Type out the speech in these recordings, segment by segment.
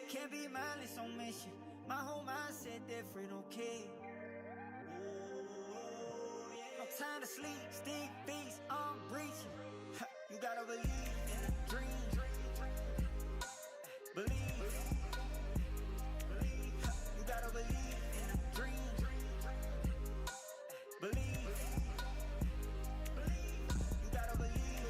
Can't be mindless on mission. My whole mindset different, okay? No time to sleep, stick beats, I'm breaching. You gotta believe in a dream. Believe. You gotta believe in a dream. Believe. You gotta believe.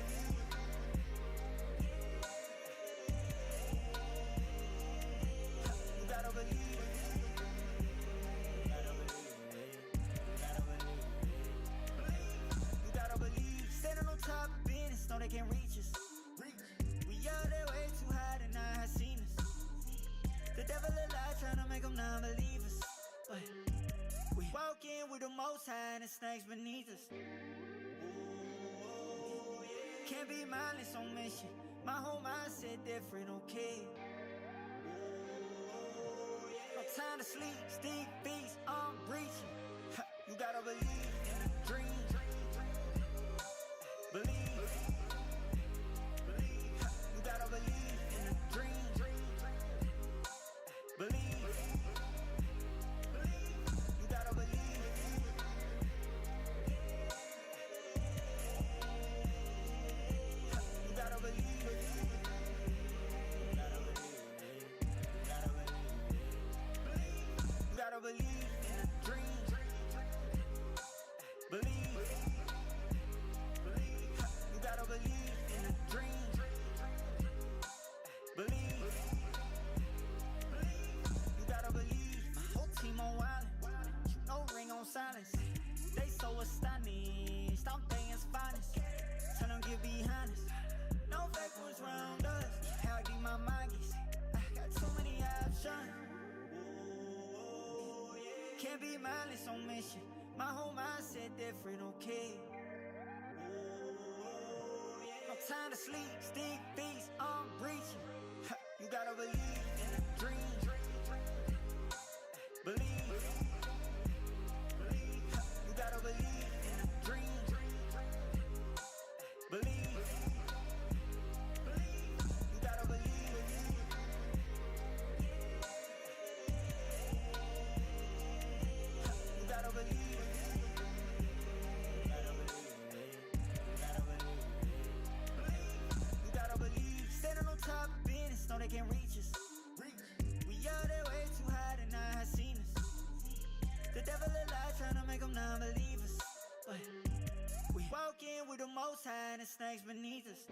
You gotta believe. You gotta believe. Standing on top of business, know they can't reach us. We out there way too high to not have seen us. The devil a lie, tryna make them non-believers. But we walk in with the most high and the snakes beneath us. Can't be mindless on mission. My whole mindset different, okay? No time to sleep, stick beats, I'm breaching. You gotta believe in a dream. Believe. You gotta believe in a dream. Believe. You gotta believe. You gotta believe. You gotta believe in a dream. Believe. You gotta believe in a dream. Believe. You gotta believe. My whole team on wildin', no ring on silence. They so astonished, I'm things finest. Tell them get behind us. No fake ones round us. How deep my mind gets. I got so many options. Can't be mindless on mission. My whole mindset different, okay? No time to sleep, stick beats, I'm breaching. You gotta believe in a dream. Believe. You gotta believe in a dream. Believe. You gotta believe. You gotta believe. You gotta believe. Standing on top of business, know they can't reach us. We out there way too high to not have seen us. The devil a lie, tryna make them non-believers. But we walk in with the most high and the snakes beneath us.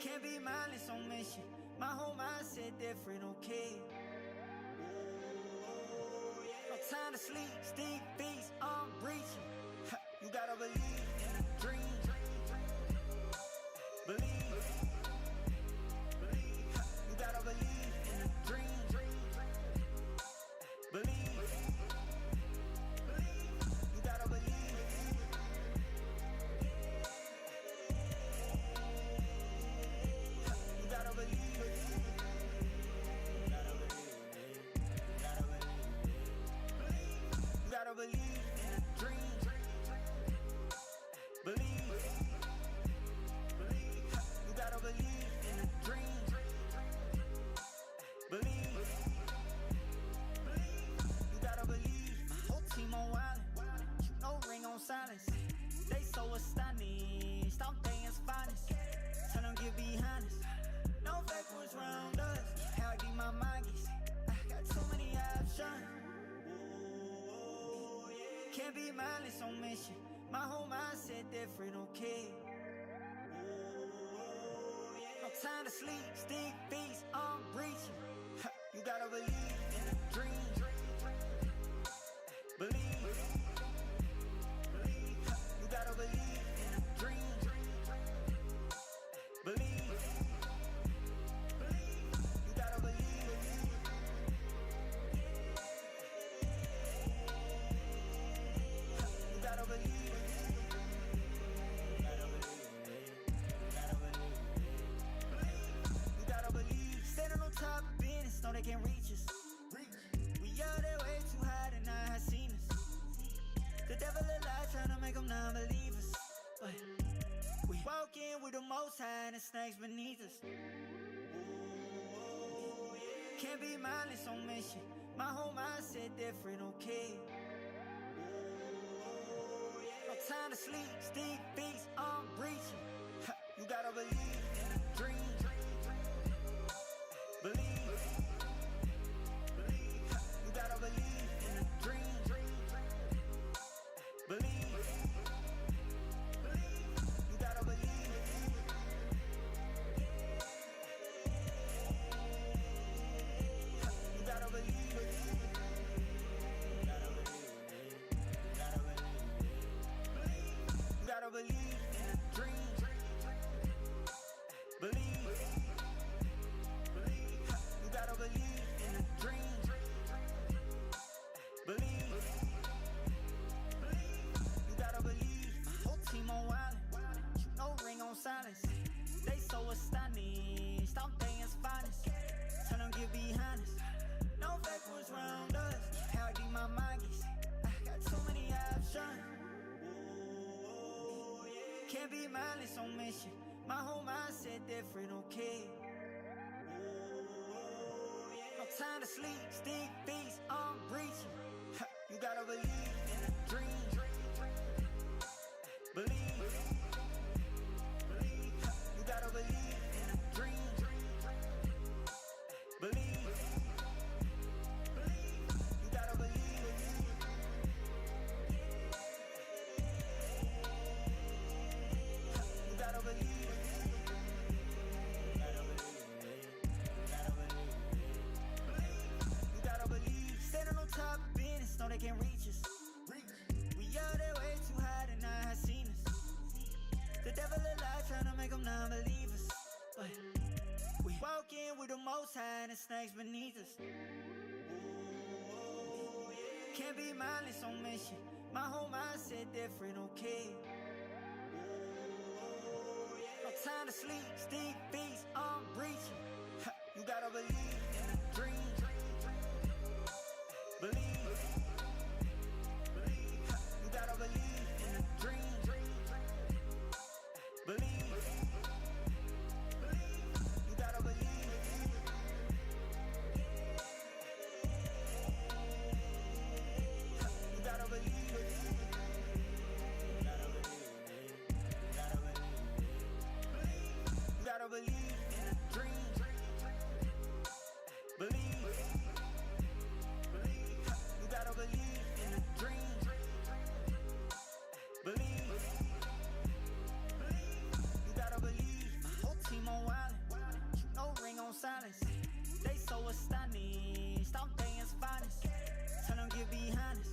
Can't be mindless on mission. My whole mindset different, okay? No time to sleep, stick beats, I'm breaching. You gotta believe in a dream. Believe. You gotta believe in a dream. Believe. You gotta believe. You gotta believe. You gotta believe in a dream. Believe. You gotta believe in a dream. Believe. You gotta believe. My whole team on wildin', no ring on silence. They so astonished, I'm things finest. Tell them get behind us. No fake ones round us. How deep my mind gets. I got so many options. Can't be mindless on mission. My whole mindset different, okay? No time to sleep, stick beats, I'm breaching. You gotta believe in a dream. Believe. You gotta believe in a dream. Believe. You gotta believe. You gotta believe. You gotta believe. Standing on top of business, know they can't reach us. We out there way too high to not have seen us. The devil a lie, tryna make them non-believers. But we walk in with the most high and the snakes beneath us. Can't be mindless on mission. My whole mindset different, okay? No time to sleep, stick, feast, I'm breaching. You gotta believe in a dream. Believe. You gotta believe in a dream. Believe. You gotta believe. You gotta believe. You gotta believe in a dream. Believe. You gotta believe in a dream. Believe. You gotta believe. My whole team on wildin'. No ring on silence. They so astonished. I'm things finest. Tell them get behind us. No fake was round us. How deep my mind gets. I got too many options. Can't be mindless on mission. My whole mindset different, okay? No time to sleep, stick, feast, I'm breaching. You gotta believe in a dream. Believe. You gotta believe in a dream. Believe. You gotta believe. You gotta believe. You gotta believe. Standing on top of business, know they can't reach us. We out there way too high to not have seen us. The devil alive trying to make them non-believers. But we walk in with the most high and the snakes beneath us. Can't be mindless on mission. My whole mindset different, okay? No time to sleep, stick, feast, I'm breaching. You gotta believe in a dream. Believe. You gotta believe in a dream. Believe. You gotta believe. You gotta believe. You gotta believe in a dream. Believe. You gotta believe in a dream. Believe. You gotta believe. My whole team on wildin'. No ring on silence. They so astonished. I'm things finest. Tell them get behind us.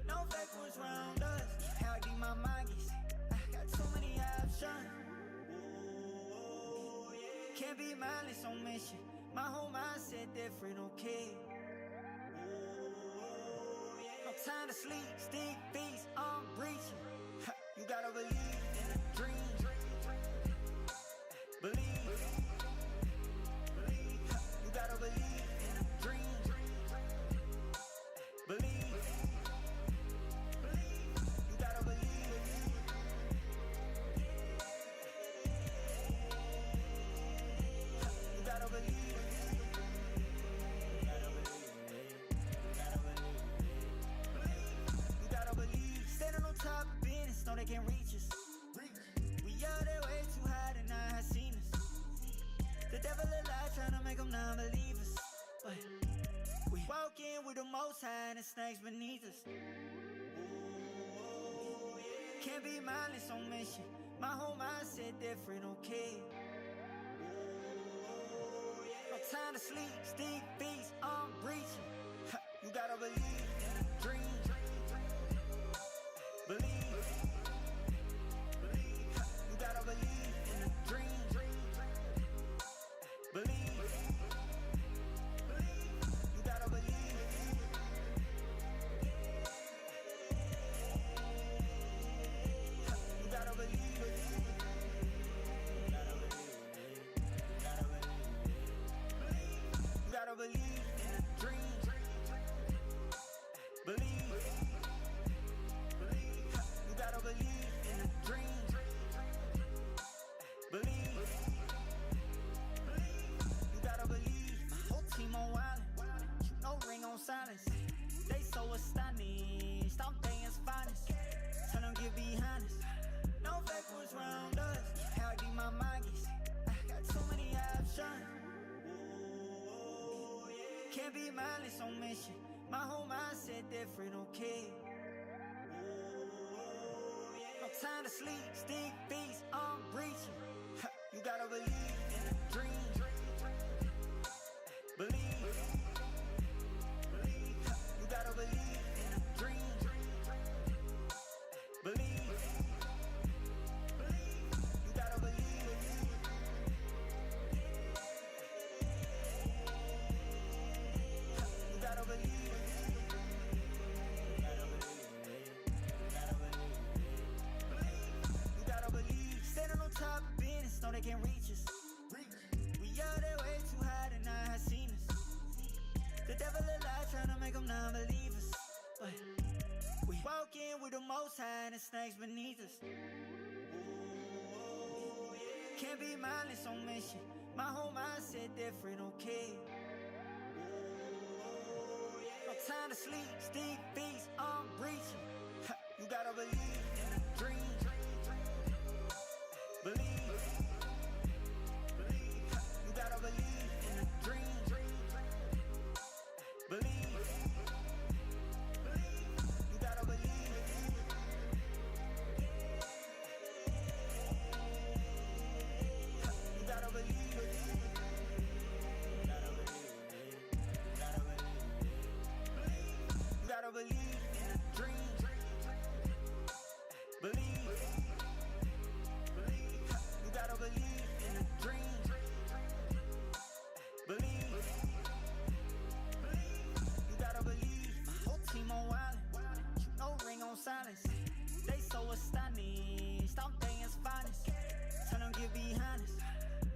No fake was round us. How deep my mind gets. I got too many options. Can't be mindless on mission. My whole mindset different, okay? No time to sleep, stick, feast, I'm breaching. You gotta believe in a dream. Believe. You gotta believe in a dream. Believe. You gotta believe. You gotta believe. You gotta believe. Standing on top of business, know they can't reach us. We out there way too high to not have seen us. The devil alive trying to make them non-believers. But we walk in with the most high and the snakes beneath us. Can't be mindless on mission. My whole mindset different, okay? No time to sleep, stick, feast, I'm breaching. You gotta believe in a dream. Believe. You gotta believe in a dream. Believe. You gotta believe. You gotta believe. You gotta believe in a dream. Can't be mindless on mission. My whole mindset different, okay? No time to sleep, stick beats, I'm reaching. You gotta believe in a dream. Believe. You gotta believe in a dream. Believe. You gotta believe. You gotta believe. You gotta believe. Standing on top of business, know they can't reach us. We out there way too high to not have seen us. The devil alive trying to make them non-believers. But we walk in with the most high and the snakes beneath us. Can't be mindless on mission. My whole mindset different, okay? No time to sleep, stick beats, I'm reaching. You gotta believe in a dream. Believe. You gotta believe in a dream. Believe. You gotta believe. You gotta believe. You gotta believe in a dream. Believe. You gotta believe in a dream. Believe. You gotta believe. My whole team on wildin'. No ring on silence. They so astonished. I'm things finest. Tell them get behind us.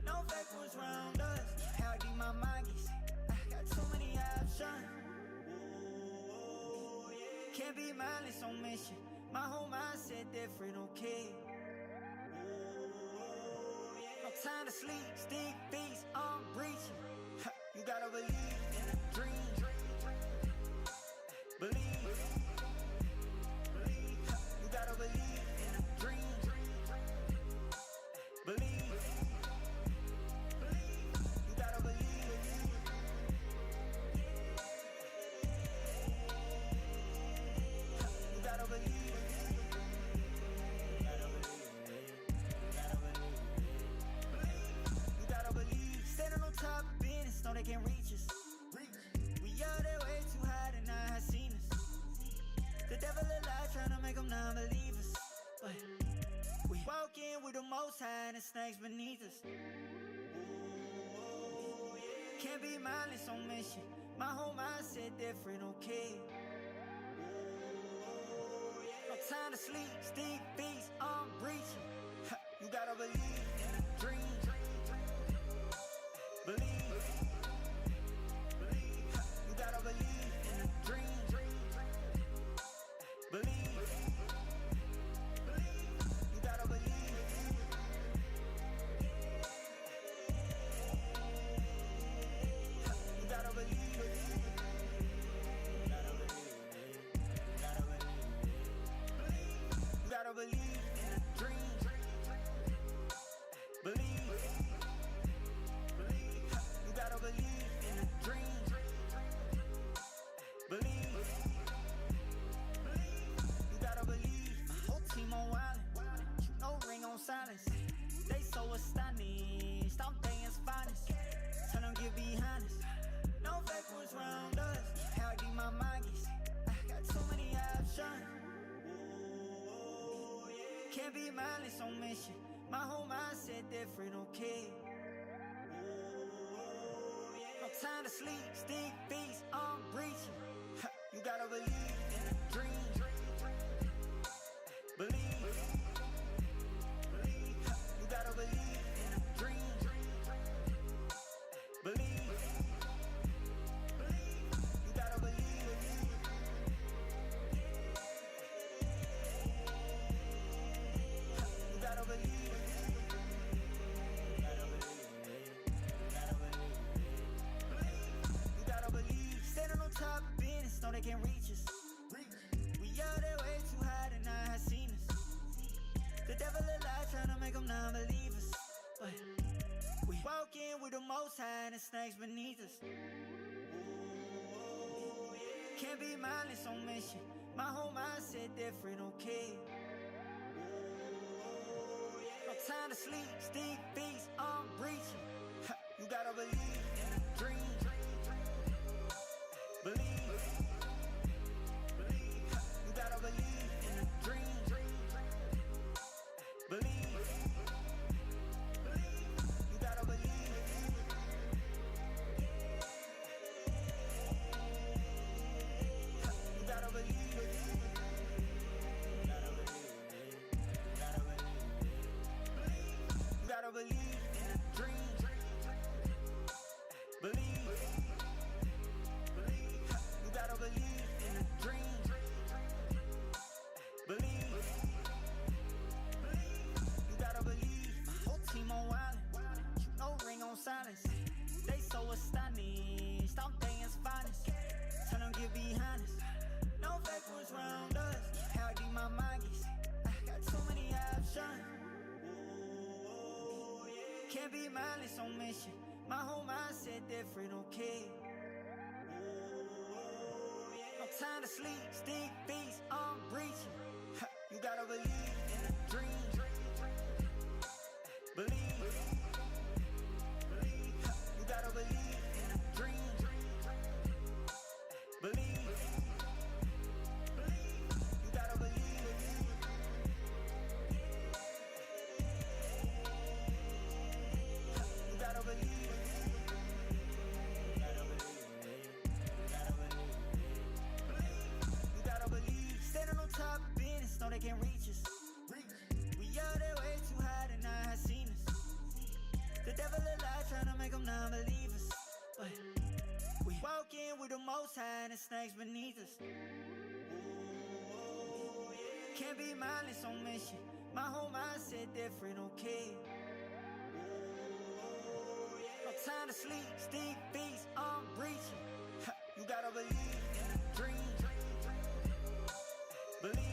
No fake ones round us. How deep my mind gets. I got too many options. Can't be mindless on mission. My whole mindset different, okay? No time to sleep, stick beats, I'm reaching. You gotta believe in a dream. Believe. You gotta believe in a dream. Believe. You gotta believe. You gotta believe. You gotta believe. Standing on top of business, know they can't reach us. We out there way too high to not have seen us. The devil alive trying to make them non-believers. But we walk in with the most high and the snakes beneath us. Can't be mindless on mission. My whole mindset different, okay? No time to sleep, stick beats, I'm reaching. You gotta believe in a dream. Believe. You gotta believe in a dream. Believe. You gotta believe. You gotta believe. You gotta believe in a dream. Believe. You gotta believe in a dream. Believe. You gotta believe. My whole team on wildin'. No ring on silence. They so astonished. I'm things finest. Tell them get behind us. No fake ones round us. How deep my mind gets. I got too many options. Can't be mindless on mission. My whole mindset different, okay? No time to sleep, stick beats, I'm reaching. You gotta believe in a dream. Believe. You gotta believe in a dream. Believe. You gotta believe. You gotta believe. You gotta believe. Standing on top of business, know they can't reach us. We out there way too high to not have seen us. The devil alive trying to make them non-believers. But we walk in with the most high and the snakes beneath us. Can't be mindless on mission. My whole mindset different, okay? No time to sleep, Steve Beats, I'm breaching. You gotta believe in a dream. Believe. You gotta believe in a dream. Believe. You gotta believe. You gotta believe. You gotta believe in a dream. Believe. You gotta believe in a dream. Believe. You gotta believe. My whole team on wildin'. No ring on silence. They so astonished. I'm things finest. Tell them get behind us. No fake was round us. How deep my mind gets. I got too many options. Can't be mindless on mission. My whole mindset different, okay? No time to sleep, Steve Beats, I'm breaching. You gotta believe in a dream. Believe. You gotta believe in a dream. Believe. You gotta believe. You gotta believe. You gotta believe. Standing on top of business, know they can't reach us. We out there way too high to not have seen us. The devil alive trying to make them non-believers. But we walk in with the most high and the snakes beneath us. Can't be mindless on mission. My whole mindset different, okay? No time to sleep, Steve Beats, I'm breaching. You gotta believe in a dream. Believe.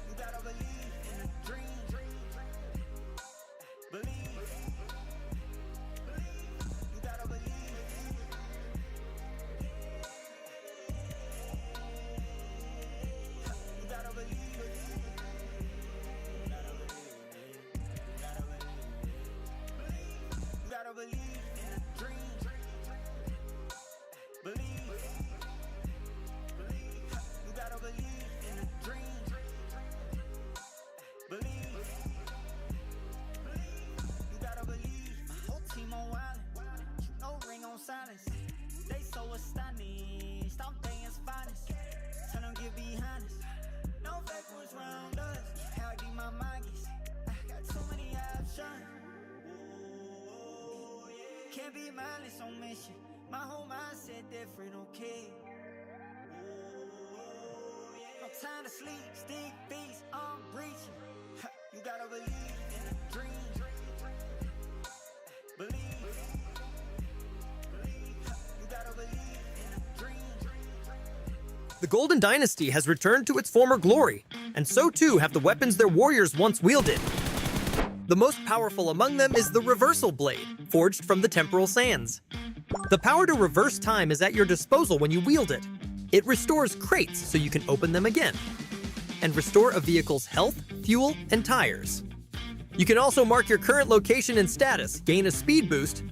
You gotta believe in a dream. Believe. You gotta believe. You gotta believe. You gotta believe in a dream. Believe. You gotta believe in a dream. Believe. You gotta believe. My whole team on wildin'. No ring on silence. They so astonished. I'm things finest. Tell them get behind us. No fake was round us. How deep my mind gets. I got too many options. Can't be mindless on mission. My whole mindset different, okay? No time to sleep, Steve Beats, I'm breaching. You gotta believe in a dream. Believe. You gotta believe in a dream. The Golden Dynasty has returned to its former glory, and so too have the weapons their warriors once wielded. The most powerful among them is the Reversal Blade, forged from the temporal sands. The power to reverse time is at your disposal when you wield it. It restores crates so you can open them again, and restore a vehicle's health, fuel, and tires. You can also mark your current location and status, gain a speed boost,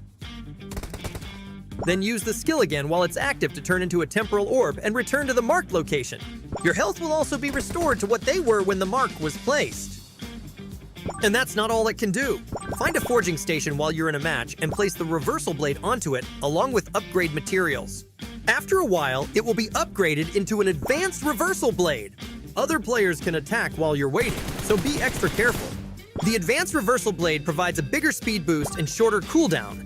then use the skill again while it's active to turn into a temporal orb and return to the marked location. Your health will also be restored to what they were when the mark was placed. And that's not all it can do. Find a forging station while you're in a match and place the Reversal Blade onto it, along with upgrade materials. After a while, it will be upgraded into an advanced Reversal Blade. Other players can attack while you're waiting, so be extra careful. The advanced Reversal Blade provides a bigger speed boost and shorter cooldown.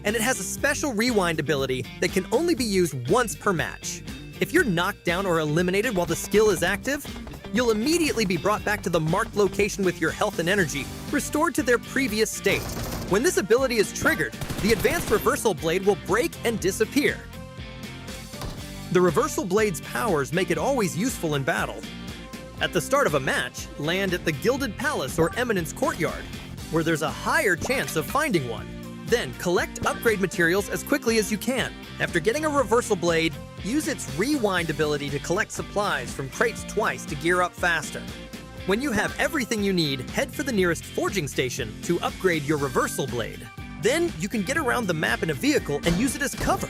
And it has a special rewind ability that can only be used once per match. If you're knocked down or eliminated while the skill is active, you'll immediately be brought back to the marked location with your health and energy restored to their previous state. When this ability is triggered, the advanced Reversal Blade will break and disappear. The Reversal Blade's powers make it always useful in battle. At the start of a match, land at the Gilded Palace or Eminence Courtyard, where there's a higher chance of finding one. Then collect upgrade materials as quickly as you can, After getting a reversal blade, use its rewind ability to collect supplies from crates twice to gear up faster. When you have everything you need, head for the nearest forging station to upgrade your reversal blade. Then you can get around the map in a vehicle and use it as cover.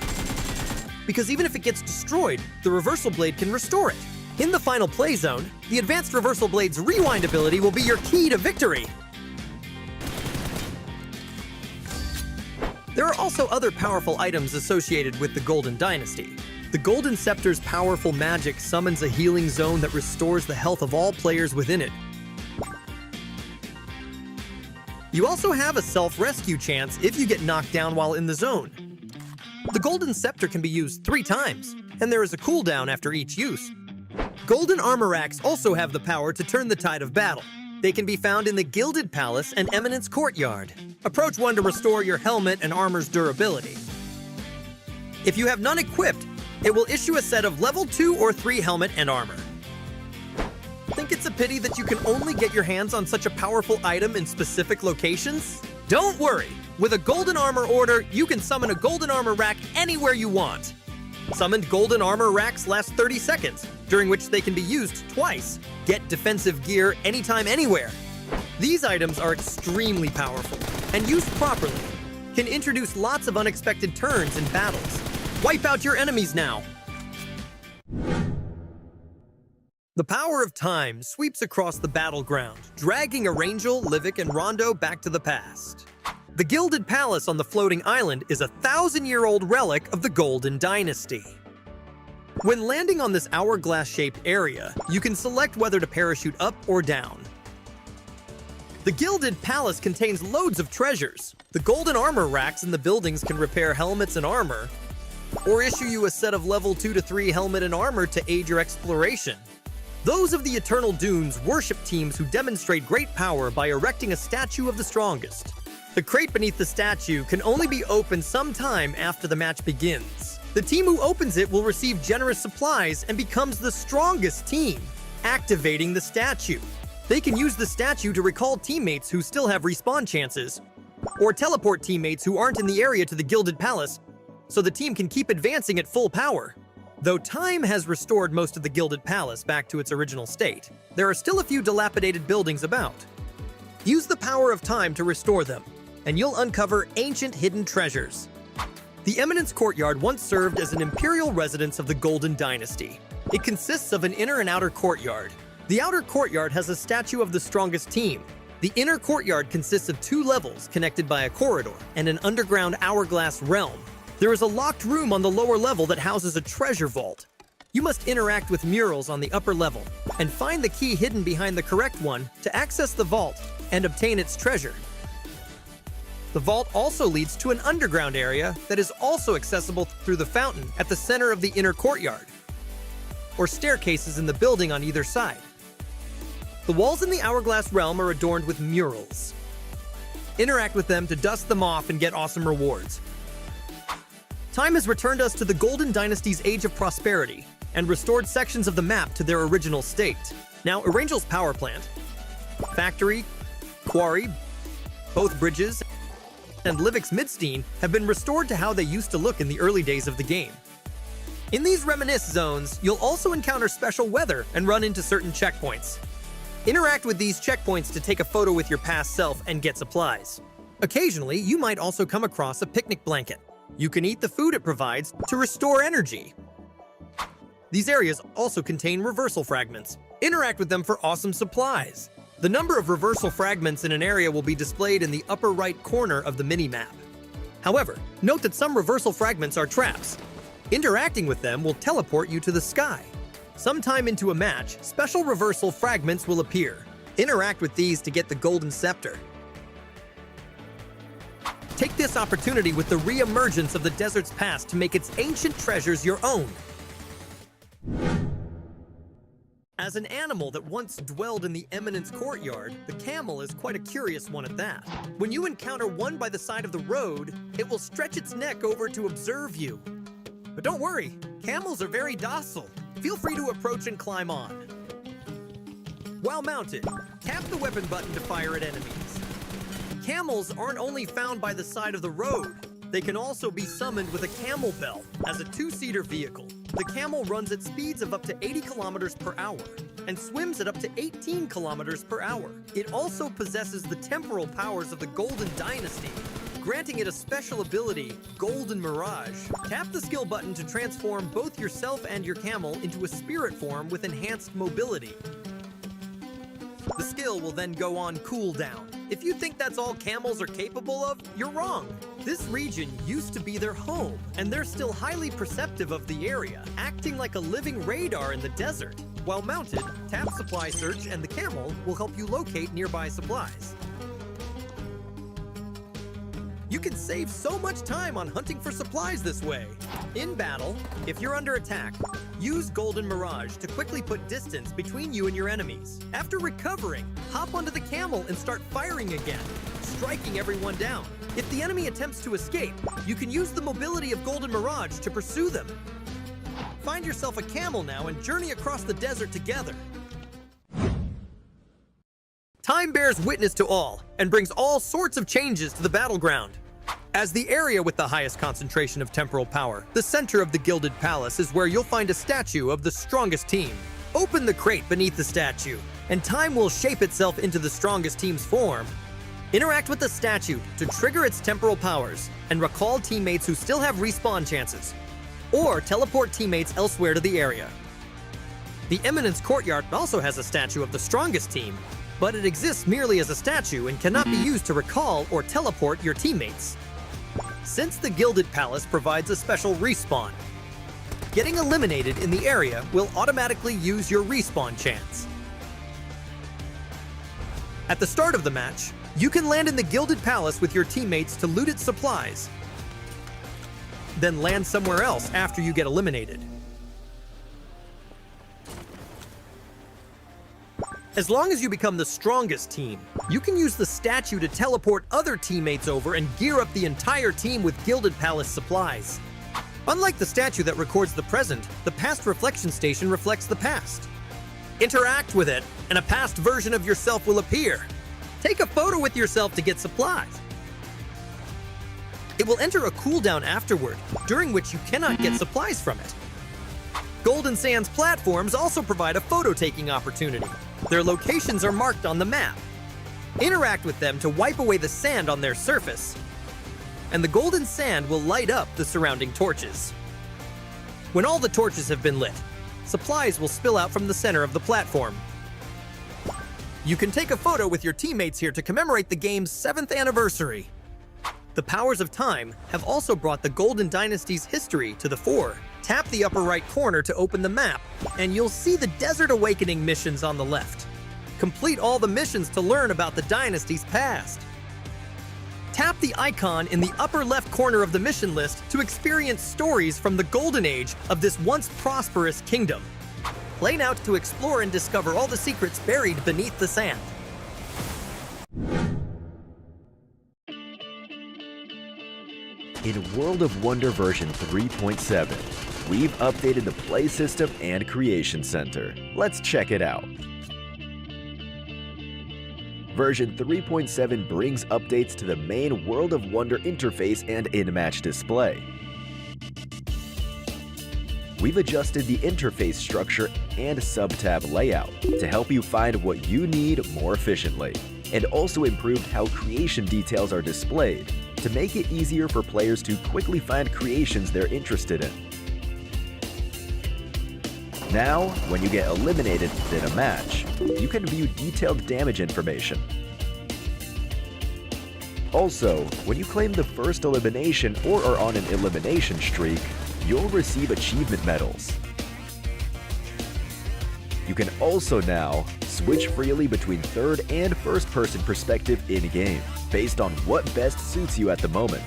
Because even if it gets destroyed, the reversal blade can restore it. In the final play zone, the advanced reversal blade's rewind ability will be your key to victory. There are also other powerful items associated with the Golden Dynasty. The Golden Scepter's powerful magic summons a healing zone that restores the health of all players within it. You also have a self-rescue chance if you get knocked down while in the zone. The Golden Scepter can be used 3 times, and there is a cooldown after each use. Golden armor racks also have the power to turn the tide of battle. They can be found in the Gilded Palace and Eminence Courtyard. Approach one to restore your helmet and armor's durability. If you have none equipped, it will issue a set of level 2 or 3 helmet and armor. Think it's a pity that you can only get your hands on such a powerful item in specific locations? Don't worry! With a golden armor order, you can summon a golden armor rack anywhere you want. Summoned golden armor racks last 30 seconds, during which they can be used twice. Get defensive gear anytime, anywhere. These items are extremely powerful, and used properly, can introduce lots of unexpected turns in battles. Wipe out your enemies now! The power of time sweeps across the battleground, dragging Arangel, Livik, and Rondo back to the past. The Gilded Palace on the floating island is a 1,000-year-old relic of the Golden Dynasty. When landing on this hourglass-shaped area, you can select whether to parachute up or down. The Gilded Palace contains loads of treasures. The golden armor racks in the buildings can repair helmets and armor, or issue you a set of level 2 to 3 helmet and armor to aid your exploration. Those of the Eternal Dunes worship teams who demonstrate great power by erecting a statue of the strongest. The crate beneath the statue can only be opened sometime after the match begins. The team who opens it will receive generous supplies and becomes the strongest team, activating the statue. They can use the statue to recall teammates who still have respawn chances, or teleport teammates who aren't in the area to the Gilded Palace, so the team can keep advancing at full power. Though time has restored most of the Gilded Palace back to its original state, there are still a few dilapidated buildings about. Use the power of time to restore them, and you'll uncover ancient hidden treasures. The Eminence Courtyard once served as an imperial residence of the Golden Dynasty. It consists of an inner and outer courtyard. The outer courtyard has a statue of the strongest team. The inner courtyard consists of 2 levels connected by a corridor and an underground hourglass realm. There is a locked room on the lower level that houses a treasure vault. You must interact with murals on the upper level and find the key hidden behind the correct one to access the vault and obtain its treasure. The vault also leads to an underground area that is also accessible through the fountain at the center of the inner courtyard, or staircases in the building on either side. The walls in the Hourglass Realm are adorned with murals. Interact with them to dust them off and get awesome rewards. Time has returned us to the Golden Dynasty's Age of Prosperity and restored sections of the map to their original state. Now, Arangel's power plant, factory, quarry, both bridges, and Livik's Midstein have been restored to how they used to look in the early days of the game. In these Reminisce zones, you'll also encounter special weather and run into certain checkpoints. Interact with these checkpoints to take a photo with your past self and get supplies. Occasionally, you might also come across a picnic blanket. You can eat the food it provides to restore energy. These areas also contain reversal fragments. Interact with them for awesome supplies. The number of reversal fragments in an area will be displayed in the upper right corner of the mini-map. However, note that some reversal fragments are traps. Interacting with them will teleport you to the sky. Sometime into a match, special reversal fragments will appear. Interact with these to get the Golden Scepter. Take this opportunity with the re-emergence of the desert's past to make its ancient treasures your own. As an animal that once dwelled in the Eminence Courtyard, the camel is quite a curious one at that. When you encounter one by the side of the road, it will stretch its neck over to observe you. But don't worry, camels are very docile. Feel free to approach and climb on. While mounted, tap the weapon button to fire at enemies. Camels aren't only found by the side of the road. They can also be summoned with a Camel bell as a two-seater vehicle. The Camel runs at speeds of up to 80 kilometers per hour and swims at up to 18 kilometers per hour. It also possesses the temporal powers of the Golden Dynasty, granting it a special ability, Golden Mirage. Tap the skill button to transform both yourself and your camel into a spirit form with enhanced mobility. The skill will then go on cooldown. If you think that's all camels are capable of, you're wrong. This region used to be their home, and they're still highly perceptive of the area, acting like a living radar in the desert. While mounted, tap Supply Search and the camel will help you locate nearby supplies. You can save so much time on hunting for supplies this way. In battle, if you're under attack, use Golden Mirage to quickly put distance between you and your enemies. After recovering, hop onto the camel and start firing again, striking everyone down. If the enemy attempts to escape, you can use the mobility of Golden Mirage to pursue them. Find yourself a camel now and journey across the desert together. Time bears witness to all and brings all sorts of changes to the battleground. As the area with the highest concentration of temporal power, the center of the Gilded Palace is where you'll find a statue of the strongest team. Open the crate beneath the statue, and time will shape itself into the strongest team's form. Interact with the statue to trigger its temporal powers and recall teammates who still have respawn chances, or teleport teammates elsewhere to the area. The Eminence Courtyard also has a statue of the strongest team, but it exists merely as a statue and cannot be used to recall or teleport your teammates. Since the Gilded Palace provides a special respawn, getting eliminated in the area will automatically use your respawn chance. At the start of the match, you can land in the Gilded Palace with your teammates to loot its supplies, then land somewhere else after you get eliminated. As long as you become the strongest team, you can use the statue to teleport other teammates over and gear up the entire team with Gilded Palace supplies. Unlike the statue that records the present, the past reflection station reflects the past. Interact with it, and a past version of yourself will appear. Take a photo with yourself to get supplies. It will enter a cooldown afterward, during which you cannot get supplies from it. Golden Sands platforms also provide a photo-taking opportunity. Their locations are marked on the map. Interact with them to wipe away the sand on their surface, and the golden sand will light up the surrounding torches. When all the torches have been lit, supplies will spill out from the center of the platform. You can take a photo with your teammates here to commemorate the game's 7th anniversary. The powers of time have also brought the Golden Dynasty's history to the fore. Tap the upper right corner to open the map, and you'll see the Desert Awakening missions on the left. Complete all the missions to learn about the Dynasty's past. Tap the icon in the upper left corner of the mission list to experience stories from the Golden Age of this once prosperous kingdom. Play now to explore and discover all the secrets buried beneath the sand. In World of Wonder version 3.7, we've updated the play system and creation center. Let's check it out. Version 3.7 brings updates to the main World of Wonder interface and in-match display. We've adjusted the interface structure and sub-tab layout to help you find what you need more efficiently, and also improved how creation details are displayed to make it easier for players to quickly find creations they're interested in. Now, when you get eliminated in a match, you can view detailed damage information. Also, when you claim the first elimination or are on an elimination streak, you'll receive achievement medals. You can also now switch freely between third and first-person perspective in-game, based on what best suits you at the moment.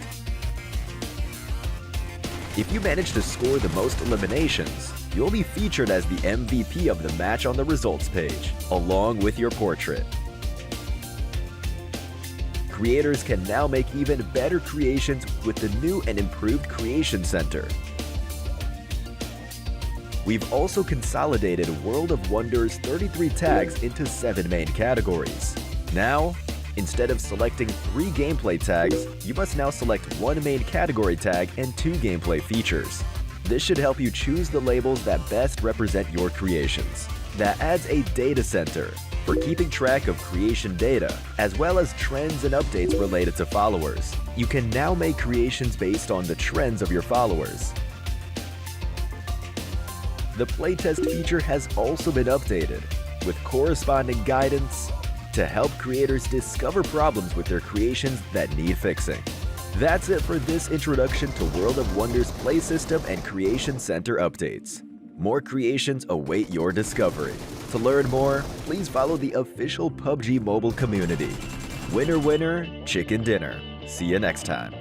If you manage to score the most eliminations, you'll be featured as the MVP of the match on the results page, along with your portrait. Creators can now make even better creations with the new and improved Creation Center. We've also consolidated World of Wonder's 33 tags into 7 main categories. Now, Instead of selecting 3 gameplay tags, you must now select 1 main category tag and 2 gameplay features. This should help you choose the labels that best represent your creations. That adds a data center for keeping track of creation data, as well as trends and updates related to followers. You can now make creations based on the trends of your followers. The playtest feature has also been updated, with corresponding guidance to help creators discover problems with their creations that need fixing. That's it for this introduction to World of Wonders Play System and Creation Center updates. More creations await your discovery. To learn more, please follow the official PUBG mobile community. Winner, winner, chicken dinner. See you next time.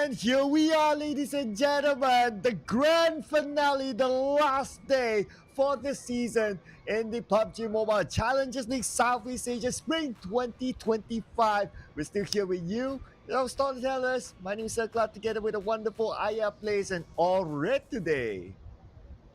And here we are, ladies and gentlemen, the grand finale, the last day for the season in the PUBG Mobile Challengers League Southeast Asia Spring 2025. We're still here with you, storytellers. My name is Circlat, together with a wonderful Aya Plays, and all red today.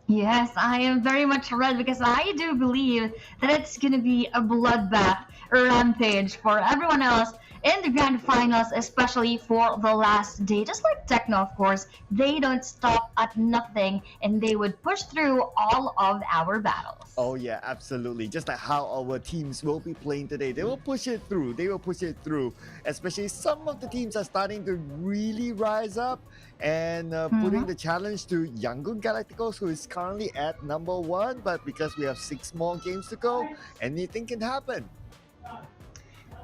Yes, I am very much red because I do believe that it's going to be a bloodbath, a rampage for everyone else in the grand finals, especially for the last day. Just like Techno, of course, they don't stop at nothing and they would push through all of our battles. Oh yeah, absolutely. Just like how our teams will be playing today. They will push it through. They will push it through. Especially some of the teams are starting to really rise up and putting the challenge to Yangon Galacticos, who is currently at #1. But because we have 6 more games to go, anything can happen.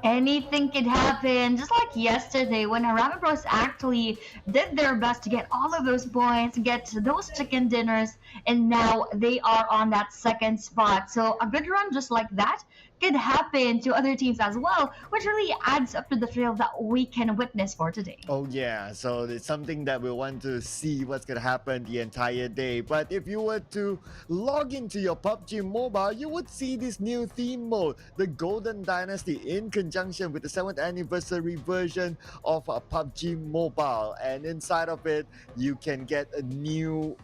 Anything could happen, just like yesterday when Harami Bros actually did their best to get all of those points, get those chicken dinners, and now they are on that second spot. So a good run just like that could happen to other teams as well, which really adds up to the thrill that we can witness for today. Oh yeah, so it's something that we want to see what's going to happen the entire day. But if you were to log into your PUBG Mobile, you would see this new theme mode, the Golden Dynasty, in conjunction with the 7th anniversary version of PUBG Mobile. And inside of it, you can get a new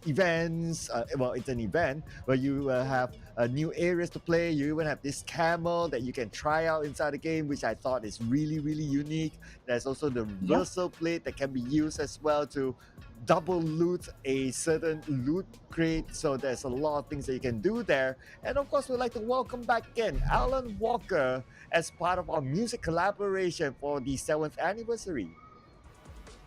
events. Well, it's an event where you have new areas to play. You even have this camel that you can try out inside the game, which I thought is really, really unique. There's also the reversal plate that can be used as well to double loot a certain loot crate. So there's a lot of things that you can do there. And of course, we'd like to welcome back again Alan Walker as part of our music collaboration for the 7th anniversary.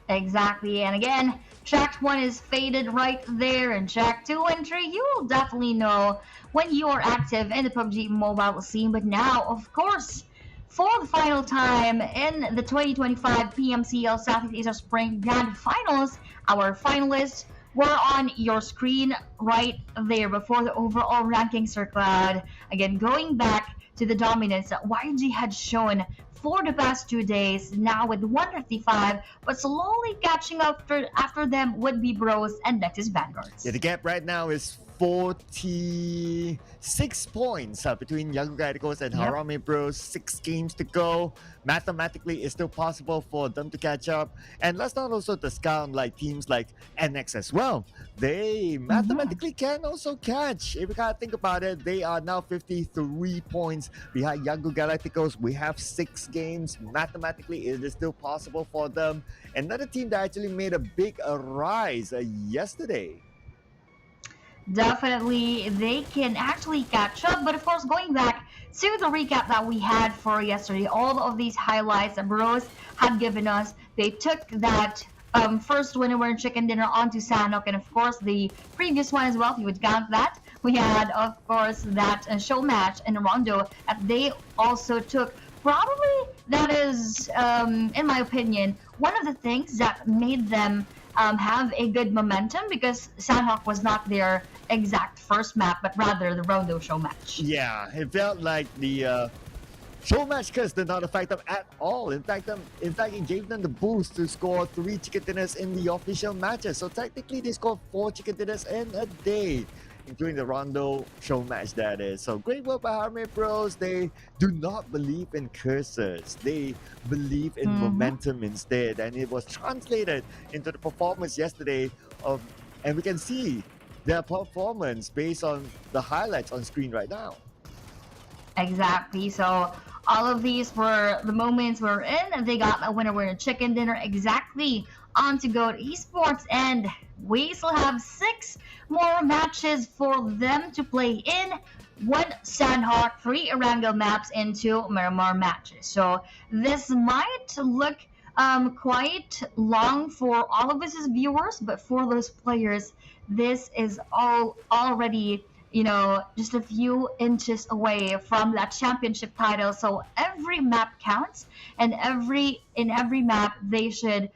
Exactly, and again, track 1 is faded right there, and track 2 and 3 you will definitely know when you are active in the PUBG mobile scene. But now, of course, for the final time in the 2025 PMCL Southeast Asia Spring Grand Finals. Our finalists were on your screen right there before the overall rankings are cloud. Again, going back to the dominance that YG had shown for the past 2 days, now with 155, but slowly catching up after them would be Bros and Nexus Vanguards. Yeah, the gap right now is 46 points between Young Radicals and Harame Bros. 6 games to go. Mathematically, it's still possible for them to catch up. And let's not also discount like teams like NX as well. They mathematically can also catch. If you gotta think about it, they are now 53 points behind Young Galacticos. We have 6 games. Mathematically, it is still possible for them. Another team that actually made a big rise yesterday. Definitely, they can actually catch up. But of course, going back to the recap that we had for yesterday, all of these highlights that Bros had given us, they took that first winner in Chicken Dinner onto Sanok, and of course the previous one as well, if you would count that. We had, of course, that show match in Rondo that they also took. Probably that is, in my opinion, one of the things that made them have a good momentum, because Sanhok was not their exact first map, but rather the Rondo show match. Yeah, it felt like the show match curse did not affect them at all. In fact, it gave them the boost to score 3 chicken dinners in the official matches. So technically, they scored 4 chicken dinners in a day, including the Rondo show match, that is. So great work by Harmony Bros. They do not believe in curses. They believe in momentum instead. And it was translated into the performance yesterday and we can see their performance based on the highlights on screen right now. Exactly. So all of these were the moments we're in. They got a winner chicken dinner exactly on to go to Esports, and we still have 6 more matches for them to play in. 1 Sandhawk, 3 Erangel maps, and 2 Miramar matches. So this might look quite long for all of us as viewers, but for those players, this is all already, just a few inches away from that championship title. So every map counts, and in every map they should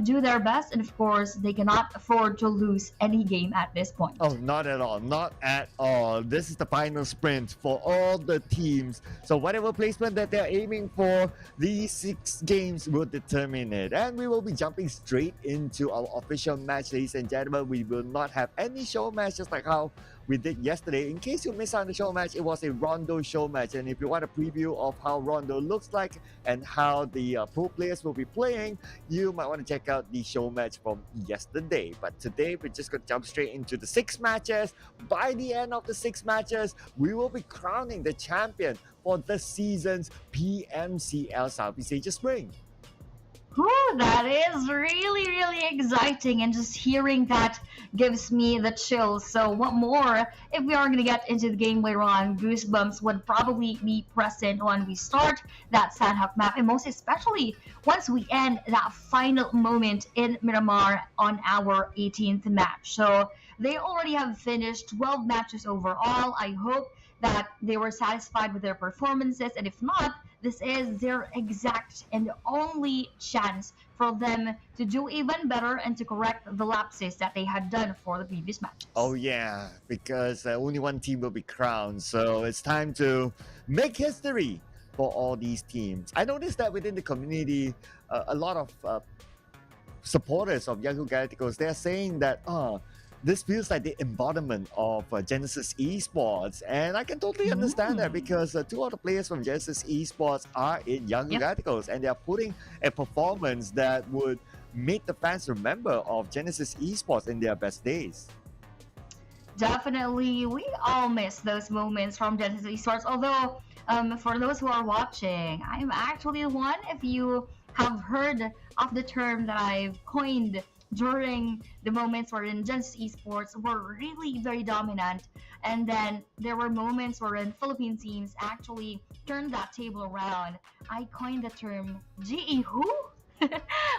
do their best, and of course they cannot afford to lose any game at this point. Oh, not at all, not at all. This is the final sprint for all the teams, so whatever placement that they're aiming for, these 6 games will determine it. And we will be jumping straight into our official match, ladies and gentlemen. We will not have any show matches like how we did yesterday. In case you missed out on the show match, it was a Rondo show match, and if you want a preview of how Rondo looks like and how the pro players will be playing, you might want to check out the show match from yesterday. But today we're just going to jump straight into the 6 matches. By the end of the 6 matches, we will be crowning the champion for this season's PMCL Southeast Asia Spring. Ooh, that is really, really exciting, and just hearing that gives me the chills. So what more if we are going to get into the game later on? Goosebumps would probably be present when we start that Sandhawk map, and most especially once we end that final moment in Miramar on our 18th match. So they already have finished 12 matches overall. I hope that they were satisfied with their performances, and if not, this is their exact and only chance for them to do even better and to correct the lapses that they had done for the previous matches. Oh yeah, because only one team will be crowned, so it's time to make history for all these teams. I noticed that within the community, a lot of supporters of Yahoo Galacticos, they're saying that this feels like the embodiment of Genesis Esports, and I can totally understand that, because 2 of the players from Genesis Esports are in Young Galacticos, and they are putting a performance that would make the fans remember of Genesis Esports in their best days. Definitely, we all miss those moments from Genesis Esports. Although, for those who are watching, I'm actually the one, if you have heard of the term that I've coined during the moments wherein Genesis Esports were really very dominant, and then there were moments wherein Philippine teams actually turned that table around. I coined the term GE who?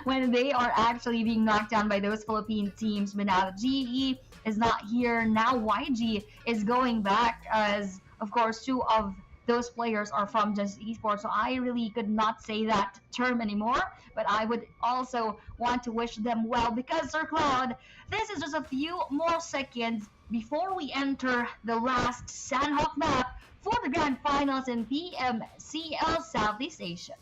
When they are actually being knocked down by those Philippine teams. But now GE is not here. Now YG is going back, as of course 2 of those players are from just esports. So I really could not say that term anymore, but I would also want to wish them well because Sir Cloud, this is just a few more seconds before we enter the last Sandhawk map for the Grand Finals in PMCL Southeast Asia.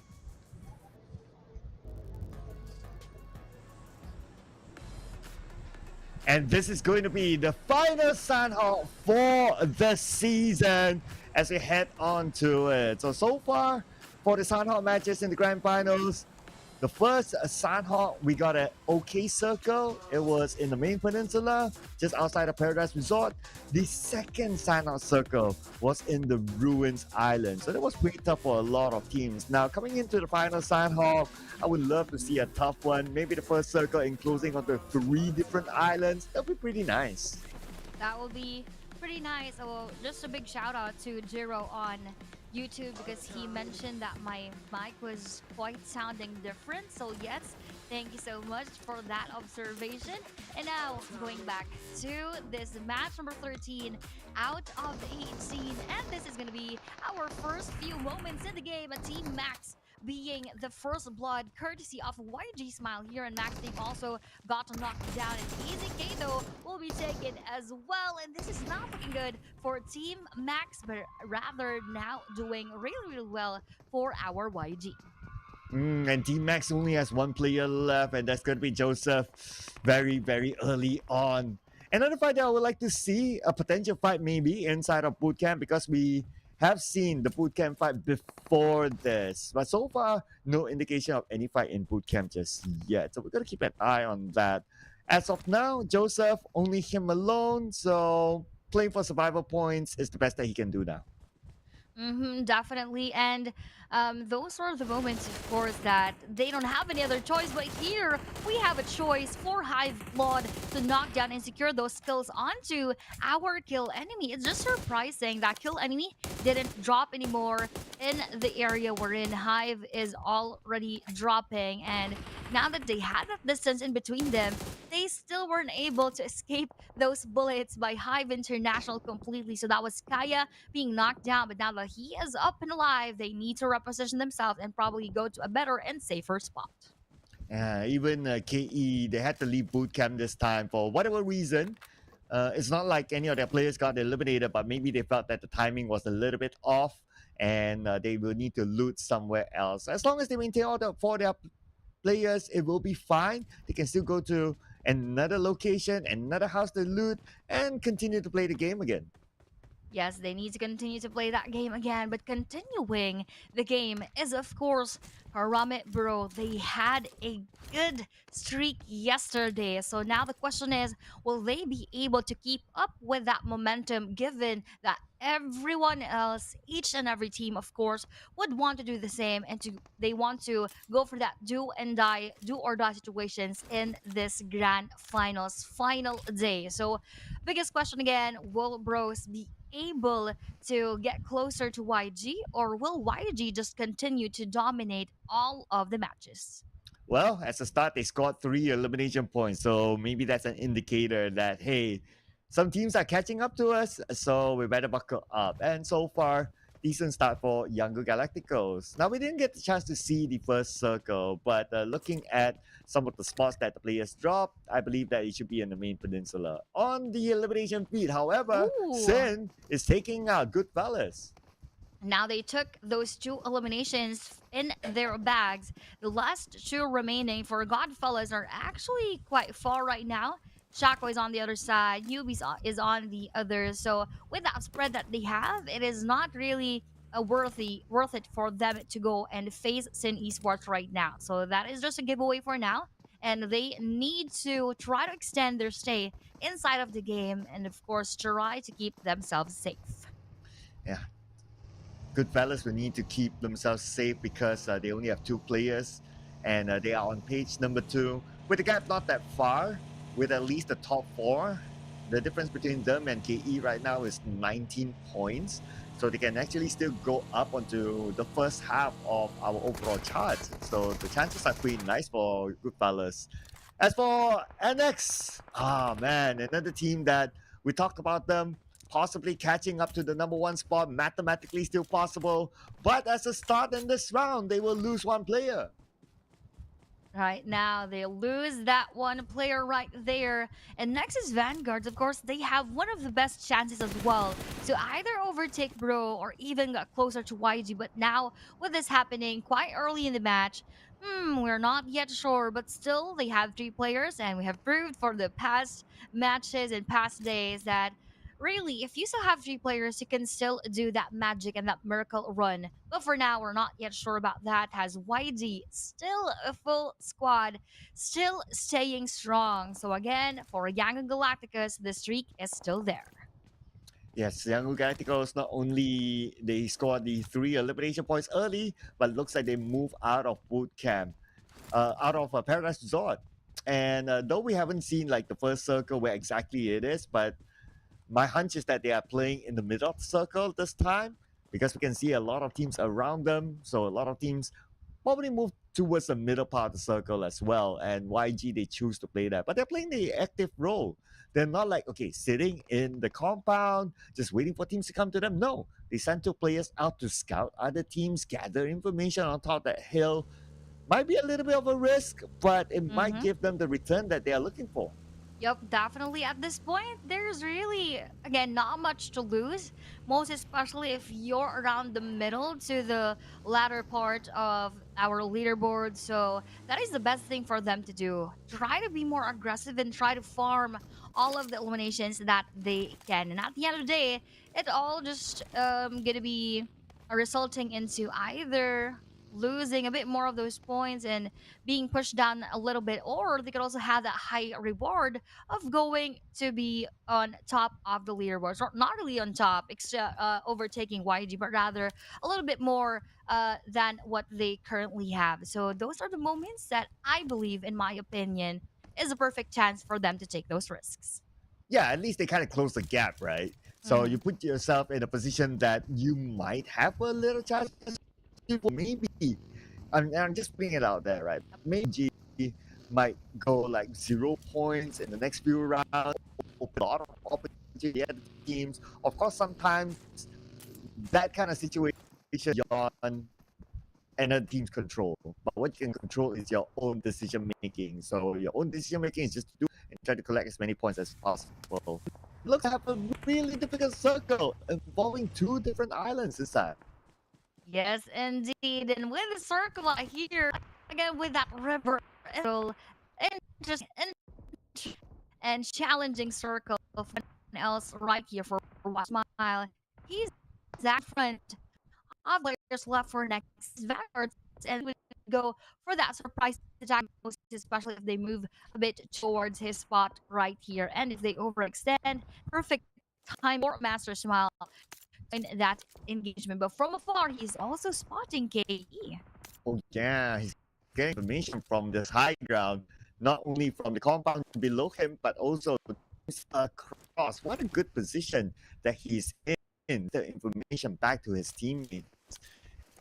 And this is going to be the final Sandhawk for the season as we head on to it. So far for the Sandhawk matches in the Grand Finals, the first Sandhawk, we got an OK circle. It was in the main peninsula, just outside of Paradise Resort. The second Sandhawk circle was in the Ruins Island. So that was pretty tough for a lot of teams. Now, coming into the final Sandhawk, I would love to see a tough one. Maybe the first circle enclosing onto 3 different islands. That would be pretty nice. That will be pretty nice. Well, just a big shout out to Jiro on YouTube because he mentioned that my mic was quite sounding different. So yes, thank you so much for that observation. And now going back to this match number 13 out of the 18, and this is going to be our first few moments in the game. A Team Max being the first blood courtesy of YG Smile here, and Max Team also got knocked down, and Easy K though will be taken as well, and this is not looking good for Team Max, but rather now doing really well for our YG. And Team Max only has 1 player left, and that's going to be Joseph very early on. Another fight that I would like to see, a potential fight maybe inside of bootcamp, because we have seen the bootcamp fight before this, but so far no indication of any fight in bootcamp just yet, so we're gonna keep an eye on that. As of now, Joseph, only him alone, so playing for survival points is the best that he can do now. Definitely, and those are the moments, of course, that they don't have any other choice. But here we have a choice for Hive Blood to knock down and secure those kills onto our kill enemy. It's just surprising that kill enemy didn't drop anymore in the area wherein Hive is already dropping. And now that they had that distance in between them, they still weren't able to escape those bullets by Hive International completely. So that was Kaya being knocked down, but now that he is up and alive, they need to reposition themselves and probably go to a better and safer spot. Even KE, they had to leave bootcamp this time for whatever reason. It's not like any of their players got eliminated, but maybe they felt that the timing was a little bit off and they will need to loot somewhere else. As long as they maintain order for their players, it will be fine. They can still go to another location, another house to loot, and continue to play the game again. Yes, they need to continue to play that game again, but continuing the game is, of course, Haramit Bro. They had a good streak yesterday, so now the question is, will they be able to keep up with that momentum given that everyone else, each and every team, of course, would want to do the same, and they want to go for that do or die situations in this grand finals final day. So biggest question again, will Bros be able to get closer to YG, or will YG just continue to dominate all of the matches? Well, as a start, they scored 3 elimination points, so maybe that's an indicator that, hey, some teams are catching up to us, so we better buckle up. And so far, decent start for Younger Galacticos. Now, we didn't get the chance to see the first circle, but looking at some of the spots that the players dropped, I believe that it should be in the main peninsula. On the elimination feed, however, Sin is taking out Goodfellas. Now they took those 2 eliminations in their bags. The last 2 remaining for Godfellas are actually quite far right now. Shaco is on the other side, Newbies is on the other. So with that spread that they have, it is not really worth it for them to go and face Sin Esports right now. So that is just a giveaway for now, and they need to try to extend their stay inside of the game and of course try to keep themselves safe. Yeah, Goodfellas will need to keep themselves safe because they only have 2 players and they are on page number 2 with the gap not that far, with at least the top 4. The difference between them and KE right now is 19 points. So they can actually still go up onto the first half of our overall chart. So the chances are pretty nice for Goodfellas. As for NX, man, another team that we talked about them possibly catching up to the number 1 spot, mathematically still possible. But as a start in this round, they will lose 1 player. Right now, they lose that one player right there. And next is Vanguards. Of course, they have one of the best chances as well to either overtake Bro or even get closer to YG. But now, with this happening quite early in the match, we're not yet sure. But still, they have 3 players, and we have proved for the past matches and past days that really, if you still have 3 players, you can still do that magic and that miracle run. But for now, we're not yet sure about that. Has YG still a full squad, still staying strong. So again, for Young Galacticus, the streak is still there. Yes, Young Galacticos not only they scored the 3 elimination points early, but looks like they move out of boot camp, out of Paradise Resort. And though we haven't seen like the first circle where exactly it is, but my hunch is that they are playing in the middle of the circle this time because we can see a lot of teams around them. So a lot of teams probably move towards the middle part of the circle as well. And YG, they choose to play that. But they're playing the active role. They're not like, okay, sitting in the compound, just waiting for teams to come to them. No, they send 2 players out to scout other teams, gather information on top of that hill. Might be a little bit of a risk, but it might give them the return that they are looking for. Yep, definitely. At this point, there's really, again, not much to lose. Most especially if you're around the middle to the latter part of our leaderboard. So that is the best thing for them to do. Try to be more aggressive and try to farm all of the eliminations that they can. And at the end of the day, it all just gonna be resulting into either losing a bit more of those points and being pushed down a little bit, or they could also have that high reward of going to be on top of the leaderboards, or not really on top, overtaking YG, but rather a little bit more than what they currently have. So those are the moments that I believe, in my opinion, is a perfect chance for them to take those risks. Yeah, at least they kind of close the gap, right? So you put yourself in a position that you might have a little chance. Maybe, I'm just putting it out there, right? Maybe might go like 0 points in the next few rounds, open a lot of opportunity at the teams. Of course, sometimes that kind of situation beyond another team's control. But what you can control is your own decision making. So your own decision making is just to do and try to collect as many points as possible. Looks like a really difficult circle involving 2 different islands inside. Yes, indeed. And with the circle I hear, again, with that river, interesting and challenging circle of someone else right here for Smile. He's that front of players left for next Vanguards, and would go for that surprise attack, especially if they move a bit towards his spot right here. And if they overextend, perfect time for Master Smile in that engagement. But from afar, he's also spotting KE. Oh yeah, he's getting information from this high ground, not only from the compound below him, but also across. What a good position that he's in. The information back to his teammates.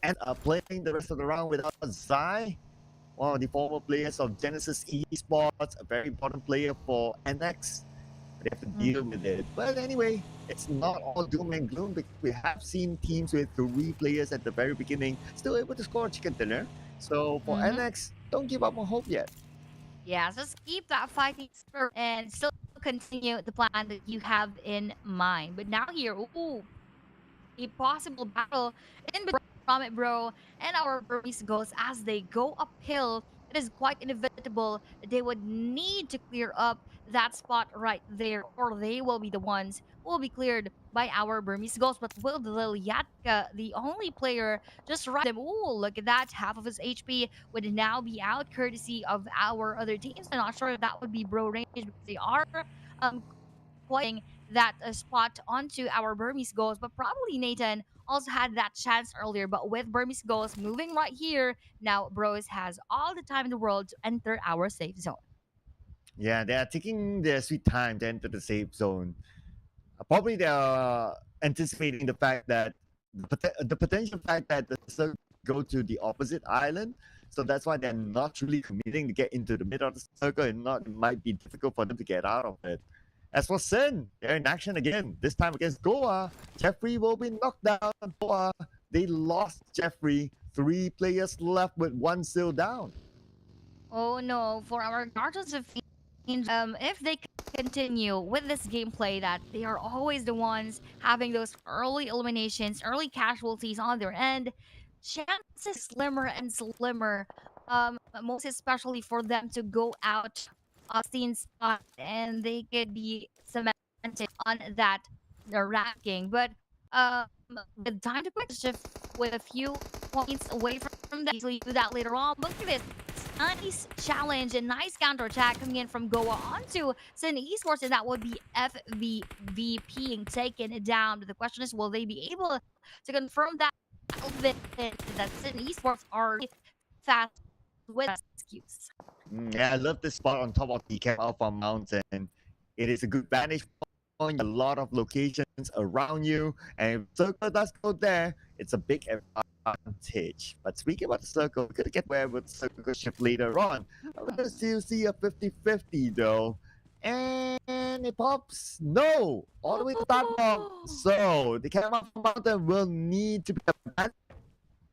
And playing the rest of the round without Zai, one of the former players of Genesis Esports, a very important player for NX. They have to deal with it. But anyway, it's not all doom and gloom because we have seen teams with 3 players at the very beginning still able to score a chicken dinner. So for NX, don't give up on hope yet. Yeah, just keep that fighting spirit and still continue the plan that you have in mind. But now here, a possible battle in between from it, bro, and our Burmese Ghosts as they go uphill. It is quite inevitable that they would need to clear up that spot right there, or they will be the ones who will be cleared by our Burmese Ghosts. But will the Lilyatka, the only player, just right them? Ooh, look at that. Half of his HP would now be out courtesy of our other teams. I'm not sure if that would be bro range because they are playing that spot onto our Burmese Ghosts. But probably Nathan also had that chance earlier. But with Burmese Ghosts moving right here, now Bros has all the time in the world to enter our safe zone. Yeah, they are taking their sweet time to enter the safe zone. Probably they are anticipating the fact that the potential fact that the circle go to the opposite island. So that's why they're not really committing to get into the middle of the circle, and not it might be difficult for them to get out of it. As for Sin, they're in action again. This time against Goa. Jeffrey will be knocked down. Goa, they lost Jeffrey. 3 players left with 1 still down. Oh no, for our Guardians of Fiend, if they continue with this gameplay that they are always the ones having those early eliminations, early casualties on their end, chances slimmer and slimmer. Most especially for them to go out of scene spot and they could be cemented on that the ranking. But um, with time to quick shift with a few points away from that, easily do that later on. But look at this. Nice challenge and nice counter attack coming in from Goa onto Sin Esports, and that would be FVVPing taken down. But the question is, will they be able to confirm that Sin Esports are fast with rescues? Yeah, I love this spot on top of the Camp Alpha Mountain. It is a good vantage point, a lot of locations around you, and if Circle does go there, it's a big advantage. But speaking about the Circle, we're gonna get where with Circle shift later on. I'm gonna still see a 50-50 though. And it pops no all the way to that bomb. So the Camp Alpha Mountain will need to be a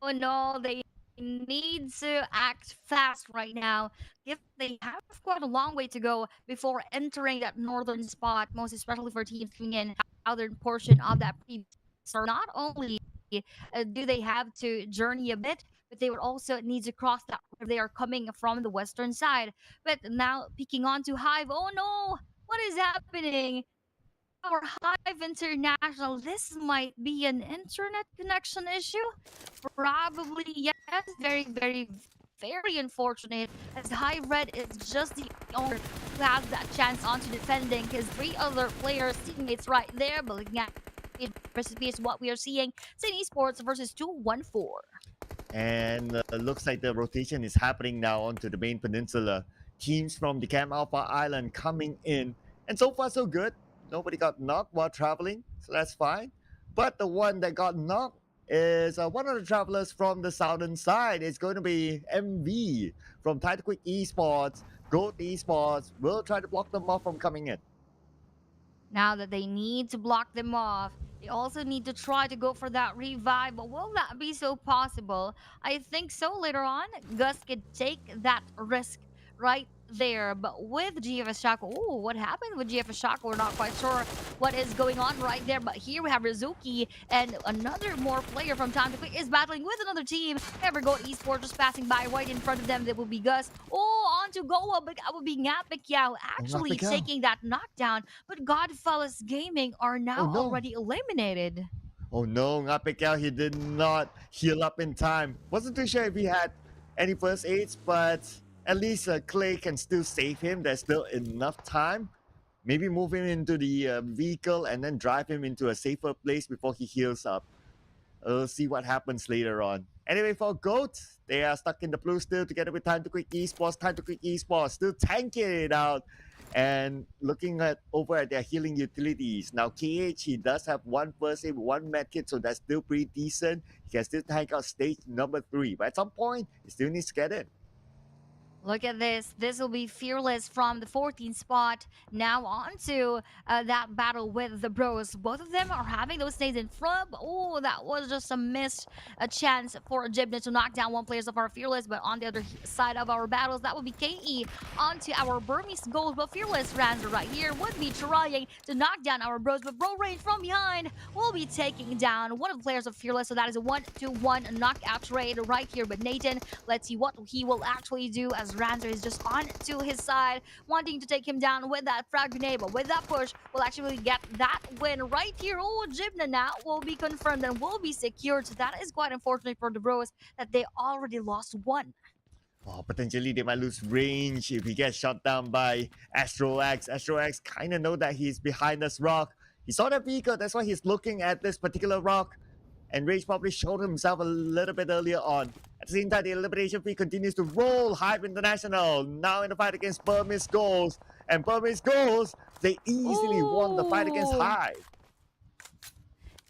Oh no, they need to act fast right now. If they have quite a long way to go before entering that northern spot, most especially for teams coming in southern portion of that previous. So not only do they have to journey a bit, but they would also need to cross that if they are coming from the western side. But now peeking onto Hive, oh no, what is happening? Our Hive International, this might be an internet connection issue. Probably, yes. Very unfortunate, as Hive Red is just the owner who has that chance onto defending his 3 other players, teammates right there. But looking at it, recipe is what we are seeing. Sin Esports versus 214. And looks like the rotation is happening now onto the main peninsula. Teams from the Camp Alpha Island coming in. And so far, so good. Nobody got knocked while traveling, so that's fine. But the one that got knocked is one of the travelers from the southern side. It's going to be MV from Title Quick Esports. Gold Esports will try to block them off from coming in. Now that they need to block them off, they also need to try to go for that revive. But will that be so possible? I think so later on. Gus could take that risk right there. But with GFS Shaco, oh, what happened with GFS Shaco? We're not quite sure what is going on right there. But here we have Rizuki and another more player from Time to Quick is battling with another team. Evergold Esports just passing by right in front of them. That will be Gus. Oh, on to Goa, but that would be Ngapikyao actually Ngapikyao. taking that knockdown. But Godfellas Gaming are now already eliminated. Oh no, Ngapikyao, he did not heal up in time. Wasn't too sure if he had any first aids, but at least Clay can still save him. There's still enough time. Maybe move him into the vehicle and then drive him into a safer place before he heals up. We'll see what happens later on. Anyway, for GOAT, they are stuck in the blue still together with Time to Quick Esports. Time to Quick Esports still tanking it out and looking at over at their healing utilities. Now, KH, he does have 1 first aid, 1 medkit, so that's still pretty decent. He can still tank out stage number 3, but at some point, he still needs to get in. Look at this. This will be Fearless from the 14th spot. Now on to that battle with the bros. Both of them are having those stays in front. Oh, that was just a missed chance for Jibna to knock down 1 player of our Fearless. But on the other side of our battles, that will be KE onto our Burmese gold. But Fearless Ranzer right here would be trying to knock down our bros. But Bro Range from behind will be taking down 1 of the players of Fearless. So that is a 1-2-1 knockout trade right here. But Nathan, let's see what he will actually do as Ranzer is just on to his side, wanting to take him down with that frag grenade. But with that push, we'll actually get that win right here. Oh, Jibna now will be confirmed and will be secured. So that is quite unfortunate for the bros that they already lost 1. Oh, potentially they might lose range if he gets shot down by Astro X. Astro X kind of know that he's behind this rock. He saw that vehicle, that's why he's looking at this particular rock. And Rage probably showed himself a little bit earlier on. At the same time, the elimination feed continues to roll. Hive International now in the fight against Burmese Goals. And Burmese Goals, they easily won the fight against Hive.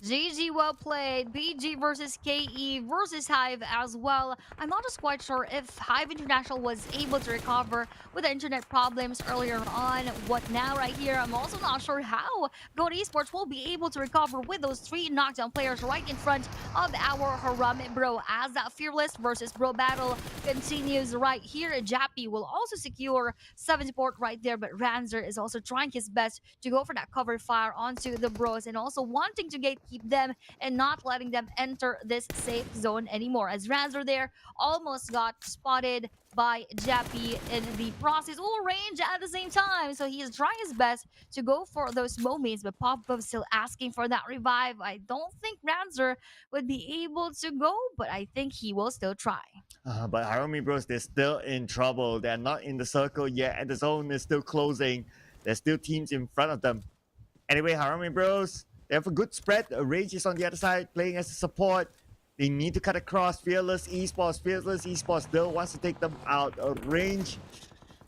GG, well played. BG versus KE versus Hive as well. I'm not just quite sure if Hive International was able to recover with the internet problems earlier on. What now right here? I'm also not sure how Goat Esports will be able to recover with those 3 knockdown players right in front of our Harambe Bro. As that Fearless versus Bro battle continues right here, Jappy will also secure 7 support right there, but Ranzer is also trying his best to go for that cover fire onto the Bros and also wanting to gatekeep them and not letting them enter this safe zone anymore. As Ranzer there almost got spotted by Jappy in the process, all range at the same time. So he is trying his best to go for those moments, but Pop-Up still asking for that revive. I don't think Ranzer would be able to go, but I think he will still try. But Harumi Bros, they're still in trouble. They're not in the circle yet, and the zone is still closing. There's still teams in front of them. Anyway, Harumi Bros, they have a good spread. Rage is on the other side, playing as a support. They need to cut across. Fearless Esports still wants to take them out of range.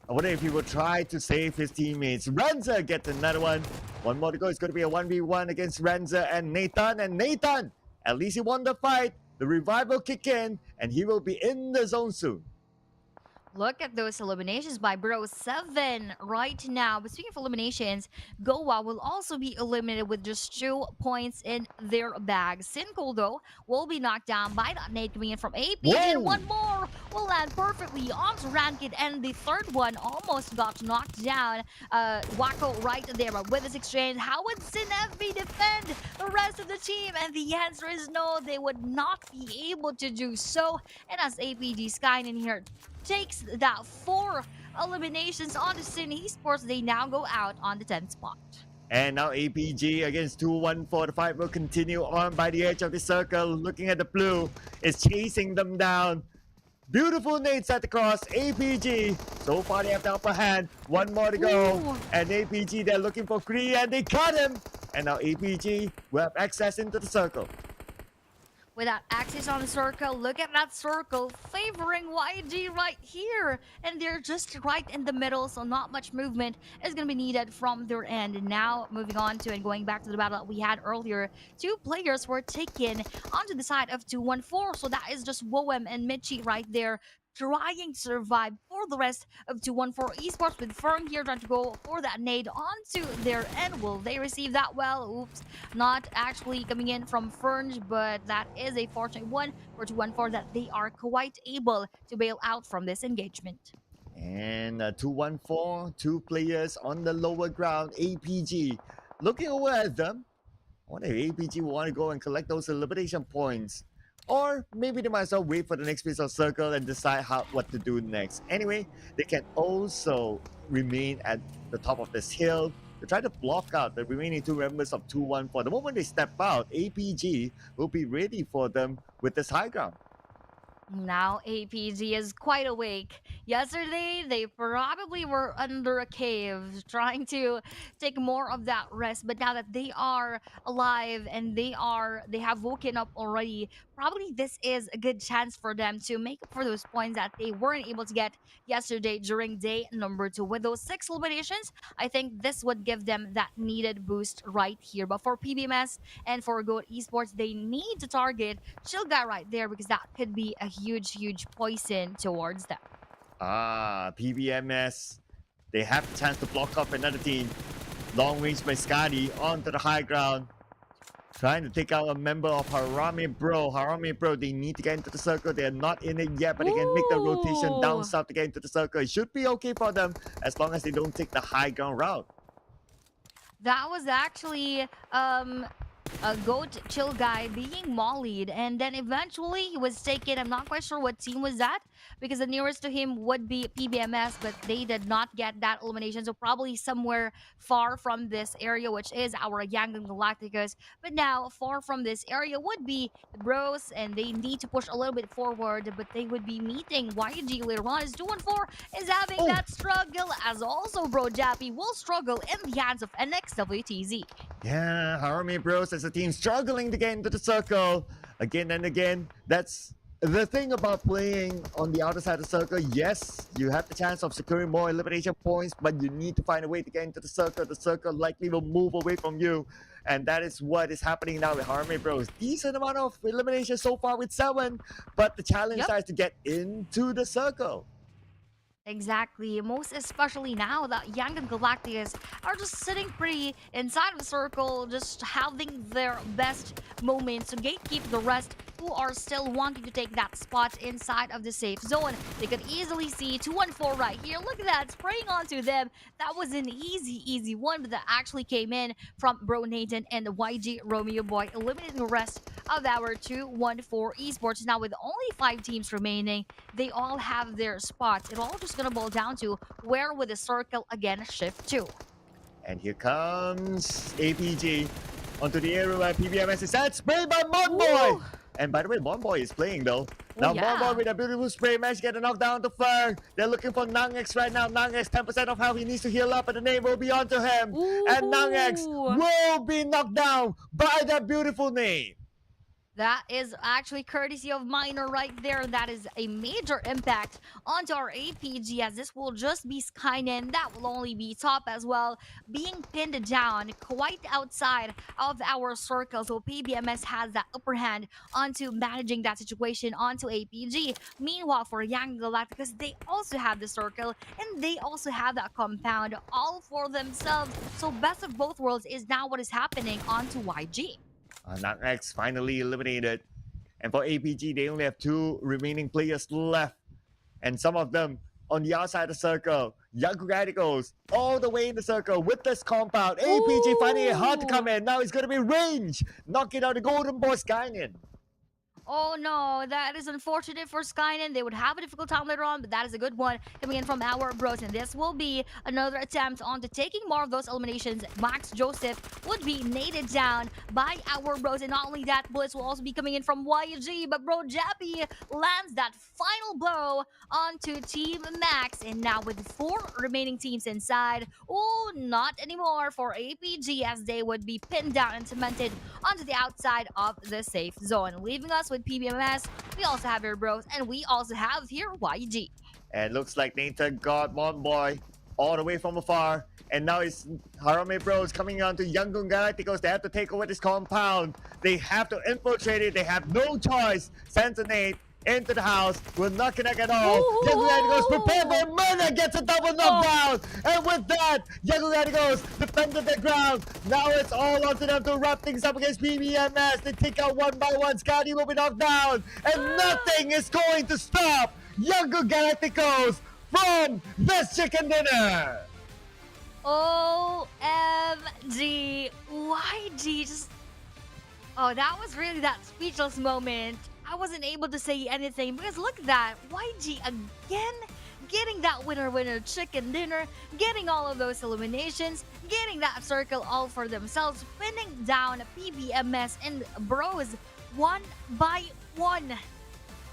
I wonder if he will try to save his teammates. Ranzer gets another one. One more to go. It's going to be a 1v1 against Ranzer and Nathan. And Nathan, at least he won the fight. The revive will kick in, and he will be in the zone soon. Look at those eliminations by Bro 7 right now. But speaking of eliminations, Goa will also be eliminated with just 2 points in their bag. Sinko, though, will be knocked down by that nade coming in from APG. And one more will land perfectly onto Rankid. And the third one almost got knocked down. Wacko right there. But with this exchange, how would Sinevi defend the rest of the team? And the answer is no, they would not be able to do so. And as APG Skyne in here takes that 4 eliminations on the Sin Esports, they now go out on the 10th spot. And now APG against 214. The fight will continue on by the edge of the circle. Looking at the blue, is chasing them down. Beautiful nade set across APG. So far they have the upper hand. One more to go. Ooh. And APG, they're looking for Kree and they cut him. And now APG will have access into the circle. With that access on the circle, look at that circle favoring YG right here. And they're just right in the middle, so not much movement is going to be needed from their end. And now, moving on to and going back to the battle that we had earlier, 2 players were taken onto the side of 214. So that is just Woem and Michi right there, trying to survive for the rest of 214 Esports, with Fern here trying to go for that nade onto their end. Will they receive that well? Oops, not actually coming in from Fern, but that is a fortunate one for 214 that they are quite able to bail out from this engagement. And 214, 2 players on the lower ground. APG looking over at them. I wonder if APG will want to go and collect those elimination points. Or maybe they might as well wait for the next piece of circle and decide what to do next. Anyway, they can also remain at the top of this hill to try to block out the remaining 2 members of 214. The moment they step out, APG will be ready for them with this high ground. Now APG is quite awake. Yesterday, they probably were under a cave trying to take more of that rest. But now that they are alive and they have woken up already, probably this is a good chance for them to make up for those points that they weren't able to get yesterday during day number 2. With those 6 eliminations, I think this would give them that needed boost right here. But for PBMS and for Goat Esports, they need to target Chill Guy right there, because that could be a huge poison towards them. PBMS, they have the chance to block off another team. Long range by Skadi onto the high ground, trying to take out a member of Harambe Bro. Harambe Bro, they need to get into the circle. They're not in it yet, but they can make the rotation down south to get into the circle. It should be okay for them as long as they don't take the high ground route. That was actually a Goat Chill Guy being mollied, and then eventually he was taken. I'm not quite sure what team was that, because the nearest to him would be PBMS, but they did not get that elimination, so probably somewhere far from this area, which is our Yangon Galacticos. But now far from this area would be the Bros, and they need to push a little bit forward, but they would be meeting YG later on, as 214 is having that struggle, as also Bro Jappy will struggle in the hands of NXWTZ. Yeah, Harambe Bros as a team struggling to get into the circle again and again. That's The thing about playing on the outer side of the circle, yes, you have the chance of securing more elimination points, but you need to find a way to get into the circle. The circle likely will move away from you, and that is what is happening now with Harmony Bros. Decent amount of elimination so far with 7, but the challenge Yep. now is to get into the circle. Exactly. Most especially now that Young and Galacticus are just sitting pretty inside of a circle, just having their best moments to gatekeep the rest who are still wanting to take that spot inside of the safe zone. They could easily see 2 and 4 right here. Look at that, spraying onto them. That was an easy one, but that actually came in from Bro Nathan and the YG Romeo Boy, eliminating the rest of our 2-1-4 esports. Now, with only 5 teams remaining, they all have their spots. It all just gonna boil down to where would the circle again shift to. And here comes APG onto the area where PBMS is at. Spray by Monboy! Ooh. And by the way, Monboy is playing though. Oh, Now yeah. Monboy with a beautiful spray managed to get a knockdown to Fur. They're looking for Nangex right now. Nangex 10% of health. He needs to heal up and the name will be onto him. And Nangex Ooh. will be knocked down by that beautiful name. That is actually courtesy of Minor right there. That is a major impact onto our APG, as this will just be Skynet. That will only be top as well, being pinned down quite outside of our circle. So PBMS has that upper hand onto managing that situation onto APG. Meanwhile, for Young Galacticus, they also have the circle and they also have that compound all for themselves. So best of both worlds is now what is happening onto YG. Nangex finally eliminated. And for APG, they only have 2 remaining players left. And some of them on the outside of the circle. Young Radicals all the way in the circle with this compound. APG finding it hard to come in. Now it's going to be range. Knocking out the golden boy Skynet. Oh no, that is unfortunate for Skynet. They would have a difficult time later on, but that is a good one coming in from our bros. And this will be another attempt on to taking more of those eliminations. Max Joseph would be naded down by our bros. And not only that, bullets will also be coming in from YG. But bro Jappy lands that final blow onto Team Max. And now with 4 remaining teams inside, oh, not anymore for APG, as they would be pinned down and cemented onto the outside of the safe zone, leaving us with PBMS. We also have your bros, and we also have here YG. And looks like Nathan got Monboy all the way from afar. And now it's Harame Bros coming on to Young Galacticos. They have to take over this compound. They have to infiltrate it. They have no choice. Sends a nade into the house. Will not connect at all. Young Galacticos prepare for murder. Gets a double knockdown. And with that, Young Galacticos defended the ground. Now it's all onto them to wrap things up against PBMS. They take out one by one. Scotty will be knocked down. And nothing is going to stop Young Galacticos from this chicken dinner. OMG. YG just... Oh, that was really that speechless moment. I wasn't able to say anything because look at that. YG again getting that winner chicken dinner, getting all of those eliminations, getting that circle all for themselves, pinning down PBMS and bros 1 by 1.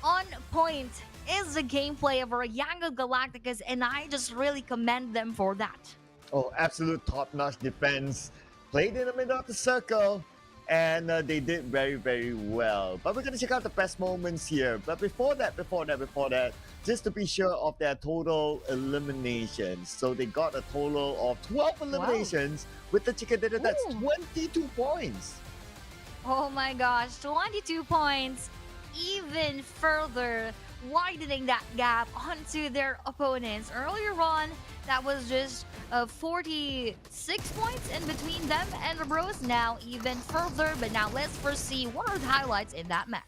On point is the gameplay of our Young Galacticus, and I just really commend them for that. Oh, absolute top-notch defense. Played in the middle of the circle, and they did very well. But we're going to check out the best moments here. But before that, just to be sure of their total eliminations. So they got a total of 12 eliminations with the chicken dinner. That's 22 points. Oh my gosh, 22 points, even further widening that gap onto their opponents. Earlier on, that was just 46 points in between them and the bros. Now even further, but now let's first see what are the highlights in that match.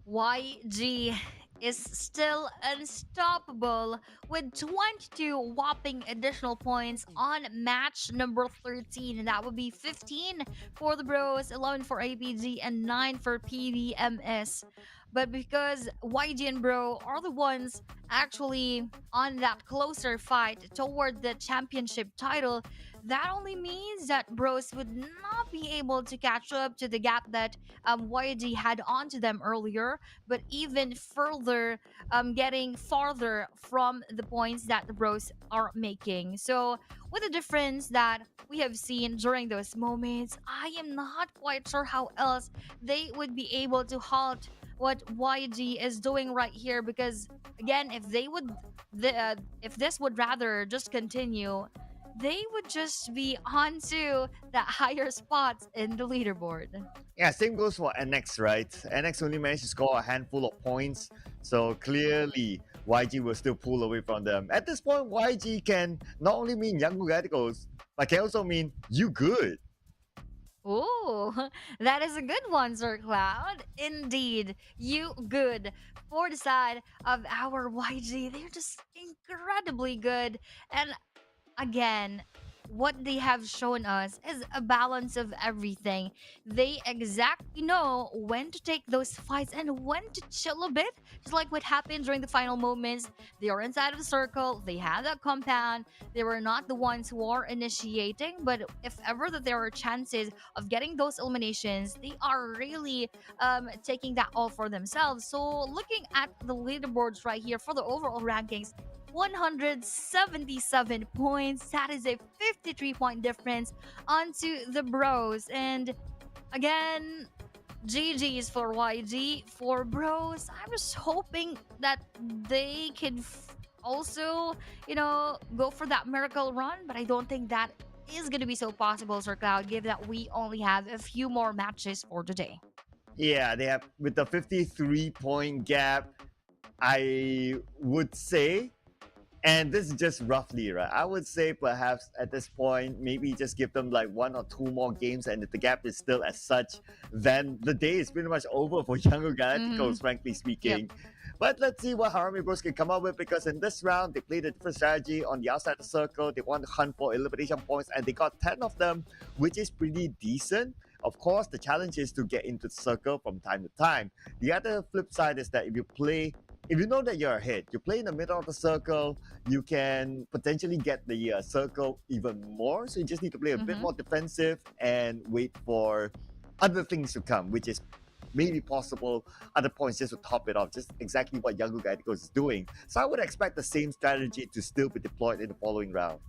YG is still unstoppable with 22 whopping additional points on match number 13. And that would be 15 for the Bros, 11 for APG, and 9 for PVMS. But because YG and Bro are the ones actually on that closer fight toward the championship title, that only means that Bros would not be able to catch up to the gap that YG had onto them earlier, but even further, getting farther from the points that the Bros are making. So, with the difference that we have seen during those moments, I am not quite sure how else they would be able to halt what YG is doing right here. Because again, if this would rather just continue, they would just be onto the higher spots in the leaderboard. Yeah, same goes for NX, right? NX only managed to score a handful of points, so clearly YG will still pull away from them. At this point, YG can not only mean young radicals, but can also mean you good. Ooh, that is a good one, Sir Cloud. Indeed, you good. For the side of our YG, they're just incredibly good. And again, what they have shown us is a balance of everything. They exactly know when to take those fights and when to chill a bit. Just like what happened during the final moments. They are inside of the circle, they have that compound. They were not the ones who are initiating, but if ever that there are chances of getting those eliminations, they are really taking that all for themselves. So looking at the leaderboards right here for the overall rankings, 177 points. That is a 53-point difference onto the Bros. And again, GG's for YG. For Bros, I was hoping that they could also, go for that miracle run, but I don't think that is going to be so possible, Sir Cloud, given that we only have a few more matches for today. Yeah, they have with the 53-point gap. I would say, and this is just roughly, right? I would say perhaps at this point, maybe just give them like 1 or 2 more games, and if the gap is still as such, then the day is pretty much over for Younger Galacticos, frankly speaking. But let's see what Harami Bros can come up with, because in this round, they played a different strategy on the outside of the circle. They want to hunt for elimination points, and they got 10 of them, which is pretty decent. Of course, the challenge is to get into the circle from time to time. The other flip side is that if you know that you're ahead, you play in the middle of the circle, you can potentially get the circle even more. So you just need to play a bit more defensive and wait for other things to come, which is maybe possible other points just to top it off, just exactly what Younger Galacticos is doing. So I would expect the same strategy to still be deployed in the following round.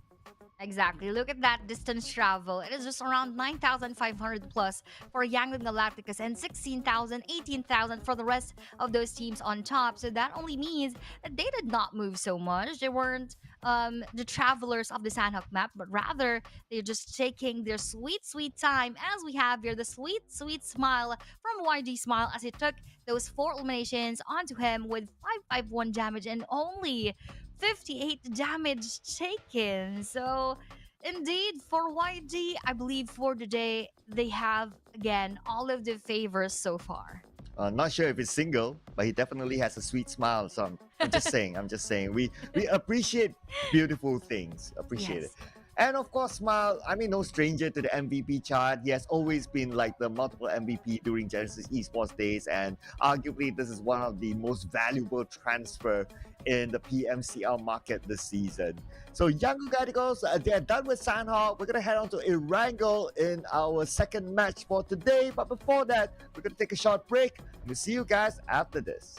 Exactly. Look at that distance travel. It is just around 9,500 plus for Young Galacticus and 16,000, 18,000 for the rest of those teams on top. So that only means that they did not move so much. They weren't the travelers of the Sandhawk map, but rather they're just taking their sweet, sweet time. As we have here, the sweet, sweet smile from YG Smile as he took those 4 eliminations onto him with 551 damage and only 58 damage taken. So, indeed, for YG, I believe for today, they have, again, all of the favors so far. Not sure if it's single, but he definitely has a sweet smile. So I'm just saying, we appreciate beautiful things. Appreciate Yes. it. And of course, Smile, I mean, no stranger to the MVP chart. He has always been like the multiple MVP during Genesis Esports days, and arguably this is one of the most valuable transfer in the PMCL market this season. So Younger Galacticos, they're done with Sandhawk. We're going to head on to Erangel in our second match for today. But before that, we're going to take a short break. We'll see you guys after this.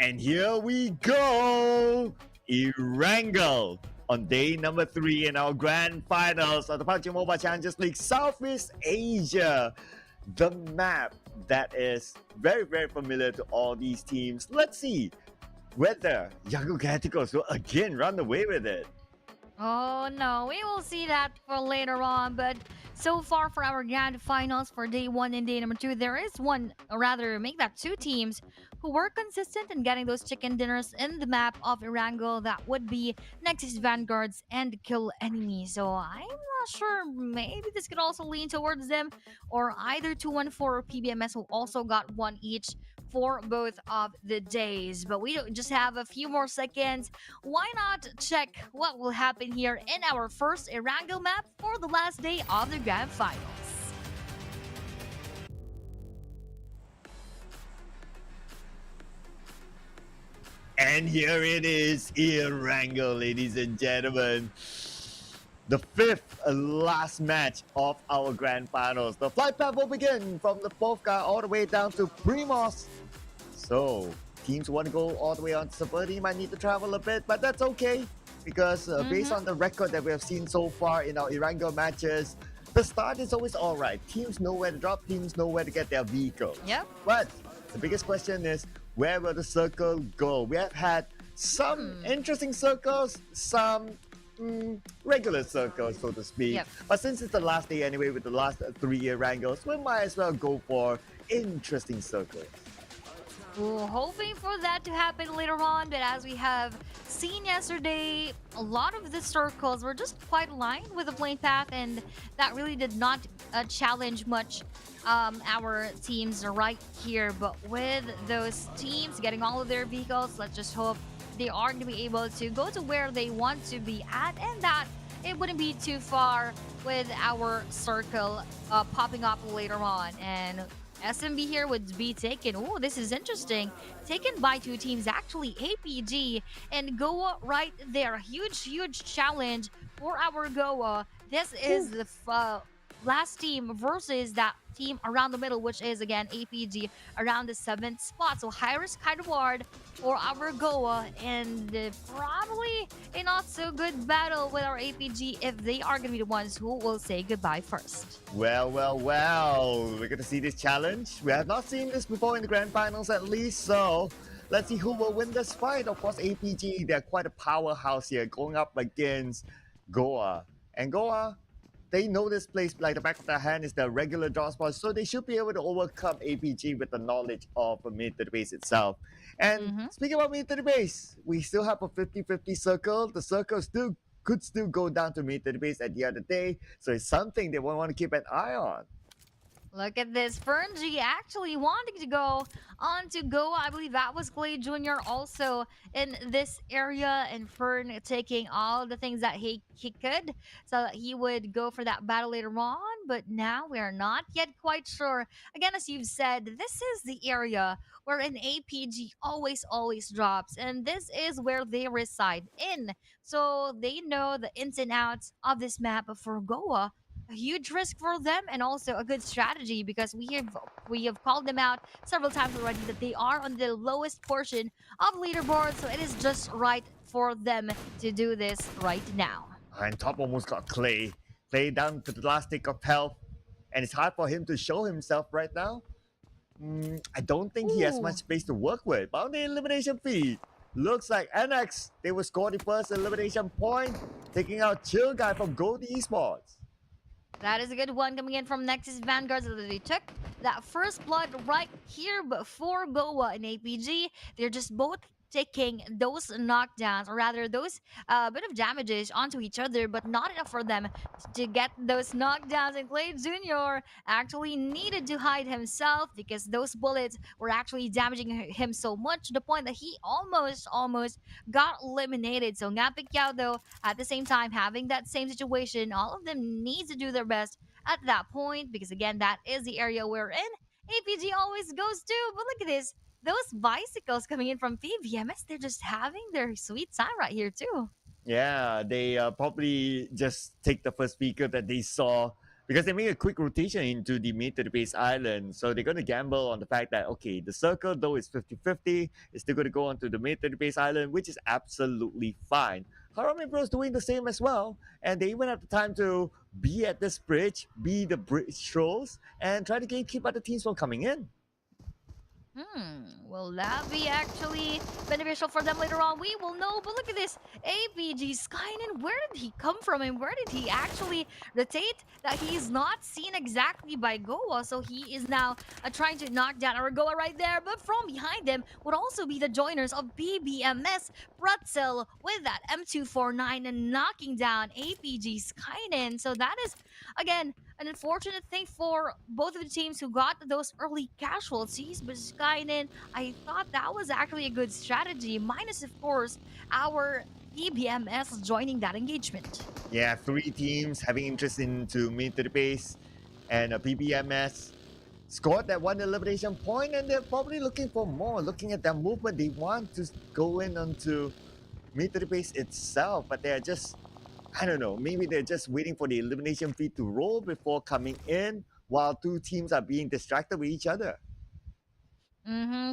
And here we go! Erangel on day number 3 in our grand finals of the PUBG Mobile Challengers League Southeast Asia. The map that is very, very familiar to all these teams. Let's see whether Young Galacticos will again run away with it. Oh no, we will see that for later on. But so far for our grand finals for day 1 and day number 2, there is one, or rather, make that 2 teams who were consistent in getting those chicken dinners in the map of Erangel. That would be Nexus Vanguards and Kill Enemy. So I'm not sure. Maybe this could also lean towards them, or either 214 or PBMS who also got one each for both of the days. But we just have a few more seconds. Why not check what will happen here in our first Erangel map for the last day of the grand finals? And here it is, Erangel, ladies and gentlemen. The 5th last match of our grand finals. The flight path will begin from the 4th guy all the way down to Primos. So, teams want to go all the way on to Saberti might need to travel a bit, but that's okay. Because based on the record that we have seen so far in our Erangel matches, the start is always alright. Teams know where to drop, teams know where to get their vehicles. Yep. But the biggest question is, where will the circle go? We have had some interesting circles, some regular circles, so to speak. Yep. But since it's the last day anyway with the last 3 Erangels, we might as well go for interesting circles. Ooh, hoping for that to happen later on, but as we have seen yesterday, a lot of the circles were just quite aligned with the plane path, and that really did not challenge much our teams right here. But with those teams getting all of their vehicles, let's just hope they are going to be able to go to where they want to be at, and that it wouldn't be too far with our circle popping up later on. And SMB here would be taken. Oh, this is interesting. Taken by 2 teams, actually APG and Goa right there. Huge challenge for our Goa. This is the last team versus that team around the middle, which is again APG around the 7th spot. So high risk, high reward for our Goa, and probably a not so good battle with our APG if they are going to be the ones who will say goodbye first. Well, we're going to see this challenge. We have not seen this before in the grand finals at least, so let's see who will win this fight. Of course, APG, they're quite a powerhouse here going up against Goa. And Goa, they know this place like the back of their hand is their regular draw spot, so they should be able to overcome APG with the knowledge of a mid to the base itself. And speaking about mid to the base, we still have a 50-50 circle. The circle could still go down to mid to the base at the end of the day, so it's something they want to keep an eye on. Look at this. Fernji actually wanting to go on to Goa. I believe that was Clay Jr. also in this area, and Fern taking all the things that he could so that he would go for that battle later on. But now we are not yet quite sure. Again, as you've said, this is the area where an APG always drops, and this is where they reside in. So they know the ins and outs of this map. For Goa, a huge risk for them, and also a good strategy, because we have called them out several times already that they are on the lowest portion of leaderboard, so it is just right for them to do this right now. And top almost got Clay. Clay down to the last tick of health, and it's hard for him to show himself right now. I don't think he has much space to work with. But on the elimination feed, looks like NX, they will score the first elimination point, taking out Chill Guy from Gold Esports. That is a good one coming in from Nexus Vanguards. They took that first blood right here before Goa and APG. They're just both taking those knockdowns, or rather those bit of damages onto each other, but not enough for them to get those knockdowns. And Clay Jr. actually needed to hide himself because those bullets were actually damaging him so much to the point that he almost got eliminated. So Ngapik Yao, though, at the same time having that same situation, all of them need to do their best at that point, because again, that is the area we're in. APG always goes to, but look at this. Those bicycles coming in from PBMS, they're just having their sweet time right here too. Yeah, they probably just take the first vehicle that they saw because they make a quick rotation into the mid to the base island. So they're going to gamble on the fact that, okay, the circle, though it's 50-50, is still going to go onto the mid to the base island, which is absolutely fine. Harami Bros doing the same as well, and they even have the time to be at this bridge, be the bridge trolls, and try to keep other teams from coming in. Will that be actually beneficial for them later on? We will know. But look at this. APG Skynet, where did he come from and where did he actually rotate? That he's not seen exactly by Goa. So he is now trying to knock down our Goa right there. But from behind them would also be the joiners of BBMS Pretzel with that M249 and knocking down APG Skynet. So that is, again, an unfortunate thing for both of the teams who got those early casualties, but Skynet, I thought that was actually a good strategy, minus, of course, our PBMS joining that engagement. Yeah, 3 teams having interest into mid to the base, and PBMS scored that 1 elimination point, and they're probably looking for more. Looking at their movement, they want to go in onto mid to the base itself, but they're just, I don't know, maybe they're just waiting for the elimination feed to roll before coming in while 2 teams are being distracted with each other.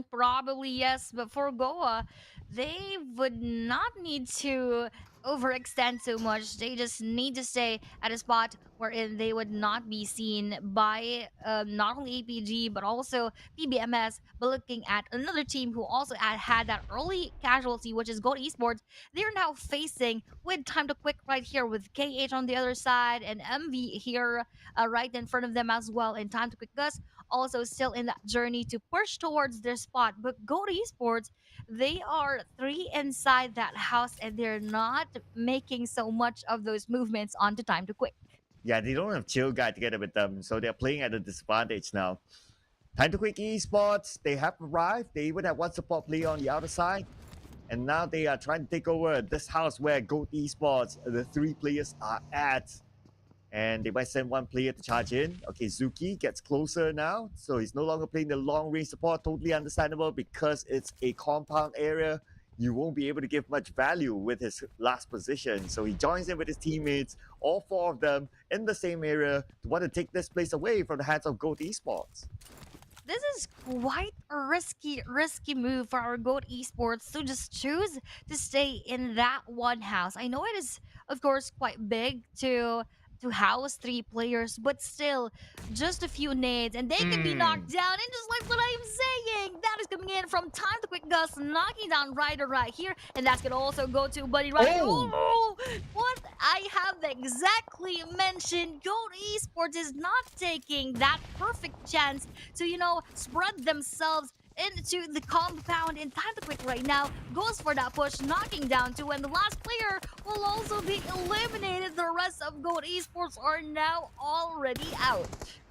Probably yes, but for Goa, they would not need to overextend so much. They just need to stay at a spot wherein they would not be seen by not only APG but also PBMS. But looking at another team who also had that early casualty, which is Gold Esports, they're now facing with Time to Quick right here with KH on the other side and MV here right in front of them as well. And Time to Quick Gus also still in that journey to push towards their spot. But Go to Esports, they are 3 inside that house and they're not making so much of those movements onto Time to Quick. Yeah, they don't have Chill Guy together with them, so they're playing at a disadvantage now. Time to Quick Esports, they have arrived. They even have 1 support player on the outer side. And now they are trying to take over this house where Goat Esports, the 3 players are at. And they might send 1 player to charge in. Okay, Zuki gets closer now. So he's no longer playing the long range support. Totally understandable because it's a compound area. You won't be able to give much value with his last position. So he joins in with his teammates, all 4 of them in the same area, to want to take this place away from the hands of Goat Esports. This is quite a risky move for our GOAT Esports to just choose to stay in that one house. I know it is, of course, quite big to house 3 players, but still, just a few nades and they can be knocked down. And just like what I'm saying, that is coming in from Time to Quick Gus, knocking down Ryder right here, and that's gonna also go to Buddy right here. Oh, what I have exactly mentioned, Goat Esports is not taking that perfect chance to, spread themselves into the compound. In Time to Quick right now goes for that push, knocking down 2, and the last player will also be eliminated. The rest of Goat Esports are now already out.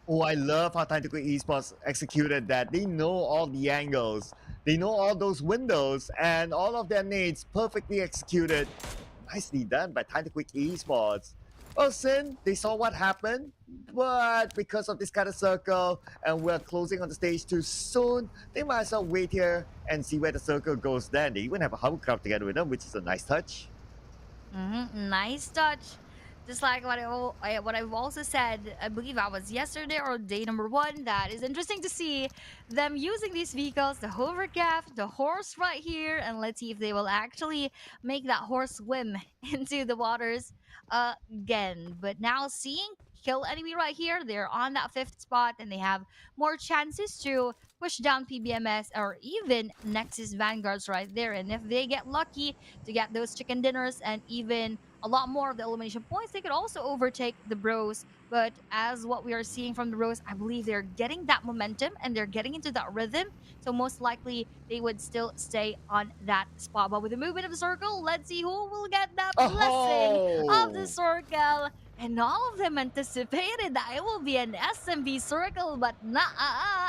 Oh, I love how Time to Quick Esports executed that. They know all the angles. They know all those windows, and all of their nades perfectly executed. Nicely done by Time to Quick Esports. Well, Sin, they saw what happened, but because of this kind of circle, and we're closing on the stage too soon, they might as well wait here and see where the circle goes then. They even have a hovercraft together with them, which is a nice touch. Nice touch. Just like what I've also said, I believe I was yesterday or day number 1, that is interesting to see them using these vehicles, the hovercraft, the horse right here, and let's see if they will actually make that horse swim into the waters again. But now seeing Kill Enemy right here, they're on that 5th spot and they have more chances to push down PBMS or even Nexus Vanguards right there. And if they get lucky to get those chicken dinners and even a lot more of the elimination points, they could also overtake the Bros. But as what we are seeing from the Bros, I believe they're getting that momentum and they're getting into that rhythm. So most likely they would still stay on that spot. But with the movement of the circle, let's see who will get that blessing of the circle. And all of them anticipated that it will be an SMB circle, but nah,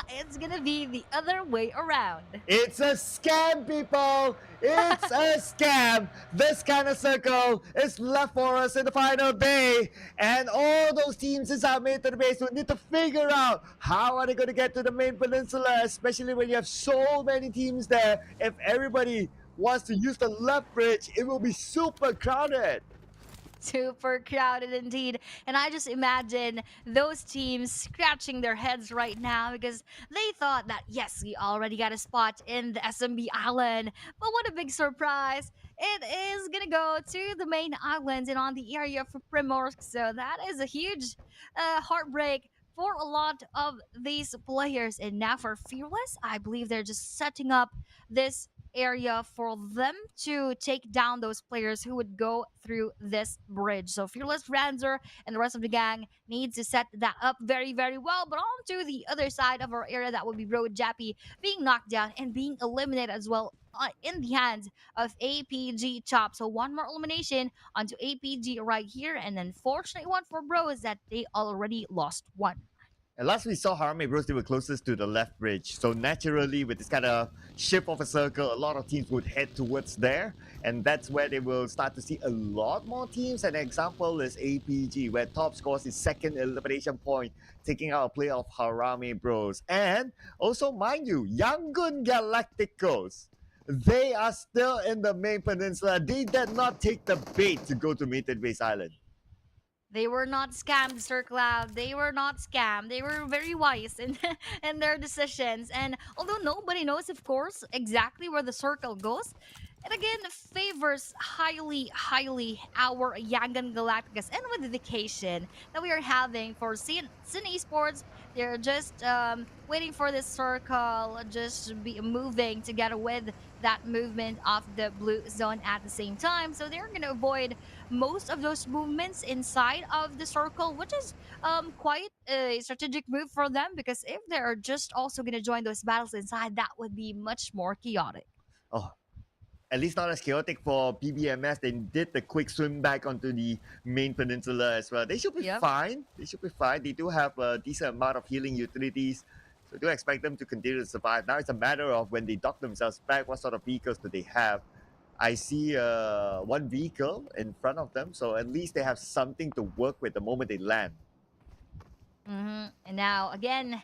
it's gonna be the other way around. It's a scam, people! It's a scam! This kind of circle is left for us in the final day, and all those teams inside mid to the base will need to figure out how are they going to get to the main peninsula, especially when you have so many teams there. If everybody wants to use the left bridge, it will be super crowded. Super crowded indeed. And I just imagine those teams scratching their heads right now because they thought that, yes, we already got a spot in the SMB island. But what a big surprise! It is gonna go to the main islands and on the area for Primorsk. So that is a huge heartbreak for a lot of these players. And now for Fearless, I believe they're just setting up this area for them to take down those players who would go through this bridge. So Fearless, Ranzer, and the rest of the gang needs to set that up very, very well. But on to the other side of our area, that would be Road Jappy being knocked down and being eliminated as well in the hands of APG Chop. So one more elimination onto APG right here. And unfortunate one for Bro is that they already lost one. And last we saw Harame Bros, they were closest to the left bridge. So naturally, with this kind of shift of a circle, a lot of teams would head towards there. And that's where they will start to see a lot more teams. An example is APG, where Top scores his second elimination point, taking out a play of Harame Bros. And also, mind you, Yangon Galacticos, they are still in the main peninsula. They did not take the bait to go to Mated Base Island. They were not scammed, Sir Cloud. They were not scammed. They were very wise in, in their decisions. And although nobody knows, of course, exactly where the circle goes, it again favors highly our Yangon Galacticus. And with the vacation that we are having for Sin Esports, they're just waiting for this circle just be moving together with that movement of the blue zone at the same time. So they're going to avoid most of those movements inside of the circle, which is quite a strategic move for them because if they're just also going to join those battles inside, that would be much more chaotic. Oh, at least not as chaotic for PBMS. They did the quick swim back onto the main peninsula as well. They should be fine. They should be fine. They do have a decent amount of healing utilities. So do expect them to continue to survive. Now it's a matter of when they dock themselves back, what sort of vehicles do they have? I see one vehicle in front of them. So at least they have something to work with the moment they land. And now, again,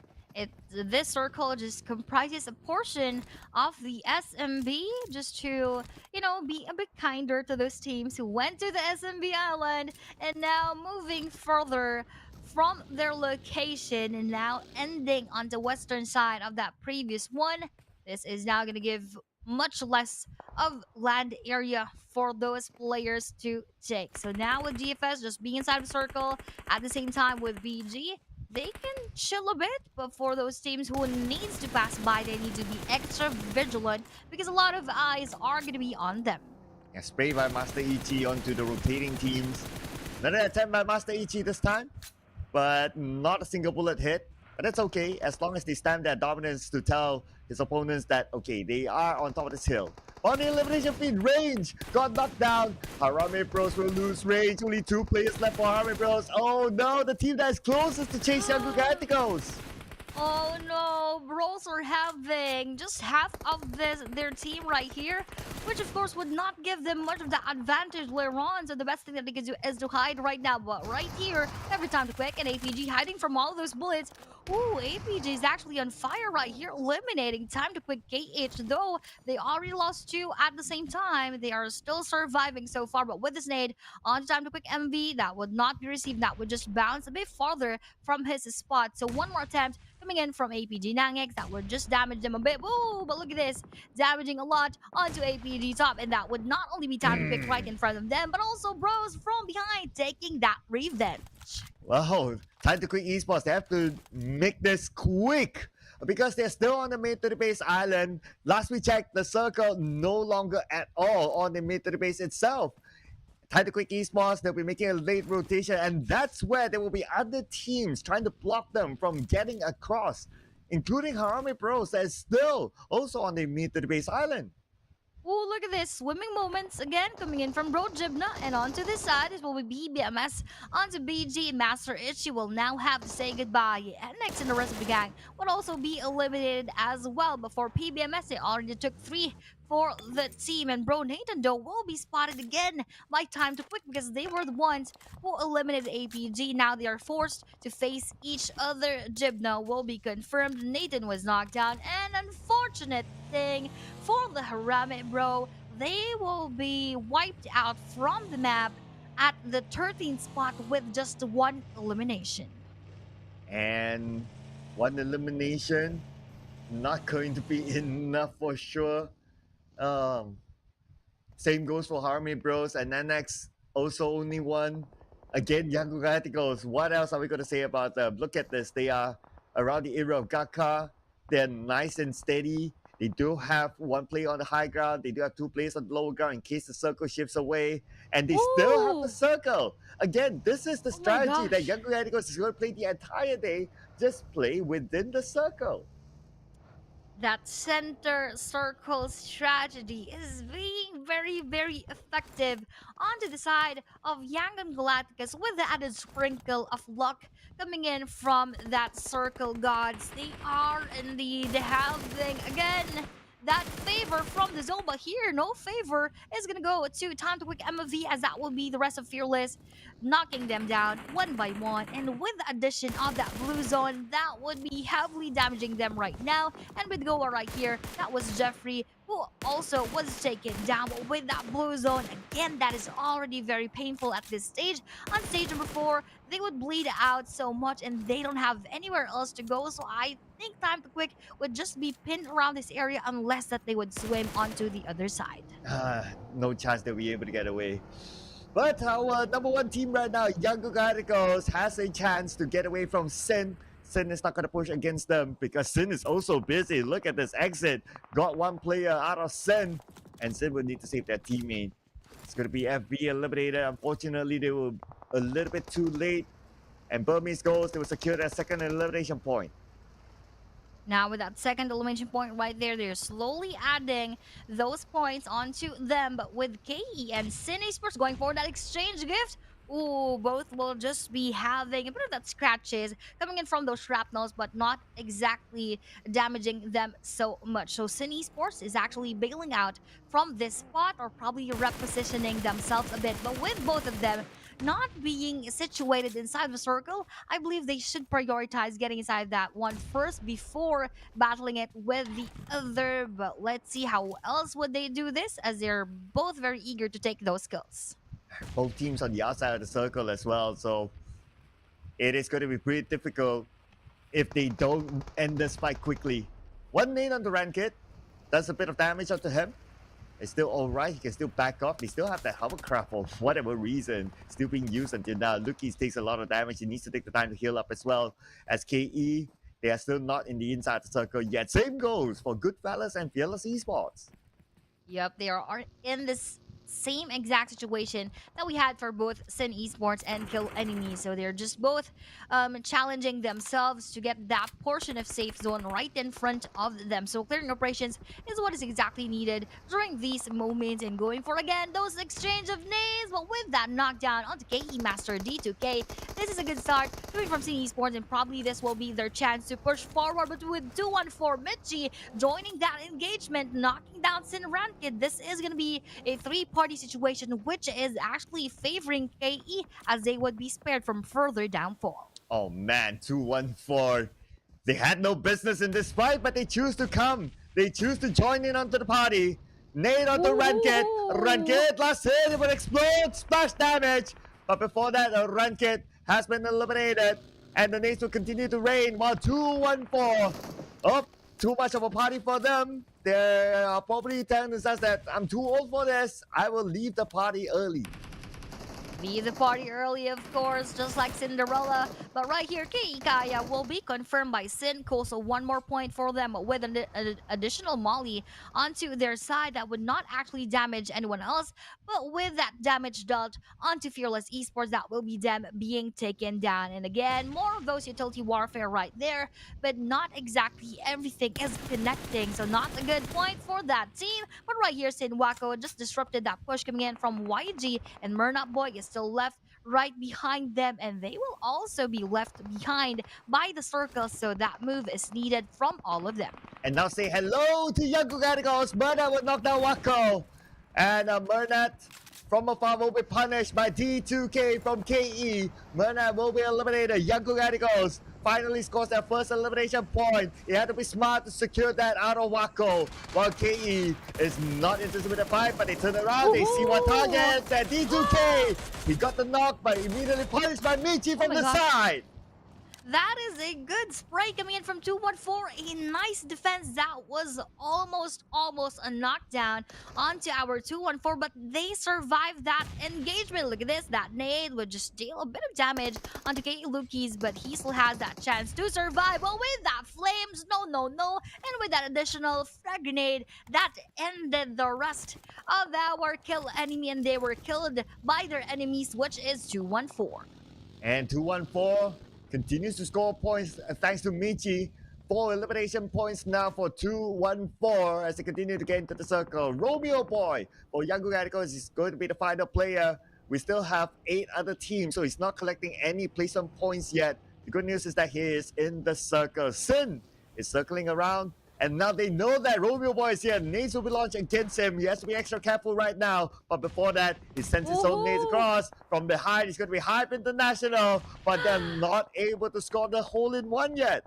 this circle just comprises a portion of the SMB just to, be a bit kinder to those teams who went to the SMB island and now moving further from their location and now ending on the western side of that previous one. This is now going to give much less of land area for those players to take. So now with GFS just being inside the circle at the same time with VG, they can chill a bit, but for those teams who needs to pass by, they need to be extra vigilant because a lot of eyes are going to be on them. Yeah, sprayed by Master Ichi onto the rotating teams. Another attempt by Master Ichi this time, but not a single bullet hit. But that's okay, as long as they stand their dominance to tell his opponents that, okay, they are on top of this hill. On the elimination feed, Range got knocked down. Harame Bros will lose range. Only 2 players left for Harame Bros. Oh no, the team that is closest to chase Yangon Galacticos. Oh no, Bros are having just half of their team right here, which of course would not give them much of the advantage later on. So the best thing that they can do is to hide right now. But right here, every time to quick, and APG hiding from all of those bullets. Ooh, APG is actually on fire right here, eliminating Time to Quick KH. Though they already lost 2 at the same time, they are still surviving so far. But with this nade on Time to Quick MV, that would not be received. That would just bounce a bit farther from his spot. So one more attempt coming in from APG Nangex. That would just damage them a bit. Woo! But look at this, damaging a lot onto APG Top. And that would not only be Time to Quick right in front of them, but also Bros from behind taking that revenge. Wow, Time to Quick Esports, they have to make this quick because they're still on the main to the base island. Last we checked, the circle no longer at all on the main to the base itself. Time to Quick Esports, they'll be making a late rotation, and that's where there will be other teams trying to block them from getting across, including Harame Bros that is still also on the main to the base island. Oh, look at this. Swimming moments again coming in from Bro Jibna. And onto this side is will be BMS. Onto BG. Master Ichi will now have to say goodbye. And next in the rest of the gang would also be eliminated as well. Before PBMS, they already took 3 for the team. And Bro Nathan, though, will be spotted again by Time to Quick because they were the ones who eliminated APG. Now they are forced to face each other. Jibna will be confirmed. Nathan was knocked down. And unfortunate thing for the Harame Bro, they will be wiped out from the map at the 13th spot with just one elimination. And one elimination, not going to be enough for sure. Same goes for Harmony Bros and NX, also only one. Again, Young Galacticos, what else are we going to say about them? Look at this. They are around the era of Gaka. They're nice and steady. They do have one player on the high ground. They do have two players on the lower ground in case the circle shifts away. And they still have the Ooh. circle. Again, this is the Oh my strategy that gosh. Young Galacticos is going to play the entire day. Just play within the circle. That center circle strategy is being very, very effective onto the side of Yangon Galacticus with the added sprinkle of luck coming in from that circle gods. They are indeed having, again, that favor from the zone, but here, no favor is gonna go to Time to Quick MV, as that will be the rest of Fearless, knocking them down one by one. And with the addition of that blue zone, that would be heavily damaging them right now. And with Goa right here, that was Jeffrey, who also was taken down with that blue zone. Again, that is already very painful at this stage. On stage number 4, they would bleed out so much and they don't have anywhere else to go. So I think Time to Quick would just be pinned around this area unless that they would swim onto the other side. No chance they'll be able to get away. But our number one team right now, Young Galacticos, has a chance to get away from Sin. Sin is not going to push against them because Sin is also busy. Look at this exit. Got one player out of Sin. And Sin will need to save their teammate. It's going to be FB eliminated. Unfortunately, they were a little bit too late. And Burmese goes, they will secure their second elimination point. Now with that second elimination point right there, they're slowly adding those points onto them. But with KE and Sin Esports going for that exchange gift, ooh, both will just be having a bit of that scratches coming in from those shrapnels, but not exactly damaging them so much. So Sin Esports is actually bailing out from this spot, or probably repositioning themselves a bit. But with both of them not being situated inside the circle, I believe they should prioritize getting inside that one first before battling it with the other. But let's see how else would they do this, as they're both very eager to take those kills. Both teams on the outside of the circle as well, so it is going to be pretty difficult if they don't end this fight quickly. One nade on the Rankit does a bit of damage onto him. It's still alright, he can still back off. They still have that hovercraft for whatever reason still being used until now. Lukis takes a lot of damage. He needs to take the time to heal up as well. As KE, they are still not in the inside the circle yet. Same goes for Goodfellas and Fearless Esports. Yep, they are in this same exact situation that we had for both Sin Esports and Kill Enemy. So they're just both challenging themselves to get that portion of safe zone right in front of them. So clearing operations is what is exactly needed during these moments, and going for again those exchange of names. But with that knockdown onto KE Master D2K, this is a good start coming from Sin Esports, and probably this will be their chance to push forward. But with 214 Mitchie joining that engagement, knocking down Sin Rankid, this is going to be a three-party situation, which is actually favoring KE, as they would be spared from further downfall. Oh man, 214. They had no business in this fight, but they choose to come. They choose to join in onto the party. Nade onto Rankit. Rankit, last hit, it will explode. Splash damage. But before that, Rankit has been eliminated. And the nades will continue to rain while 214. Oh, too much of a party for them. They are probably telling themselves that I'm too old for this. I will leave the party early. Leave the party early, of course, just like Cinderella. But right here, KE Kaya will be confirmed by Sin. So one more point for them with an additional Molly onto their side that would not actually damage anyone else. But with that damage dealt onto Fearless Esports, that will be them being taken down. And again, more of those utility warfare right there. But not exactly everything is connecting. So not a good point for that team. But right here, Sin Wako just disrupted that push coming in from YG. And Murnap Boy is still left right behind them, and they will also be left behind by the circle, so that move is needed from all of them. And now say hello to Young Galacticos. Murnat will knock down Wako. And Murnat from afar will be punished by D2K from KE. Murnat will be eliminated. Young Galacticos finally scores their first elimination point. He had to be smart to secure that out of Wako. While KE is not interested with the fight, but they turn around, they see one target, that D2K. He got the knock, but immediately punished by Michi from the side. That is a good spray coming in from 214. A nice defense. That was almost a knockdown onto our 214, but they survived that engagement. Look at this. That nade would just deal a bit of damage onto KE Lukis, but he still has that chance to survive. Well, with that flames, no. And with that additional frag grenade, that ended the rest of our kill enemy, and they were killed by their enemies, which is 214. And 214 continues to score points thanks to Michi. 4 elimination points now for 214 as they continue to get into the circle. Romeo Boy for Young Radicals is going to be the final player. We still have 8 other teams, so he's not collecting any placement points yet. The good news is that he is in the circle. Sin is circling around, and now they know that Romeo Boy is here. Nades will be launched against him. He has to be extra careful right now. But before that, he sends his own nades across. From behind, he's going to be Hype International, but they're not able to score the hole-in-one yet.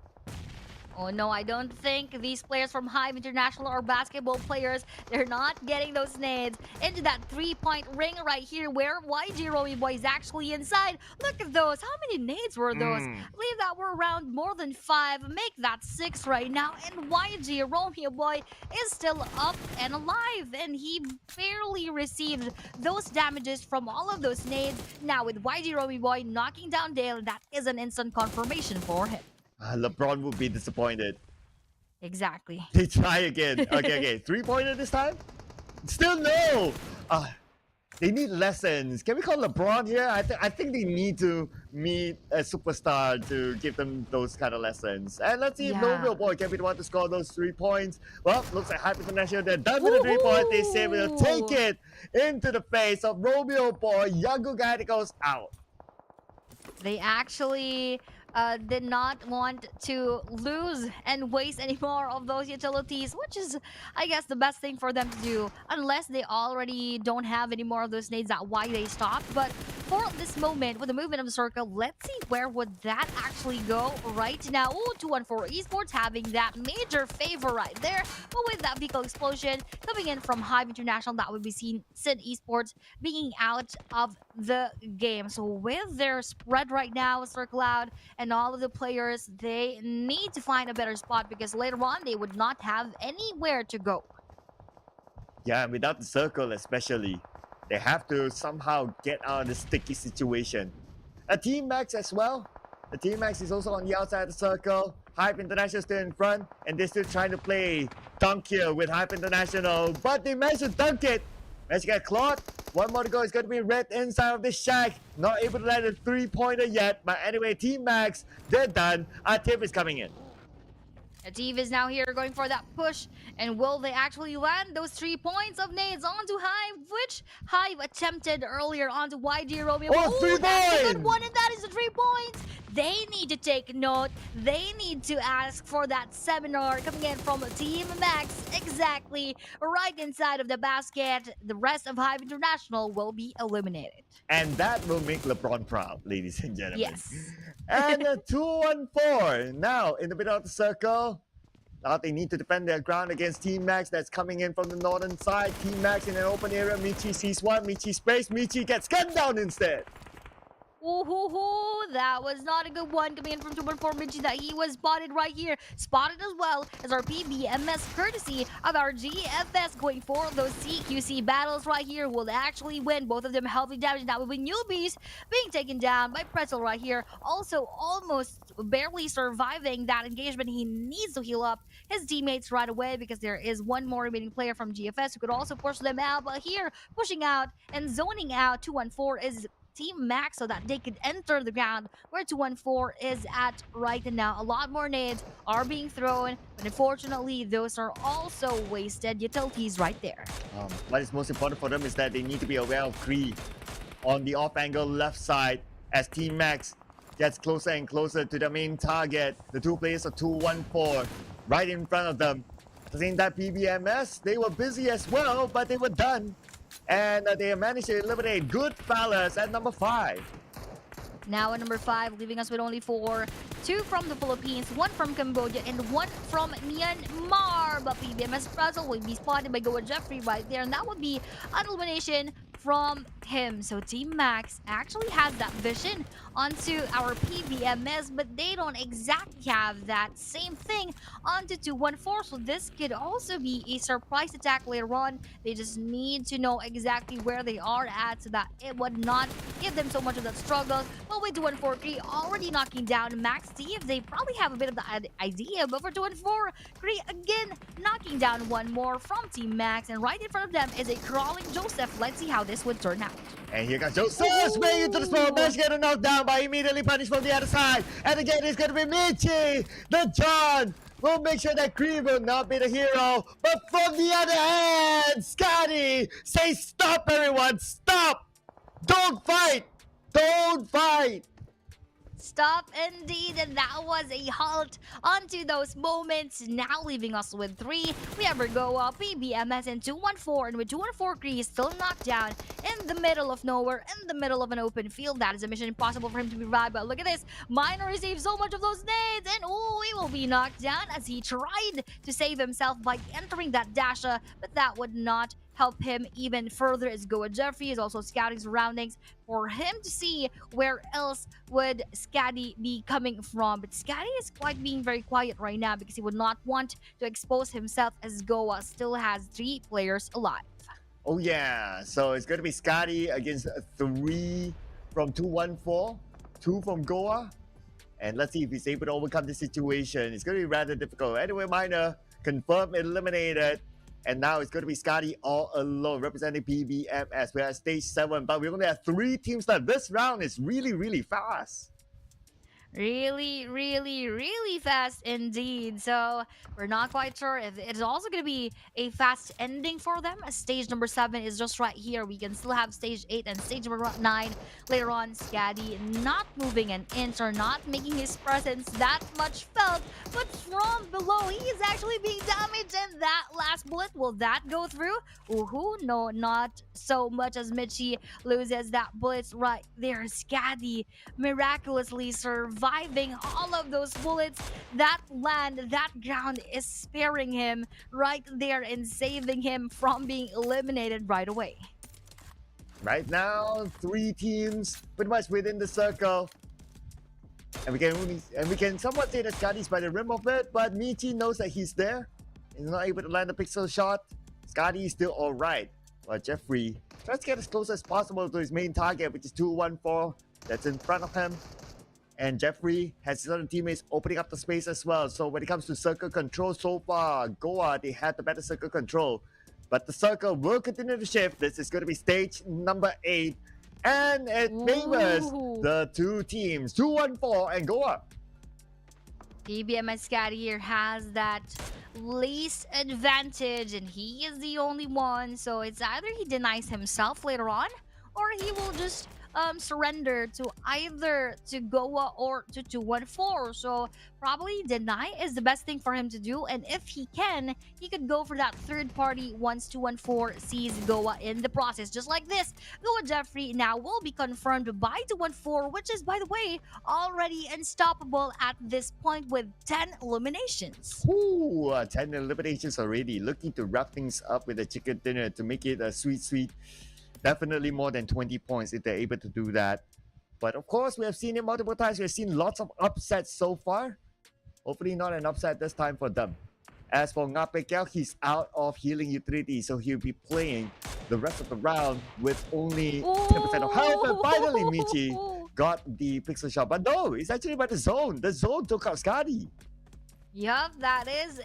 Oh no, I don't think these players from Hive International are basketball players. They're not getting those nades into that 3-point ring right here where YG Romeo Boy is actually inside. Look at those. How many nades were those? I believe that were around more than 5. Make that 6 right now. And YG Romeo Boy is still up and alive. And he barely received those damages from all of those nades. Now with YG Romeo Boy knocking down Dale, that is an instant confirmation for him. LeBron would be disappointed. Exactly. They try again. Okay. 3-pointer this time? Still no! They need lessons. Can we call LeBron here? I think they need to meet a superstar to give them those kind of lessons. And let's see if Romeo Boy can be the one to score those 3 points. Well, looks like Hype International, they're done with the 3-point. They say we'll take it into the face of Romeo Boy. Young Guy goes out. They actually did not want to lose and waste any more of those utilities, which is, I guess, the best thing for them to do, unless they already don't have any more of those nades. That's why they stopped. But for this moment, with the movement of the circle, let's see where would that actually go right now. Ooh, 214 Esports having that major favor right there. But with that vehicle explosion coming in from Hive International, that would be seen Sin Esports being out of the game. So with their spread right now, circle out, and all of the players, they need to find a better spot because later on they would not have anywhere to go. Yeah, without the circle especially, they have to somehow get out of the sticky situation. A Team Max as well. The Team Max is also on the outside of the circle. Hype International still in front, and they're still trying to play dunk here with Hype International, but they managed to dunk it. Managed to get clawed. One more to go. It's going to be red inside of the shack. Not able to land a 3-pointer yet. But anyway, Team Max, they're done. Our tip is coming in. Ativ is now here going for that push. And will they actually land those 3 points of nades onto Hive, which Hive attempted earlier onto YG Romeo? Oh, 3 that's a good points! one, and that is the 3 points. They need to take note. They need to ask for that seminar coming in from Team Max. Exactly right inside of the basket. The rest of Hive International will be eliminated. And that will make LeBron proud, ladies and gentlemen. Yes. And 2-1-4 now in the middle of the circle. Now they need to defend their ground against Team Max that's coming in from the northern side. Team Max in an open area. Michi sees one. Michi sprays. Michi gets gunned down instead. Ooh, that was not a good one coming in from 214 Michi that he was spotted right here. Spotted as well as our PBMS courtesy of our GFS going for those CQC battles right here. Will actually win. Both of them heavily damaged. That will be newbies being taken down by Pretzel right here. Also almost barely surviving that engagement. He needs to heal up his teammates right away because there is one more remaining player from GFS who could also push them out. But here, pushing out and zoning out 214 is Team Max so that they could enter the ground where 214 is at right now. A lot more nades are being thrown, but unfortunately, those are also wasted utilities right there. What is most important for them is that they need to be aware of Kree on the off-angle left side as Team Max gets closer and closer to the main target. The 2 players of 214 right in front of them. At the same time, PBMS, they were busy as well, but they were done. And they managed to eliminate Goodfellas at number 5. Now at number 5, leaving us with only 4. 2 from the Philippines, 1 from Cambodia, and 1 from Myanmar. But PBMS Puzzle will be spotted by Goa Jeffrey right there, and that would be an elimination from him. So Team Max actually has that vision onto our PBMS, but they don't exactly have that same thing onto 214. So this could also be a surprise attack later on. They just need to know exactly where they are at so that it would not give them so much of that struggle. But with 214 already knocking down Max Steve, they probably have a bit of the idea. But for 214, Cree again knocking down one more from Team Max, and right in front of them is a crawling Joseph. Let's see how this would turn out. And here comes Joseph swinging into the small bench, getting knocked down by immediately punished from the other side. And again, it's going to be Michi. The John will make sure that Cree will not be the hero. But from the other hand, Scotty says, stop everyone, stop. Don't fight. Don't fight. Stop indeed, and that was a halt onto those moments. Now leaving us with 3, we have Goa, PBMS, and 214. And with 214, Cree still knocked down in the middle of nowhere, in the middle of an open field. That is a mission impossible for him to revive. But look at this, Minor received so much of those nades, and oh, he will be knocked down as he tried to save himself by entering that dasher, but that would not help him even further, as Goa Jeffrey is also scouting surroundings for him to see where else would Scatty be coming from. But Scatty is being very quiet right now because he would not want to expose himself, as Goa still has 3 players alive. Oh yeah, so it's going to be Scotty against 3 from 214, 2 from Goa. And let's see if he's able to overcome the situation. It's going to be rather difficult. Anyway, Minor confirmed eliminated. And now it's going to be Scotty all alone representing PBMS. We're at stage 7, but we only have 3 teams left. This round is really, really fast. Really, really, really fast indeed. So we're not quite sure if it's also going to be a fast ending for them. Stage number 7 is just right here. We can still have stage 8 and stage number 9 later on. Scatty not moving an inch or not making his presence that much felt. But from below, he is actually being damaged. And that last bullet, will that go through? Ooh, no, not so much, as Michi loses that bullet right there. Scatty miraculously surviving all of those bullets. That land, that ground is sparing him right there and saving him from being eliminated right away. Right now, 3 teams pretty much within the circle. And we can somewhat say that Scotty's by the rim of it, but Michi knows that he's there. He's not able to land a pixel shot. Scotty is still alright. But Jeffrey tries to get as close as possible to his main target, which is 214. That's in front of him. And Jeffrey has his other teammates opening up the space as well. So when it comes to circle control so far, Goa, they had the better circle control. But the circle will continue to shift. This is going to be stage number 8. And it favors the 2 teams, 214 and Goa. PBMS Scatty here has that least advantage, and he is the only one. So it's either he denies himself later on, or he will just surrender to either to Goa or to 214. So probably deny is the best thing for him to do, and if he can, he could go for that third party once 214 sees Goa in the process. Just like this, Goa Jeffrey now will be confirmed by 214, which is, by the way, already unstoppable at this point with 10 eliminations. Ooh, 10 eliminations already. Looking to wrap things up with a chicken dinner to make it a sweet. Definitely more than 20 points if they're able to do that. But of course, we have seen it multiple times. We've seen lots of upsets so far. Hopefully not an upset this time for them. As for Ngapekel, he's out of healing utility, so he'll be playing the rest of the round with only 10% of health. And finally, Michi got the pixel shot. But no, it's actually by the zone. The zone took out Scotty. Yup, that is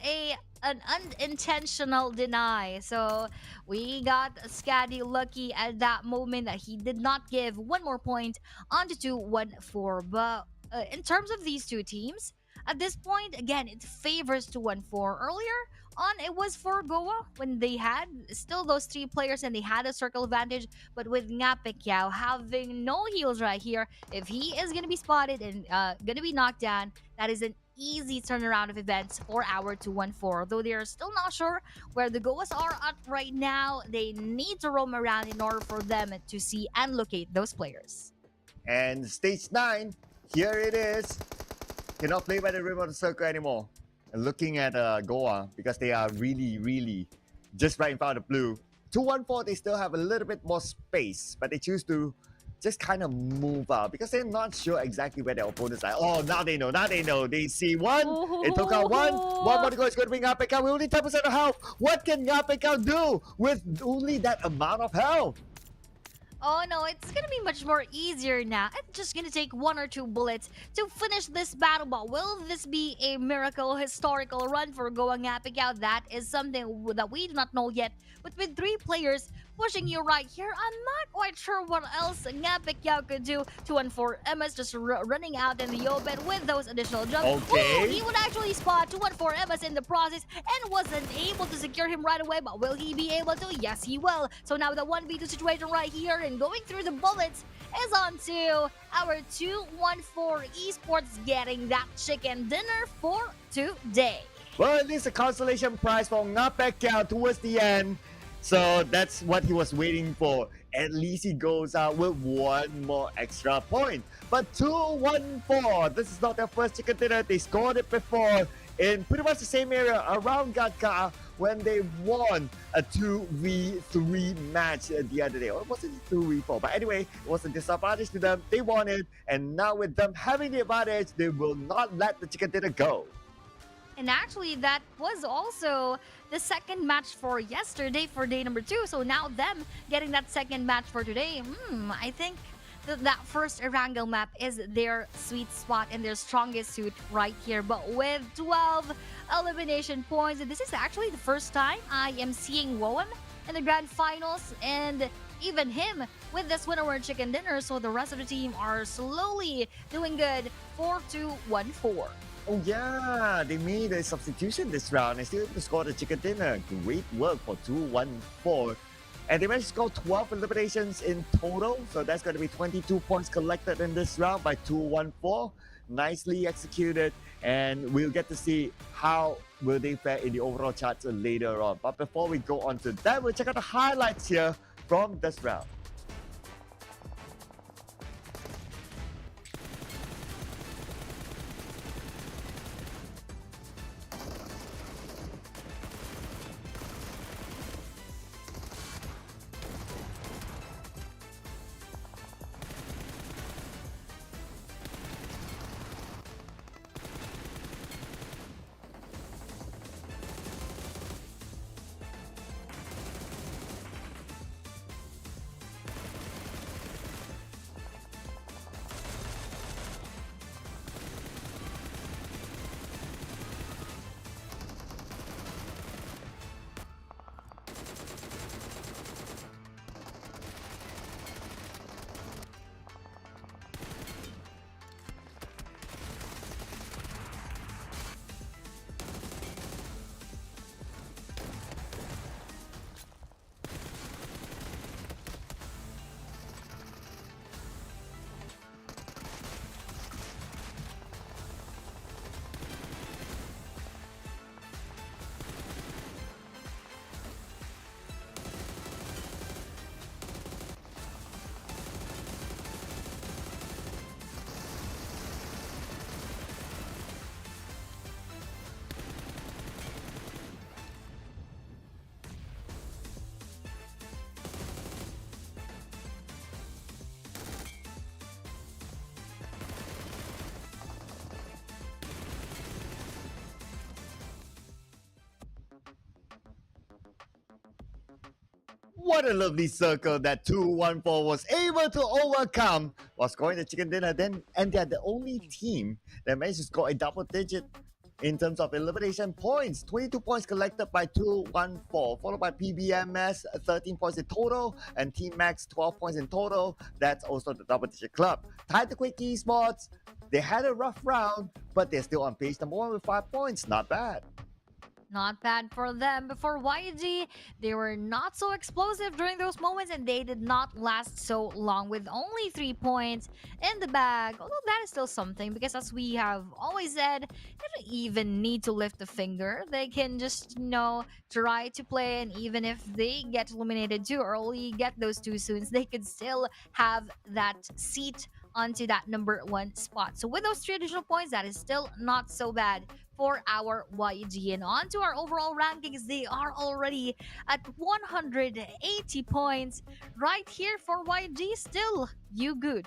an unintentional deny. So we got Scatty lucky at that moment that he did not give one more point onto 214. But in terms of these 2 teams, at this point, again, it favors 214. Earlier on, it was for Goa when they had still those 3 players and they had a circle advantage. But with Ngapekyao having no heals right here, if he is going to be spotted and going to be knocked down, that is an easy turnaround of events for our 214. Though they're still not sure where the Goas are at right now, they need to roam around in order for them to see and locate those players. And stage 9, here it is. Cannot play by the rim of the circle anymore. And looking at Goa, because they are really just right in front of blue. 2-1-4, they still have a little bit more space, but they choose to just kind of move out because they're not sure exactly where their opponents are. Oh, now they know. They see one. It took out one. One more to go. It's going to bring Ngapekao. We only 10% of health. What can Ngapekao do with only that amount of health? Oh no, it's gonna be much more easier now. It's just gonna take 1 or 2 bullets to finish this battle. But will this be a miracle, historical run for Goa Ngapekao? That is something that we do not know yet. But with 3 players pushing you right here, I'm not quite sure what else Ngapekao could do. 2-4 MS just running out in the open with those additional jumps. Okay. Ooh, he would actually spot 2-4 MS in the process and wasn't able to secure him right away. But will he be able to? Yes, he will. So now the 1v2 situation right here and going through the bullets is on to our 2-1-4 Esports getting that chicken dinner for today. Well, at least a consolation prize for Ngapekao towards the end. So that's what he was waiting for. At least he goes out with 1 more extra point. But 2-1-4, this is not their first chicken dinner. They scored it before in pretty much the same area around Gadka when they won a 2v3 match the other day. Or was it 2v4? But anyway, it was a disadvantage to them. They won it. And now with them having the advantage, they will not let the chicken dinner go. And actually, that was also the second match for yesterday for day number 2. So now them getting that second match for today. I think that first Erangel map is their sweet spot and their strongest suit right here. But with 12 elimination points, this is actually the first time I am seeing Woem in the grand finals. And even him with this winner or chicken dinner. So the rest of the team are slowly doing good. 4-2-1-4. Oh yeah, they made a substitution this round and still able to score the chicken dinner. Great work for 2-1-4. And they managed to score 12 eliminations in total. So that's going to be 22 points collected in this round by 2-1-4. Nicely executed. And we'll get to see how will they fare in the overall charts later on. But before we go on to that, we'll check out the highlights here from this round. What a lovely circle that 2-1-4 was able to overcome while scoring the chicken dinner. And they're the only team that managed to score a double digit in terms of elimination points. 22 points collected by 2-1-4, followed by PBMS, 13 points in total, and Team Max, 12 points in total. That's also the double digit club. Tied to Quick Esports. They had a rough round, but they're still on page number 1 with 5 points. Not bad. Not bad for them. But for YG, they were not so explosive during those moments and they did not last so long with only 3 points in the bag. Although that is still something because as we have always said, they don't even need to lift a finger. They can just, try to play, and even if they get eliminated too early, get those 2 soons, they could still have that seat onto that number 1 spot. So with those 3 additional points, that is still not so bad for our YG. And on to our overall rankings, they are already at 180 points. Right here for YG, still you good.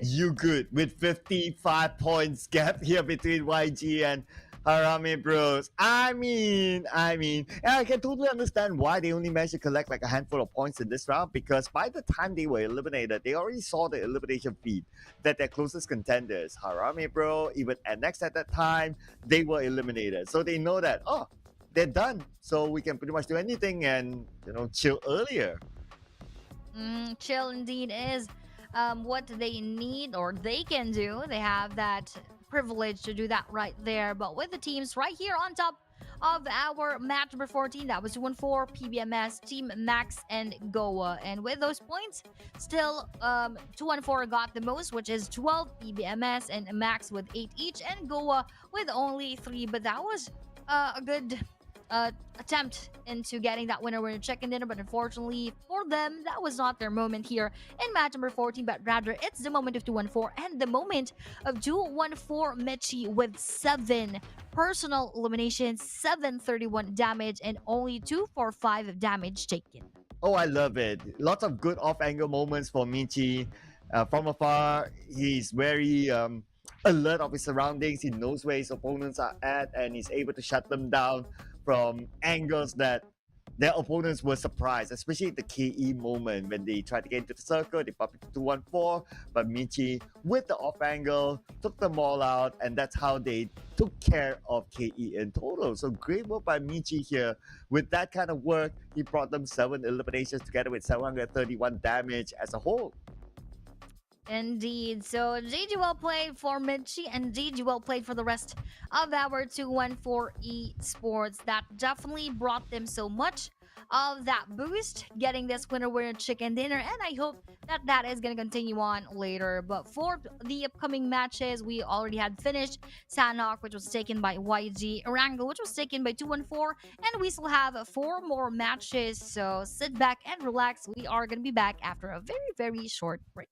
You good with 55 points gap here between YG and Harame Bros. I mean, and I can totally understand why they only managed to collect like a handful of points in this round, because by the time they were eliminated, they already saw the elimination feed that their closest contenders, Harame Bro, even NX at that time, they were eliminated. So they know that, oh, they're done. So we can pretty much do anything and, chill earlier. Chill indeed is what they need or they can do. They have that privilege to do that right there. But with the teams right here on top of our match number 14, that was 2-1-4, PBMS, Team Max, and Goa. And with those points, still 2-1-4 got the most, which is 12, PBMS and Max with 8 each, and Goa with only 3. But that was a good attempt into getting that winner chicken dinner, but unfortunately for them, that was not their moment here in match number 14, but rather it's the moment of 2-1-4 and the moment of 2-1-4 Michi with 7 personal eliminations, 731 damage, and only 245 of damage taken. Oh, I love it. Lots of good off-angle moments for Michi. From afar, he's very alert of his surroundings. He knows where his opponents are at, and he's able to shut them down from angles that their opponents were surprised, especially the KE moment when they tried to get into the circle, they popped into 2-1-4, but Michi, with the off angle, took them all out, and that's how they took care of KE in total. So great work by Michi here. With that kind of work, he brought them 7 eliminations together with 731 damage as a whole. Indeed. So GG well played for Michi and GG well played for the rest of our 2-1-4 Esports. That definitely brought them so much of that boost, getting this winner chicken dinner, and I hope that that is going to continue on later. But for the upcoming matches, we already had finished Sanhok, which was taken by YG, Erangel, which was taken by 2-1-4, and we still have 4 more matches. So sit back and relax. We are going to be back after a very, very short break.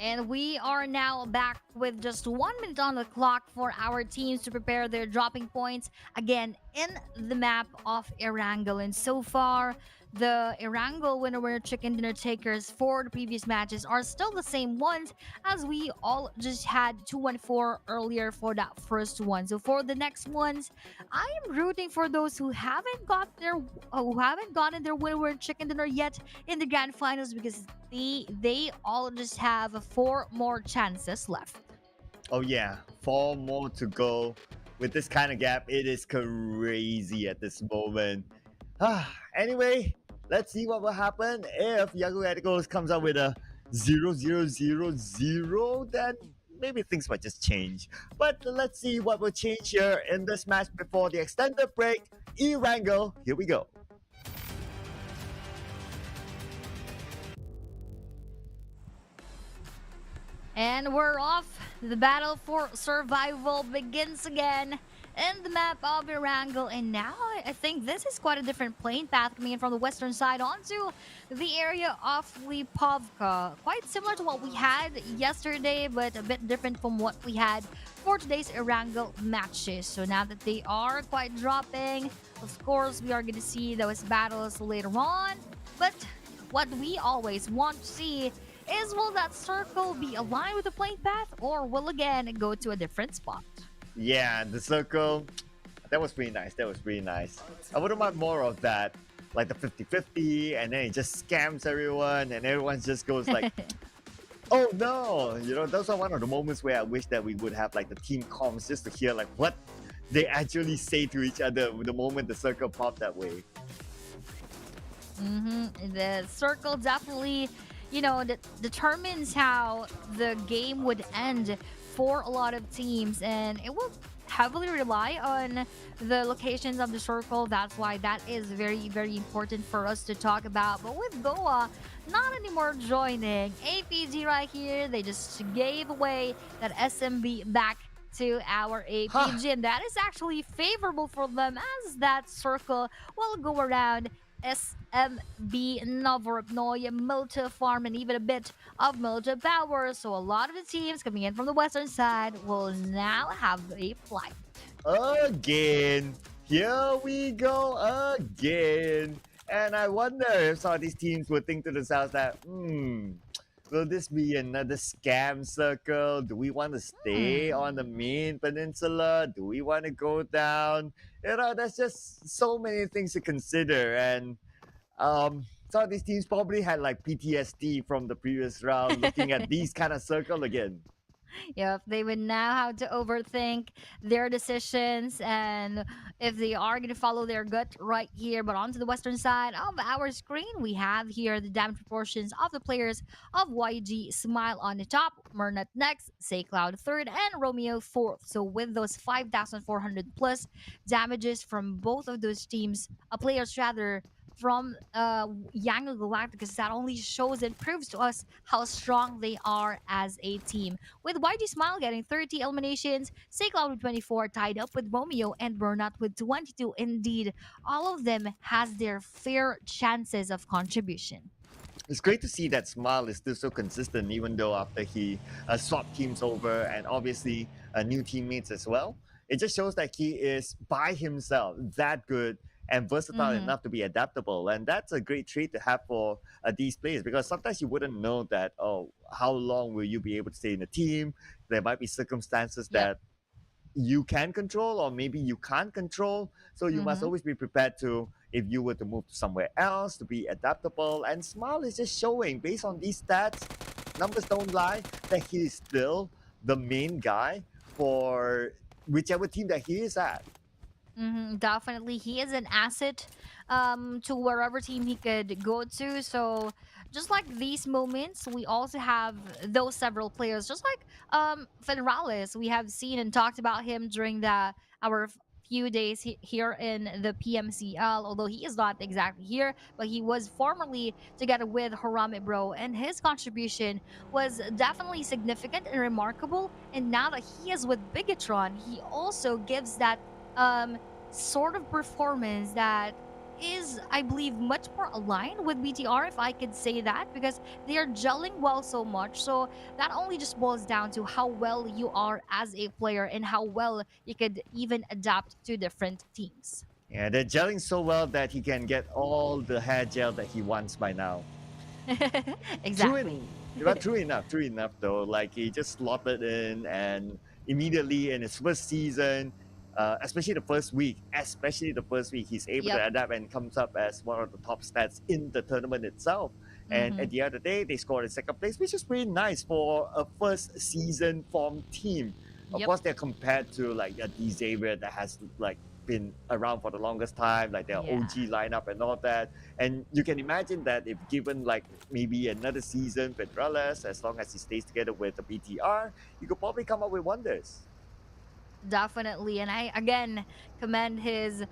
And we are now back with just 1 minute on the clock for our teams to prepare their dropping points again in the map of Erangel. And so far, the Erangel winner chicken dinner takers for the previous matches are still the same ones as we all just had 2-1-4 earlier for that first one. So for the next ones, I am rooting for those who haven't gotten their winner chicken dinner yet in the grand finals, because they all just have 4 more chances left. Oh yeah, 4 more to go. With this kind of gap, it is crazy at this moment. Anyway, let's see what will happen if Yahoo Radicals comes out with a 0-0-0-0. Then maybe things might just change. But let's see what will change here in this match before the extended break. Erangel, here we go. And we're off. The battle for survival begins again in the map of Erangel. And now I think this is quite a different plane path coming in from the western side onto the area of Lipovka. Quite similar to what we had yesterday, but a bit different from what we had for today's Erangel matches. So now that they are quite dropping, of course, we are going to see those battles later on. But what we always want to see is, will that circle be aligned with the plane path, or will again go to a different spot? Yeah, the circle, that was pretty nice. That was pretty nice. I wouldn't mind more of that, like the 50-50, and then it just scams everyone, and everyone just goes like, oh no! You know, those are one of the moments where I wish that we would have like the team comms just to hear like what they actually say to each other the moment the circle popped that way. The circle definitely, determines how the game would end for a lot of teams, and it will heavily rely on the locations of the circle. That's why that is very, very important for us to talk about. But with Goa not anymore joining, APG right here, they just gave away that SMB back to our APG, and that is actually favorable for them, as that circle will go around SMB, Novorobnoye, Milta Farm, and even a bit of Milta Power. So a lot of the teams coming in from the western side will now have a flight. Again, here we go again. And I wonder if some of these teams would think to themselves that, will this be another scam circle? Do we want to stay on the main peninsula? Do we want to go down? You know, there's just so many things to consider. And some of these teams probably had like PTSD from the previous round looking at these kind of circle again. Yep, they would now have to overthink their decisions, and if they are going to follow their gut right here. But onto the western side of our screen, we have here the damage proportions of the players of YG Smile on the top, Mernat next, Say Cloud third, and Romeo fourth. So with those 5,400 plus damages from both of those teams, players rather, from Yango Galacticus, that only shows and proves to us how strong they are as a team. With YG Smile getting 30 eliminations, SayCloud with 24, tied up with Romeo and Burnout with 22. Indeed, all of them has their fair chances of contribution. It's great to see that Smile is still so consistent, even though after he swapped teams over, and obviously new teammates as well. It just shows that he is by himself that good and versatile enough to be adaptable. And that's a great trait to have for these players, because sometimes you wouldn't know that, how long will you be able to stay in a team? There might be circumstances that you can control, or maybe you can't control. So you must always be prepared to, if you were to move to somewhere else, to be adaptable. And Smile is just showing, based on these stats, numbers don't lie, that he is still the main guy for whichever team that he is at. Definitely, he is an asset to wherever team he could go to. So just like these moments, we also have those several players, just like Federales. We have seen and talked about him during our few days here in the PMCL, although he is not exactly here, but he was formerly together with Harame Bro, and his contribution was definitely significant and remarkable. And now that he is with Bigatron, he also gives that sort of performance that is, I believe, much more aligned with BTR, if I could say that, because they are gelling well so much. So that only just boils down to how well you are as a player and how well you could even adapt to different teams. Yeah, they're gelling so well that he can get all the hair gel that he wants by now. True, Exactly. but true enough though. Like he just slotted in and immediately in his first season, especially the first week, he's able to Yep. adapt and comes up as one of the top stats in the tournament itself. And Mm-hmm. at the end of the day, they scored in second place, which is pretty nice for a first season form team. Of Yep. course, they're compared to like a Xavier that has like been around for the longest time, like their Yeah. OG lineup and all that. And you can imagine that if given like maybe another season with Reles, as long as he stays together with the BTR, he could probably come up with wonders. Definitely. And I again commend his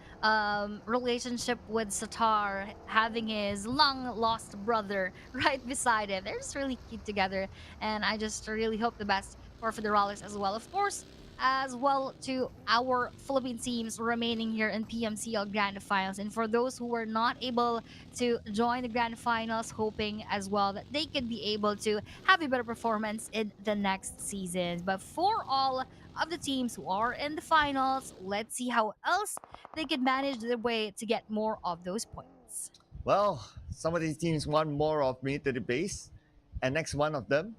relationship with Satar, having his long lost brother right beside him. They're just really cute together. And I just really hope the best for Federales as well. Of course, as well to our Philippine teams remaining here in PMCL Grand Finals. And for those who were not able to join the Grand Finals, hoping as well that they could be able to have a better performance in the next season. But for all of the teams who are in the finals, let's see how else they can manage their way to get more of those points. Well, some of these teams want more of me to the base, and next one of them,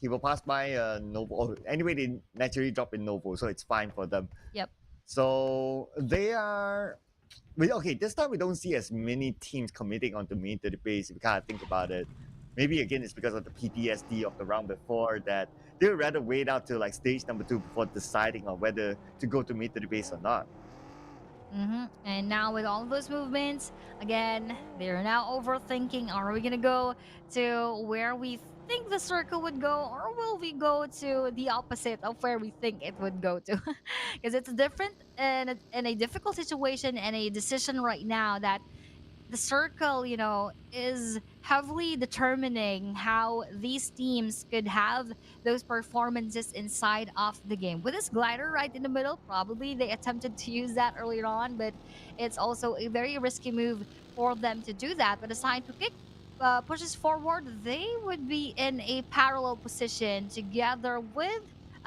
he will pass by Novo. Oh, anyway, they naturally drop in Novo, so it's fine for them. Yep. So they are. Okay, this time we don't see as many teams committing onto main to the base if you kind of think about it. Maybe again it's because of the PTSD of the round before that they would rather wait out till like stage number 2 before deciding on whether to go to main to the base or not. And now with all those movements, again, they're now overthinking. Are we gonna go to where we think the circle would go, or will we go to the opposite of where we think it would go to? Because it's different and in a difficult situation and a decision right now that the circle, is heavily determining how these teams could have those performances inside of the game. With this glider right in the middle, probably they attempted to use that earlier on, but it's also a very risky move for them to do that. But as time to kick pushes forward, they would be in a parallel position together with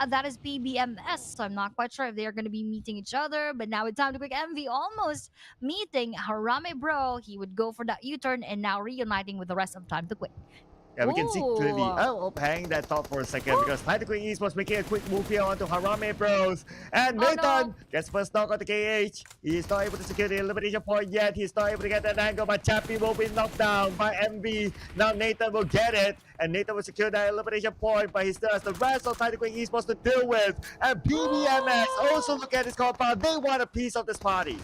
that is PBMS. So I'm not quite sure if they are going to be meeting each other. But now it's time to quick MV almost meeting Harame Bro. He would go for that U-turn and now reuniting with the rest of Time to Quick. Yeah, we can see clearly. Ooh. Hang that thought for a second because Time to Quick Esports making a quick move here onto Harame Bros. And Oh, Nathan no. gets first knock on the KH. He's not able to secure the elimination point yet. He's not able to get that angle, but Chappie will be knocked down by MV. Now Nathan will get it, and Nathan will secure that elimination point, but he still has the rest of Time to Quick Esports to deal with. And PBMS also look at his compound. They want a piece of this party.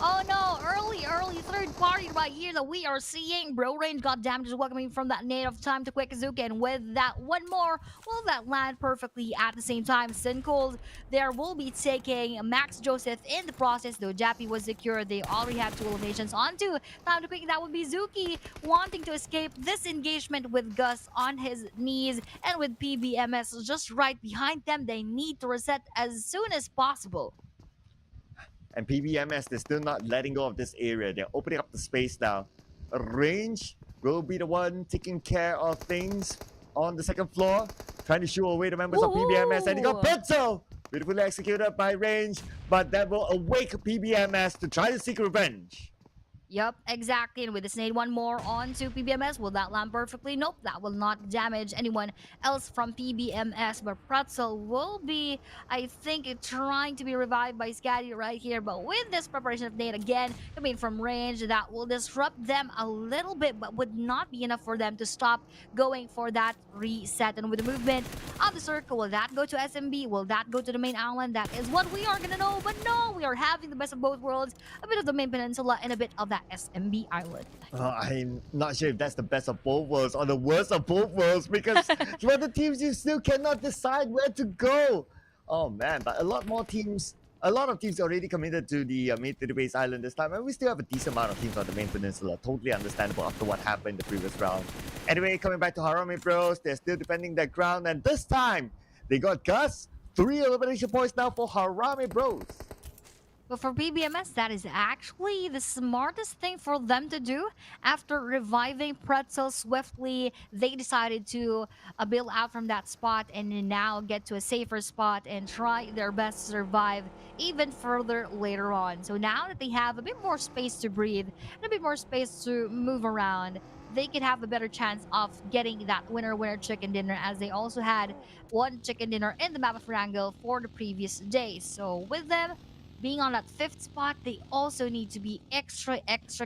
Oh no, early third party right here that we are seeing. Bro Range got damage welcoming from that native Time to Quick Kazuki, and with that one more, will that land perfectly at the same time? Sin Cold there will be taking Max Joseph in the process, though Jappy was secure. They already had 2 eliminations onto Time to Quick. That would be Zuki wanting to escape this engagement with Gus on his knees, and with PBMS just right behind them. They need to reset as soon as possible. And PBMS, they're still not letting go of this area. They're opening up the space now. Range will be the one taking care of things on the second floor, trying to shoo away the members of PBMS. And he got Ooh. Pencil! Beautifully executed by Range, but that will awake PBMS to try to seek revenge. Yep, exactly. And with the Snade one more onto PBMS, will that land perfectly? Nope, that will not damage anyone else from PBMS. But Pretzel will be, I think, trying to be revived by Scatty right here. But with this preparation of Nade again, coming from range, that will disrupt them a little bit, but would not be enough for them to stop going for that reset. And with the movement of the circle, will that go to SMB? Will that go to the main island? That is what we are going to know. But no, we are having the best of both worlds. A bit of the main peninsula and a bit of that SMB island. I'm not sure if that's the best of both worlds or the worst of both worlds because for the teams you still cannot decide where to go. Oh man, but a lot of teams already committed to the main to the base island this time, and we still have a decent amount of teams on the main peninsula. Totally understandable after what happened in the previous round. Anyway, coming back to Harame Bros, they're still defending their ground, and this time they got Gus. 3 elimination points now for Harame Bros. But for PBMS, that is actually the smartest thing for them to do. After reviving Pretzel swiftly, they decided to bail out from that spot and now get to a safer spot and try their best to survive even further later on. So now that they have a bit more space to breathe and a bit more space to move around, they could have a better chance of getting that winner chicken dinner, as they also had one chicken dinner in the map of Wrangell for the previous day. So with them being on that fifth spot, they also need to be extra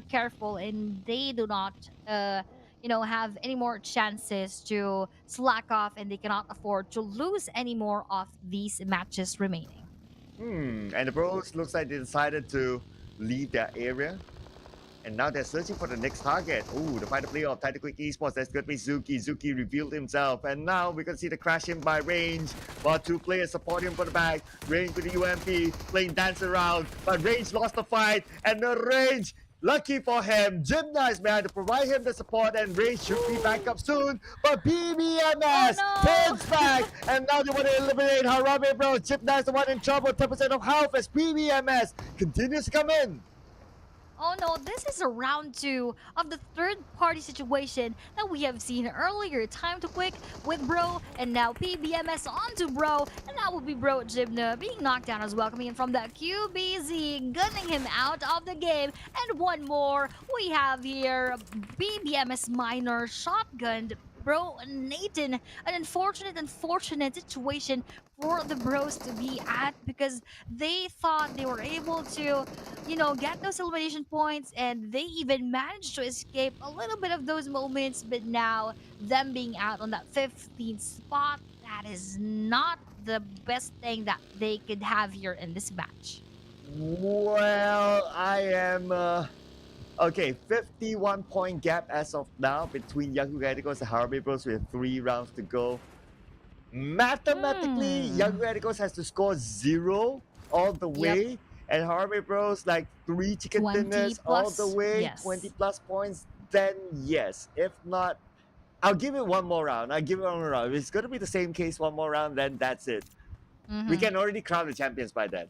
careful, and they do not have any more chances to slack off, and they cannot afford to lose any more of these matches remaining. And the Bros looks like they decided to leave their area. And now they're searching for the next target. Ooh, the final player of Tactical Esports, that's going to be Zuki. Zuki revealed himself. And now we can see the crash in by Range. While two players support him for the back. Range with the UMP, playing dance around. But Range lost the fight. And the Range, lucky for him, Gymnast man to provide him the support. And Range should be back up soon. But PBMS turns back. And now they want to eliminate Harame Bro. Gymnast the one in trouble. 10% of health as PBMS continues to come in. Oh no, this is a round 2 of the third party situation that we have seen earlier. Time to quick with Bro, and now PBMS onto Bro, and that will be Bro Gymna being knocked down as well, coming in from the QBZ, gunning him out of the game. And one more, we have here PBMS Minor shotgunned Bro Nathan. An unfortunate situation for the Bros to be at, because they thought they were able to, get those elimination points, and they even managed to escape a little bit of those moments. But now, them being out on that 15th spot, that is not the best thing that they could have here in this match. Well, I am... Okay, 51 point gap as of now between Yahoo Radicals and Harvey Bros with 3 rounds to go. Mathematically, Yahoo Radicals has to score 0 all the way, and Harvey Bros like 3 chicken 20 dinners plus, all the way, yes. 20 plus points. Then yes, if not, I'll give it one more round. If it's going to be the same case one more round, then that's it. We can already crown the champions by then.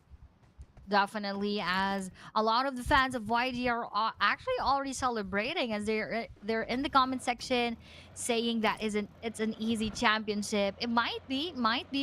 Definitely, as a lot of the fans of YG are actually already celebrating, as they're in the comment section saying that it's an easy championship. It might be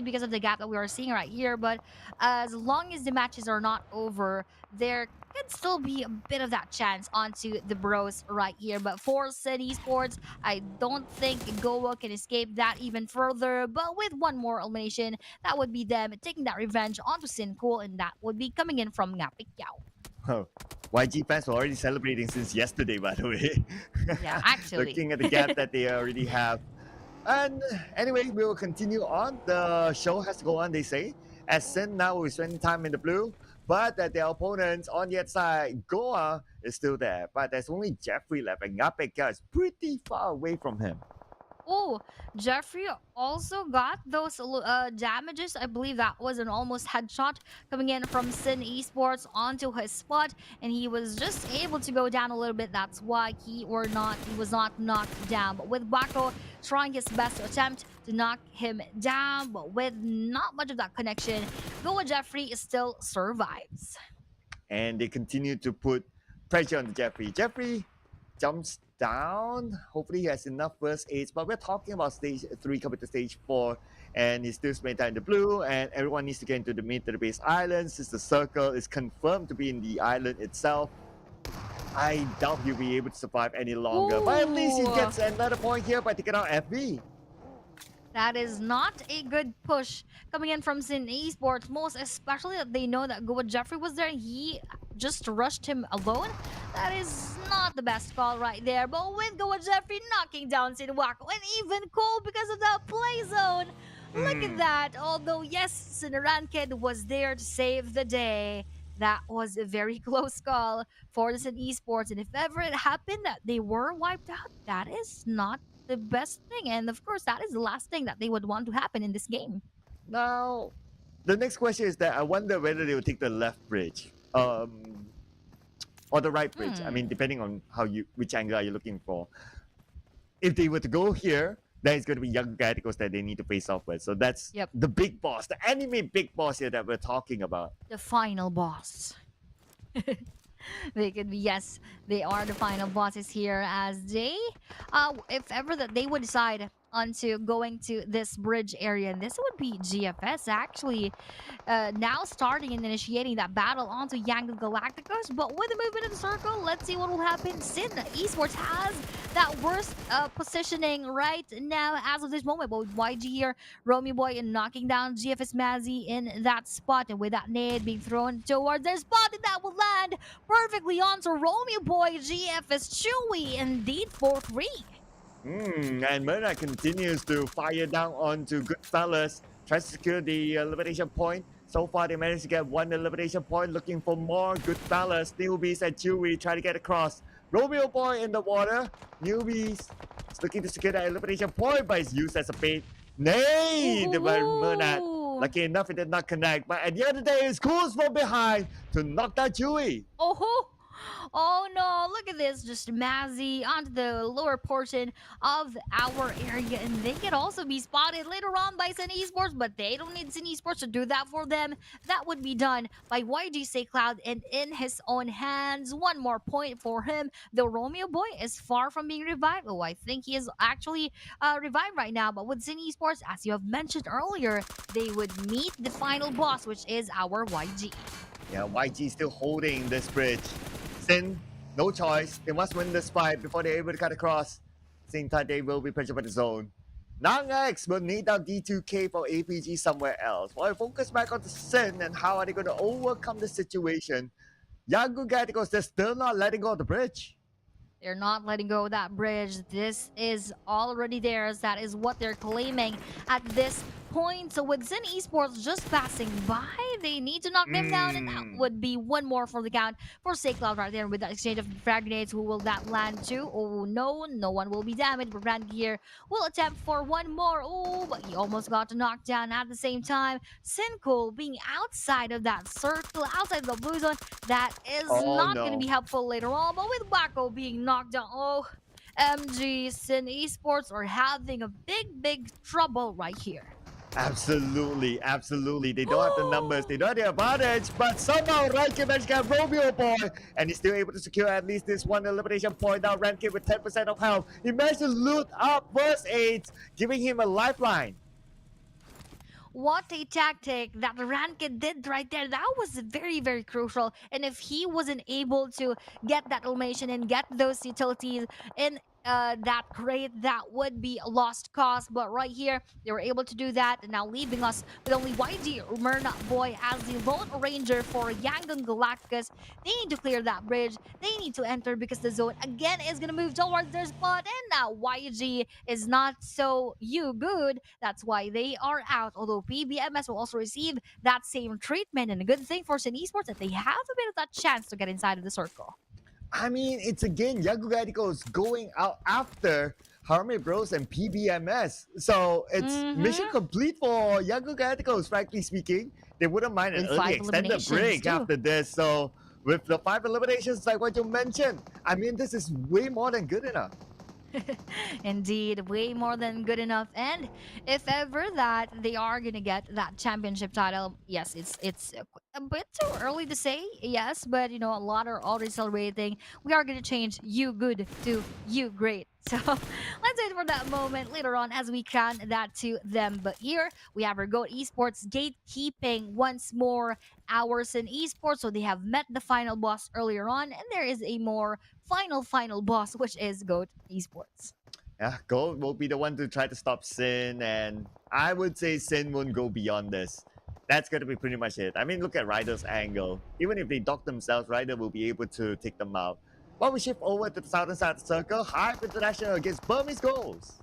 because of the gap that we are seeing right here, but as long as the matches are not over, there could still be a bit of that chance onto the Bros right here. But for SEA Esports, I don't think Goa can escape that even further. But with one more elimination, that would be them taking that revenge onto Sincool, and that would be coming in from Ngapik Yao. Oh, YG fans were already celebrating since yesterday, by the way. Yeah, actually. Looking at the gap that they already have. And anyway, we will continue on. The show has to go on, they say. As Sin now will be spending time in the blue. But their opponents on the other side, Goa is still there. But there's only Jeffrey left, and Ngapeka is pretty far away from him. Oh, Jeffrey also got those damages. I believe that was an almost headshot coming in from SEA Esports onto his spot, and he was just able to go down a little bit. That's why he was not knocked down. But with Bako trying his best to attempt to knock him down, but with not much of that connection, Goa Jeffrey still survives. And they continue to put pressure on Jeffrey. Jeffrey jumps down. Hopefully he has enough first aids, but we're talking about stage 3 coming to stage 4, and he's still spending time in the blue, and everyone needs to get into the mid to the base island since the circle is confirmed to be in the island itself. I doubt he'll be able to survive any longer. But at least he gets another point here by taking out FB. That is not a good push coming in from SEA Esports, most especially that they know that Goa Jeffrey was there. He just rushed him alone. That is not the best call right there. But with Goa Jeffrey knocking down Sinwako, and even Cole because of that play zone. Look at that. Although, yes, Sinaranked was there to save the day. That was a very close call for the SEA Esports. And if ever it happened that they were wiped out, that is not the best thing, and of course that is the last thing that they would want to happen in this game. Now, the next question is that I wonder whether they will take the left bridge, or the right bridge. I mean, depending on which angle are you looking for. If they were to go here, then it's going to be Young Radicals that they need to face off with. So that's the big boss, the anime big boss here that we're talking about. The final boss. They could be, yes, they are the final bosses here as they, if ever that they would decide onto going to this bridge area, and this would be GFS actually now starting and initiating that battle onto Yangon Galacticos. But with the movement of the circle, let's see what will happen. Sin Esports has that worst positioning right now as of this moment. But with YG here, Romeo Boy and knocking down GFS Mazzy in that spot. And with that nade being thrown towards their spot, and that will land perfectly onto Romeo Boy, GFS Chewy, indeed for 3. And Murna continues to fire down onto Goodfellas, tries to secure the elimination point. So far, they managed to get 1 elimination point, looking for more. Goodfellas, Newbies, and Chewy try to get across. Romeo Boy in the water. Newbies is looking to secure that elimination point, but it's used as a bait. Nade by Murna. Lucky enough, it did not connect. But at the end of the day, it's Coons from behind to knock down Chewy. Oh no, look at this. Just Mazzy onto the lower portion of our area. And they can also be spotted later on by Sin Esports, but they don't need Sin Esports to do that for them. That would be done by YG Say Cloud and in his own hands. 1 more point for him. The Romeo Boy is far from being revived. Oh, I think he is actually revived right now. But with Sin Esports, as you have mentioned earlier, they would meet the final boss, which is our YG. Yeah, YG still holding this bridge. Sin, no choice. They must win this fight before they're able to cut across. Same time, they will be pressured by the zone. Nangex will need out D2K for APG somewhere else. While we focus back on the Sin and how are they going to overcome the situation, Yangon Galacticos, they're still not letting go of the bridge. They're not letting go of that bridge. This is already theirs. That is what they're claiming at this point. So with Sin Esports just passing by, they need to knock them down, and that would be 1 more for the count for SayCloud right there with that exchange of frag grenades. Who will that land to? Oh no, no one will be damaged. But Brand here will attempt for 1 more. Oh, but he almost got to knock down at the same time. Sincool being outside of that circle, outside of the blue zone, that is not going to be helpful later on. But with Wacko being knocked down, oh, MG Sin Esports are having a big trouble right here. Absolutely, absolutely. They don't have the numbers, they don't have the advantage, but somehow Rankin managed to get Romeo Boy, and he's still able to secure at least this 1 elimination point. Now Rankin with 10% of health. He managed to loot up first aids, giving him a lifeline. What a tactic that Rankin did right there. That was very crucial. And if he wasn't able to get that elimination and get those utilities in that crate, that would be a lost cause. But right here, they were able to do that, and now leaving us with only YG Myrna Boy as the lone ranger for Yangon Galacticos. They need to clear that bridge. They need to enter because the zone again is going to move towards their spot, and now YG is not so good. That's why they are out. Although PBMS will also receive that same treatment, and a good thing for Sin Esports that they have a bit of that chance to get inside of the circle. I mean, it's again Yangon Galacticos going out after Harmony Bros and PBMS. So it's mission complete for Yangon Galacticos, frankly speaking. They wouldn't mind an early extended break after this. So with the 5 eliminations, like what you mentioned, I mean, this is way more than good enough. Indeed, way more than good enough. And if ever that they are gonna get that championship title, yes, it's a bit too early to say, yes, but you know, a lot are already celebrating. We are gonna change you good to you great. So let's wait for that moment later on as we crown that to them. But here we have our GOAT Esports gatekeeping once more hours in esports. So they have met the final boss earlier on, and there is a more final boss, which is GOAT Esports. Yeah, GOAT will be the one to try to stop Sin, and I would say Sin won't go beyond this. That's going to be pretty much it. I mean, look at Ryder's angle. Even if they dock themselves, Ryder will be able to take them out. While we shift over to the southern side of the circle, Hype International against Burmese Goals.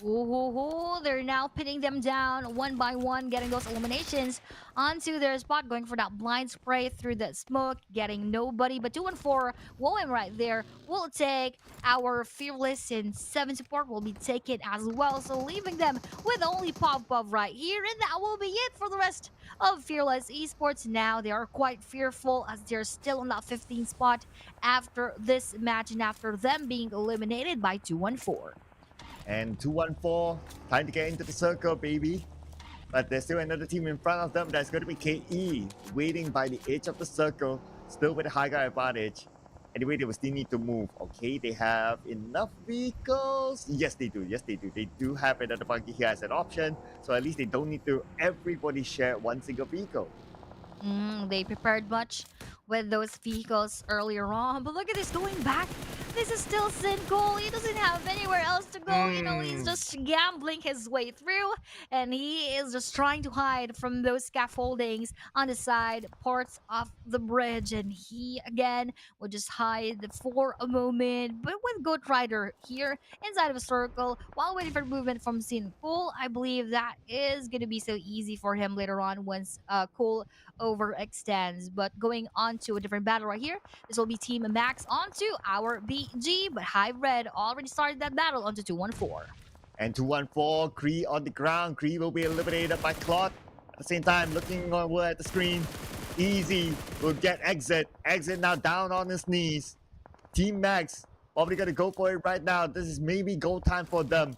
Ooh, they're now pinning them down 1 by 1, getting those eliminations onto their spot, going for that blind spray through the smoke, getting nobody. But 2 and 4, Woem right there will take our Fearless, and 7 support will be taken as well. So leaving them with only Pop right here, and that will be it for the rest of Fearless Esports. Now they are quite fearful as they're still in that 15th spot after this match, and after them being eliminated by 2 and 4. And 2-1-4, time to get into the circle, baby. But there's still another team in front of them. That's going to be KE, waiting by the edge of the circle. still with a high ground advantage. Anyway, they will still need to move. Okay, they have enough vehicles. Yes, they do. Yes, they do. They do have another monkey here as an option. So at least they don't need to everybody share one single vehicle. They prepared much with those vehicles earlier on, but look at this going back. This is still Sin Goal. He doesn't have anywhere else to go. He's just gambling his way through, and he is just trying to hide from those scaffoldings on the side parts of the bridge. And he again would just hide for a moment. But with Goat Rider here inside of a circle while waiting for movement from Sin Goal, I believe that is gonna be so easy for him later on once Cole overextends. But going on to a different battle right here, this will be Team Max onto our BG, but High Red already started that battle onto 214. And 214, Kree on the ground. Kree will be eliminated by Claude. At the same time, looking over at the screen, Easy will get Exit. Exit now down on his knees. Team Max probably going to go for it right now. This is maybe goal time for them.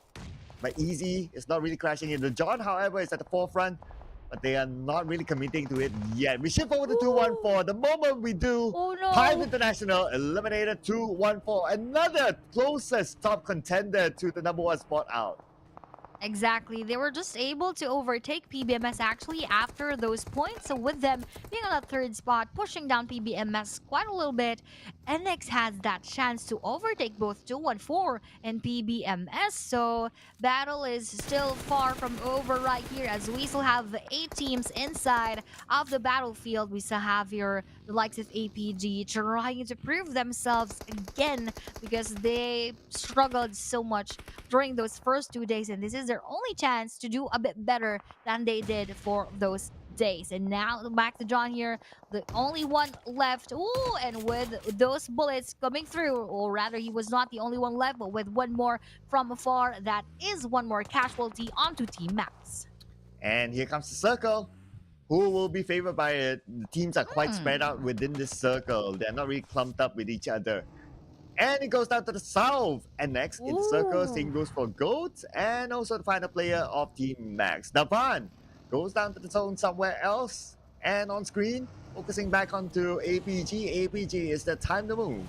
But Easy is not really crashing in. The John, however, is at the forefront, but they are not really committing to it yet. We shift over to 214. The moment we do, Oh no! Hive International eliminated 214. Another closest top contender to the number one spot out. Exactly. They were just able to overtake PBMS actually after those points. So with them being on that third spot, pushing down PBMS quite a little bit, NX has that chance to overtake both 214 and PBMS. So battle is still far from over right here as we still have 8 teams inside of the battlefield. We still have here the likes of APG trying to prove themselves again because they struggled so much during those first 2 days, and this is their only chance to do a bit better than they did for those days. And now back to John here, the only one left. Ooh, and with those bullets coming through, or rather he was not the only one left, but with one more from afar, that is one more casualty onto Team Max. And here comes the circle. Who will be favored by it? The teams are quite spread out within this circle. They're not really clumped up with each other. And it goes down to the south. And next in the circle, same goes for Goat and also the final player of Team Max. Davan goes down to the zone somewhere else. And on screen, focusing back onto APG. APG is the time to move.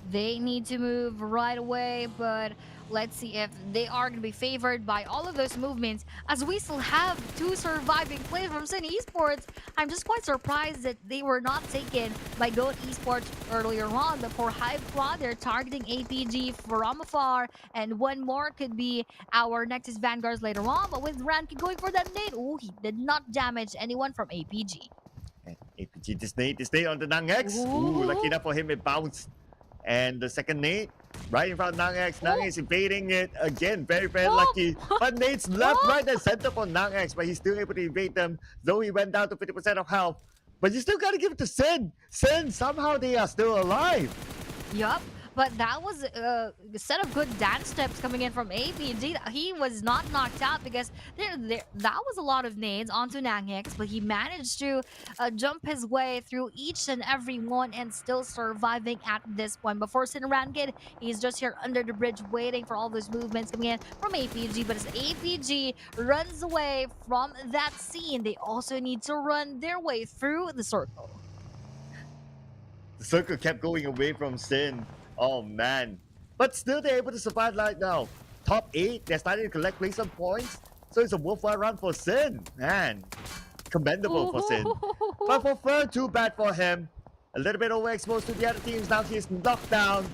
They need to move right away, but let's see if they are going to be favored by all of those movements as we still have 2 surviving players from Sin Esports. I'm just quite surprised that they were not taken by Goat Esports earlier on, but for Hive Squad, they're targeting APG from afar, and one more could be our Nexus Vanguards later on, but with Ranky going for that nade, oh, he did not damage anyone from APG. And APG this nade on the Nang X. Ooh, lucky enough for him, it bounced. And the second nade, right in front of Nang X. Nang X evading it again. Very, very lucky. But nades left, right, and center for Nang X. But he's still able to evade them, though he went down to 50% of health. But you still got to give it to Sin. Sin, somehow they are still alive. Yup. But that was a set of good dance steps coming in from APG. He was not knocked out because that was a lot of nades onto Nangix, but he managed to jump his way through each and every one and still surviving at this point. Before Sin Rankid, he's just here under the bridge waiting for all those movements coming in from APG. But as APG runs away from that scene, they also need to run their way through the circle. The circle kept going away from Sin. Oh man. But still they're able to survive right now. Top 8, they're starting to collect placement points. So it's a worthwhile run for Sin. Man, commendable for Sin. But for Fer, too bad for him. A little bit overexposed to the other teams. Now he's knocked down.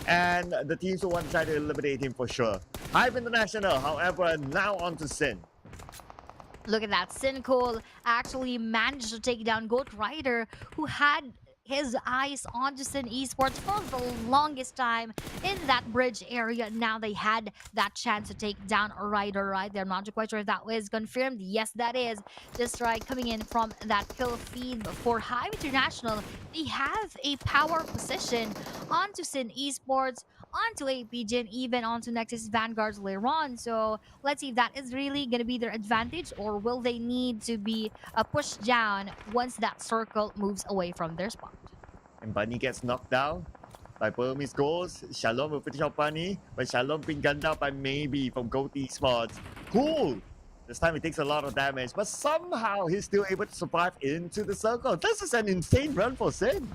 And the teams will want to try to eliminate him for sure. Hive International, however, now on to Sin. Look at that. Sin Cole actually managed to take down Goat Rider, who had his eyes onto Sin Esports for the longest time in that bridge area. Now they had that chance to take down a Rider right there. I'm not quite sure if that was confirmed. Yes, that is. Just right coming in from that kill feed. But for Hive International, they have a power position onto Sin Esports, onto APG, and even onto Nexus Vanguards later on. So let's see if that is really going to be their advantage, or will they need to be pushed down once that circle moves away from their spot. And Bunny gets knocked down by Burmese goals. Shalom will finish off Bunny, but Shalom being gunned down by Maybe from Goat Esports. Cool! This time he takes a lot of damage, but somehow he's still able to survive into the circle. This is an insane run for Sin.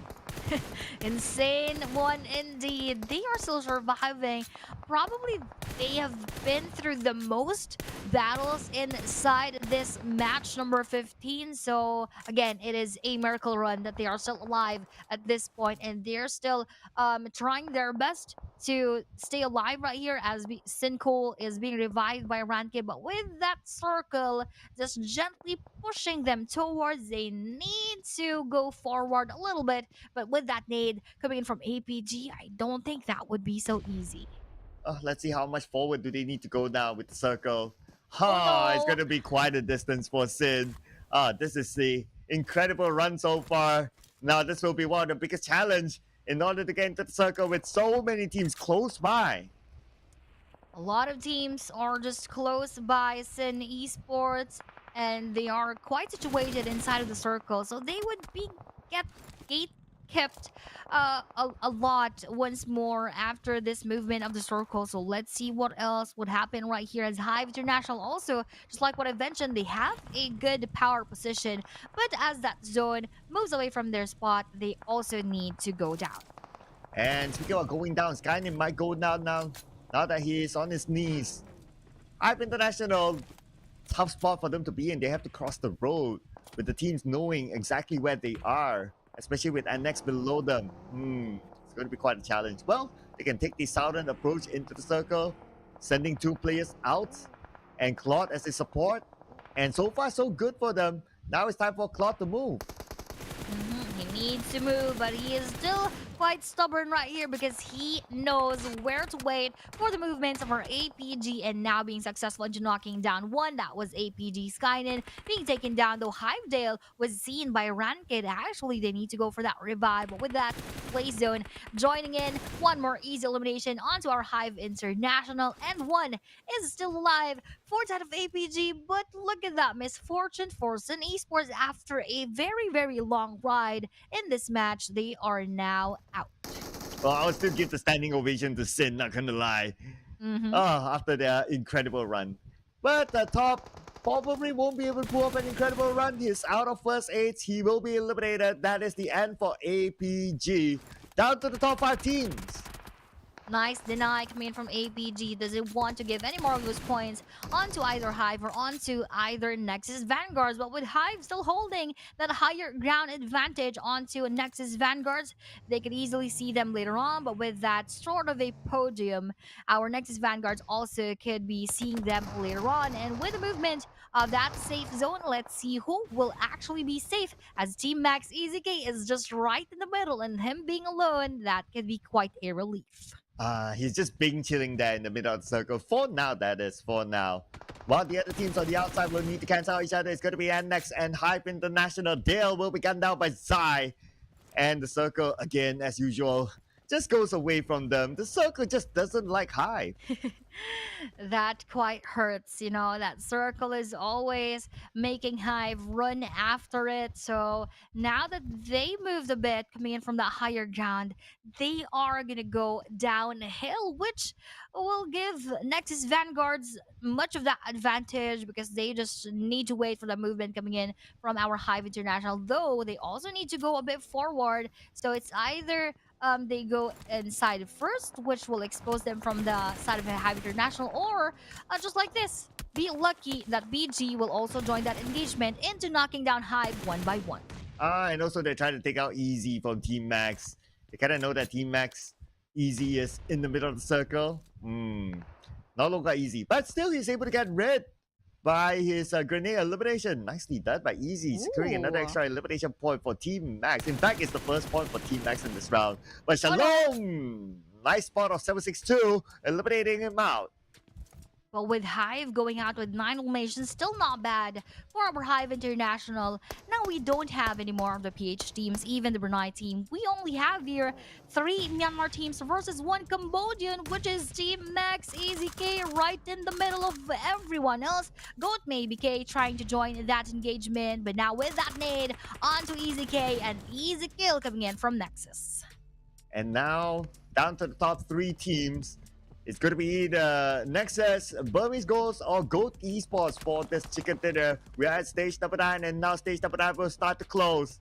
Insane one indeed. They are still surviving. Probably they have been through the most battles inside this match number 15. So again, it is a miracle run that they are still alive at this point, and they're still trying their best to stay alive right here as Sinco is being revived by Ranke. But with that circle just gently pushing them towards, they need to go forward a little bit. But with that nade coming in from APG, I don't think that would be so easy. Let's see how much forward do they need to go now with the circle. Oh, It's no. going to be quite a distance for Sin. This is the incredible run so far. Now this will be one of the biggest challenge in order to get into the circle with so many teams close by. A lot of teams are just close by Sin Esports, and they are quite situated inside of the circle, so they would be gate kept a lot once more after this movement of the circle. So let's see what else would happen right here as Hive International also, just like what I mentioned, they have a good power position, but as that zone moves away from their spot, they also need to go down. And speaking of going down, Skyrim might go down now that he is on his knees. Hive International, tough spot for them to be in. They have to cross the road with the teams knowing exactly where they are, especially with Annex below them. It's going to be quite a challenge. Well, they can take the southern approach into the circle, sending 2 players out and Claude as a support. And so far, so good for them. Now it's time for Claude to move. He needs to move, but he is still quite stubborn right here because he knows where to wait for the movements of our APG, and now being successful into knocking down one. That was APG Skynet being taken down, though Hivedale was seen by Ranked. Actually, they need to go for that revive, but with that play zone joining in, one more easy elimination onto our Hive International, and one is still alive for that of APG. But look at that misfortune for Sun Esports after a very, very long ride in this match. They are now out. Well, I would still give the standing ovation to Sin, not gonna lie. After their incredible run. But the top probably won't be able to pull off an incredible run. He's out of first aids. He will be eliminated. That is the end for APG. Down to the top 5 teams. Nice deny coming in from APG. Does it want to give any more of those points onto either Hive or onto either Nexus Vanguards? But with Hive still holding that higher ground advantage onto Nexus Vanguards, they could easily see them later on. But with that sort of a podium, our Nexus Vanguards also could be seeing them later on. And with the movement of that safe zone, let's see who will actually be safe, as Team Max EZK is just right in the middle, and him being alone, that could be quite a relief. He's just being chilling there in the middle of the circle. For now, that is. For now. While the other teams on the outside will need to cancel each other, it's going to be Annex and Hype International. Dale will be gunned down by Zai. And the circle, again, as usual, just goes away from them. The circle just doesn't like Hype. That quite hurts, you know. That circle is always making Hive run after it. So now that they moved a bit coming in from that higher ground, they are gonna go downhill, which will give Nexus Vanguards much of that advantage because they just need to wait for the movement coming in from our Hive International. Though they also need to go a bit forward, so it's either they go inside first, which will expose them from the side of the Hive International, or just like this, be lucky that BG will also join that engagement into knocking down Hive one by one. And also they're trying to take out Easy from Team Max. They kind of know that Team Max Easy is in the middle of the circle. No longer Easy, but still he's able to get rid by his grenade elimination. Nicely done by Easy, securing another Ooh. extra elimination point for Team Max. In fact, it's the first point for Team Max in this round. But Oh, Shalom! Nice spot of 762, eliminating him out. But with Hive going out with 9 eliminations, still not bad for our Hive International. Now we don't have any more of the PH teams, even the Brunei team. We only have here 3 Myanmar teams versus 1 Cambodian, which is Team Max EZK right in the middle of everyone else. Goat May BK trying to join that engagement, but now with that nade onto EZK, and easy kill coming in from Nexus. And now, down to the top 3 teams. It's going to be the Nexus, Burmese Goals, or Goat Esports for this chicken dinner. We are at stage number 9, and now stage number 9 will start to close.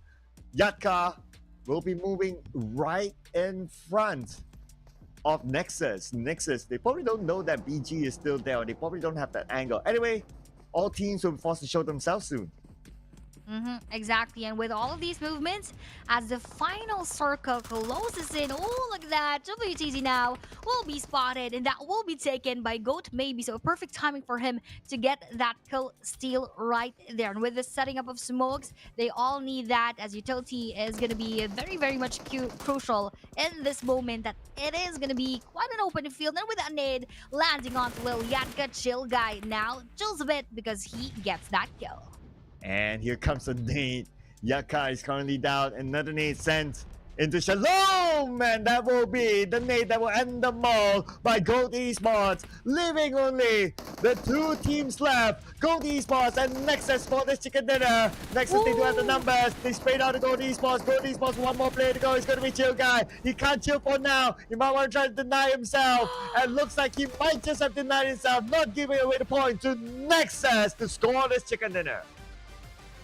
Yatka will be moving right in front of Nexus. They probably don't know that BG is still there, or they probably don't have that angle. Anyway, all teams will be forced to show themselves soon. Exactly, and with all of these movements, as the final circle closes in, oh, look at that, WTZ now will be spotted, and that will be taken by Goat maybe, so perfect timing for him to get that kill steal right there. And with the setting up of smokes, they all need that, as utility is going to be very, very much crucial in this moment, that it is going to be quite an open field. And with that nade landing onto Lil Yatka, Chill Guy now chills a bit because he gets that kill. And here comes a nade. Yaka is currently down. Another nade sent into Shalom. And that will be the nade that will end the mall by Gold Esports. Leaving only the 2 teams left. Gold Esports and Nexus for this chicken dinner. Nexus, they do have the numbers. They sprayed out the Gold Esports. Gold Esports, one more player to go. It's going to be Chill Guy. He can't chill for now. He might want to try to deny himself. And looks like he might just have denied himself, not giving away the point to Nexus to score this chicken dinner.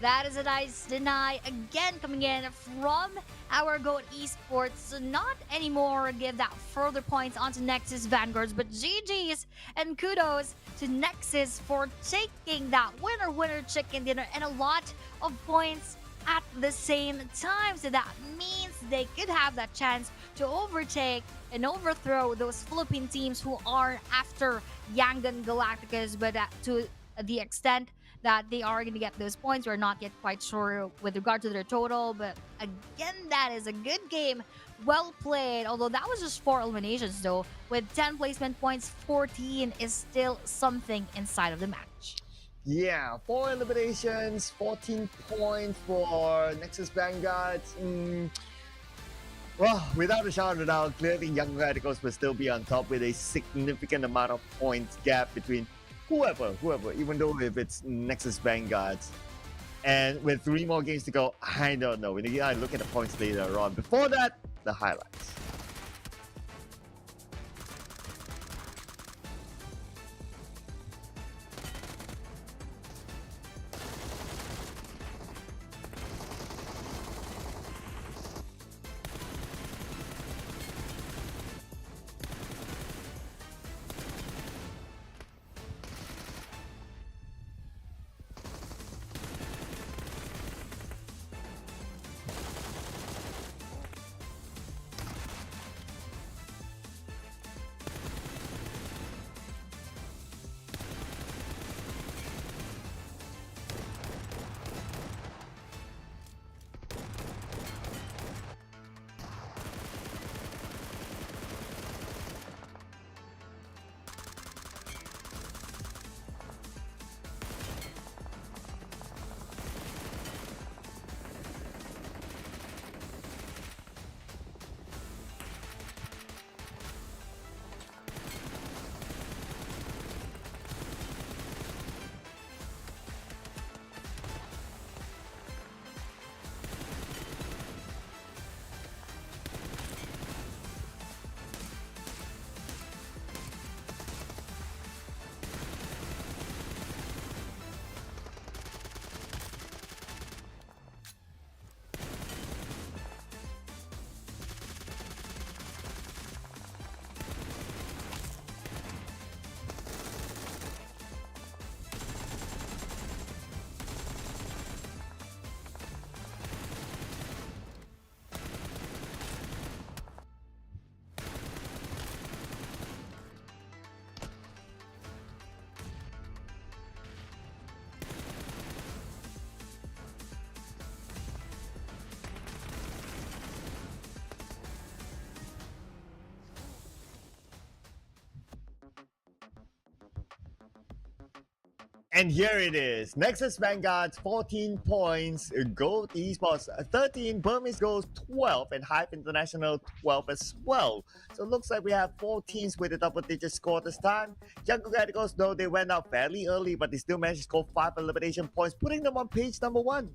That is a nice deny again coming in from our Goat Esports. So not anymore give that further points onto Nexus Vanguards, but GG's and kudos to Nexus for taking that winner chicken dinner and a lot of points at the same time. So that means they could have that chance to overtake and overthrow those Philippine teams who are after Yangon Galacticos, but to the extent that they are going to get those points. We're not yet quite sure with regard to their total, but again, that is a good game. Well played, although that was just 4 eliminations though. With 10 placement points, 14 is still something inside of the match. Yeah, 4 eliminations, 14 points for Nexus Vanguards. Well, without a shadow of a doubt, clearly Young Radicals will still be on top with a significant amount of points gap between whoever, even though if it's Nexus Vanguards. And with 3 more games to go, I don't know. We need to look at the points later on. Before that, the highlights. And here it is. Nexus Vanguards 14 points, Gold Esports 13, Burmese Goals 12, and Hive International 12 as well. So it looks like we have 4 teams with a double-digit score this time. Young Radicals, though they went out fairly early, but they still managed to score 5 elimination points, putting them on page number 1.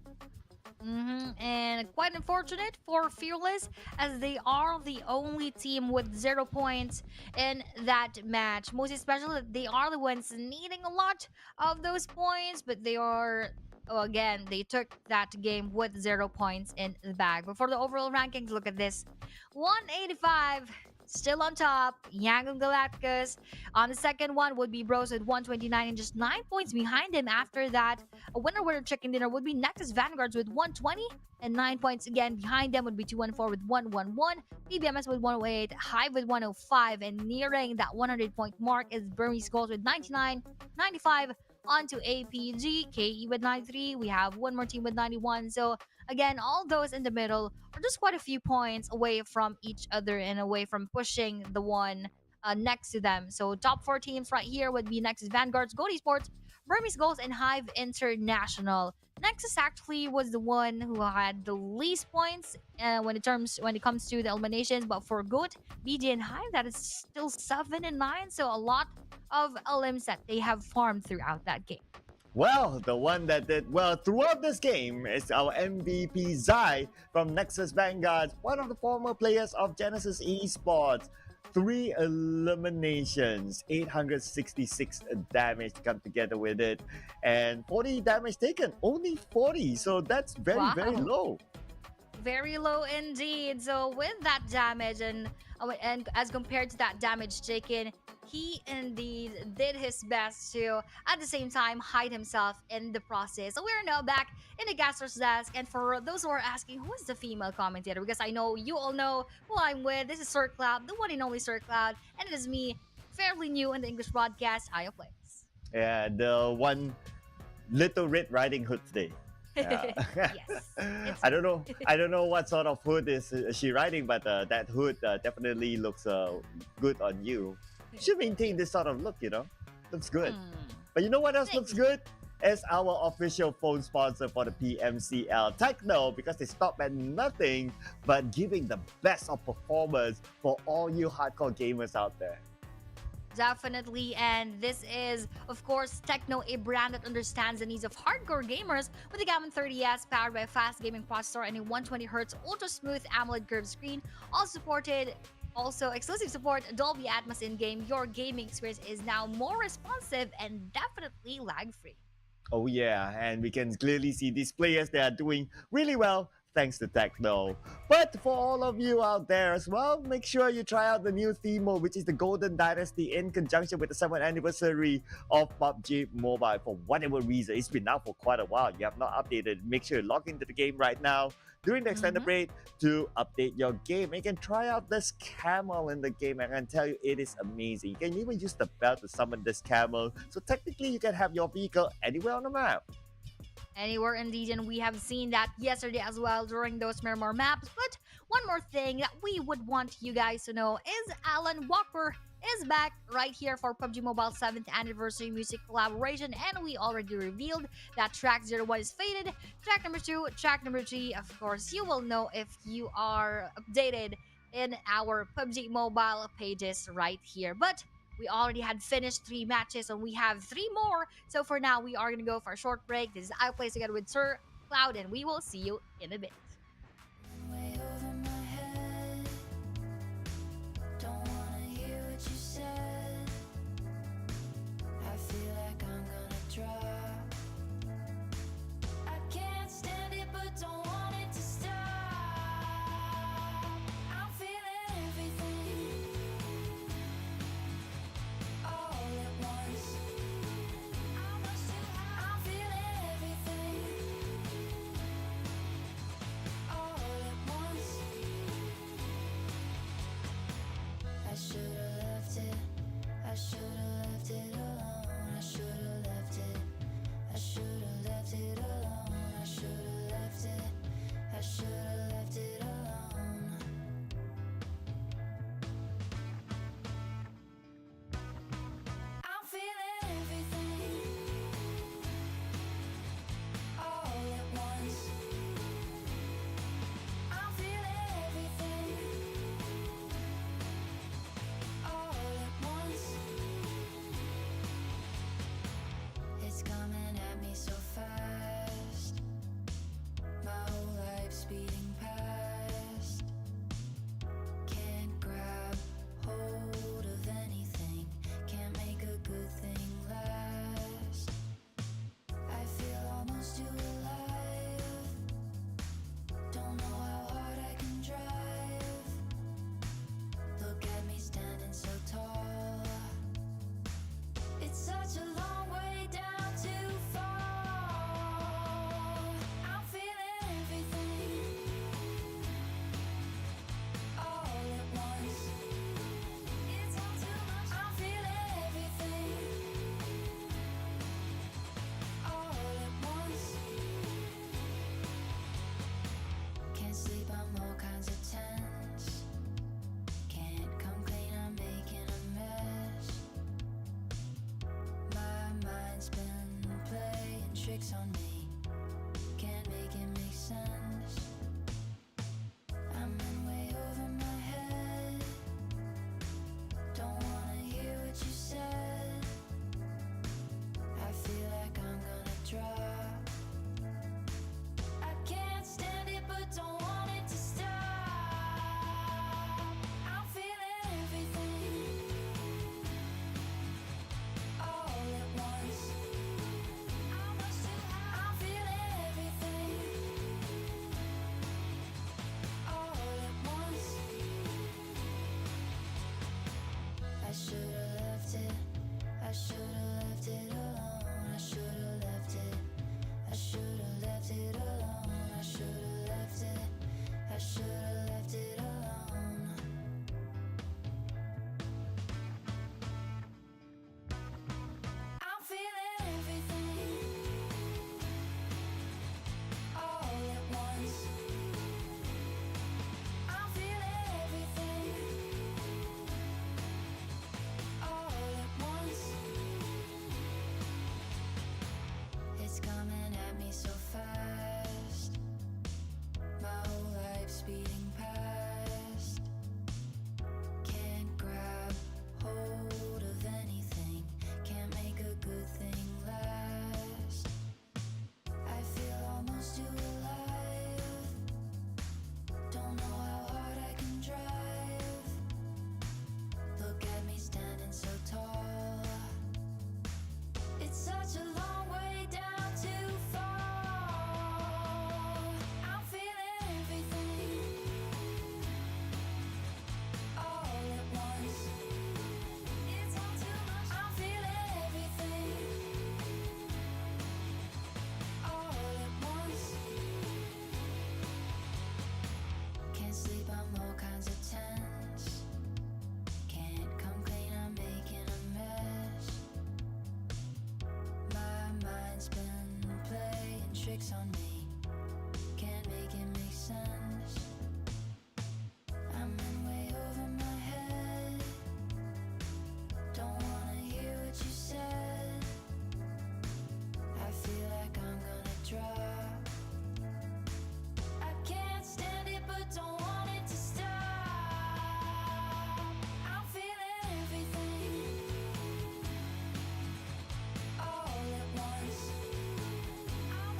And quite unfortunate for Fearless, as they are the only team with 0 points in that match. Most especially, they are the ones needing a lot of those points, but they are. Oh, again, they took that game with 0 points in the bag. But for the overall rankings, look at this: 185, still on top. Yangon Galacticus. On the second one would be Bros with 129 and just 9 points behind him. After that, a winner chicken dinner would be Nexus Vanguards with 120 and 9 points again. Behind them would be 214 with 111, PBMS with 108, Hive with 105, and nearing that 100 point mark is Burmese Goals with 99, 95. On to APG, KE with 93. We have one more team with 91. So again, all those in the middle are just quite a few points away from each other and away from pushing the one next to them. So top four teams right here would be Nexus Vanguards, Gold Esports, Burmese Goals, and Hive International. Nexus actually was the one who had the least points when it comes to the eliminations, but for Goat, BG, and Hive, that is still 7 and 9. So a lot of elims that they have farmed throughout that game. Well, the one that did well throughout this game is our MVP Zai from Nexus Vanguard, one of the former players of Genesis Esports. 3 eliminations, 866 damage to come together with it, and 40 damage taken, only 40. So that's very low. Very low indeed. So with that damage and as compared to that damage taken, he indeed did his best to at the same time hide himself in the process. So we're now back in the caster's desk, and for those who are asking who is the female commentator, because I know you all know who I'm with, this is Sir Cloud, the one and only Sir Cloud, and it is me, fairly new in the English broadcast, Aya Plays. Yeah, the one little Red Riding Hood today. Yeah. Yes. I don't know what sort of hood is she riding, but that hood definitely looks good on you. Should maintain this sort of look, looks good. But you know what else looks good? It's our official phone sponsor for the PMCL, Techno, because they stop at nothing but giving the best of performance for all you hardcore gamers out there. Definitely, and this is, of course, Techno, a brand that understands the needs of hardcore gamers with the Camel 30S powered by a fast gaming processor and a 120Hz ultra-smooth AMOLED curved screen, also exclusive support Dolby Atmos in-game. Your gaming experience is now more responsive and definitely lag-free. Oh yeah, and we can clearly see these players, they are doing really well thanks to Techno. But for all of you out there as well, make sure you try out the new theme mode, which is the Golden Dynasty, in conjunction with the 7th anniversary of PUBG Mobile. For whatever reason, it's been out for quite a while, you have not updated, make sure you log into the game right now during the extended break to update your game. You can try out this Camel in the game, and I can tell you it is amazing. You can even use the bell to summon this Camel, so technically you can have your vehicle anywhere on the map. Anywhere indeed, and we have seen that yesterday as well during those Miramar maps. But one more thing that we would want you guys to know is Alan Walker is back right here for PUBG Mobile 7th anniversary music collaboration, and we already revealed that track 01 is faded. Track number 2, track number 3, of course, you will know if you are updated in our PUBG Mobile pages right here. But we already had finished 3 matches and we have 3 more. So for now, we are going to go for a short break. This is I Play together with Sir Cloud, and we will see you in a bit. Way over my head. Don't wanna hear what you said. I feel like I'm gonna drop. I can't stand it, but don't want it to stop. I'm feeling everything all at once. I'm feeling everything. tricks on me. Can't make it make sense. I'm in way over my head. Don't wanna hear what you said. I feel like I'm gonna drop. I can't stand it but don't want it to stop. I'm feeling everything all at once. I'm feeling everything all at once. I should've left it. I should've left it alone. I should've left it. I should've left it alone. I should've left it. I should've left it alone. I'm feeling everything all at once. I'm feeling everything all at once. It's coming at me so fast. My whole life's speeding past. Can't grab hold of anything. Can't make a good thing last. I feel almost too alive. Don't know how hard I can drive. Look at me standing so tall. It's such a long way down to fall. I'm feeling everything all at once. It's all too much. I'm feeling everything all at once. Can't sleep, I'm all kinds of tense. Can't come clean, I'm making a mess. My mind's been playing tricks on me. Can't make it make sense. I'm in way over my head. Don't wanna hear what you said. I feel like I'm gonna drop. I can't stand it but don't want it to stop. I'm feeling everything all at once. I'm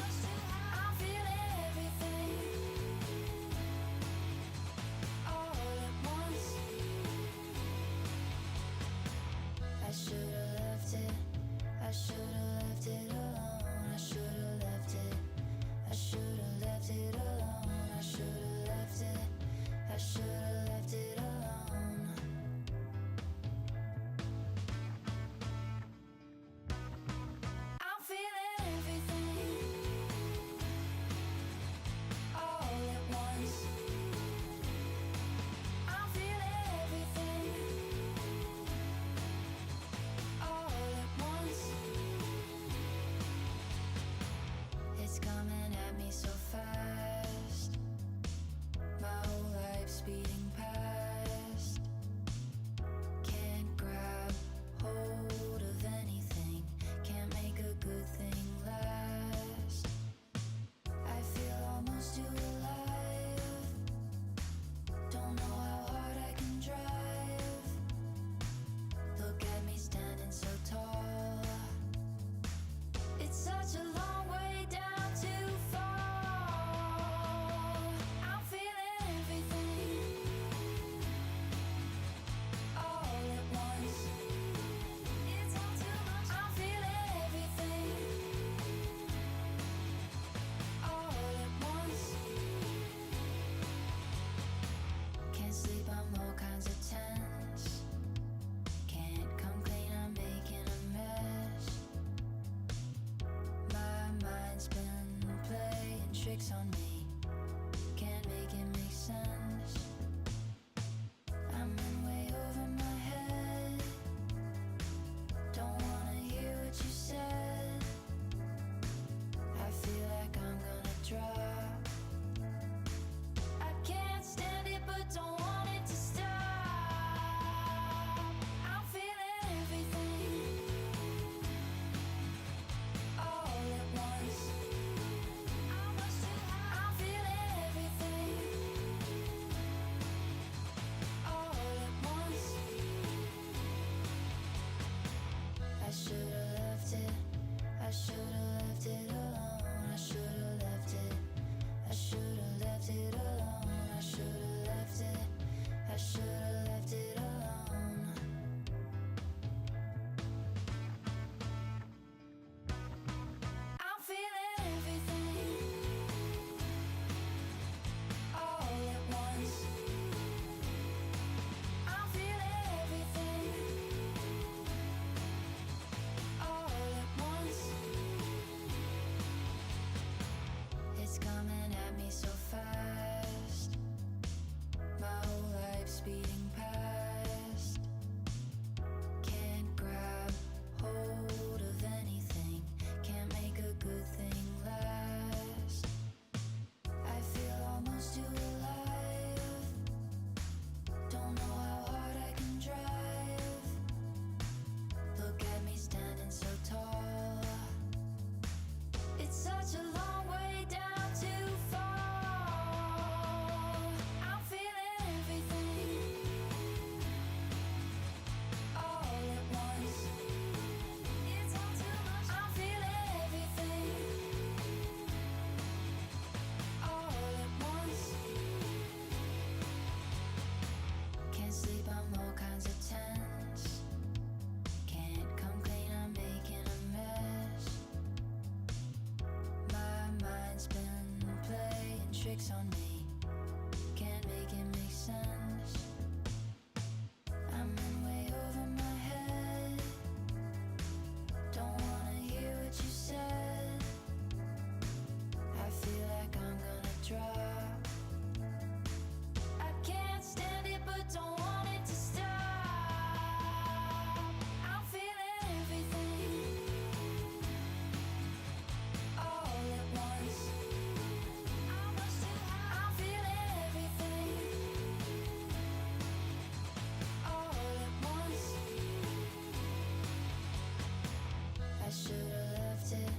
should've left it.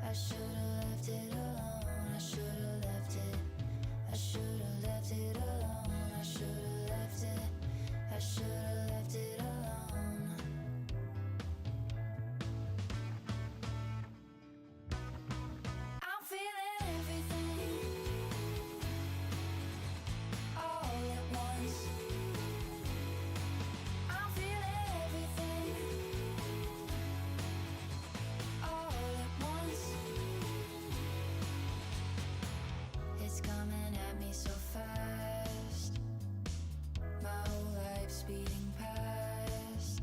I should've left it alone. I should've left it. I should've left it alone. I should've left it. I should've left it alone. I'm feeling everything all at once. I'm feeling everything all at once. It's coming at me so fast. My whole life speeding past.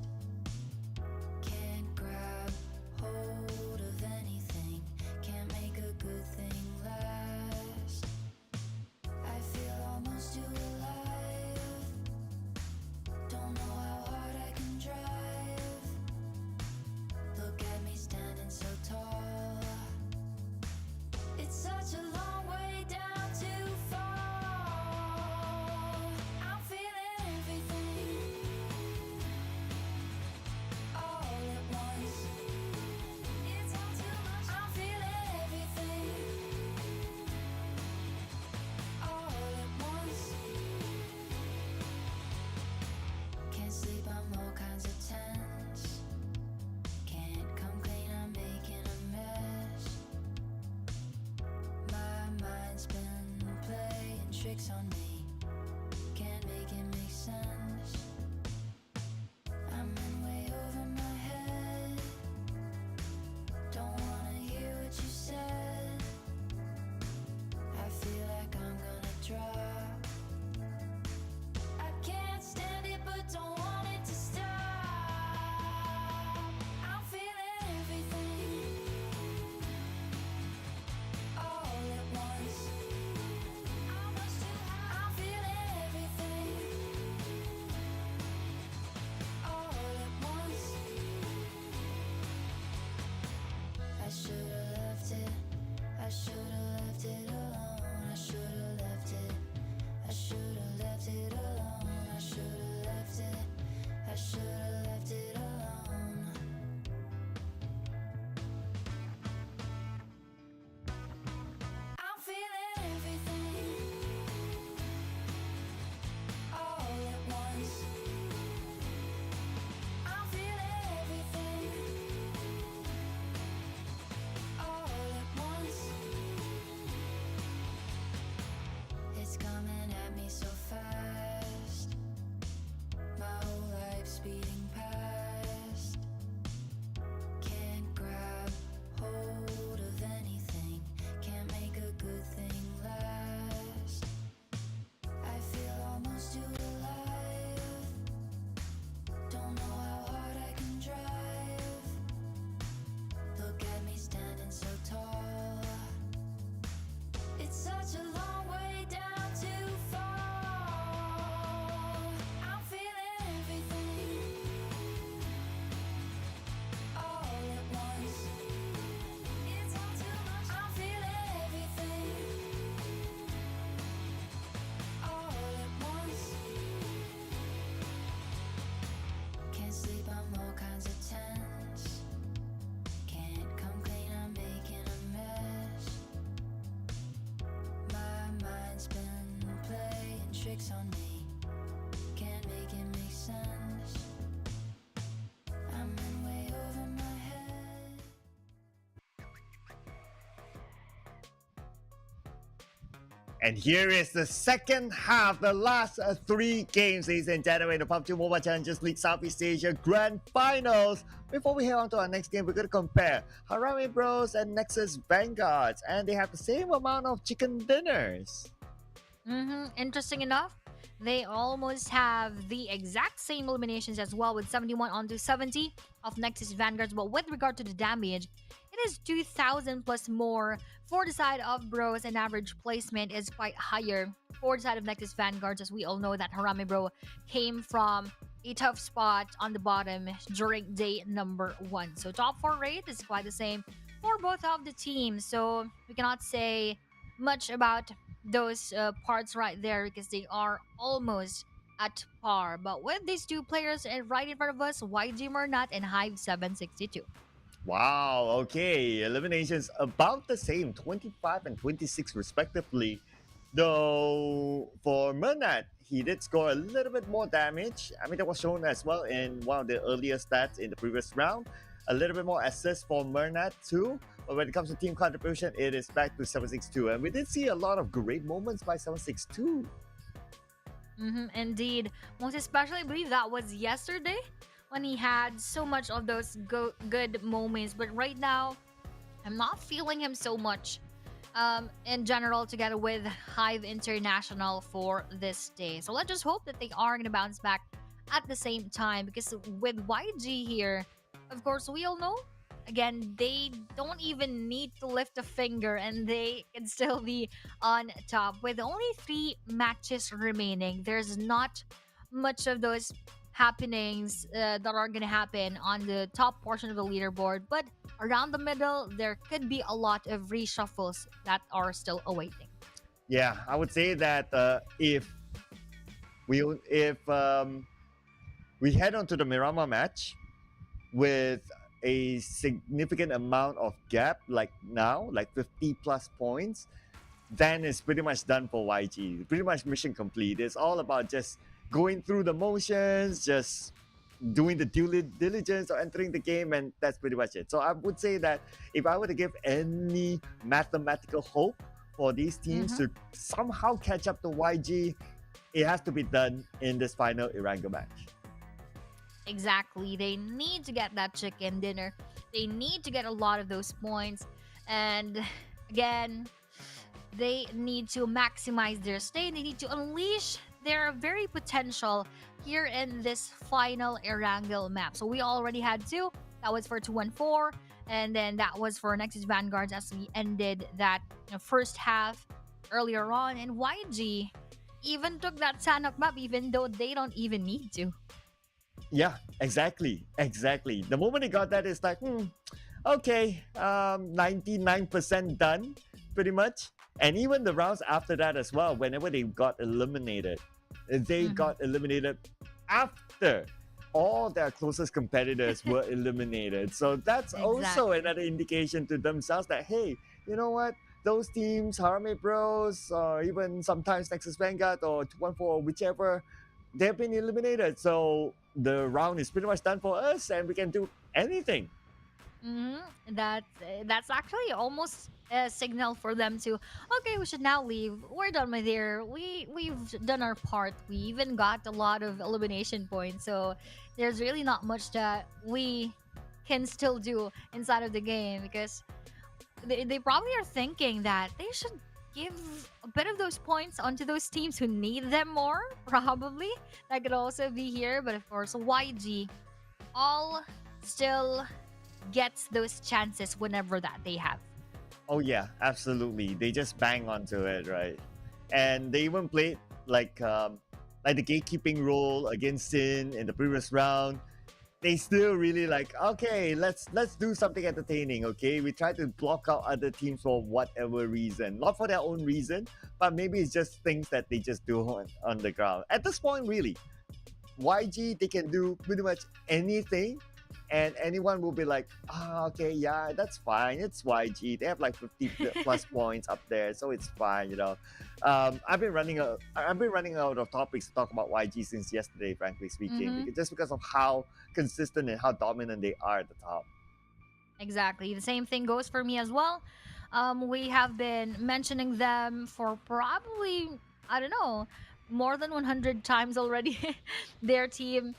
Can't grab hold of anything. Can't make a good thing last. I feel almost too alive. Don't know how hard I can drive. Look at me standing so tall. It's such a long way down to fall. I'm feeling everything all at once. It's all too much. I'm feeling everything all at once. Can't sleep, I'm all kinds of tense. Can't come clean, I'm making a mess. My mind's been playing tricks on me. Can't make it make sense. I'm in way over my head. Don't wanna hear what you said. I feel like I'm gonna drop. I can't stand it, but don't want it to stop. I'm feeling everything all at once. I'm much too high. I'm feeling everything all at once. I should've left it. I should've left it alone. I should've left it. I should've left it alone. I should've left it. I should've left it alone. I'm feeling everything all at once. I'm feeling everything all at once. It's coming at me so fast. My whole life speeding past. Can't grab hold of anything. Can't make a good thing last. I feel almost too alive. Don't know how hard I can drive. Look at me standing so tall. It's such a long way down to fall. I'm feeling everything all at once. It's all too much. I'm feeling everything all at once. Can't sleep, I'm all kinds of tense. Can't come clean, I'm making a mess. My mind's been playing tricks on me. Can't make it make sense. I'm in way over my head. And here is the second half, the last three games, ladies and gentlemen, the PUBG Mobile Challengers League Southeast Asia Grand Finals. Before we head on to our next game, we're going to compare Harame Bros and Nexus Vanguards, and they have the same amount of chicken dinners. Interesting enough, they almost have the exact same eliminations as well, with 71 onto 70 of Nexus Vanguards. But with regard to the damage, it is 2,000 plus more for the side of Bros, and average placement is quite higher for the side of Nexus Vanguards, as we all know that Harame Bro came from a tough spot on the bottom during day number 1. So top 4 rate is quite the same for both of the teams. So we cannot say much about those parts right there, because they are almost at par. But with these two players right in front of us, White Dreamer Nut and Hive 762. Wow, okay. Eliminations about the same, 25 and 26 respectively. Though for Mernat, he did score a little bit more damage. I mean, that was shown as well in one of the earlier stats in the previous round. A little bit more assists for Mernat too. But when it comes to team contribution, it is back to 762. And we did see a lot of great moments by 762. Indeed. Most especially, I believe that was yesterday when he had so much of those good moments. But right now, I'm not feeling him so much in general together with Hive International for this day. So let's just hope that they are going to bounce back at the same time because with YG here, of course, we all know. Again, they don't even need to lift a finger and they can still be on top. With only 3 matches remaining, there's not much of those happenings that are going to happen on the top portion of the leaderboard. But around the middle, there could be a lot of reshuffles that are still awaiting. Yeah, I would say that if we head on to the Mirama match with a significant amount of gap like now, like 50 plus points, then it's pretty much done for YG. Pretty much mission complete. It's all about just going through the motions, just doing the due diligence or entering the game, and that's pretty much it. So I would say that if I were to give any mathematical hope for these teams to somehow catch up to YG, it has to be done in this final Erangel match. Exactly. They need to get that chicken dinner. They need to get a lot of those points. And again, they need to maximize their stay. They need to unleash their very potential here in this final Erangel map. So we already had 2. That was for 2-1-4. And then that was for Nexus Vanguards as we ended that first half earlier on. And YG even took that Sanok map even though they don't even need to. Yeah, exactly. The moment he got that, it's like, okay, 99% done, pretty much. And even the rounds after that as well, whenever they got eliminated, they got eliminated after all their closest competitors were eliminated. So that's also another indication to themselves that, hey, you know what? Those teams, Harame Bros, or even sometimes Nexus Vanguard or 214 or whichever, they've been eliminated. So the round is pretty much done for us and we can do anything. That's actually almost a signal for them to, okay, we should now leave. We're done with here. We've done our part. We even got a lot of elimination points. So there's really not much that we can still do inside of the game because they probably are thinking that they should give a bit of those points onto those teams who need them more, probably. That could also be here, but of course, YG all still gets those chances whenever that they have. Oh yeah, absolutely. They just bang onto it, right? And they even played like the gatekeeping role against Sin in the previous round. They still really like, okay, let's do something entertaining, okay? We try to block out other teams for whatever reason. Not for their own reason, but maybe it's just things that they just do on the ground. At this point, really, YG, they can do pretty much anything and anyone will be like, okay, yeah, that's fine. It's YG. They have like 50 plus points up there, so it's fine, you know. I've been running out of topics to talk about YG since yesterday, frankly speaking, just because of how consistent and how dominant they are at the top. Exactly. The same thing goes for me as well. We have been mentioning them for probably, I don't know, more than 100 times already. Their team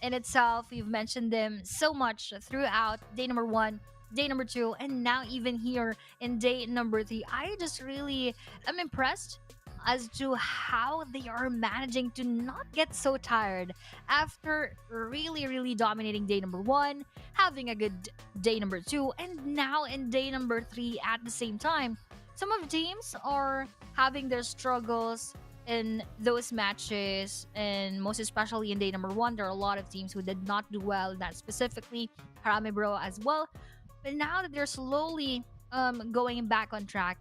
in itself, we've mentioned them so much throughout day number 1, day number 2, and now even here in day number 3. I just really am impressed as to how they are managing to not get so tired after really dominating day number 1, having a good day number 2, and now in day number 3 at the same time. Some of the teams are having their struggles in those matches, and most especially in day number 1, there are a lot of teams who did not do well, that specifically Harame Bro as well. But now that they're slowly going back on track,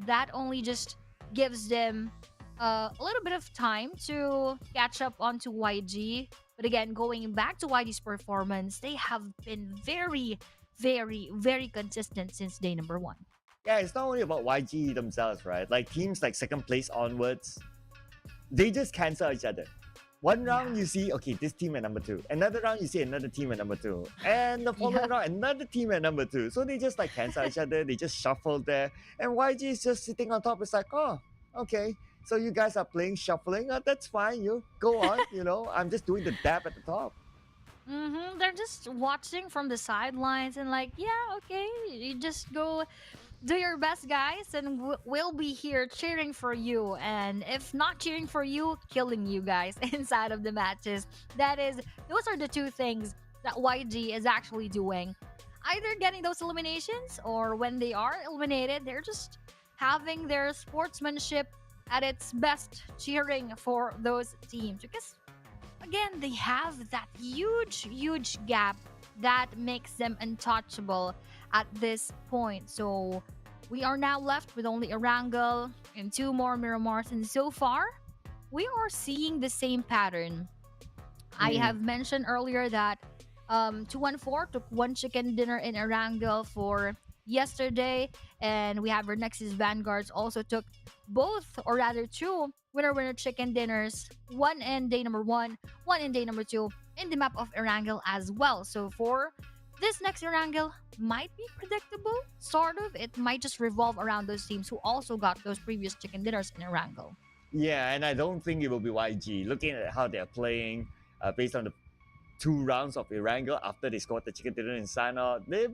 that only just gives them a little bit of time to catch up onto YG. But again, going back to YG's performance, they have been very very, very consistent since day number one. Yeah, it's not only about YG themselves, right? Like teams like second place onwards, they just cancel each other. One round you see, okay, this team at number 2. Another round you see another team at number 2. And the following round, another team at number 2. So they just like cancel each other, they just shuffle there. And YG is just sitting on top. It's like, oh, okay. So you guys are playing shuffling. That's fine. You go on, I'm just doing the dab at the top. They're just watching from the sidelines and like, yeah, okay, you just go do your best, guys, and we'll be here cheering for you. And if not cheering for you, killing you guys inside of the matches. Those are the two things that YG is actually doing. Either getting those eliminations, or when they are eliminated, they're just having their sportsmanship at its best, cheering for those teams. Because again, they have that huge gap that makes them untouchable at this point. So we are now left with only Erangel and 2 more Miramars, and so far we are seeing the same pattern. I have mentioned earlier that 214 took 1 chicken dinner in Erangel for yesterday, and we have our Nexus Vanguards also took both, or rather 2 winner chicken dinners, 1 in day number 1, 1 in day number 2 in the map of Erangel as well. So for this next Erangel might be predictable, sort of. It might just revolve around those teams who also got those previous chicken dinners in Erangel. Yeah, and I don't think it will be YG. Looking at how they're playing, based on the 2 rounds of Erangel after they scored the chicken dinner in Sana, they're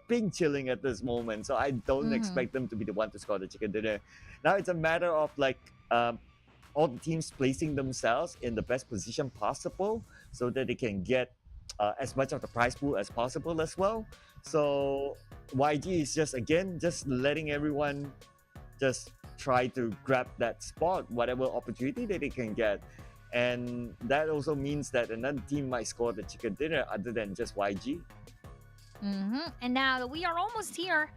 being chilling at this moment. So I don't expect them to be the one to score the chicken dinner. Now it's a matter of like all the teams placing themselves in the best position possible so that they can get as much of the prize pool as possible as well. So YG is just letting everyone just try to grab that spot, whatever opportunity that they can get. And that also means that another team might score the chicken dinner other than just YG. And now we are almost here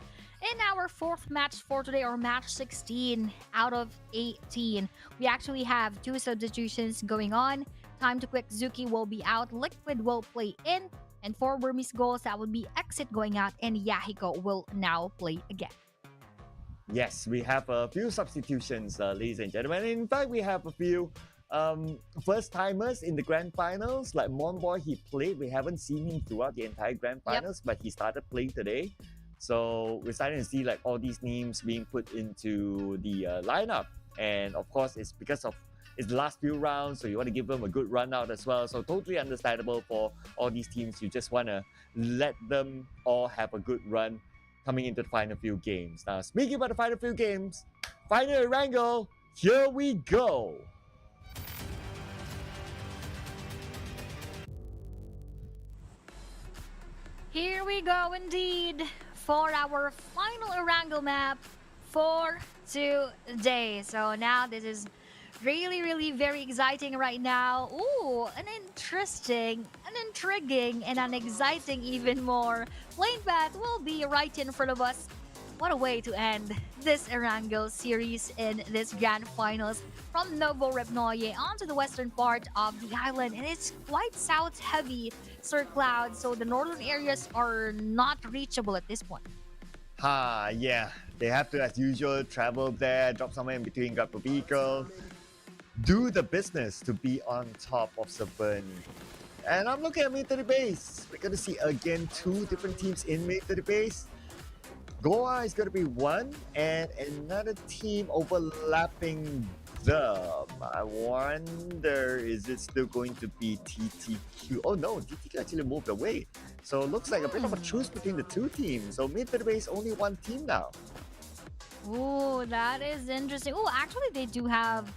in our 4th match for today, or match 16 out of 18. We actually have 2 substitutions going on. Time to Quick Zuki will be out, Liquid will play in, and for Burmese goals, that would be Exit going out, and Yahiko will now play again. Yes, we have a few substitutions, ladies and gentlemen. In fact, we have a few first timers in the grand finals. Like Monboy, he played. We haven't seen him throughout the entire grand finals, but he started playing today. So we're starting to see like all these names being put into the lineup. And of course, it's because of it's the last few rounds, so you want to give them a good run out as well. So totally understandable for all these teams. You just want to let them all have a good run coming into the final few games. Now, speaking about the final few games, final Erangel, here we go. Here we go indeed for our final Erangel map for today. So now this is really very exciting right now. Ooh, an intriguing, and an exciting even more playing path will be right in front of us. What a way to end this Erangel series in this grand finals from Novo Repnoye onto the western part of the island. And it's quite south heavy, Sir Cloud, so the northern areas are not reachable at this point. Yeah. They have to, as usual, travel there, drop somewhere in between, grab a vehicle, do the business to be on top of Saburn. And I'm looking at military base. We're going to see again 2 different teams in military base. Goa is going to be 1 and another team overlapping them. I wonder, is it still going to be TTQ? Oh no, TTQ actually moved away. So it looks like a bit of a truce between the 2 teams. So military base only 1 team now. Ooh, that is interesting. Oh, actually they do have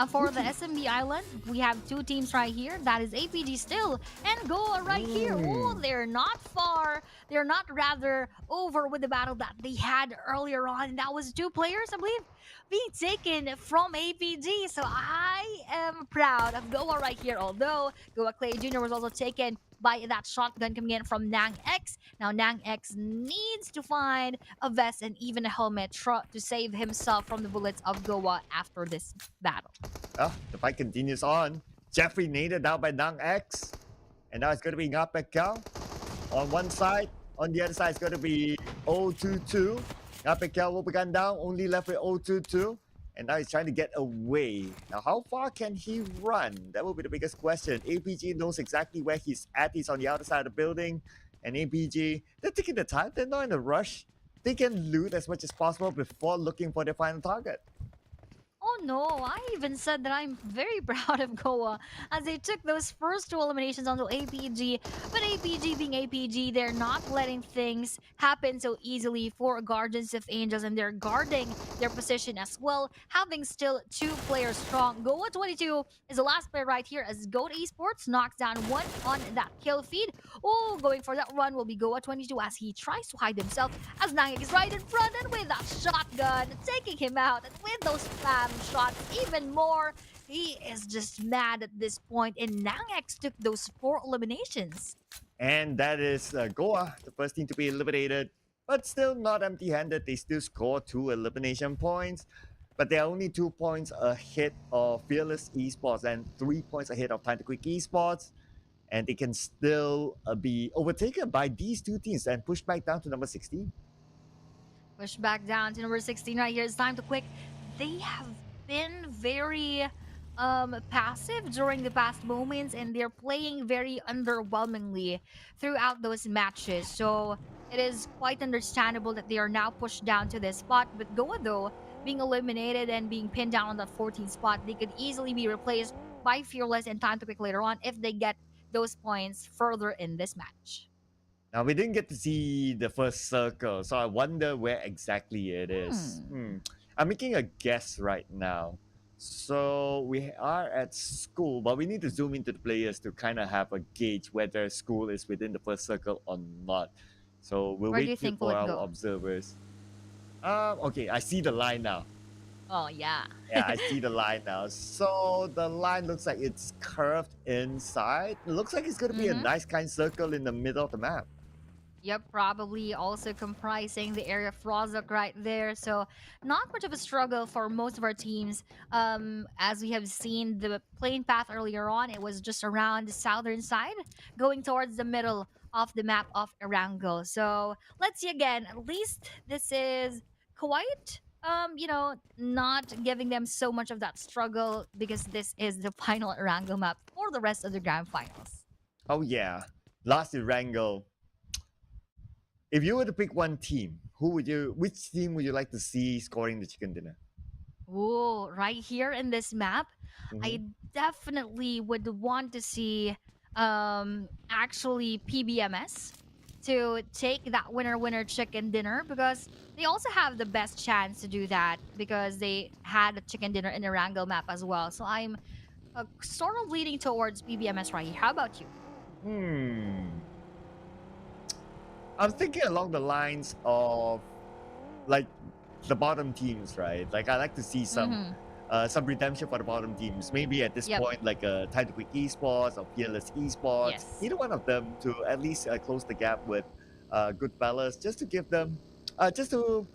for the SMB Island, we have 2 teams right here. That is APG still and Goa right here. Oh, they're not far. They're not rather over with the battle that they had earlier on. That was 2 players, I believe, being taken from APG. So I am proud of Goa right here. Although Goa Clay Jr. was also taken by that shotgun coming in from Nang X. Now Nang X needs to find a vest and even a helmet to save himself from the bullets of Goa after this battle. Oh, the fight continues on. Jeffrey naded out by Nang X. And now it's going to be Ngapekal on one side. On the other side, it's going to be 0-2-2. Apikel will be gone down, only left with 0-2-2. And now he's trying to get away. Now, how far can he run? That will be the biggest question. APG knows exactly where he's at. He's on the outer side of the building. And APG, they're taking the time. They're not in a rush. They can loot as much as possible before looking for their final target. Oh no, I even said that I'm very proud of Goa as they took those first 2 eliminations onto APG. But APG being APG, they're not letting things happen so easily for Guardians of Angels, and they're guarding their position as well, having still 2 players strong. Goa 22 is the last player right here as Goat Esports knocks down 1 on that kill feed. Oh, going for that run will be Goa 22 as he tries to hide himself as Nangek is right in front, and with that shotgun taking him out, and with those spam shots even more, he is just mad at this point, and Nangex took those 4 eliminations. And that is Goa, the first team to be eliminated. But still not empty-handed. They still score 2 elimination points. But they're only 2 points ahead of Fearless Esports and 3 points ahead of Time to Quick Esports. And they can still be overtaken by these 2 teams and pushed back down to number 16. Push back down to number 16 right here. It's Time to Quick. They have been very passive during the past moments, and they're playing very underwhelmingly throughout those matches. So it is quite understandable that they are now pushed down to this spot. But Goa, though, being eliminated and being pinned down on that 14th spot, they could easily be replaced by Fearless and Time to Quick later on if they get those points further in this match. Now, we didn't get to see the first circle, so I wonder where exactly it is. I'm making a guess right now. So we are at school, but we need to zoom into the players to kind of have a gauge whether school is within the first circle or not. So we'll Where do you wait think for will it our go? observers. Okay, I see the line now. Oh, yeah. Yeah, I see the line now. So the line looks like it's curved inside. It looks like it's going to be a nice kind circle in the middle of the map. Yep, probably also comprising the area of Rozok right there. So not much of a struggle for most of our teams. As we have seen the playing path earlier on, it was just around the southern side, going towards the middle of the map of Erangel. So let's see again. At least this is quite not giving them so much of that struggle because this is the final Erangel map for the rest of the grand finals. Oh yeah, last Erangel. If you were to pick one team, which team would you like to see scoring the chicken dinner? Ooh, right here in this map, I definitely would want to see actually PBMS to take that winner chicken dinner because they also have the best chance to do that because they had a chicken dinner in the Erangel map as well. So I'm sort of leaning towards PBMS right here. How about you? I'm thinking along the lines of like the bottom teams, right? Like I like to see some redemption for the bottom teams. Maybe at this point, like a Time to Quick Esports or Fearless Esports, Yes. either one of them to at least close the gap with Goodfellas, just to give them, just to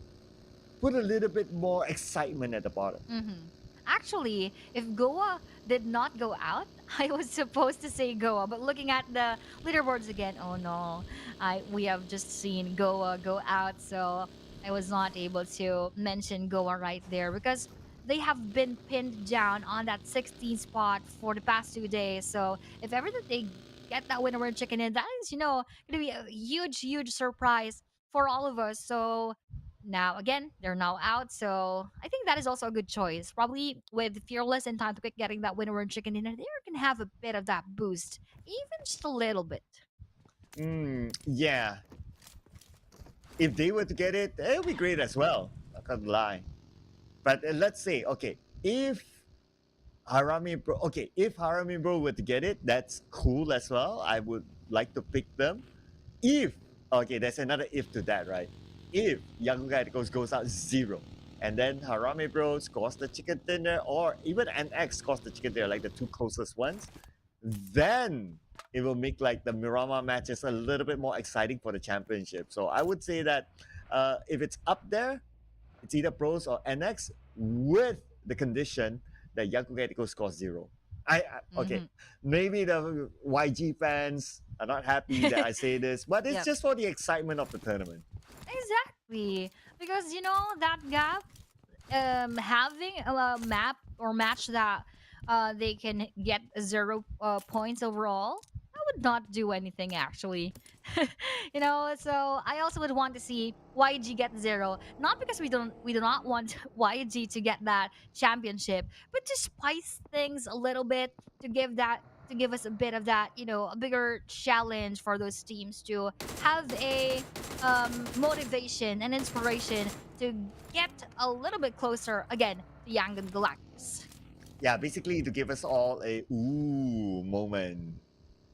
put a little bit more excitement at the bottom. Actually, if Goa did not go out, I was supposed to say Goa, but looking at the leaderboards again, oh no, we have just seen Goa go out, so I was not able to mention Goa right there because they have been pinned down on that 16th spot for the past 2 days. So if ever that they get that winner chicken in, that is, going to be a huge surprise for all of us. So now again, they're now out. So I think that is also a good choice. Probably with Fearless and Time to Quick getting that winner chicken dinner, they can have a bit of that boost, even just a little bit. Yeah. If they were to get it, it would be great as well. I can't lie. But let's say, okay, if Harami Bro were to get it, that's cool as well. I would like to pick them. There's another if to that, right? If Yakuga goes out 0, and then Harami Bro scores the chicken dinner, or even NX scores the chicken dinner, like the 2 closest ones, then it will make like the Mirama matches a little bit more exciting for the championship. So I would say that if it's up there, it's either Pros or NX with the condition that Yakuga scores 0. Okay, maybe the YG fans I'm not happy that I say this, but it's Yep. just for the excitement of the tournament. Exactly. Because you know that gap, having a map or match that they can get 0 points overall, I would not do anything actually. You know, so I also would want to see YG get 0, not because we do not want YG to get that championship, but to spice things a little bit, to give that, to give us a bit of that, you know, a bigger challenge for those teams to have a motivation and inspiration to get a little bit closer again to Yangon Galactus. Yeah, basically to give us all a ooh moment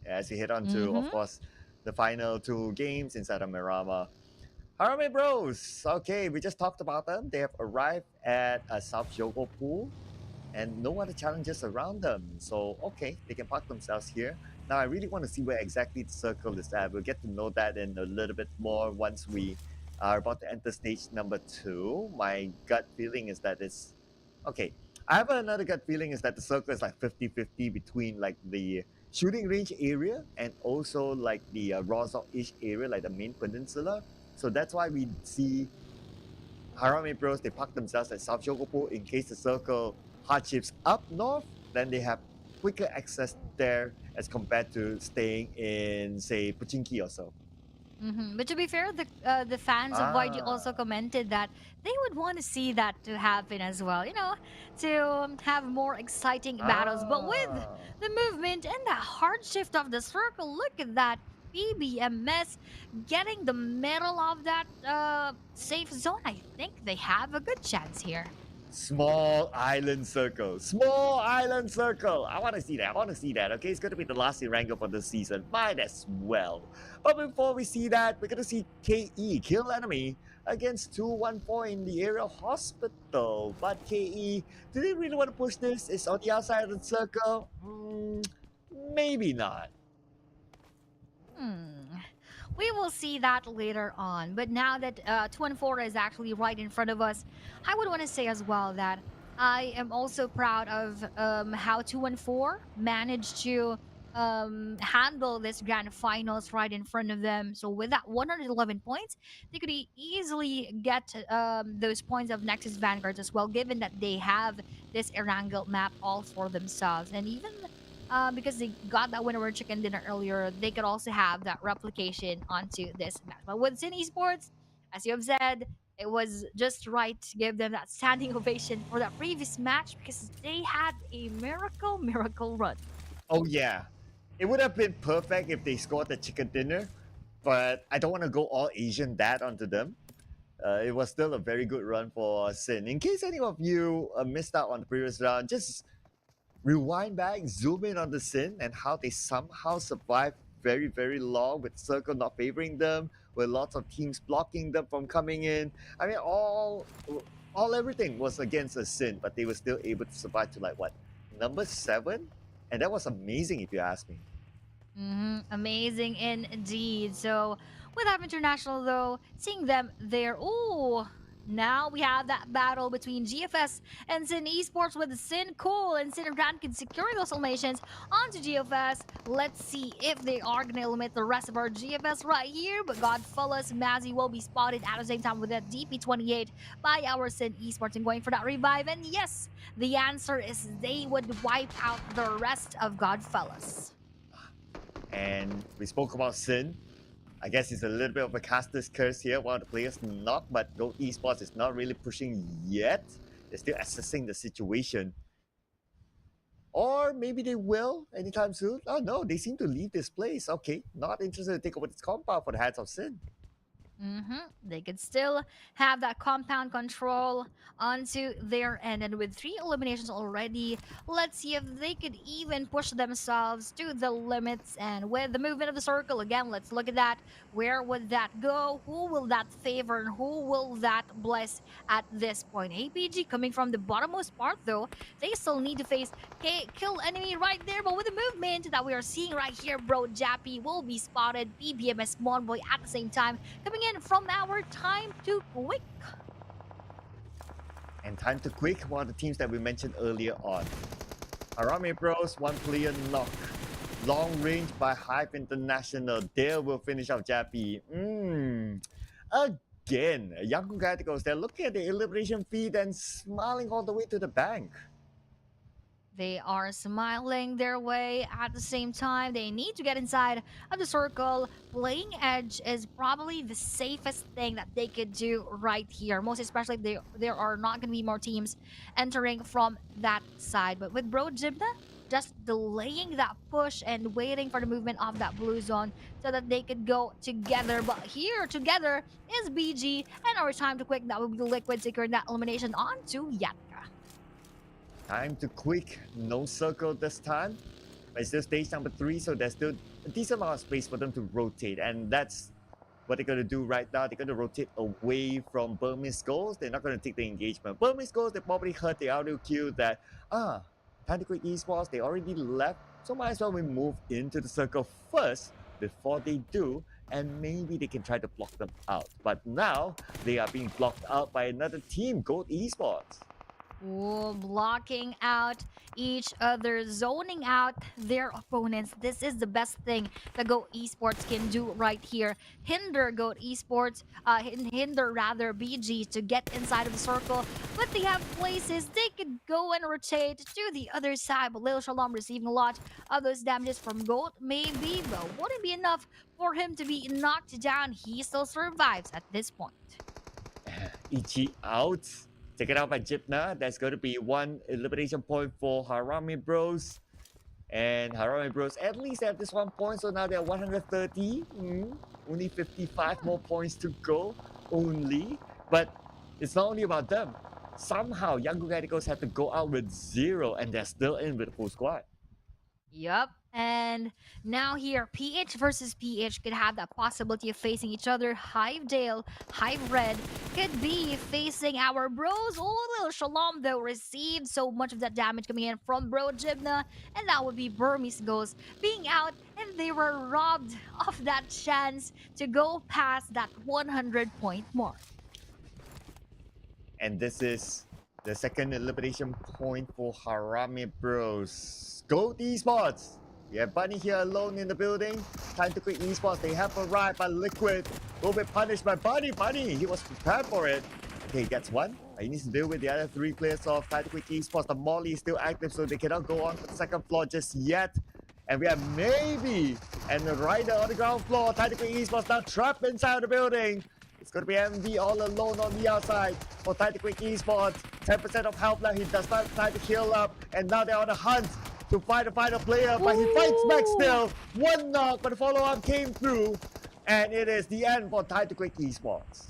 as we head on to, of Mm-hmm. course, the final two games inside of Mirama. Harame Bros. Okay, we just talked about them. They have arrived at a South Yogo pool and no other challenges around them. So, okay, they can park themselves here. Now, I really want to see where exactly the circle is at. We'll get to know that in a little bit more once we are about to enter stage number 2. My gut feeling is that it's okay. I have another gut feeling is that the circle is like 50-50 between like the shooting range area and also like the Rozok-ish area, like the main peninsula. So that's why we see Harame Bros, they park themselves at South Yogopo in case the circle hardships up north, then they have quicker access there as compared to staying in, say, Pochinki or so. But to be fair, the fans of YG also commented that they would want to see that to happen as well. You know, to have more exciting battles. But with Ah. the movement and the hard shift of the circle, look at that. PBMS getting the middle of that safe zone. I think they have a good chance here. Small island circle. Small island circle. I want to see that. I want to see that. Okay, it's going to be the last Erangel for this season. Might as well. But before we see that, we're going to see KE kill enemy against 214 in the area hospital. But KE, do they really want to push this? It's on the outside of the circle? Maybe not. We will see that later on. But now that 2 and 4 is actually right in front of us, I would want to say as well that I am also proud of how 2 and 4 managed to handle this grand finals right in front of them. So with that 111 points, they could easily get those points of Nexus Vanguards as well, given that they have this Erangel map all for themselves. And even because they got that winner chicken dinner earlier, they could also have that replication onto this match. But with Sin Esports, as you have said, it was just right to give them that standing ovation for that previous match because they had a miracle run. Oh, yeah. It would have been perfect if they scored the chicken dinner, but I don't want to go all Asian dad onto them. It was still a very good run for Sin. In case any of you missed out on the previous round, just rewind back, zoom in on the Sin and how they somehow survived very, very long with Circle not favoring them, with lots of teams blocking them from coming in. I mean, all everything was against a Sin, but they were still able to survive to like what, number 7? And that was amazing if you ask me. Amazing indeed. So, with our international though, seeing them there, ooh, now we have that battle between GFS and Sin Esports with Sin Cole and Sin Rankin securing those eliminations onto GFS. Let's see if they are going to eliminate the rest of our GFS right here. But Godfellas, Mazzy will be spotted at the same time with that DP28 by our Sin Esports and going for that revive. And yes, the answer is they would wipe out the rest of Godfellas. And we spoke about Sin. I guess it's a little bit of a caster's curse here. One of the players knocked, but Go Esports is not really pushing yet. They're still assessing the situation. Or maybe they will anytime soon. Oh no, they seem to leave this place. Okay, not interested to take over this compound for the Hands of Sin. They could still have that compound control onto their end. And with 3 eliminations already, let's see if they could even push themselves to the limits. And with the movement of the circle, again, let's look at that. Where would that go? Who will that favor? And who will that bless at this point? APG coming from the bottommost part, though, they still need to face kill enemy right there. But with the movement that we are seeing right here, bro, Jappy will be spotted. PBMS Monboy at the same time coming in from our Time to Quick. And Time to Quick, one of the teams that we mentioned earlier on. Arame Bros, 1 player knock. Long range by Hive International. They will finish off Jappy. Again, Young Gaticos, they're looking at the elimination feed and smiling all the way to the bank. They are smiling their way at the same time. They need to get inside of the circle. Playing edge is probably the safest thing that they could do right here. Most especially if there are not going to be more teams entering from that side. But with Bro Jibna, just delaying that push and waiting for the movement of that blue zone so that they could go together. But here together is BG, and our time to quick, that will be Liquid securing that elimination onto Yatka. Time to quick, no circle this time. But it's still stage number 3, so there's still a decent amount of space for them to rotate. And that's what they're going to do right now. They're going to rotate away from Burmese goals. They're not going to take the engagement. Burmese goals, they probably heard the audio cue that, time to quick Esports, they already left. So might as well we move into the circle first before they do. And maybe they can try to block them out. But now, they are being blocked out by another team, Gold Esports. Ooh, blocking out each other, zoning out their opponents. This is the best thing that Go Esports can do right here. Hinder Go Esports, hinder rather BG to get inside of the circle. But they have places they could go and rotate to the other side. But Lil Shalom receiving a lot of those damages from Gold, maybe, but wouldn't be enough for him to be knocked down. He still survives at this point. Ichi out. Taken out by Jibna. That's going to be one elimination point for Harami Bros. And Harami Bros at least have this 1 point, so now they're 130. Only 55 more points to go. Only. But it's not only about them. Somehow, Young Gaticos have to go out with 0, and they're still in with a full squad. Yup. And now here, PH versus PH could have that possibility of facing each other. Hivedale, Hive Red could be facing our bros. Oh, Lil Shalom, though, received so much of that damage coming in from Bro Jibna. And that would be Burmese Ghost being out. And they were robbed of that chance to go past that 100-point mark. And this is the second elimination point for Harami Bros. Gold Esports. We have Bunny here alone in the building. Time to quit Esports. They have arrived, but Liquid will be punished by Bunny. Bunny, he was prepared for it. Okay, he gets one. He needs to deal with the other 3 players of Time to quit Esports. The Molly is still active, so they cannot go on to the second floor just yet. And we have maybe and the rider on the ground floor. Time to quit Esports now trapped inside the building. It's going to be MV all alone on the outside for Time to quit Esports. 10% of health left. He does not have time to heal up. And now they're on the hunt to find a final player, but he fights back still. 1 knock, but the follow-up came through. And it is the end for Time to Quick Esports.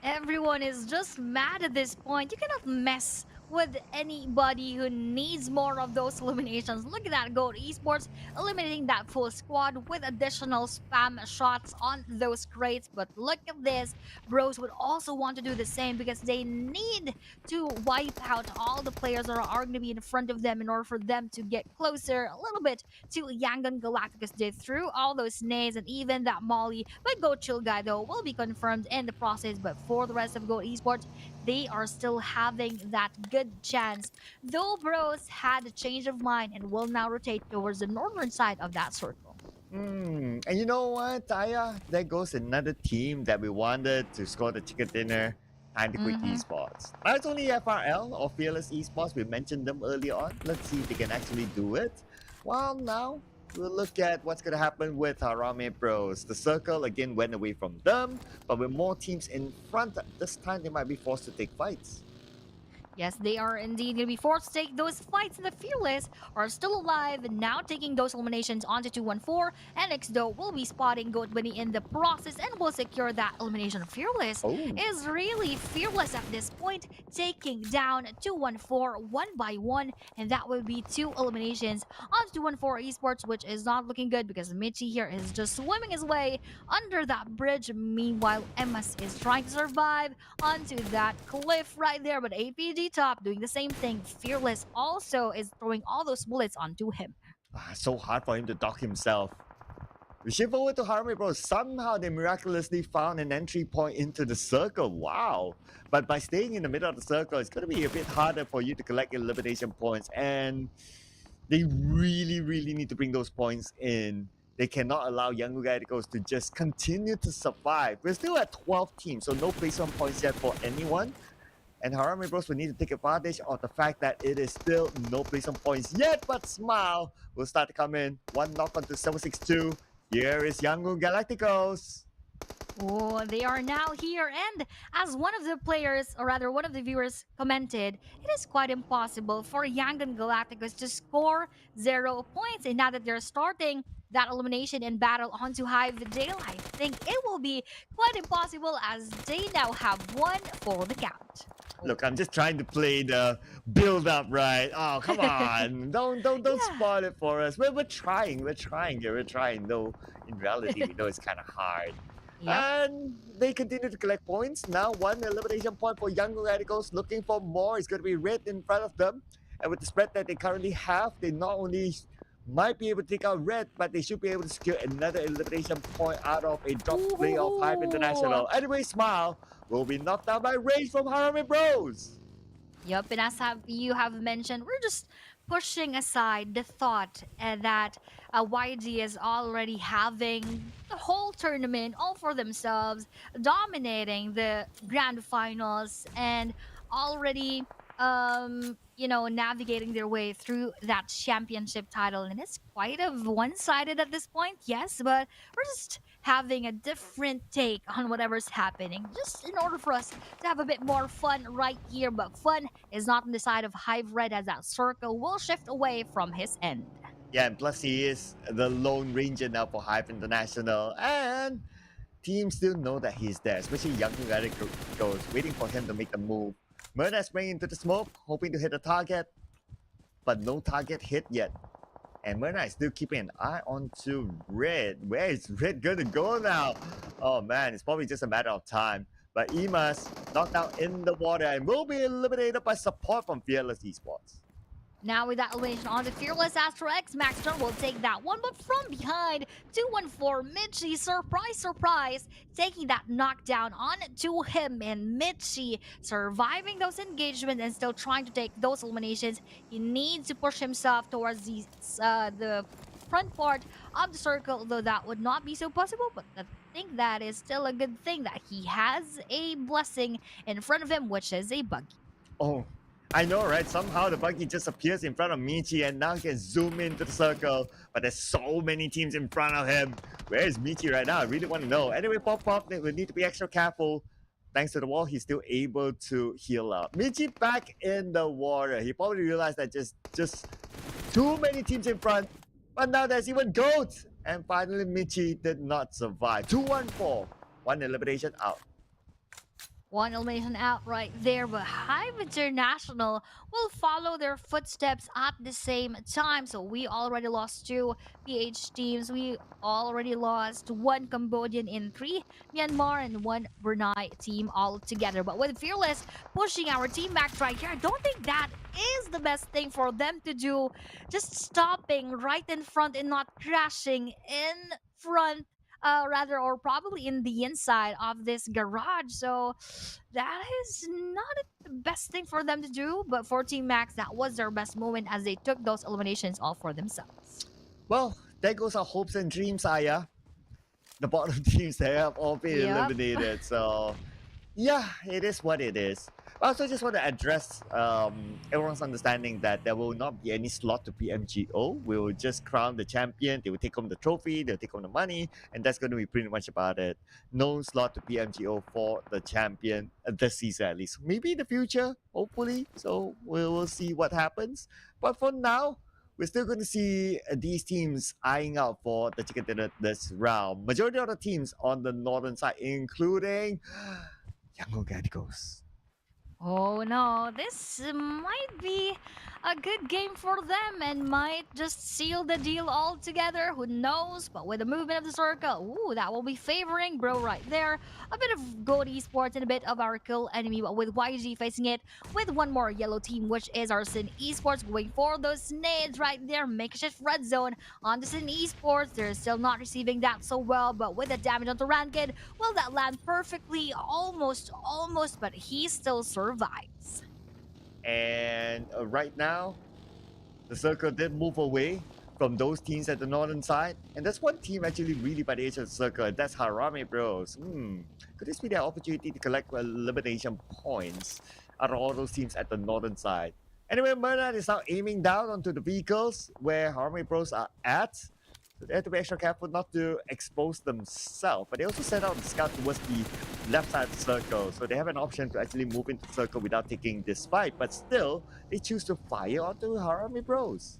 Everyone is just mad at this point. You cannot mess with anybody who needs more of those eliminations. Look at that, Gold Esports eliminating that full squad with additional spam shots on those crates. But look at this, Bros would also want to do the same because they need to wipe out all the players that are going to be in front of them in order for them to get closer a little bit to Yangon Galacticus. They threw all those nades and even that Molly. But Go Chill Guy, though, will be confirmed in the process. But for the rest of Gold Esports, they are still having that good chance. Though Bros had a change of mind and will now rotate towards the northern side of that circle. And you know what, Taya? There goes another team that we wanted to score the chicken dinner. Time to quit Esports. Now it's only FRL or Fearless Esports. We mentioned them earlier on. Let's see if they can actually do it. Well, now we'll look at what's going to happen with Harame Bros. The circle again went away from them, but with more teams in front, this time they might be forced to take fights. Yes, they are indeed going to be forced to take those fights. The Fearless are still alive, now taking those eliminations onto 214. NX, though, will be spotting Goat Bunny in the process and will secure that elimination. Fearless is really fearless at this point, taking down 214 one by one, and that will be 2 eliminations onto 214 Esports, which is not looking good because Michi here is just swimming his way under that bridge. Meanwhile, MS is trying to survive onto that cliff right there, but APG top doing the same thing. Fearless also is throwing all those bullets onto him. So hard for him to dock himself. We shift forward to Harmony Bros. Somehow they miraculously found an entry point into the circle. Wow. But by staying in the middle of the circle, it's going to be a bit harder for you to collect elimination points. And They really, really need to bring those points in. They cannot allow Young Galacticos to just continue to survive. We're still at 12 teams, so no placement points yet for anyone. And Harame Bros will need to take advantage of the fact that it is still no placement points yet, but Smile will start to come in. One knock onto 762. Here is Yangon Galacticos. Oh, they are now here. And as one of the players, or rather one of the viewers commented, it is quite impossible for Yangon Galacticos to score 0 points. And now that they're starting that elimination and battle onto Hive Dale, I think it will be quite impossible as they now have one for the count. Look, I'm just trying to play the build up, right? Oh, come on. don't Yeah. spoil it for us. We're trying. We're trying here. We're trying. Though in reality, we know it's kind of hard. Yep. And they continue to collect points. Now one elimination point for Young Radicals. Looking for more. It's going to be red in front of them. And with the spread that they currently have, they not only might be able to take out red, but they should be able to secure another elimination point out of a drop play of Hype International. Anyway, Smile will be knocked out by Rage from Harame Bros. Yep, and as you have mentioned, we're just pushing aside the thought that YG is already having the whole tournament all for themselves, dominating the grand finals, and already, navigating their way through that championship title. And it's quite of one-sided at this point, yes, but we're just having a different take on whatever's happening, just in order for us to have a bit more fun right here. But fun is not on the side of Hive Red, as that circle will shift away from his end. Yeah, and plus he is the Lone Ranger now for Hype International. And teams still know that he's there, especially Young Radicals, waiting for him to make the move. Myrna is spraying into the smoke, hoping to hit a target, but no target hit yet. And Myrna is still keeping an eye onto Red. Where is Red going to go now? Oh man, it's probably just a matter of time. But Emas knocked out in the water and will be eliminated by support from Fearless Esports. Now with that elimination on the Fearless Astro X, Maxter will take that one, but from behind, 214 Mitchie, surprise, surprise, taking that knockdown on to him, and Mitchie surviving those engagements and still trying to take those eliminations. He needs to push himself towards the front part of the circle, though that would not be so possible, but I think that is still a good thing that he has a blessing in front of him, which is a buggy. Oh, I know, right? Somehow the buggy just appears in front of Michi and now can zoom into the circle. But there's so many teams in front of him. Where is Michi right now? I really want to know. Anyway, Pop, they will need to be extra careful. Thanks to the wall, he's still able to heal up. Michi back in the water. He probably realized that just too many teams in front. But now there's even goats. And finally, Michi did not survive. 2-1-4. One elimination out. One elimination out right there, but Hive International will follow their footsteps at the same time. So we already lost 2 PH teams. We already lost 1 Cambodian in 3 Myanmar and 1 Brunei team altogether. But with Fearless pushing our team back right here, I don't think that is the best thing for them to do. Just stopping right in front and not crashing in front, or probably in the inside of this garage. So that is not the best thing for them to do. But for Team Max, that was their best moment as they took those eliminations all for themselves. Well, there goes our hopes and dreams, Aya. The bottom teams, they have all been Yep. eliminated. So, yeah, it is what it is. I also just want to address everyone's understanding that there will not be any slot to PMGO. We will just crown the champion. They will take home the trophy. They'll take home the money. And that's going to be pretty much about it. No slot to PMGO for the champion this season at least. Maybe in the future, hopefully. So we will see what happens. But for now, we're still going to see these teams eyeing out for the chicken dinner this round. Majority of the teams on the northern side, including Young Galacticos. Oh no, this might be a good game for them and might just seal the deal altogether. Who knows? But with the movement of the circle, ooh, that will be favoring Bro right there. A bit of Gold Esports and a bit of our cool enemy, but with YG facing it with one more yellow team, which is our Sin Esports, going for those nades right there. Makeshift red zone on the Sin Esports. They're still not receiving that so well, but with the damage onto Ranked, will that land perfectly? Almost, but he still survives. And right now, The circle did move away from those teams at the northern side, and there's one team actually really by the edge of the circle, and that's Harame Bros. Could this be their opportunity to collect elimination points out of all those teams at the northern side? Anyway, Mernat is now aiming down onto the vehicles where Harame Bros are at. So they have to be extra careful not to expose themselves, but they also send out the scout towards the left side of the circle, so they have an option to actually move into the circle without taking this fight, but still, they choose to fire onto Harame Bros.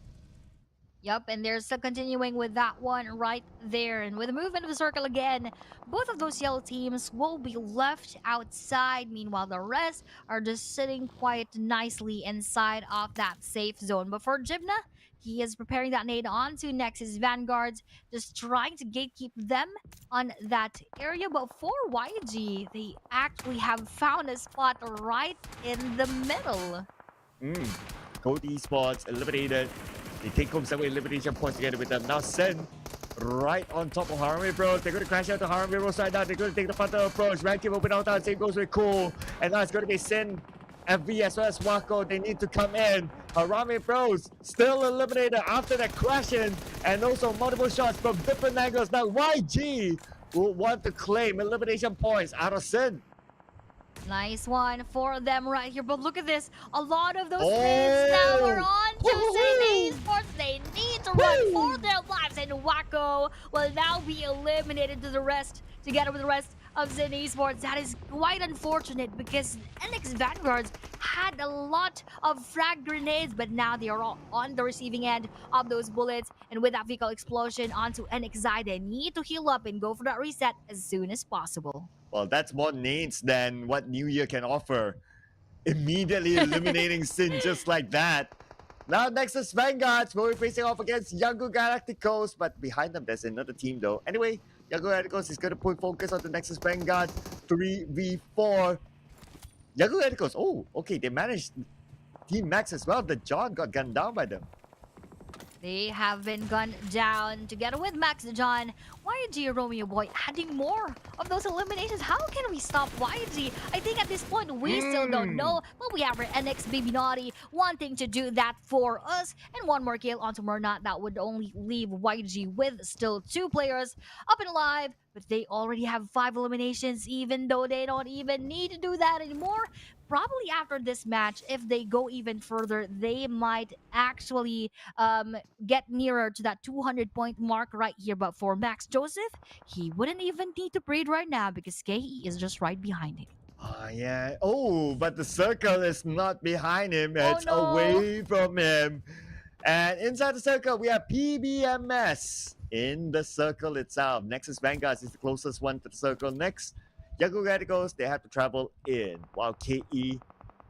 Yep, and they're still continuing with that one right there. And with the movement of the circle again, both of those yellow teams will be left outside. Meanwhile, the rest are just sitting quite nicely inside of that safe zone. But for Jibna, he is preparing that nade onto Nexus Vanguards, just trying to gatekeep them on that area. But for YG, they actually have found a spot right in the middle. Code Esports eliminated. They take home 7 elimination points together with them. Now Sen right on top of Harame Bros. They're going to crash out to Harame Bros right now. They're going to take the frontal approach. Rank team open out. Same goes with Cool. And now it's going to be Sen, FV as well as Wako. They need to come in. Harame Bros still eliminated after that crashing. And also multiple shots from different angles. Now YG will want to claim elimination points out of Sen. Nice one for them right here. But look at this. A lot of those players now are on to St. Esports. They need to run for their lives. And Wako will now be eliminated to the rest, together with the rest of St. Esports. That is quite unfortunate because NX Vanguards had a lot of frag grenades, but now they are all on the receiving end of those bullets. And with that vehicle explosion onto NXI, they need to heal up and go for that reset as soon as possible. Well, that's more nades than what New Year can offer. Immediately eliminating Sin just like that. Now Nexus Vanguards will be facing off against Yango Galacticos, but behind them there's another team though. Anyway, Yango Galacticos is going to put focus on the Nexus Vanguard 3v4. Yango Galacticos, oh, okay, they managed Team Max as well. The John got gunned down by them. They have been gunned down together with Max John. YG Romeo Boy adding more of those eliminations. How can we stop YG? I think at this point we still don't know, but we have our NX Baby Naughty wanting to do that for us. And one more kill onto Mernat that would only leave YG with still 2 players up and alive. But they already have 5 eliminations, even though they don't even need to do that anymore. Probably after this match, if they go even further, they might actually get nearer to that 200-point mark right here. But for Max Joseph, he wouldn't even need to breathe right now because KE is just right behind him. Oh, yeah. Oh, but the circle is not behind him. It's no. away from him. And inside the circle, we have PBMS in the circle itself. Nexus Vanguard is the closest one to the circle. Next, Yango Radicals, they have to travel in, while KE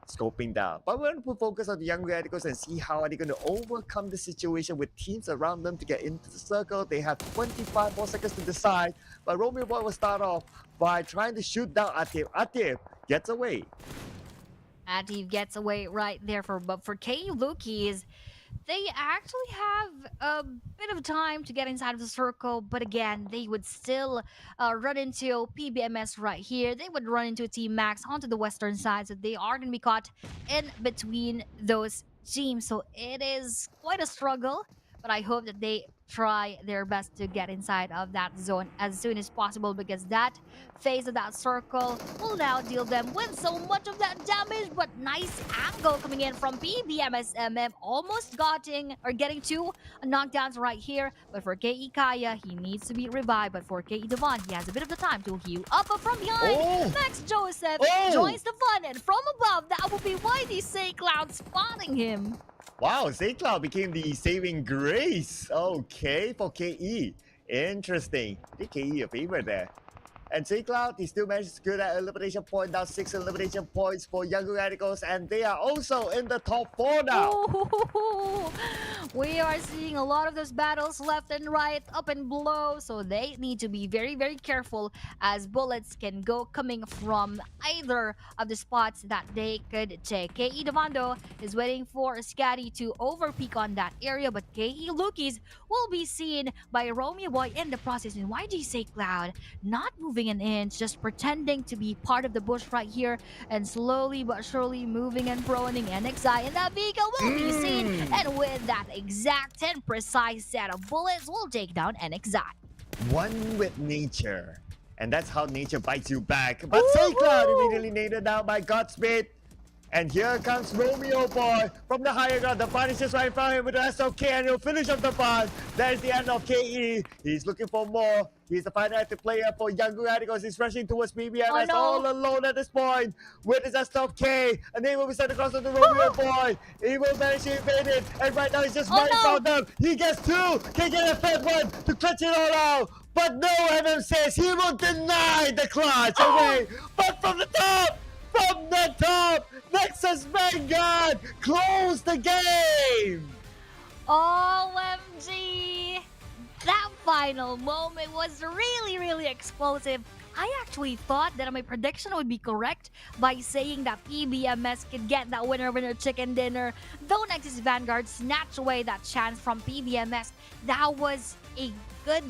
scoping down. But we're going to put focus on the Young Radicals and see how are they going to overcome the situation with teams around them to get into the circle. They have 25 more seconds to decide, but Romeo Boy will start off by trying to shoot down Atif. Atif gets away. Atif gets away right there but for KE Lukis, they actually have a bit of time to get inside of the circle, but again, they would still run into PBMS right here. They would run into Team Max onto the western side, so they are going to be caught in between those teams. So it is quite a struggle, but I hope that they try their best to get inside of that zone as soon as possible, because that phase of that circle will now deal them with so much of that damage. But nice angle coming in from PBMSMM, almost getting 2 knockdowns right here. But for KE Kaya, he needs to be revived. But for KE Devon, he has a bit of the time to heal up. But from behind, Max Joseph joins the fun, and from above, that will be YD Say Cloud spotting him. Wow, Zaycloud became the saving grace. Okay, for KE. Interesting. Did KE a favor there. And Zaycloud, he still managed to secure that elimination point. Now 6 elimination points for Young Radicals, and they are also in the top 4 now. Ooh, we are seeing a lot of those battles left and right, up and below, so they need to be very, very careful, as bullets can go coming from either of the spots that they could take. KE Devando is waiting for Scatty to overpeak on that area, but KE Lukis will be seen by Romeo Boy in the process. And YG Say Cloud not moving moving an inch, just pretending to be part of the bush right here, and slowly but surely moving and proning NXI, and that vehicle will be seen. And with that exact and precise set of bullets, we'll take down NXI. One with nature. And that's how nature bites you back. But Cloud immediately naded down by Godspeed. And here comes Romeo Boy from the higher ground. The fun is just right in front of him with the SOK, and he'll finish up the fun. That is the end of KE. He's looking for more. He's the final active player for Young Radicals. He's rushing towards PBMS all alone at this point with his SOK. And they will be sent across to the Romeo Boy. He will manage to evade it. And right now he's just right in front of them. He gets two. Can get a third one to clutch it all out. But no, MM says he will deny the clutch away. But from the top, Nexus Vanguard close the game. OMG! That final moment was really explosive. I actually thought that my prediction would be correct by saying that PBMS could get that winner chicken dinner. Though Nexus Vanguard snatched away that chance from PBMS, that was a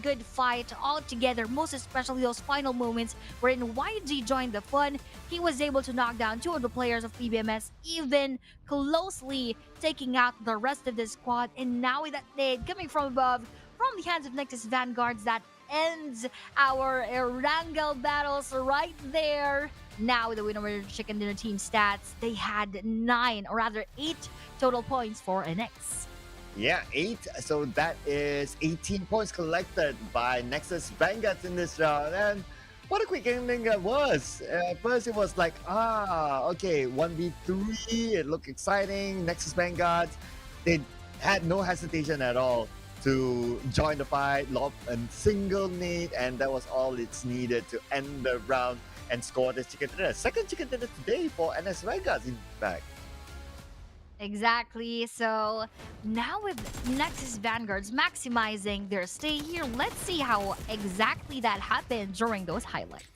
good fight altogether, most especially those final moments wherein YG joined the fun. He was able to knock down two of the players of PBMS, even closely taking out the rest of the squad. And now with that nade coming from above, from the hands of Nexus Vanguards, that ends our Erangel battles right there. Now with the winner chicken dinner team stats, they had 9, or rather 8 total points for NX. Yeah, 8. So that is 18 points collected by Nexus Vanguards in this round. And what a quick ending that was. First it was like, okay, 1v3. It looked exciting. Nexus Vanguards, they had no hesitation at all to join the fight, lob a single nade, and that was all it's needed to end the round and score this chicken dinner. Second chicken dinner today for NS Vanguards, in fact. Exactly. So now with Nexus Vanguards maximizing their stay here, let's see how exactly that happened during those highlights.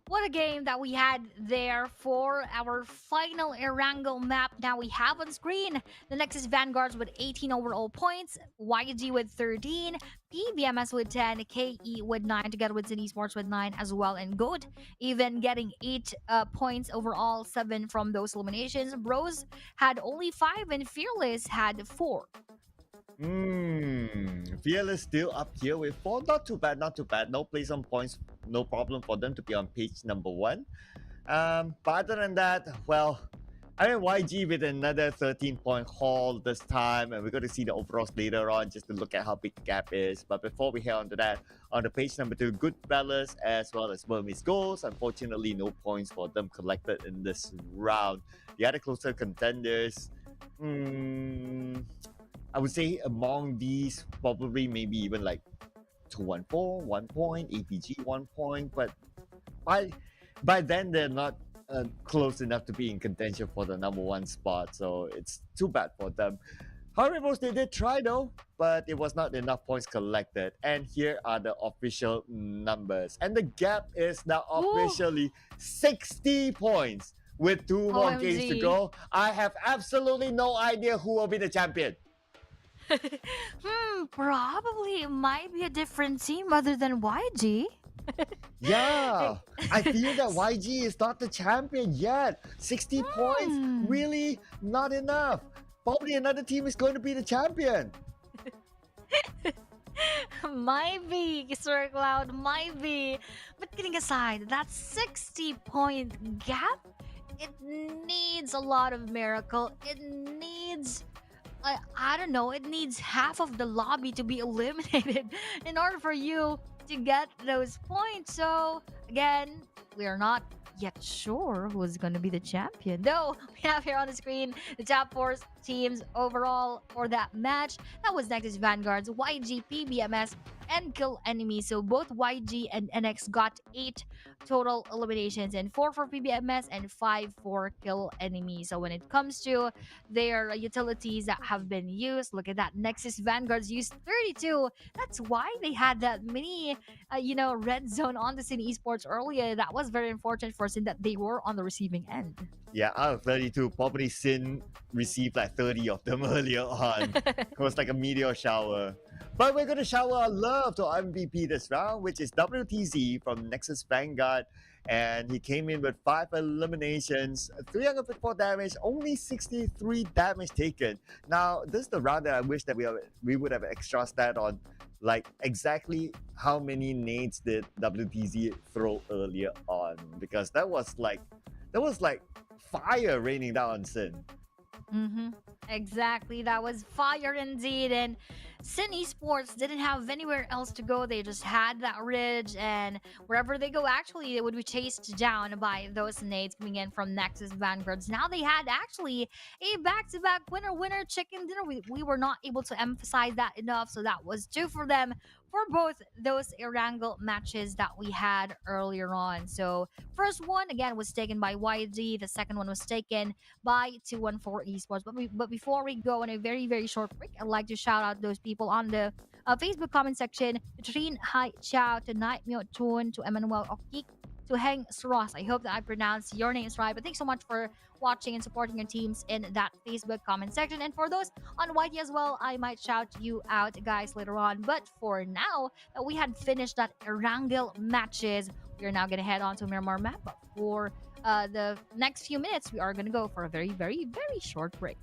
What a game that we had there for our final Erangel map. Now we have on screen the Nexus Vanguards with 18 overall points, YG with 13, PBMS with 10, KE with 9, together with Esports with 9 as well, and Goat even getting 8 points overall, 7 from those eliminations. Bros had only 5 and Fearless had 4. Fearless still up here with 4. Not too bad. No place on points. No problem for them to be on page number 1. But other than that, well, I mean, YG with another 13-point haul this time, and we're going to see the overalls later on just to look at how big the gap is. But before we head on to that, on the page number 2, Good Fellas as well as Burmese Goals. Unfortunately, no points for them collected in this round. The other closer contenders, I would say among these, probably maybe even like 214, 1 point, APG 1 point, but by then they're not close enough to be in contention for the number one spot. So it's too bad for them. However, they did try though, but it was not enough points collected. And here are the official numbers. And the gap is now officially 60 points with 2 more games to OMG. go. I have absolutely no idea who will be the champion. Probably it might be a different team other than YG. Yeah, I feel that YG is not the champion yet. 60 points, really not enough. Probably another team is going to be the champion. Might be, Sir Cloud, might be. But kidding aside, that 60-point gap, it needs a lot of miracle. It needs, I don't know, it needs half of the lobby to be eliminated in order for you to get those points. So, again, we are not yet sure who's going to be the champion. Though, we have here on the screen the top 4 teams overall for that match. That was Nexus Vanguards, YG, PBMS, and Kill Enemy. So both YG and NX got 8 total eliminations, and 4 for PBMS and 5 for Kill Enemy. So when it comes to their utilities that have been used, look at that. Nexus Vanguards used 32. That's why they had that mini, red zone on the Sin Esports earlier. That was very unfortunate for Sin that they were on the receiving end. Yeah, out of 32, probably Sin received like 30 of them earlier on. It was like a meteor shower. But we're going to shower our love to our MVP this round, which is WTZ from Nexus Vanguard. And he came in with 5 eliminations, 354 damage, only 63 damage taken. Now, this is the round that I wish that we would have an extra stat on, like exactly how many nades did WTZ throw earlier on, because that was like fire raining down on Sin. Exactly, that was fire indeed. And Sin Esports didn't have anywhere else to go. They just had that ridge, and wherever they go, actually, they would be chased down by those nades coming in from Nexus Vanguards. Now they had actually a back-to-back winner chicken dinner. We were not able to emphasize that enough, so that was 2 for them for both those Erangel matches that we had earlier on. So first one again was taken by YG. The second one was taken by 214 Esports. But before we go on a very, very short break, I'd like to shout out those people on the Facebook comment section. Trin Hai Chow, to Night Myo Chun, to Emmanuel Okik, to Heng Sros. I hope that I pronounced your names right. But thanks so much for watching and supporting your teams in that Facebook comment section. And for those on YT as well, I might shout you out, guys, later on. But for now, that we had finished that Erangel matches, we are now going to head on to Miramar map. But for the next few minutes, we are going to go for a very, very, very short break.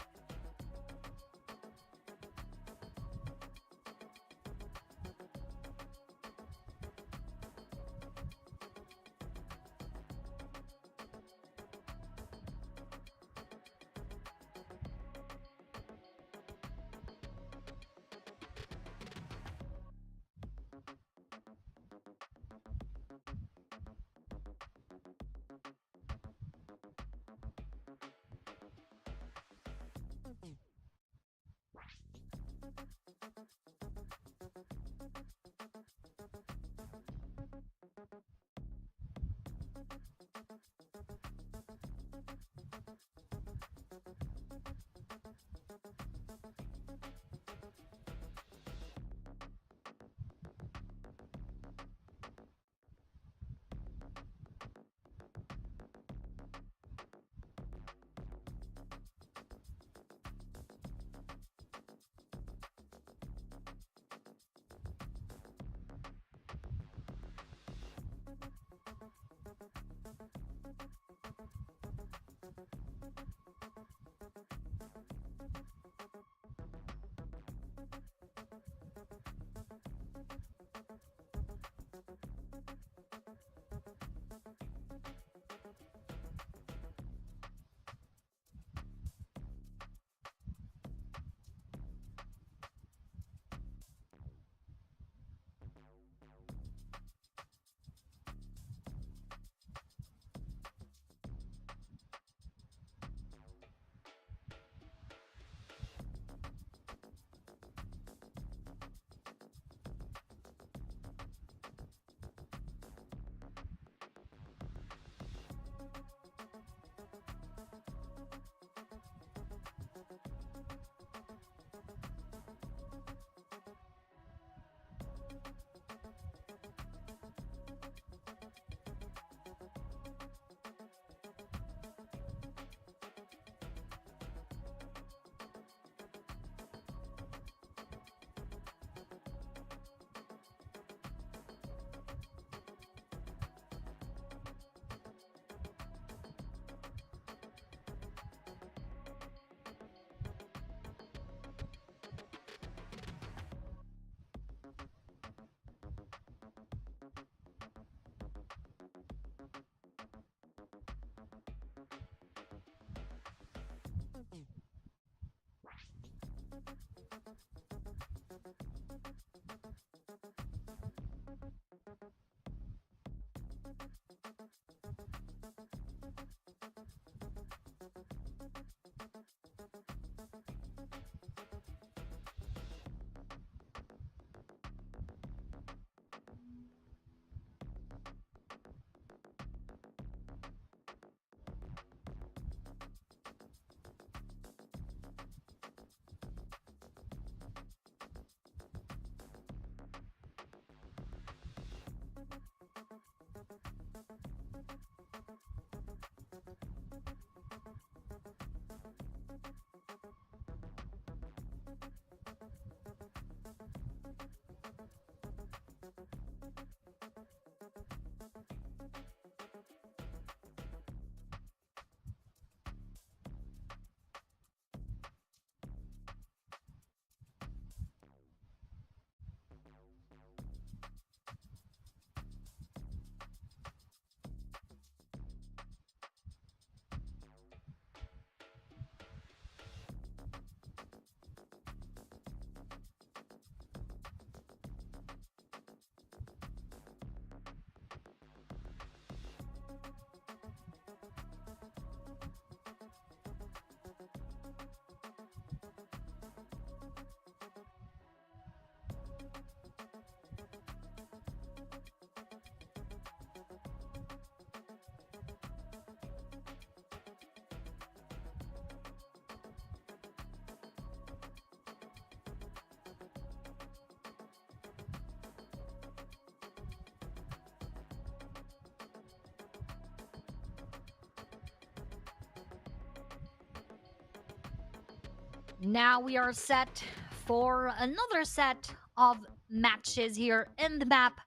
Now we are set for another set of matches here in the map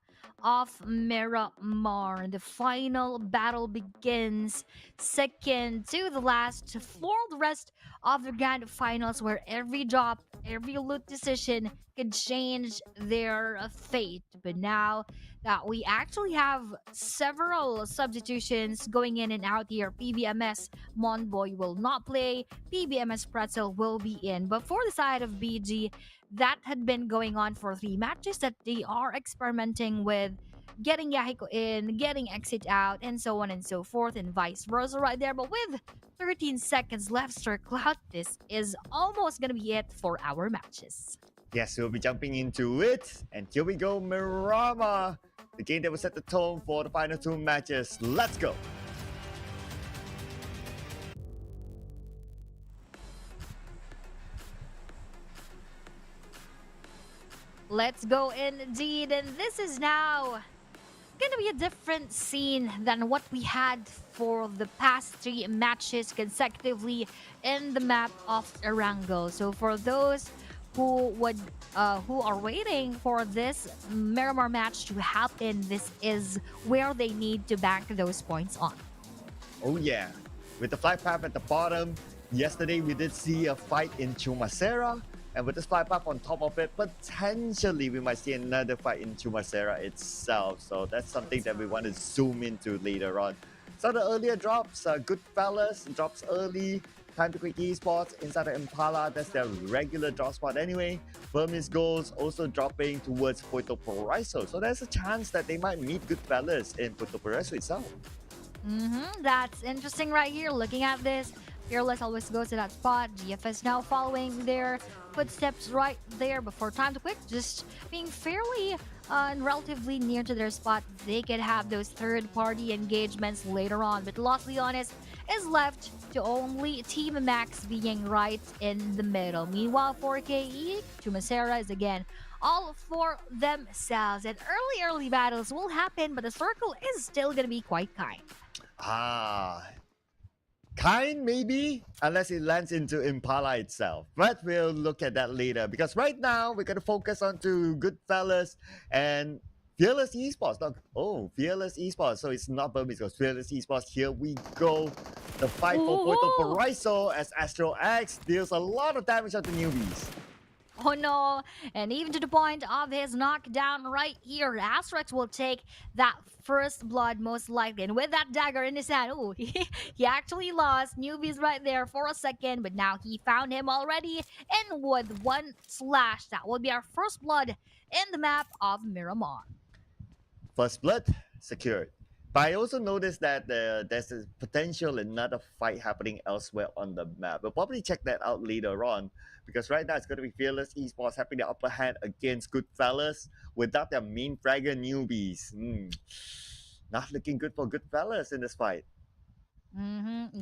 of Miramar. The final battle begins, second to the last for the rest of the grand finals, where every drop, every loot decision could change their fate. But now that we actually have several substitutions going in and out here, PBMS Monboy will not play, PBMS Pretzel will be in. But for the side of BG, that had been going on for 3 matches that they are experimenting with getting Yahiko in, getting Exit out, and so on and so forth, and vice versa right there. But with 13 seconds left, Sir Cloud, this is almost gonna be it for our matches. Yes, we'll be jumping into it. And here we go, Miramar. The game that will set the tone for the final 2 matches. Let's go. Let's go indeed, and this is now gonna be a different scene than what we had for the past 3 matches consecutively in the map of Erangel. So for those who are waiting for this Miramar match to happen, this is where they need to bank those points on. Oh yeah, with the flight path at the bottom, yesterday we did see a fight in Chumacera, and with this flight path on top of it, potentially we might see another fight in Chumacera itself. So that's something that we want to zoom into later on. So the earlier drops, Goodfellas drops early, Time to Quick Esports inside the Impala, that's their regular drop spot anyway. Burmese Goals also dropping towards Puerto Paraiso. So there's a chance that they might meet Goodfellas in Puerto Paraiso itself. That's interesting right here. Looking at this, Fearless always goes to that spot. GFS now following their footsteps right there before Time to Quit, just being fairly and relatively near to their spot. They could have those third-party engagements later on, but Los Leones is left to only Team Max being right in the middle. Meanwhile, 4KE, Chumacera is again all for themselves. And early battles will happen, but the circle is still going to be quite kind. Kind maybe, unless it lands into Impala itself. But we'll look at that later, because right now we're going to focus on to Goodfellas and Fearless Esports. Fearless Esports. So it's not Burmese, because Fearless Esports. Here we go. The fight for Puerto Paraiso as Astro X deals a lot of damage on the newbies. Oh no, and even to the point of his knockdown right here, Asterix will take that first blood most likely. And with that dagger in his hand, he actually lost newbies right there for a second, but now he found him already. And with 1 slash, that will be our first blood in the map of Miramar. First blood secured. But I also noticed that there's a potential another fight happening elsewhere on the map. We'll probably check that out later on, because right now it's going to be Fearless Esports having the upper hand against Goodfellas without their main fragger newbies. Not looking good for Goodfellas in this fight.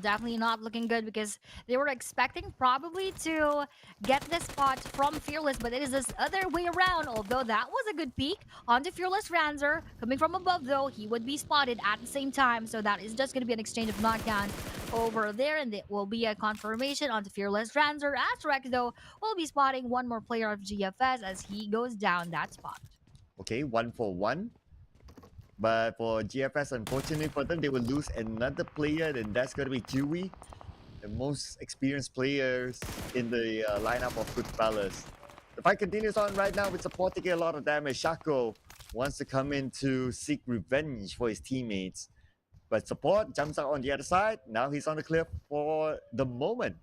Definitely not looking good, because they were expecting probably to get this spot from Fearless, but it is this other way around. Although that was a good peek onto Fearless Ranzer. Coming from above though, he would be spotted at the same time, so that is just going to be an exchange of knockdown over there, and it will be a confirmation onto Fearless Ranzer. Asterix though will be spotting one more player of GFS as he goes down that spot. Okay, 1 for 1. But for GFS, unfortunately for them, they will lose another player, and that's going to be Dewey, the most experienced players in the lineup of Goodfellas. The fight continues on right now with support taking a lot of damage. Shako wants to come in to seek revenge for his teammates. But support jumps out on the other side. Now he's on the cliff for the moment.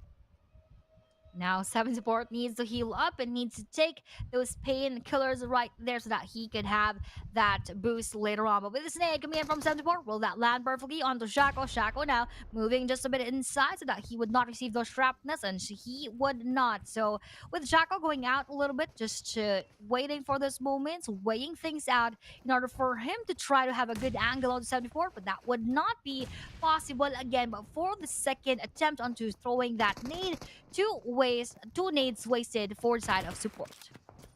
Now 7 support needs to heal up and needs to take those painkillers right there so that he could have that boost later on. But with the snake coming in from 7 support, will that land perfectly onto Shako? Shako now moving just a bit inside so that he would not receive those shrapnels, and he would not. So with Shako going out a little bit, just waiting for those moments, weighing things out in order for him to try to have a good angle on 74, but that would not be possible again. But for the second attempt onto throwing that nade, 2 nades wasted for the side of support.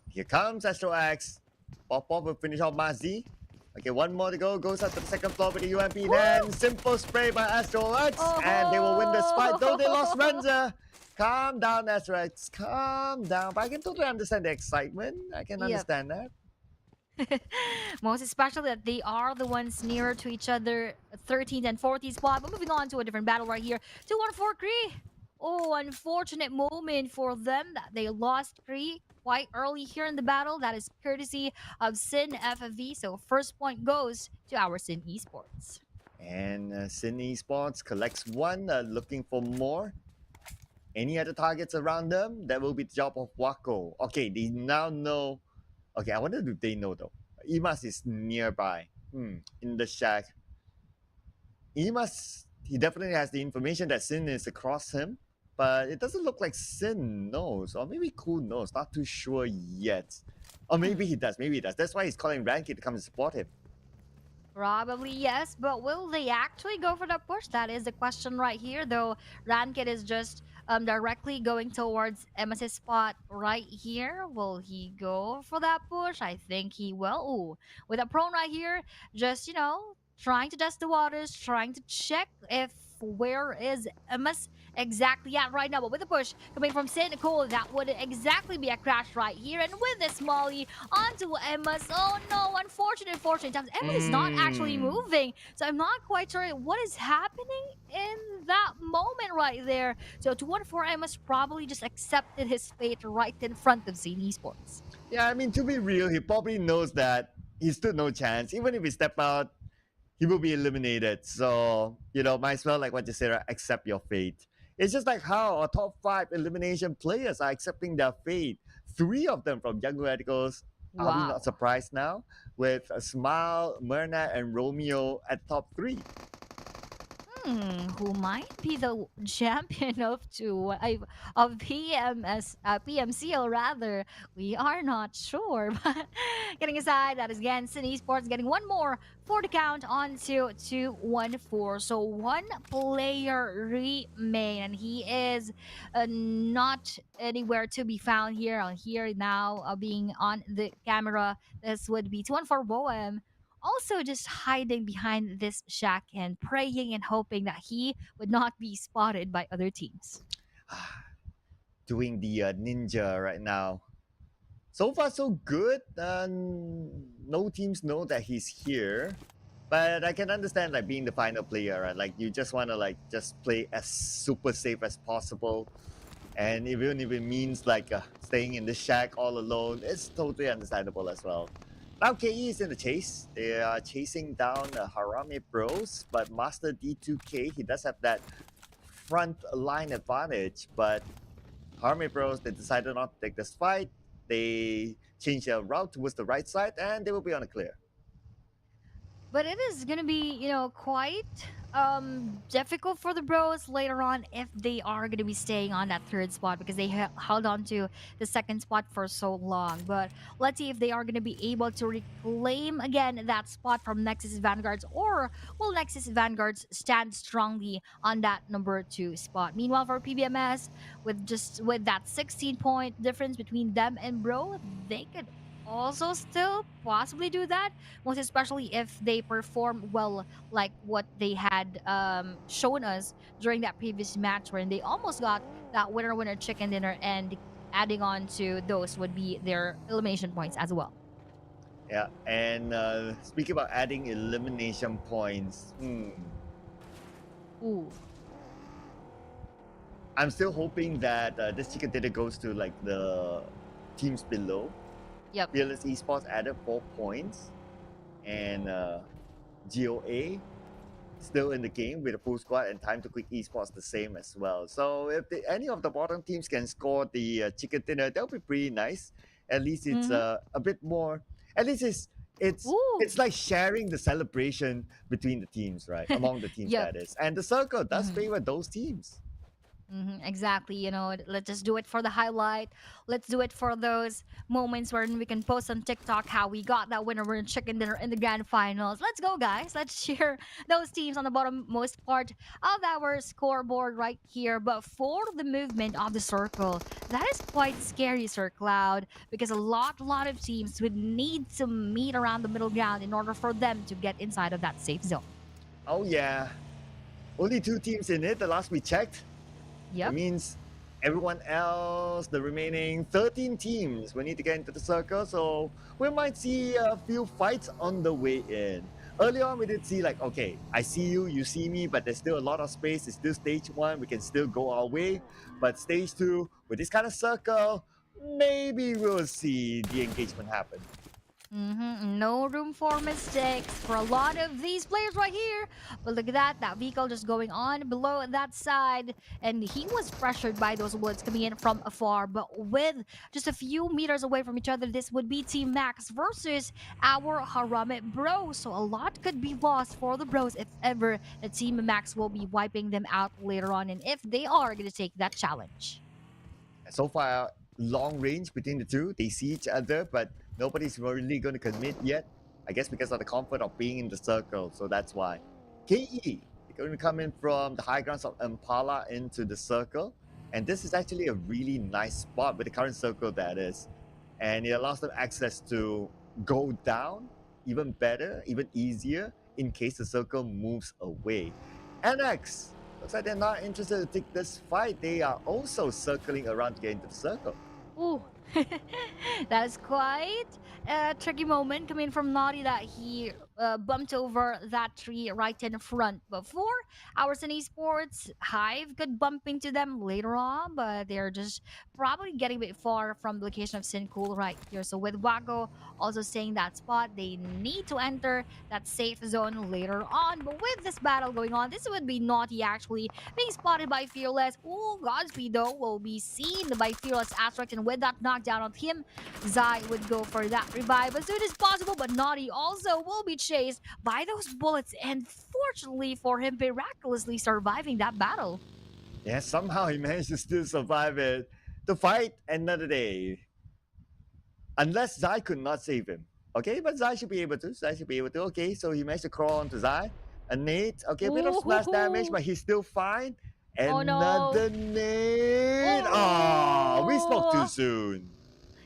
Here comes Astro X. Pop will finish off Mazi. Okay, 1 more to go. Goes up to the second floor with the UMP. Then simple spray by Astro X. And they will win this fight. Though they lost Renza. Calm down, Ezrex. Calm down. But I can totally understand the excitement. I can Yep. understand that. Most especially that they are the ones nearer to each other, 13th and 14th spot. But moving on to a different battle right here. 2-1-4 Kree. Oh, unfortunate moment for them that they lost Kree quite early here in the battle. That is courtesy of Sin FFV. So first point goes to our Sin Esports. And Sin Esports collects one, looking for more. Any other targets around them? That will be the job of Wako. Okay, they now know. Okay, I wonder if they know though. Emas is nearby. In the shack. Emas, he definitely has the information that Sin is across him, but it doesn't look like Sin knows, or maybe Cool knows. Not too sure yet. Or maybe he does. Maybe he does. That's why he's calling Ranky to come and support him. Probably yes, but will they actually go for the push? That is the question right here, though. Rankit is just directly going towards Emma's spot right here. Will he go for that push? I think he will. Ooh, with a prone right here, just, trying to test the waters, trying to check if where is Emma's exactly at right now. But with the push coming from Saint Nicole, that would exactly be a crash right here. And with this Molly onto Emma's. Oh no, unfortunate times. Emma is not actually moving. So I'm not quite sure what is happening in that moment right there. So 2-1-4 Emma's probably just accepted his fate right in front of Zane Esports. Yeah, I mean, to be real, he probably knows that he stood no chance. Even if he step out, he will be eliminated. So, might as well, like what you said, accept your fate. It's just like how our top 5 elimination players are accepting their fate. 3 of them from Young Radicals. Are we not surprised now? With Smile, Myrna, and Romeo at top 3. Who might be the champion of PMCL rather? We are not sure. But getting aside, that is again Sin Esports getting one more for the count on to 2-1-4. So one player remain, and he is not anywhere to be found here. Here now, being on the camera. This would be 2-1-4 Bohem. Also just hiding behind this shack and praying and hoping that he would not be spotted by other teams. Doing the ninja right now. So far so good. No teams know that he's here, but I can understand like being the final player, right? Like you just want to just play as super safe as possible, and even if it means staying in the shack all alone, it's totally understandable as well. Now KE is in the chase. They are chasing down Harame Bros, but Master D2K, he does have that front line advantage, but Harame Bros, they decided not to take this fight. They changed their route towards the right side, and they will be on a clear. But it is gonna be, quite difficult for the bros later on if they are gonna be staying on that third spot because they held on to the second spot for so long. But let's see if they are gonna be able to reclaim again that spot from Nexus Vanguards, or will Nexus Vanguards stand strongly on that number 2 spot. Meanwhile, for PBMS, with that 16-point difference between them and Bro, they could also still possibly do that, most especially if they perform well like what they had shown us during that previous match wherein they almost got that winner chicken dinner, and adding on to those would be their elimination points as well. Yeah, and speaking about adding elimination points, Ooh. I'm still hoping that this chicken dinner goes to the teams below. Yep. Fearless Esports added 4 points, and GOA still in the game with a full squad, and Time to Quick Esports the same as well. So if any of the bottom teams can score the chicken dinner, that would be pretty nice. At least it's a bit more. At least it's like sharing the celebration between the teams, right? Among the teams, Yep. that is. And the circle does favor those teams. Exactly. Let's just do it for the highlight. Let's do it for those moments where we can post on TikTok how we got that winner chicken dinner in the grand finals. Let's go, guys. Let's cheer those teams on the bottommost part of our scoreboard right here. But for the movement of the circle, that is quite scary, Sir Cloud, because a lot of teams would need to meet around the middle ground in order for them to get inside of that safe zone. Oh yeah, only 2 teams in it. The last we checked. Yep. It means everyone else, the remaining 13 teams, will need to get into the circle. So we might see a few fights on the way in. Early on, we did see like, okay, I see you, you see me, but there's still a lot of space. It's still stage 1. We can still go our way. But stage 2, with this kind of circle, maybe we'll see the engagement happen. No room for mistakes for a lot of these players right here. But look at that vehicle just going on below that side. And he was pressured by those bullets coming in from afar. But with just a few meters away from each other, this would be Team Max versus our Harame Bros. So a lot could be lost for the Bros if ever the Team Max will be wiping them out later on. And if they are going to take that challenge. So far, long range between the two. They see each other, but nobody's really going to commit yet. I guess because of the comfort of being in the circle. So that's why. KE, they're going to come in from the high grounds of Impala into the circle. And this is actually a really nice spot with the current circle that is. And it allows them access to go down even better, even easier in case the circle moves away. NX, looks like they're not interested to take this fight. They are also circling around to get into the circle. Ooh, that is quite a tricky moment coming from Naughty that he bumped over that tree right in front. But for our Sun Esports, Hive could bump into them later on, but they're just probably getting a bit far from the location of Sincool right here. So with Wago also staying that spot, they need to enter that safe zone later on. But with this battle going on, this would be Naughty actually being spotted by Fearless. Ooh, Godspeed though will be seen by Fearless Aspect, and with that knockdown on him, Zai would go for that revive as soon as possible, but Naughty also will be chased by those bullets, and fortunately for him, miraculously surviving that battle. Yeah, somehow he managed to still survive it. To fight another day. Unless Zai could not save him. Okay, but Zai should be able to. Okay, so he managed to crawl onto Zai. A nade. Okay, a bit of splash damage, but he's still fine. Oh, no. Another nade. Oh, we spoke too soon.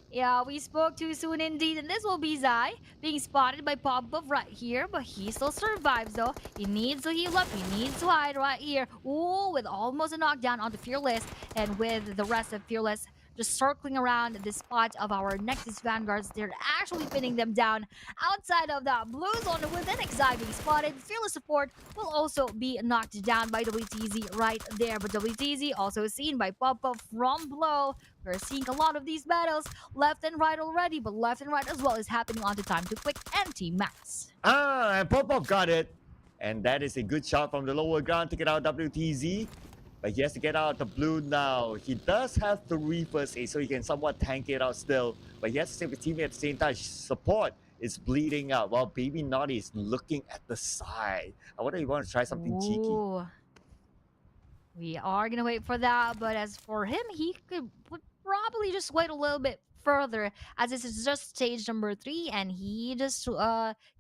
Yeah, we spoke too soon indeed, and this will be Zai being spotted by Pop-Up right here, but he still survives though. He needs to heal up, he needs to hide right here. Ooh, with almost a knockdown onto Fearless, and with the rest of Fearless just circling around the spot of our Nexus Vanguards. They're actually pinning them down outside of that blue zone with NXI being spotted. Fearless Support will also be knocked down by WTZ right there, but WTZ also seen by Pop-Up from below. We're seeing a lot of these battles left and right already, but left and right as well is happening on the Time to Quick and Team Max. And Pop-Up got it. And that is a good shot from the lower ground to get out WTZ. But he has to get out the blue now. He does have 3 first aid, so he can somewhat tank it out still. But he has to save his teammate at the same time. Support is bleeding out while Baby Naughty is looking at the side. I wonder if he wants to try something cheeky. We are going to wait for that, but as for him, he would probably just wait a little bit further, as this is just stage number 3, and he just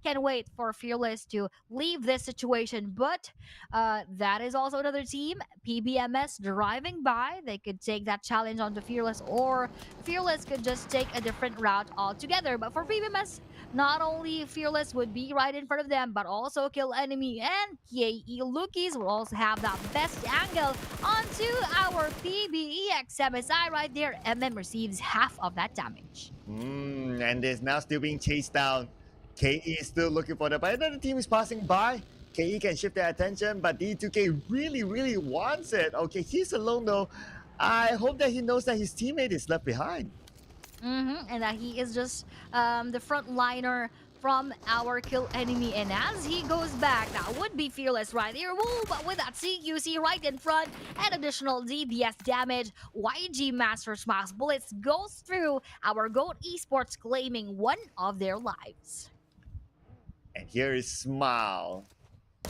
can't wait for Fearless to leave this situation. But that is also another team, PBMS, driving by. They could take that challenge onto Fearless, or Fearless could just take a different route altogether. But for PBMS, not only Fearless would be right in front of them, but also Kill Enemy and KE Lookies will also have that best angle onto our PBEX MSI right there. MM receives half of that damage. And is now still being chased down. KE is still looking for them, but another team is passing by. KE can shift their attention, but D2K really wants it. Okay, he's alone though. I hope that he knows that his teammate is left behind. And that he is just the front liner from our Kill Enemy, and as he goes back, that would be Fearless right there. Woo, but with that CQC right in front and additional DBS damage, YG Master Smash Bullets goes through our GOAT Esports, claiming one of their lives. And here is Smile,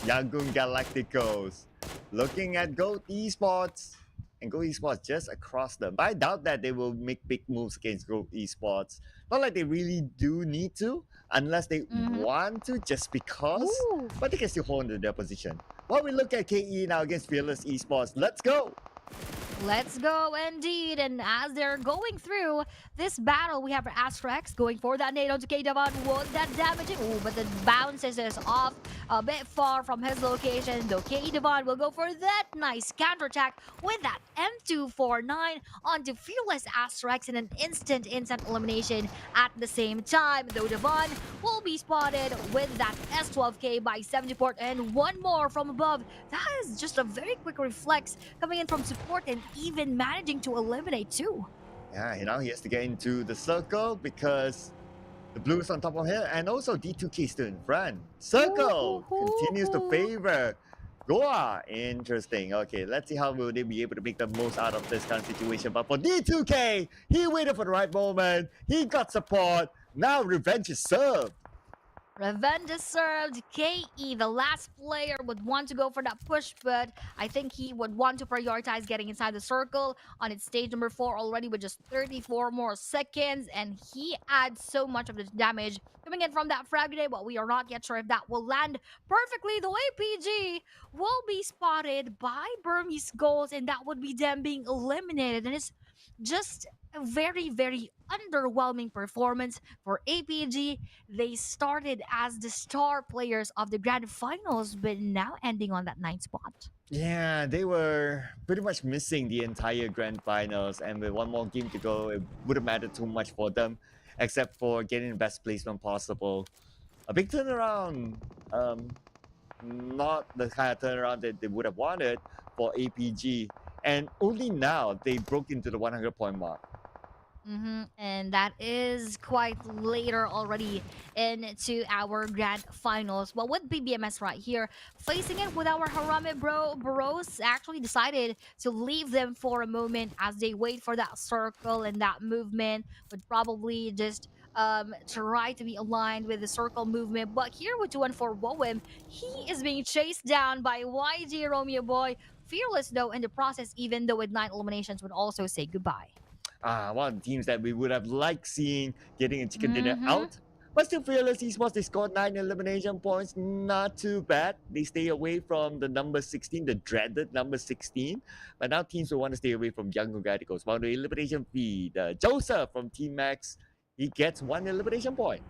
Yangon Galacticos, looking at GOAT Esports. And GOAT Esports just across them. But I doubt that they will make big moves against GOAT Esports. Not like they really do need to, unless they want to, just because. Ooh. But they can still hold on to their position. While we look at KE now against Fearless Esports, let's go! Let's go indeed. And as they're going through this battle, we have Astrex going for that nade onto K-Davan. Won't that damaging? Ooh, but the bounces is off a bit far from his location. Though K-Davan will go for that nice counterattack with that M249 onto Fearless Astrex in an instant elimination at the same time. Though Devon will be spotted with that S12K by 70 port and one more from above. That is just a very quick reflex coming in from support and even managing to eliminate two. Yeah, now he has to get into the circle because the blue is on top of him, and also D2K still in front. Circle continues to favor Goa. Interesting. Okay, let's see how will they be able to make the most out of this kind of situation. But for D2K, he waited for the right moment. He got support. Now revenge is served. Revenge is served. KE, the last player, would want to go for that push, but I think he would want to prioritize getting inside the circle on its stage number 4 already with just 34 more seconds, and he adds so much of the damage coming in from that frag grenade, but we are not yet sure if that will land perfectly. The APG will be spotted by Burmese goals, and that would be them being eliminated, and it's just a very, very underwhelming performance for APG. They started as the star players of the grand finals, but now ending on that 9th spot. Yeah, they were pretty much missing the entire grand finals, and with one more game to go, it wouldn't matter too much for them, except for getting the best placement possible. A big turnaround, not the kind of turnaround that they would have wanted for APG, and only now they broke into the 100-point mark. And that is quite later already into our grand finals. But with BBMS right here, facing it with our Harame bros actually decided to leave them for a moment as they wait for that circle, and that movement would probably just try to be aligned with the circle movement. But here with 2-1-4 Woem, he is being chased down by YG Romeo Boy. Fearless though in the process, even though with 9 eliminations, would also say goodbye. One of the teams that we would have liked seeing getting a chicken dinner out. But still, Fearless Esports, they scored 9 elimination points. Not too bad. They stay away from the number 16, the dreaded number 16. But now teams will want to stay away from Young Radicals. While the elimination feed, Joseph from Team Max, he gets 1 elimination point.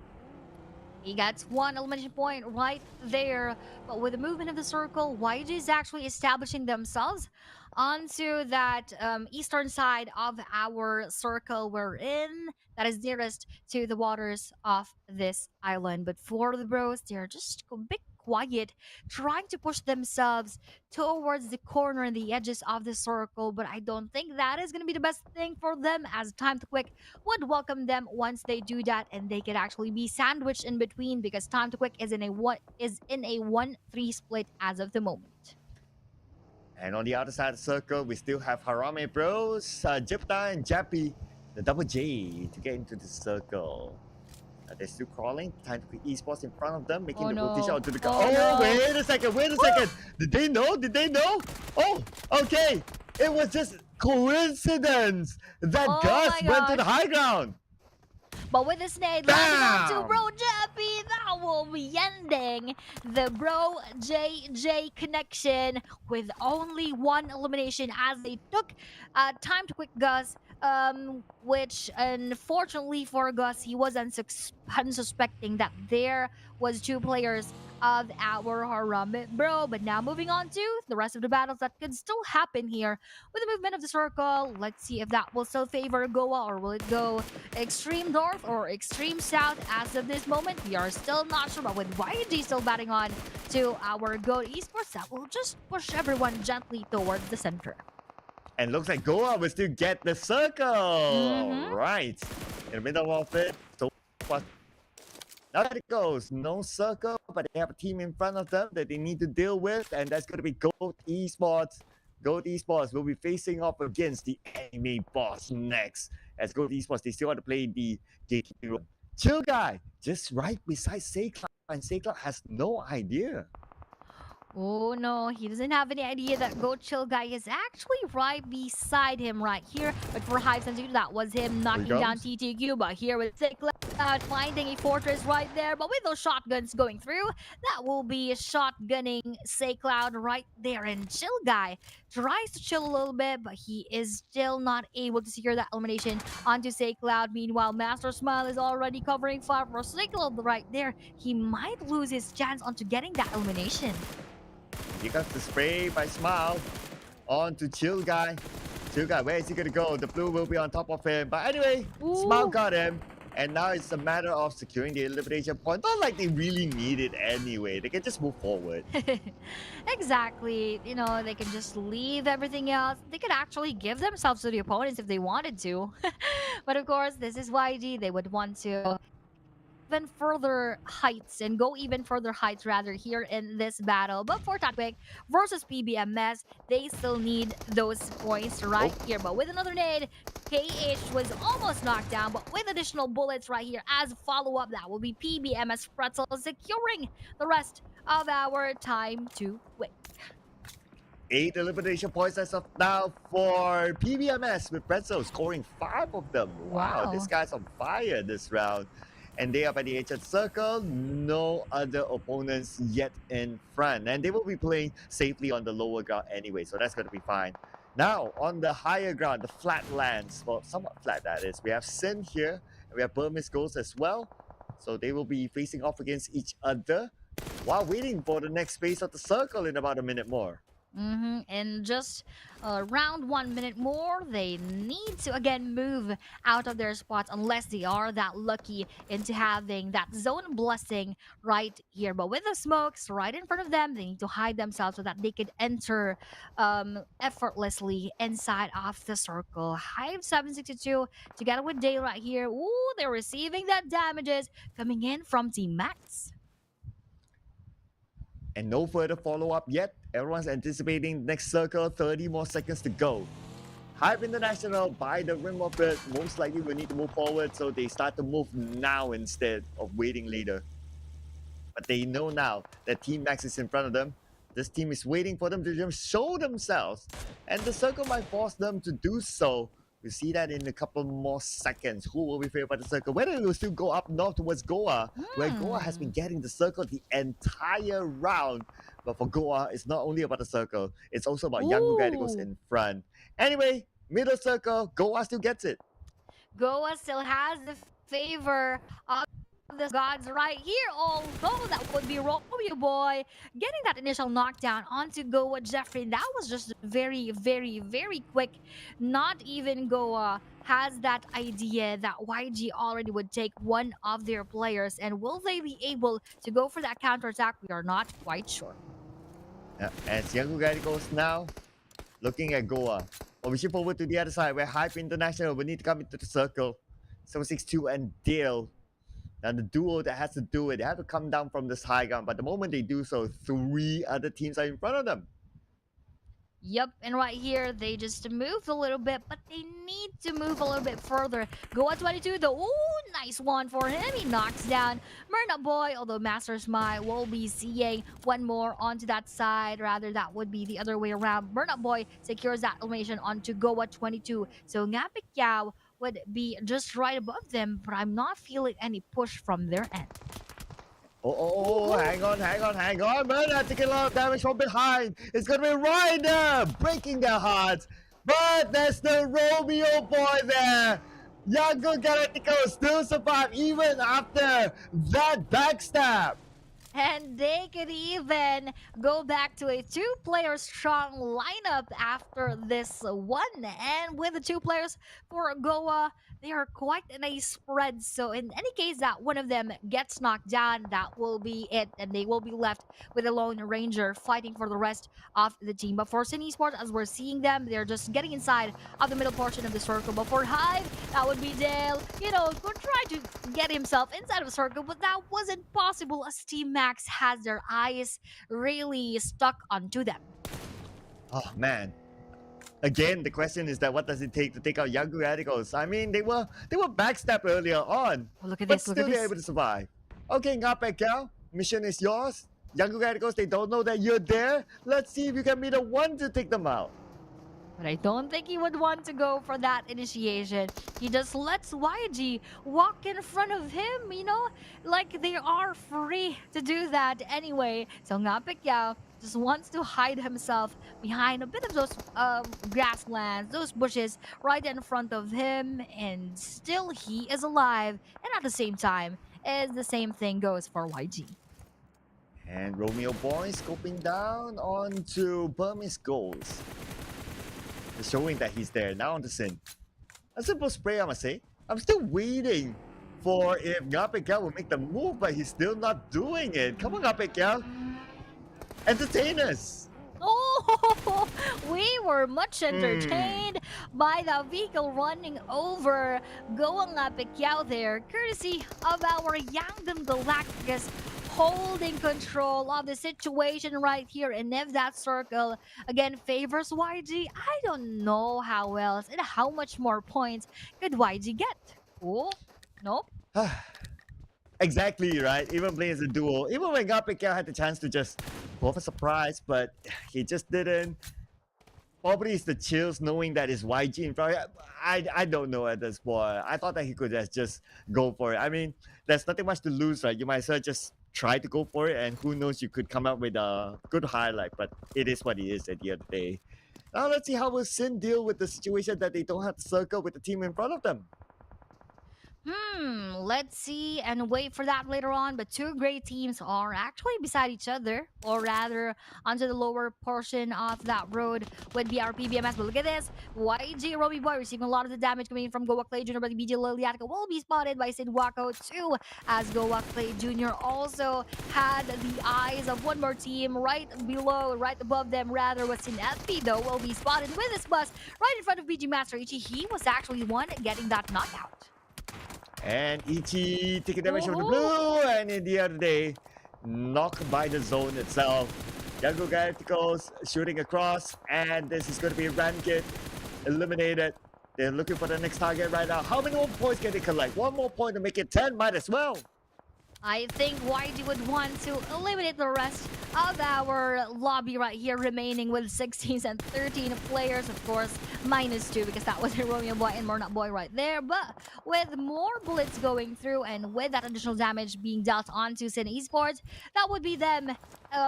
He gets 1 elimination point right there. But with the movement of the circle, YG is actually establishing themselves onto that eastern side of our circle we're in, that is nearest to the waters of this island. But for the bros, they're just a bit quiet, trying to push themselves towards the corner and the edges of the circle. But I don't think that is going to be the best thing for them, as Time to Quick would welcome them once they do that, and they could actually be sandwiched in between because Time to Quick is in a 1-3 split as of the moment. And on the other side of the circle, we still have Harame Bros, Jipta and Jappy, the double J, to get into the circle. They're still crawling. Time to Quick Esports in front of them, making the rotation onto the car. No. Wait a second. Did they know? Oh, okay. It was just coincidence that Gus went to the high ground. But with the snake landing onto Bro Jappy, that will be ending the Bro JJ connection with only 1 elimination as they took Time to Quick Gus, which unfortunately for Gus, he was unsuspecting that there was 2 players of our Harambe Bro. But now moving on to the rest of the battles that could still happen here with the movement of the circle. Let's see if that will still favor Goa, or will it go extreme north or extreme south. As of this moment, we are still not sure, but with YG still batting on to our Goat Esports, that will just push everyone gently towards the center. And looks like Goa will still get the circle. Right. In the middle of it. So now it goes. No circle, but they have a team in front of them that they need to deal with, and that's going to be Goat Esports. Goat Esports will be facing off against the anime boss next. As Goat Esports, they still want to play the gatekeeping role. Chill Guy, just right beside Seikla, and Seikla has no idea. Oh no, he doesn't have any idea that Go Chill Guy is actually right beside him right here. But for Hive Sense, that was him knocking down TTQ. But here with Seikla, finding a fortress right there, but with those shotguns going through, that will be shotgunning Say Cloud right there. And Chill Guy tries to chill a little bit, but he is still not able to secure that elimination onto Say Cloud. Meanwhile, Master Smile is already covering fire for Say Cloud right there. He might lose his chance onto getting that elimination. He got the spray by Smile on to Chill Guy. Chill Guy, where is he gonna go? The blue will be on top of him. But anyway, Smile Ooh. got him. And now it's a matter of securing the elimination point. Not like they really need it anyway. They can just move forward. Exactly. You know, they can just leave everything else. They could actually give themselves to the opponents if they wanted to. But of course, this is YG. They would want to even further heights and go even further heights rather here in this battle. But for Tatwick versus PBMS, they still need those points right here. But with another nade, KH was almost knocked down, but with additional bullets right here as follow-up, that will be PBMS Pretzel securing the rest of our time to win. 8 elimination points as of now for PBMS, with Pretzel scoring 5 of them. Wow, this guy's on fire this round. And they are by the edge of the circle. No other opponents yet in front. And they will be playing safely on the lower ground anyway, so that's going to be fine. Now, on the higher ground, the flat lands, well, somewhat flat that is, we have Sin here, and we have Burmese Ghost as well. So they will be facing off against each other while waiting for the next phase of the circle in about a minute more. And just around 1 minute more, they need to again move out of their spots unless they are that lucky into having that zone blessing right here. But with the smokes right in front of them, they need to hide themselves so that they could enter effortlessly inside of the circle. Hive 762 together with Day right here. Ooh, they're receiving that damages coming in from Team Max. And no further follow-up yet. Everyone's anticipating next circle, 30 more seconds to go. Hive International, by the rim of it, most likely will need to move forward, so they start to move now instead of waiting later. But they know now that Team Max is in front of them. This team is waiting for them to just show themselves, and the circle might force them to do so. We'll see that in a couple more seconds. Who will be favored by the circle? Whether it will still go up north towards Goa, where Goa has been getting the circle the entire round. But for Goa, it's not only about the circle, it's also about Young Radicals in front. Anyway, middle circle, Goa still gets it. Goa still has the favor of the gods right here, although that would be Romeo Boy getting that initial knockdown onto Goa Jeffrey. That was just very, very, very quick. Not even Goa has that idea that YG already would take one of their players, and will they be able to go for that counterattack? We are not quite sure. As Young Radicals now looking at Goa. Well, we shift over to the other side where Hype International will need to come into the circle. 762 and Dale. Now the duo that has to do it, they have to come down from this high ground, but the moment they do so, 3 other teams are in front of them. Yep, and right here, they just moved a little bit, but they need to move a little bit further. Goa 22, though. Ooh, nice one for him. He knocks down Myrna Boy, although Master Smile will be seeing one more onto that side. Rather, that would be the other way around. Myrna Boy secures that elimination onto Goa 22. So Ngapik Yao would be just right above them, but I'm not feeling any push from their end. Oh, hang on. Murder taking a lot of damage from behind. It's going to be Ryder breaking their hearts. But there's the Romeo Boy there. Younger Galacticos still survive even after that backstab. And they could even go back to a 2-player strong lineup after this one. And with the 2 players for Goa, they are quite in a spread. So in any case that one of them gets knocked down, that will be it. And they will be left with a lone ranger fighting for the rest of the team. But for Sin Esports, as we're seeing them, they're just getting inside of the middle portion of the circle. But for Hive, that would be Dale. You know, could try to get himself inside of the circle, but that wasn't possible as Team Max has their eyes really stuck onto them. Oh, man. Again, the question is that what does it take to take out Young Radicals? I mean, they were backstabbed earlier on, Oh, look at but this, look still at they're this. able to survive. Okay, Ngapek Kao, mission is yours. Young Radicals, they don't know that you're there. Let's see if you can be the one to take them out. But I don't think he would want to go for that initiation. He just lets YG walk in front of him, like they are free to do that anyway. So Nga Pacquiao just wants to hide himself behind a bit of those grasslands, those bushes right in front of him, and still he is alive. And at the same time, is the same thing goes for YG. And Romeo Boy scoping down onto Burmese goals. Showing that he's there now on the scene. A simple spray, I must say. I'm still waiting for if Nga Pacquiao will make the move, but he's still not doing it. Come on, Nga Pacquiao. Entertain us. Oh, we were much entertained by the vehicle running over Goa Nga Pacquiao there, courtesy of our Yangdom Galacticus holding control of the situation right here. And if that circle again favors YG, I don't know how else and how much more points could YG get. Oh, nope. Exactly, right? Even playing as a duo, even when Nga Pacquiao had the chance to just go for surprise, but he just didn't. Probably it's the chills knowing that it's YG in front. I don't know at this point. I thought that he could just go for it. I mean, there's nothing much to lose, right? You might as well just try to go for it, and who knows, you could come up with a good highlight, but it is what it is at the end of the day. Now let's see how will Sin deal with the situation that they don't have to circle with the team in front of them. Let's see and wait for that later on. But two great teams are actually beside each other, or rather, onto the lower portion of that road would be our PBMS. But look at this. YG Roby Boy receiving a lot of the damage coming in from Goa Clay Jr., but BG Liliatica will be spotted by Sid Wako too, as Goa Clay Jr. also had the eyes of one more team right below, right above them, rather, was Sin FP, though, will be spotted with his bus right in front of BG Master Ichi. He was actually the one getting that knockout. And Ichi taking damage from the blue, and in the other day, knocked by the zone itself. Yango Galacticos shooting across, and this is going to be Rankit eliminated. They're looking for the next target right now. How many more points can they collect? One more point to make it 10, might as well. I think YG would want to eliminate the rest of our lobby right here, remaining with 16 and 13 players, of course, -2 because that was a Romeo Boy and Mornat Boy right there. But with more bullets going through and with that additional damage being dealt onto Sin Esports, that would be them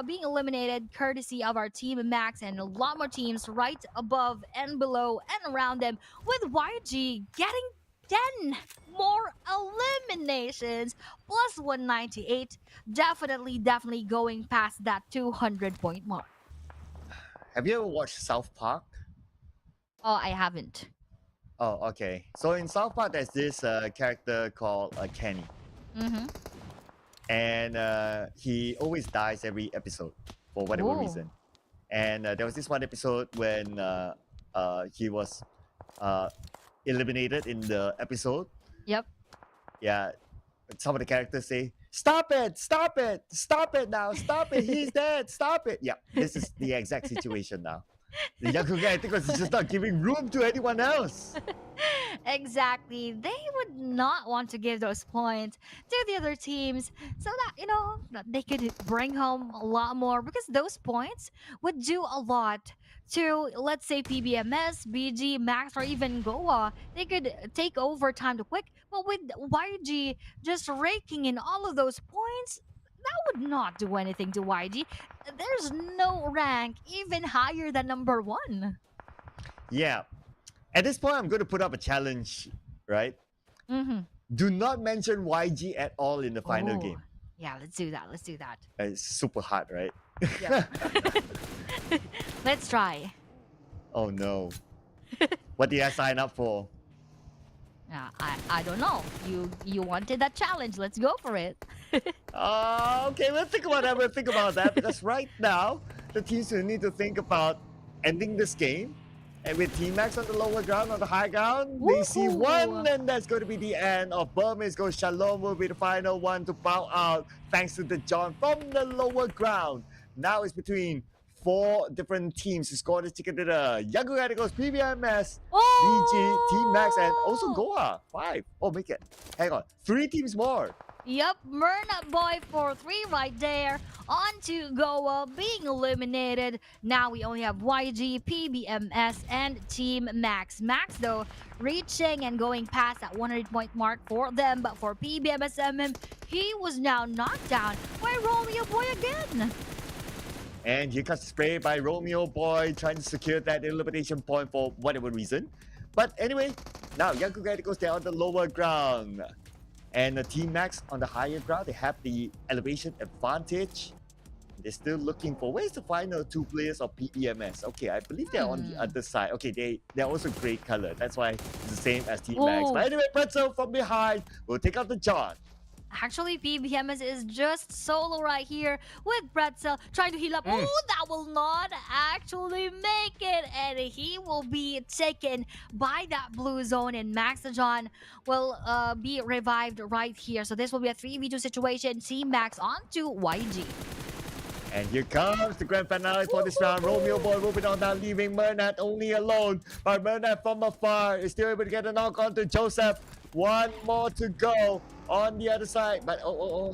being eliminated courtesy of our team Max and a lot more teams right above and below and around them, with YG getting 10 more eliminations plus 198. Definitely going past that 200-point mark. Have you ever watched South Park? Oh, I haven't. Oh, okay. So in South Park, there's this character called Kenny. And he always dies every episode for whatever reason. And there was this one episode when he was eliminated in the episode. Yep. Yeah. Some of the characters say, "Stop it! Stop it! Stop it now! Stop it! He's dead! Stop it!" Yeah, this is the exact situation now. The younger guy, I think, was just not giving room to anyone else. Exactly. They would not want to give those points to the other teams so that, that they could bring home a lot more, because those points would do a lot to, let's say, PBMS, BG, Max, or even Goa. They could take over time to quick, but with YG just raking in all of those points, that would not do anything to YG. There's no rank even higher than number 1. Yeah. At this point, I'm going to put up a challenge, right? Do not mention YG at all in the final game. Yeah, let's do that. Let's do that. It's super hard, right? Yeah. Let's try. Oh no. What did I sign up for? I don't know. You wanted that challenge. Let's go for it. Okay, we'll think about that. We'll think about that, because right now, the teams will need to think about ending this game. And with Team Max on the lower ground, on the high ground, they see one, and that's going to be the end of Burmese Go. Shalom will be the final one to bow out, thanks to the John from the lower ground. Now it's between 4 different teams to score this ticket dinner. Young Radicals, PBMS, BG, Team Max, and also Goa. 5. Oh, make it. Hang on. 3 teams more. Yep, Myrna Boy for 3 right there. On to Goa being eliminated. Now we only have YG, PBMS, and Team Max. Max, though, reaching and going past that 100 point mark for them. But for PBMSMM, he was now knocked down by Romeo Boy again. And he got sprayed by Romeo Boy trying to secure that elimination point for whatever reason. But anyway, now Young Galacticos, they're on the lower ground. And the Team Max on the higher ground, they have the elevation advantage. They're still looking for where's the final 2 players of PEMS. Okay, I believe they're on the other side. Okay, they're also gray color. That's why it's the same as Team Max. Whoa. But anyway, Pretzel from behind will take out the John. Actually, PBMS is just solo right here with Pretzel trying to heal up. Oh, that will not actually make it. And he will be taken by that blue zone. And Maxajon will be revived right here. So this will be a 3v2 situation. Team Max on to YG. And here comes the grand finale for this round. Romeo Boy moving on down, leaving Mernat only alone. But Mernat from afar is still able to get a knock on to Joseph. One more to go on the other side. But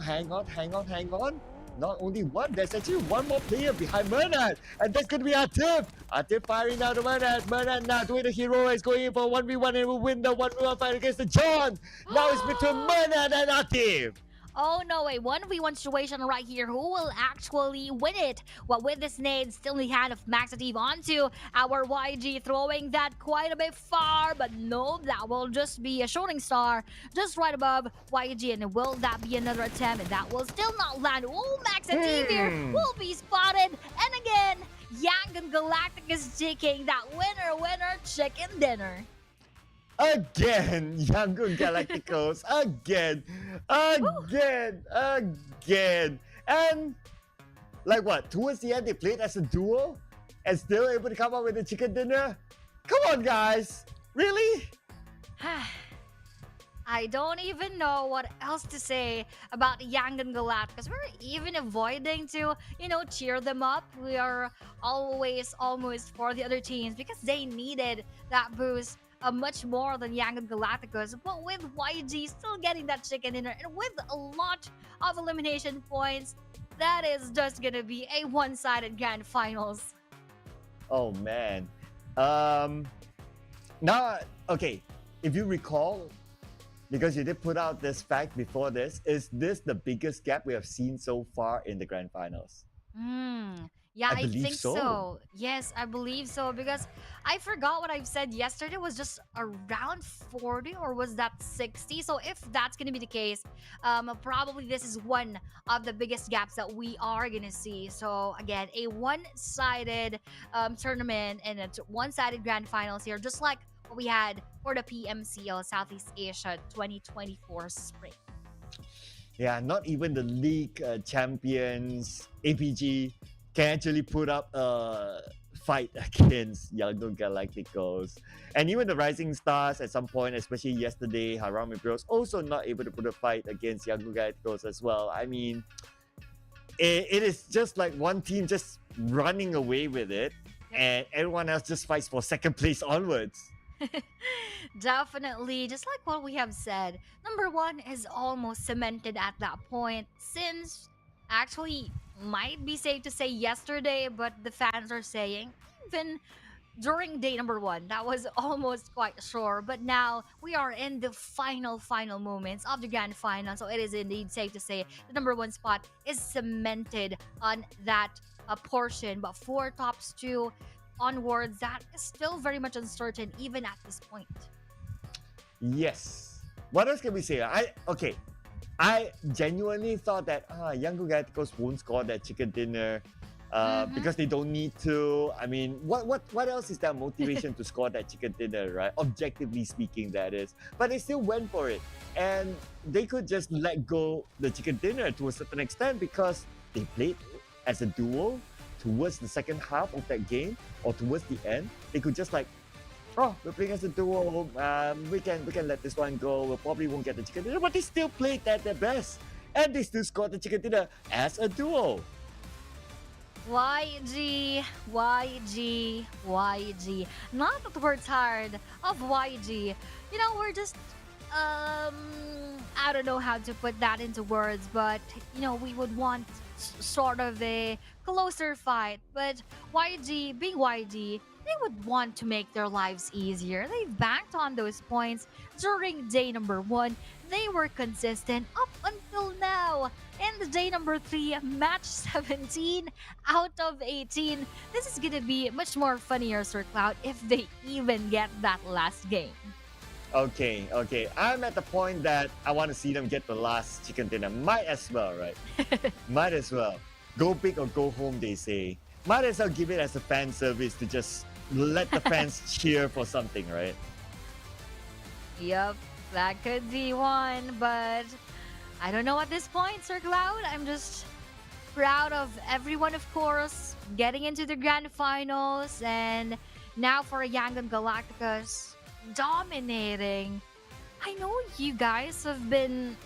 hang on. Not only one, there's actually one more player behind Mernat. And that's going to be Atif. Atif firing down to Mernat. Mernat now doing the hero is going in for 1v1 and will win the 1v1 fight against the John. Now it's between Mernat and Atif. Oh no, a 1v1 situation right here. Who will actually win it? Well, with this nade still in the hand of Maxative onto our YG, throwing that quite a bit far. But no, that will just be a shooting star just right above YG. And will that be another attempt? And that will still not land. Oh, Maxative here will be spotted. And again, Yangon Galactic is taking that winner chicken dinner. Again, Yangon Galacticos. Again. And like what? Towards the end, they played as a duo and still able to come up with a chicken dinner? Come on, guys. Really? I don't even know what else to say about Yangon Galacticos. We're even avoiding to, cheer them up. We are always almost for the other teams because they needed that boost. Much more than Yangon Galacticos, but with YG still getting that chicken dinner and with a lot of elimination points, that is just gonna be a one-sided grand finals. Oh man. Now, okay, if you recall, because you did put out this fact before this, is this the biggest gap we have seen so far in the grand finals? Yeah, I believe think so. Yes, I believe so because I forgot what I've said yesterday was just around 40 or was that 60? So if that's going to be the case, probably this is one of the biggest gaps that we are going to see. So again, a one-sided tournament and a one-sided grand finals here, just like what we had for the PMCL Southeast Asia 2024 spring. Yeah, not even the league champions, APG, can actually put up a fight against Yangon Galacticos. And even the Rising Stars at some point, especially yesterday, Harami Bros also not able to put a fight against Yangon Galacticos as well. I mean, it is just like one team just running away with it, and everyone else just fights for second place onwards. Definitely, just like what we have said, number one is almost cemented at that point since actually might be safe to say yesterday, but the fans are saying even during day number one, that was almost quite sure. But now we are in the final moments of the grand final, so it is indeed safe to say the number one spot is cemented on that portion. But for tops two onwards, that is still very much uncertain even at this point. Yes. What else can we say? I genuinely thought that Yangon Galacticos won't score that chicken dinner because they don't need to. I mean, what else is their motivation to score that chicken dinner, right? Objectively speaking, that is. But they still went for it. And they could just let go the chicken dinner to a certain extent because they played as a duo towards the second half of that game or towards the end. They could just like, we're playing as a duo. We can let this one go. We probably won't get the chicken dinner, but they still played at their best, and they still scored the chicken dinner as a duo. YG. Not that we're tired of YG. We're just I don't know how to put that into words, but we would want sort of a closer fight. But YG, being YG, they would want to make their lives easier. They've banked on those points during day number 1. They were consistent up until now. And the day number 3, match 17 out of 18. This is gonna be much more funnier, Sir Cloud, if they even get that last game. Okay. I'm at the point that I want to see them get the last chicken dinner. Might as well, right? Might as well. Go big or go home, they say. Might as well give it as a fan service to just let the fans cheer for something, right? Yup, that could be one, but I don't know at this point, Sir Cloud. I'm just proud of everyone, of course, getting into the grand finals, and now for Yangon Galacticos dominating. I know you guys have been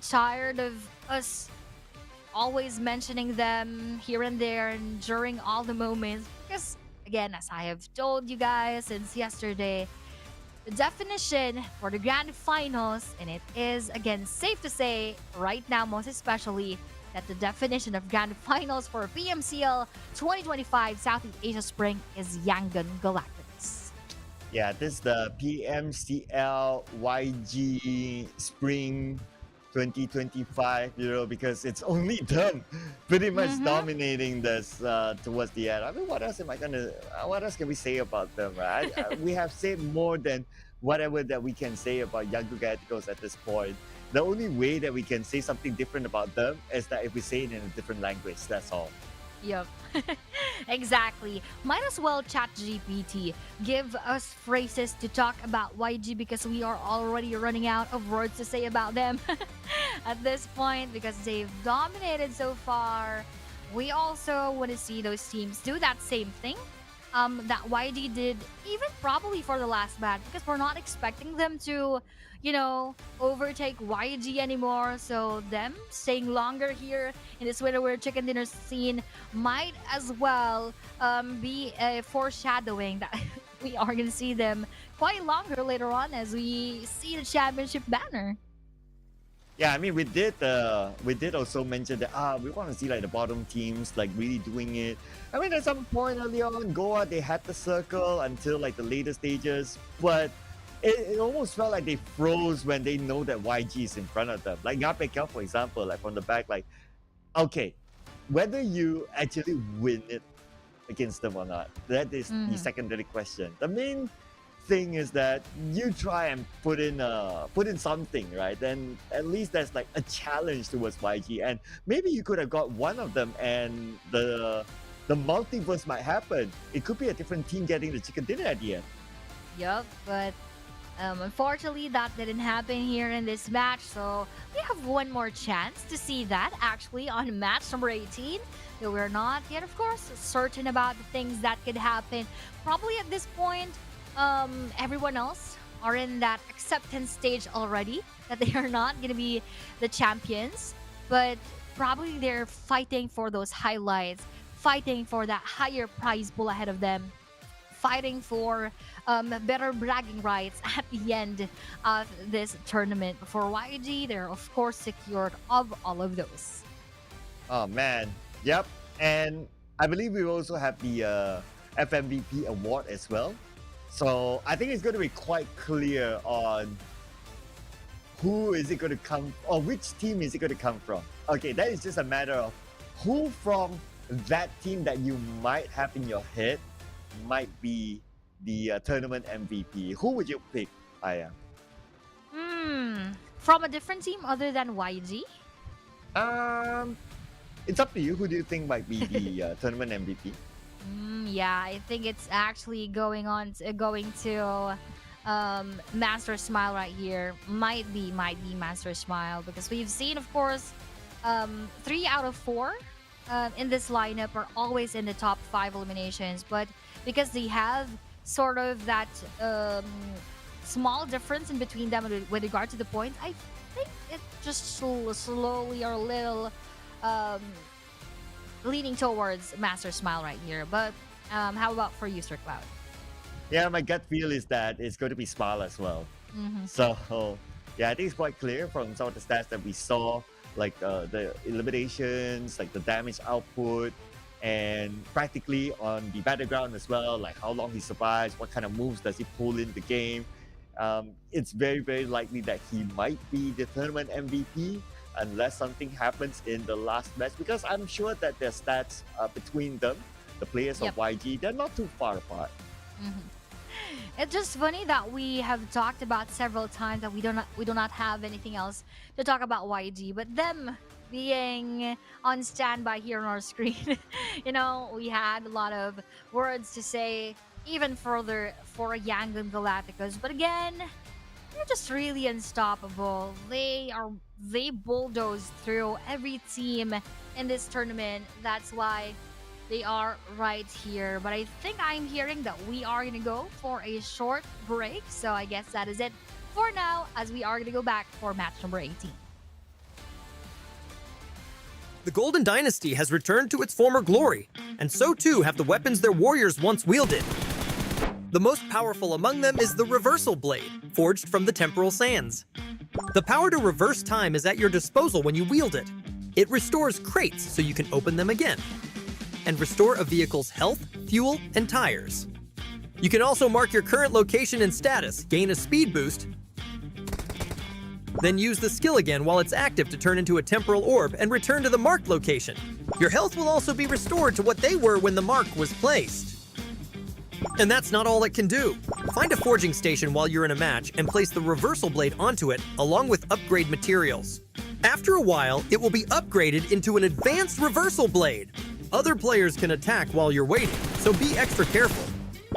tired of us always mentioning them here and there and during all the moments, because again, as I have told you guys since yesterday, the definition for the grand finals, and it is again safe to say right now, most especially, that the definition of grand finals for PMCL 2025 Southeast Asia Spring is Yangon Galacticos. Yeah, this is the PMCL YG Spring 2025, because it's only them pretty much dominating this towards the end. I mean, what else can we say about them, right? We have said more than whatever that we can say about Yangon Galacticos at this point. The only way that we can say something different about them is that if we say it in a different language, that's all. Yep. Exactly. Might as well chat GPT. Give us phrases to talk about YG, because we are already running out of words to say about them at this point, because they've dominated so far. We also want to see those teams do that same thing that YG did, even probably for the last match, because we're not expecting them to, overtake YG anymore. So them staying longer here in this winter chicken dinner scene might as well be a foreshadowing that we are going to see them quite longer later on as we see the championship banner. Yeah, I mean, we did also mention that we want to see like the bottom teams like really doing it. I mean, at some point early on, Goa, they had the circle until like the later stages, but it almost felt like they froze when they know that YG is in front of them. Like Ngapekal, for example, like from the back, like, okay, whether you actually win it against them or not, that is the secondary question. The main thing is that you try and put in something, right? Then at least there's like a challenge towards YG, and maybe you could have got one of them, and the multiverse might happen. It could be a different team getting the chicken dinner at the end. Yup, but unfortunately that didn't happen here in this match, so we have one more chance to see that actually on match number 18. Though we're not yet, of course, certain about the things that could happen. Probably at this point, everyone else are in that acceptance stage already, that they are not going to be the champions, but probably they're fighting for those highlights, fighting for that higher prize pool ahead of them, fighting for better bragging rights at the end of this tournament. For YG, they're of course secured of all of those. Oh man, yep. And I believe we also have the FMVP award as well. So I think it's going to be quite clear on who is it going to come, or which team is it going to come from. Okay, that is just a matter of who from that team that you might have in your head might be the tournament MVP. Who would you pick, Aya? From a different team other than YG? It's up to you. Who do you think might be the tournament MVP? Yeah, I think it's actually going to Master Smile right here. Might be Master Smile, because we've seen, of course, 3 out of 4 in this lineup are always in the top 5 eliminations, but because they have sort of that small difference in between them with regard to the points, I think it just slowly or a little leaning towards Master Smile right here. But how about for you, Sir Cloud? Yeah, my gut feel is that it's going to be Smile as well. Mhm. So, yeah, I think it's quite clear from some of the stats that we saw, like the eliminations, like the damage output, and practically on the battleground as well, like how long he survives, what kind of moves does he pull in the game. It's very, very likely that he might be the tournament MVP unless something happens in the last match, because I'm sure that their stats between them, the players Yep. of YG, they're not too far apart. Mhm. It's just funny that we have talked about several times that we do not have anything else to talk about YG, but them being on standby here on our screen, we had a lot of words to say even further for Yangon Galacticos. But again, they're just really unstoppable. They bulldoze through every team in this tournament. That's why they are right here. But I think I'm hearing that we are going to go for a short break. So I guess that is it for now, as we are going to go back for match number 18. The Golden Dynasty has returned to its former glory, and so too have the weapons their warriors once wielded. The most powerful among them is the Reversal Blade, forged from the Temporal Sands. The power to reverse time is at your disposal when you wield it. It restores crates so you can open them again, and restore a vehicle's health, fuel, and tires. You can also mark your current location and status, gain a speed boost, then use the skill again while it's active to turn into a temporal orb and return to the marked location. Your health will also be restored to what they were when the mark was placed. And that's not all it can do. Find a forging station while you're in a match and place the Reversal Blade onto it along with upgrade materials. After a while, it will be upgraded into an advanced Reversal Blade. Other players can attack while you're waiting, so be extra careful.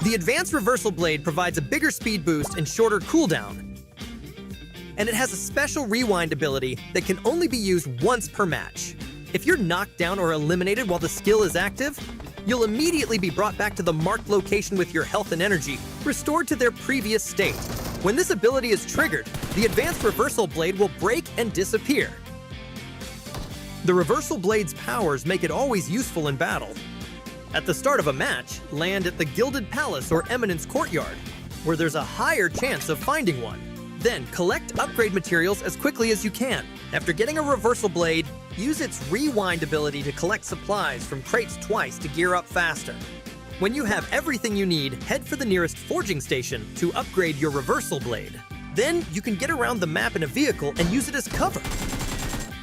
The advanced Reversal Blade provides a bigger speed boost and shorter cooldown, and it has a special rewind ability that can only be used once per match. If you're knocked down or eliminated while the skill is active, you'll immediately be brought back to the marked location with your health and energy restored to their previous state. When this ability is triggered, the advanced Reversal Blade will break and disappear. The Reversal Blade's powers make it always useful in battle. At the start of a match, land at the Gilded Palace or Eminence Courtyard, where there's a higher chance of finding one. Then collect upgrade materials as quickly as you can. After getting a Reversal Blade, use its rewind ability to collect supplies from crates twice to gear up faster. When you have everything you need, head for the nearest forging station to upgrade your Reversal Blade. Then you can get around the map in a vehicle and use it as cover.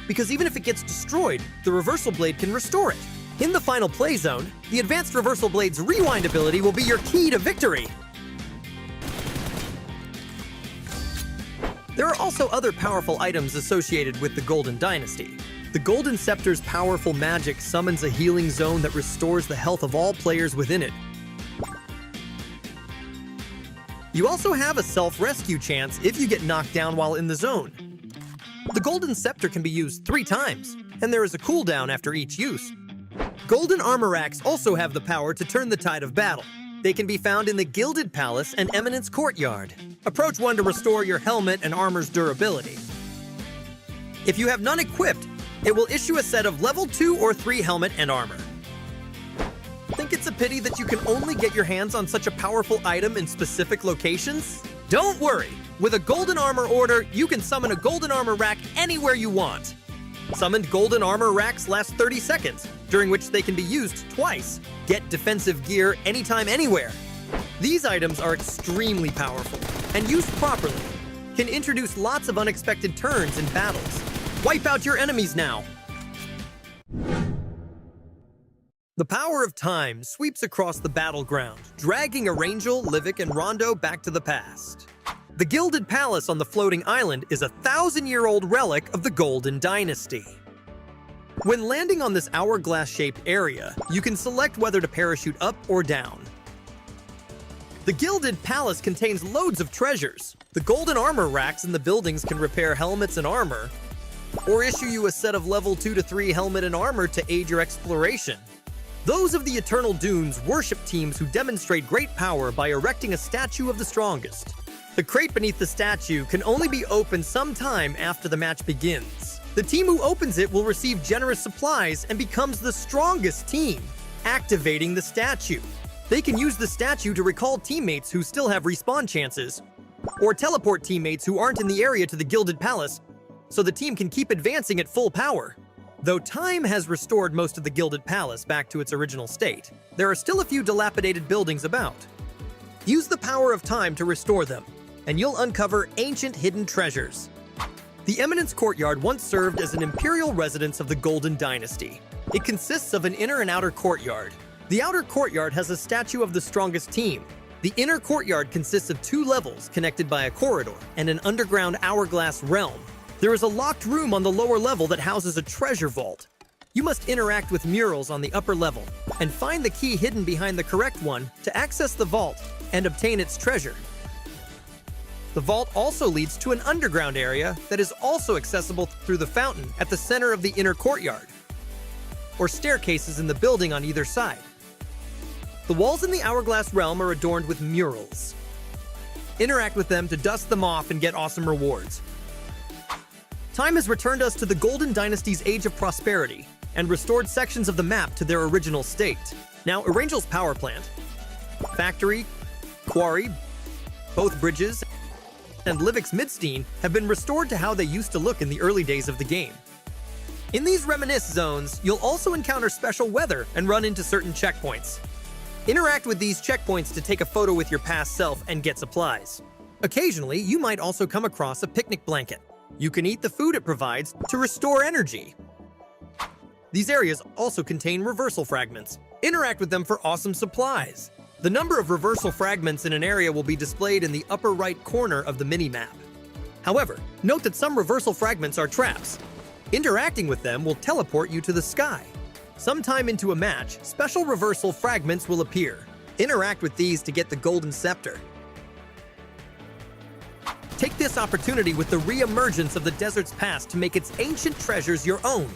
Because even if it gets destroyed, the Reversal Blade can restore it. In the final play zone, the advanced Reversal Blade's rewind ability will be your key to victory. There are also other powerful items associated with the Golden Dynasty. The Golden Scepter's powerful magic summons a healing zone that restores the health of all players within it. You also have a self-rescue chance if you get knocked down while in the zone. The Golden Scepter can be used 3 times, and there is a cooldown after each use. Golden Armor Racks also have the power to turn the tide of battle. They can be found in the Gilded Palace and Eminence Courtyard. Approach one to restore your helmet and armor's durability. If you have none equipped, it will issue a set of level 2 or 3 helmet and armor. Think it's a pity that you can only get your hands on such a powerful item in specific locations? Don't worry! With a Golden Armor order, you can summon a Golden Armor Rack anywhere you want. Summoned Golden Armor Racks last 30 seconds, during which they can be used twice. Get defensive gear anytime, anywhere. These items are extremely powerful, and used properly, can introduce lots of unexpected turns in battles. Wipe out your enemies now! The power of time sweeps across the battleground, dragging Arangel, Livik, and Rondo back to the past. The Gilded Palace on the floating island is a 1,000-year-old relic of the Golden Dynasty. When landing on this hourglass-shaped area, you can select whether to parachute up or down. The Gilded Palace contains loads of treasures. The Golden Armor Racks in the buildings can repair helmets and armor, or issue you a set of level 2 to 3 helmet and armor to aid your exploration. Those of the Eternal Dunes worship teams who demonstrate great power by erecting a statue of the strongest. The crate beneath the statue can only be opened sometime after the match begins. The team who opens it will receive generous supplies and becomes the strongest team, activating the statue. They can use the statue to recall teammates who still have respawn chances, or teleport teammates who aren't in the area to the Gilded Palace, so the team can keep advancing at full power. Though time has restored most of the Gilded Palace back to its original state, there are still a few dilapidated buildings about. Use the power of time to restore them, and you'll uncover ancient hidden treasures. The Eminence Courtyard once served as an imperial residence of the Golden Dynasty. It consists of an inner and outer courtyard. The outer courtyard has a statue of the strongest team. The inner courtyard consists of 2 levels connected by a corridor and an underground hourglass realm. There is a locked room on the lower level that houses a treasure vault. You must interact with murals on the upper level and find the key hidden behind the correct one to access the vault and obtain its treasure. The vault also leads to an underground area that is also accessible through the fountain at the center of the inner courtyard, or staircases in the building on either side. The walls in the Hourglass Realm are adorned with murals. Interact with them to dust them off and get awesome rewards. Time has returned us to the Golden Dynasty's Age of Prosperity and restored sections of the map to their original state. Now, Erangel's power plant, factory, quarry, both bridges, and Livik's Midstein have been restored to how they used to look in the early days of the game. In these Reminisce zones, you'll also encounter special weather and run into certain checkpoints. Interact with these checkpoints to take a photo with your past self and get supplies. Occasionally, you might also come across a picnic blanket. You can eat the food it provides to restore energy. These areas also contain reversal fragments. Interact with them for awesome supplies. The number of reversal fragments in an area will be displayed in the upper right corner of the mini-map. However, note that some reversal fragments are traps. Interacting with them will teleport you to the sky. Sometime into a match, special reversal fragments will appear. Interact with these to get the Golden Scepter. Take this opportunity with the re-emergence of the desert's past to make its ancient treasures your own.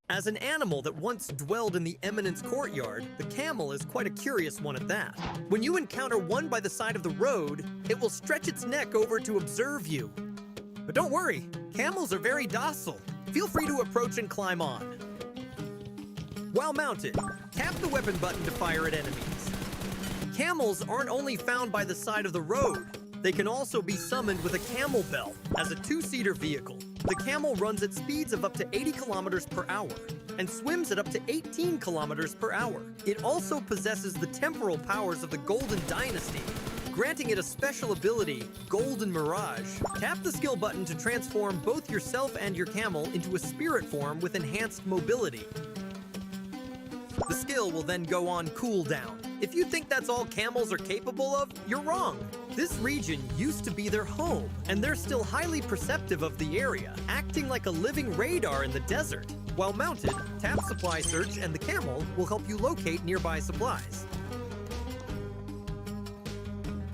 As an animal that once dwelled in the Eminence Courtyard, the camel is quite a curious one at that. When you encounter one by the side of the road, it will stretch its neck over to observe you. But don't worry, camels are very docile. Feel free to approach and climb on. While mounted, tap the weapon button to fire at enemies. Camels aren't only found by the side of the road, they can also be summoned with a camel bell as a 2-seater vehicle. The camel runs at speeds of up to 80 kilometers per hour and swims at up to 18 kilometers per hour. It also possesses the temporal powers of the Golden Dynasty, granting it a special ability, Golden Mirage. Tap the skill button to transform both yourself and your camel into a spirit form with enhanced mobility. The skill will then go on cooldown. If you think that's all camels are capable of, you're wrong. This region used to be their home, and they're still highly perceptive of the area, acting like a living radar in the desert. While mounted, tap Supply Search and the camel will help you locate nearby supplies.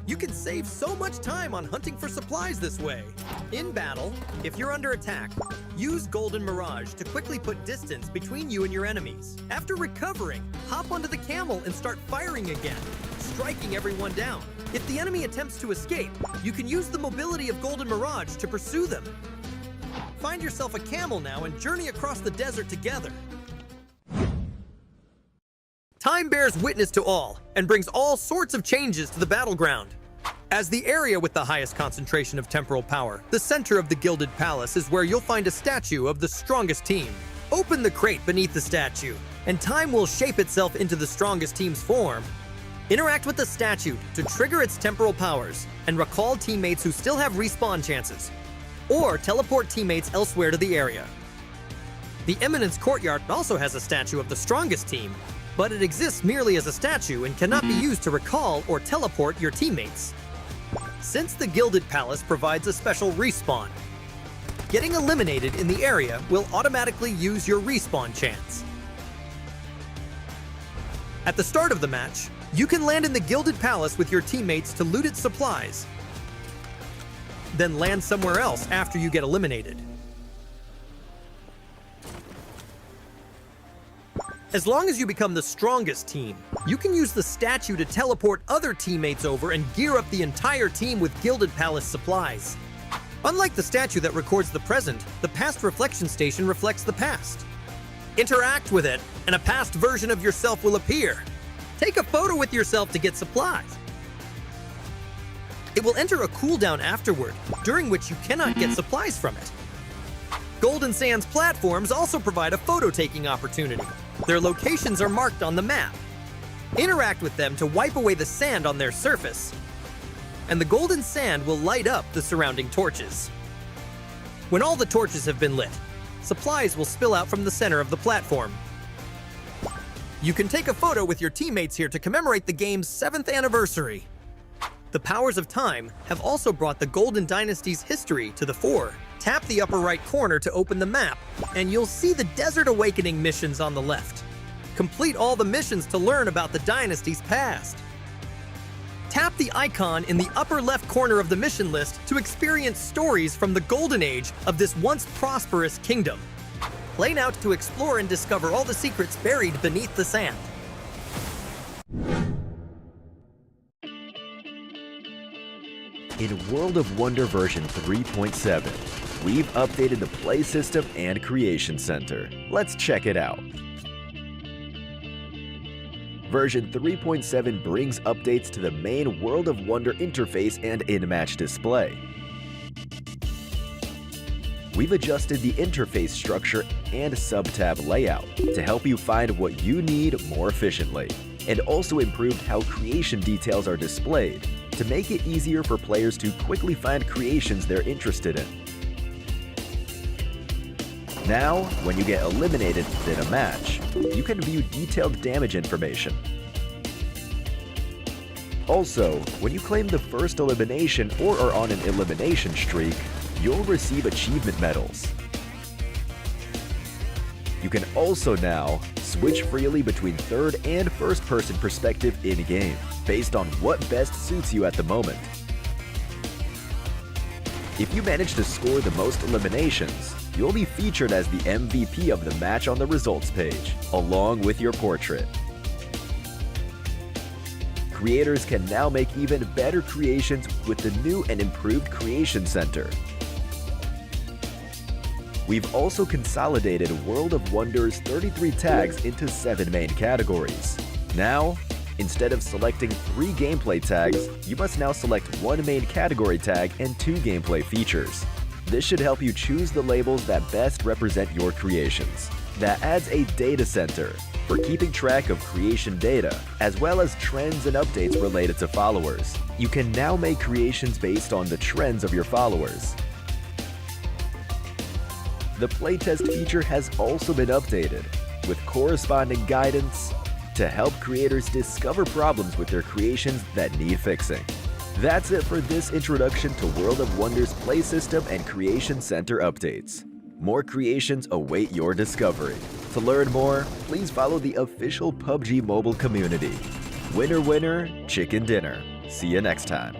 You can save so much time on hunting for supplies this way. In battle, if you're under attack, use Golden Mirage to quickly put distance between you and your enemies. After recovering, hop onto the camel and start firing again, striking everyone down. If the enemy attempts to escape, you can use the mobility of Golden Mirage to pursue them. Find yourself a camel now and journey across the desert together. Time bears witness to all and brings all sorts of changes to the battleground. As the area with the highest concentration of temporal power, the center of the Gilded Palace is where you'll find a statue of the strongest team. Open the crate beneath the statue, and time will shape itself into the strongest team's form. Interact with the statue to trigger its temporal powers and recall teammates who still have respawn chances, or teleport teammates elsewhere to the area. The Eminence Courtyard also has a statue of the strongest team, but it exists merely as a statue and cannot be used to recall or teleport your teammates. Since the Gilded Palace provides a special respawn, getting eliminated in the area will automatically use your respawn chance. At the start of the match, you can land in the Gilded Palace with your teammates to loot its supplies, then land somewhere else after you get eliminated. As long as you become the strongest team, you can use the statue to teleport other teammates over and gear up the entire team with Gilded Palace supplies. Unlike the statue that records the present, the past reflection station reflects the past. Interact with it and a past version of yourself will appear. Take a photo with yourself to get supplies. It will enter a cooldown afterward, during which you cannot get supplies from it. Golden Sands platforms also provide a photo-taking opportunity. Their locations are marked on the map. Interact with them to wipe away the sand on their surface, and the golden sand will light up the surrounding torches. When all the torches have been lit, supplies will spill out from the center of the platform. You can take a photo with your teammates here to commemorate the game's 7th anniversary. The powers of time have also brought the Golden Dynasty's history to the fore. Tap the upper right corner to open the map, and you'll see the Desert Awakening missions on the left. Complete all the missions to learn about the Dynasty's past. Tap the icon in the upper left corner of the mission list to experience stories from the Golden Age of this once prosperous kingdom. Play now to explore and discover all the secrets buried beneath the sand. In World of Wonder version 3.7, we've updated the play system and creation center. Let's check it out. Version 3.7 brings updates to the main World of Wonder interface and in-match display. We've adjusted the interface structure and sub-tab layout to help you find what you need more efficiently, and also improved how creation details are displayed to make it easier for players to quickly find creations they're interested in. Now, when you get eliminated in a match, you can view detailed damage information. Also, when you claim the first elimination or are on an elimination streak, you'll receive achievement medals. You can also now switch freely between third and first-person perspective in-game, based on what best suits you at the moment. If you manage to score the most eliminations, you'll be featured as the MVP of the match on the results page, along with your portrait. Creators can now make even better creations with the new and improved Creation Center. We've also consolidated World of Wonder's 33 tags into 7 main categories. Now, instead of selecting 3 gameplay tags, you must now select 1 main category tag and 2 gameplay features. This should help you choose the labels that best represent your creations. That adds a data center for keeping track of creation data, as well as trends and updates related to followers. You can now make creations based on the trends of your followers. The playtest feature has also been updated, with corresponding guidance to help creators discover problems with their creations that need fixing. That's it for this introduction to World of Wonder's play system and Creation Center updates. More creations await your discovery. To learn more, please follow the official PUBG mobile community. Winner, winner, chicken dinner. See you next time.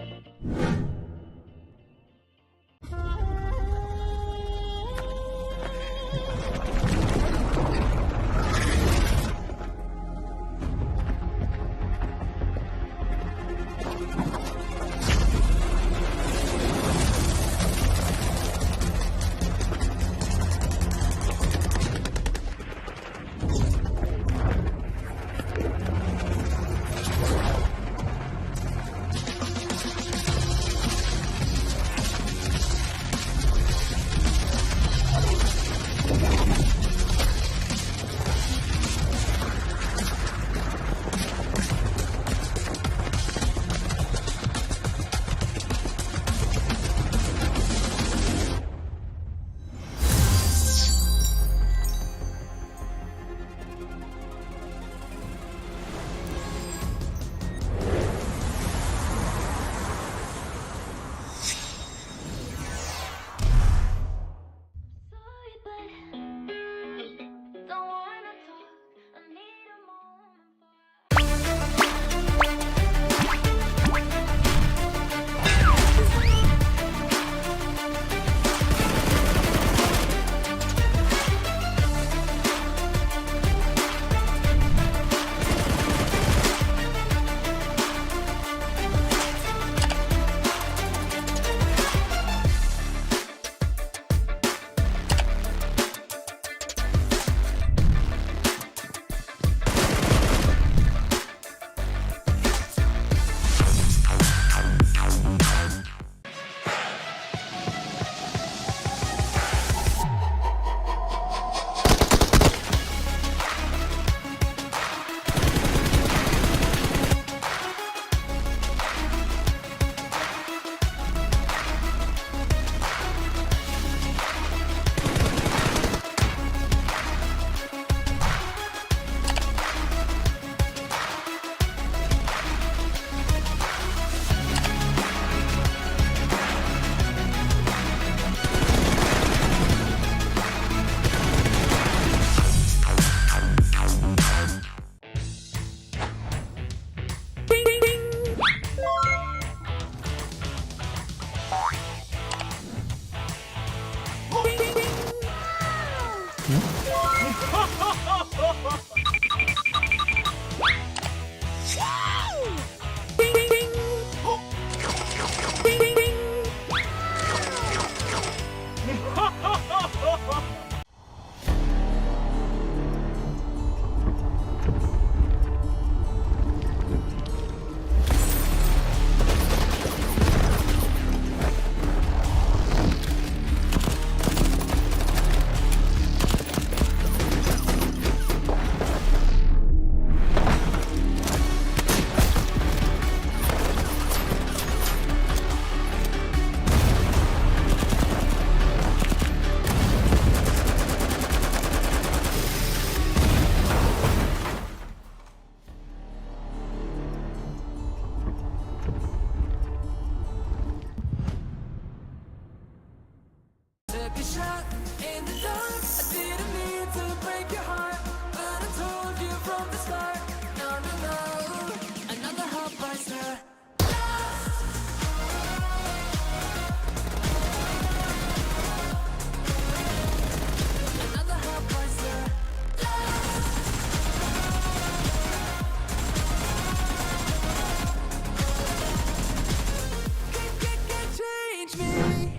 shot in the dark. I didn't mean to break your heart, but I told you from the start. No, no, no, another heartbreaker. Another heartbreaker. Can't change me.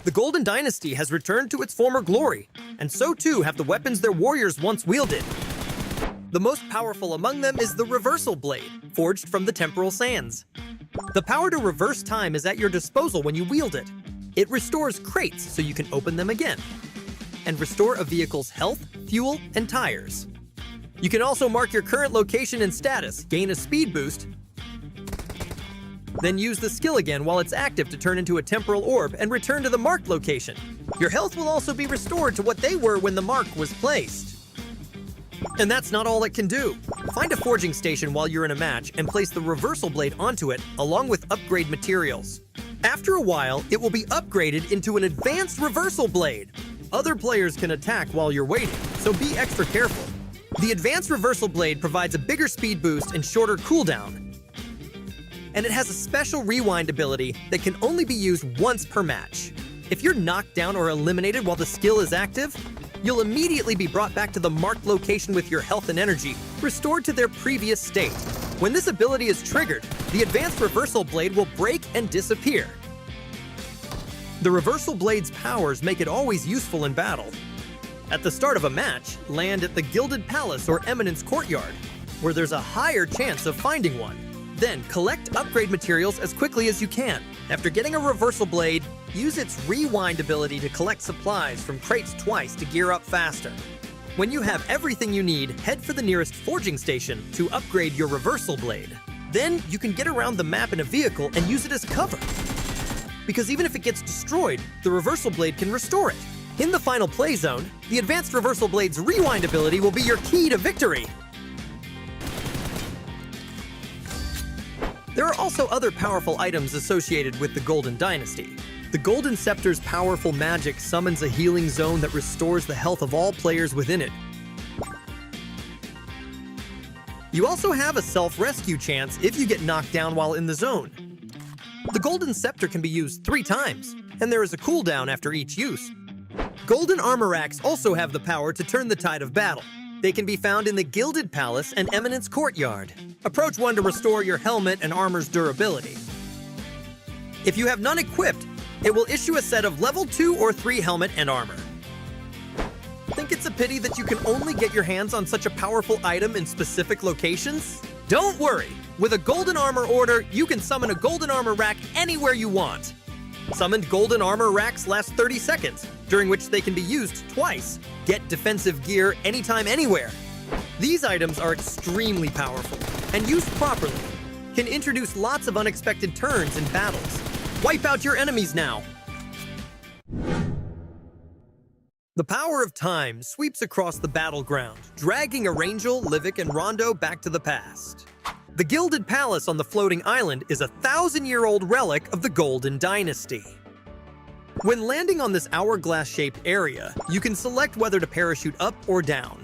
The Golden Dynasty has returned to its former glory, and so too have the weapons their warriors once wielded. The most powerful among them is the Reversal Blade, forged from the Temporal Sands. The power to reverse time is at your disposal when you wield it. It restores crates so you can open them again, and restore a vehicle's health, fuel, and tires. You can also mark your current location and status, gain a speed boost, then use the skill again while it's active to turn into a temporal orb and return to the marked location. Your health will also be restored to what they were when the mark was placed. And that's not all it can do. Find a forging station while you're in a match and place the Reversal Blade onto it along with upgrade materials. After a while, it will be upgraded into an advanced Reversal Blade. Other players can attack while you're waiting, so be extra careful. The advanced Reversal Blade provides a bigger speed boost and shorter cooldown. And it has a special rewind ability that can only be used once per match. If you're knocked down or eliminated while the skill is active, you'll immediately be brought back to the marked location with your health and energy restored to their previous state. When this ability is triggered, the advanced Reversal Blade will break and disappear. The Reversal Blade's powers make it always useful in battle. At the start of a match, land at the Gilded Palace or Eminence Courtyard, where there's a higher chance of finding one. Then collect upgrade materials as quickly as you can. After getting a Reversal Blade, use its rewind ability to collect supplies from crates twice to gear up faster. When you have everything you need, head for the nearest forging station to upgrade your reversal blade. Then you can get around the map in a vehicle and use it as cover. Because even if it gets destroyed, the reversal blade can restore it. In the final play zone, the advanced reversal blade's rewind ability will be your key to victory. There are also other powerful items associated with the Golden Dynasty. The Golden Scepter's powerful magic summons a healing zone that restores the health of all players within it. You also have a self-rescue chance if you get knocked down while in the zone. The Golden Scepter can be used 3 times, and there is a cooldown after each use. Golden armor racks also have the power to turn the tide of battle. They can be found in the Gilded Palace and Eminence Courtyard. Approach one to restore your helmet and armor's durability. If you have none equipped, it will issue a set of level 2 or 3 helmet and armor. Think it's a pity that you can only get your hands on such a powerful item in specific locations? Don't worry! With a golden armor order, you can summon a golden armor rack anywhere you want. Summoned golden armor racks last 30 seconds, during which they can be used twice. Get defensive gear anytime, anywhere. These items are extremely powerful, and used properly, can introduce lots of unexpected turns in battles. Wipe out your enemies now! The power of time sweeps across the battleground, dragging Arangel, Livik, and Rondo back to the past. The Gilded Palace on the floating island is a 1,000-year-old relic of the Golden Dynasty. When landing on this hourglass-shaped area, you can select whether to parachute up or down.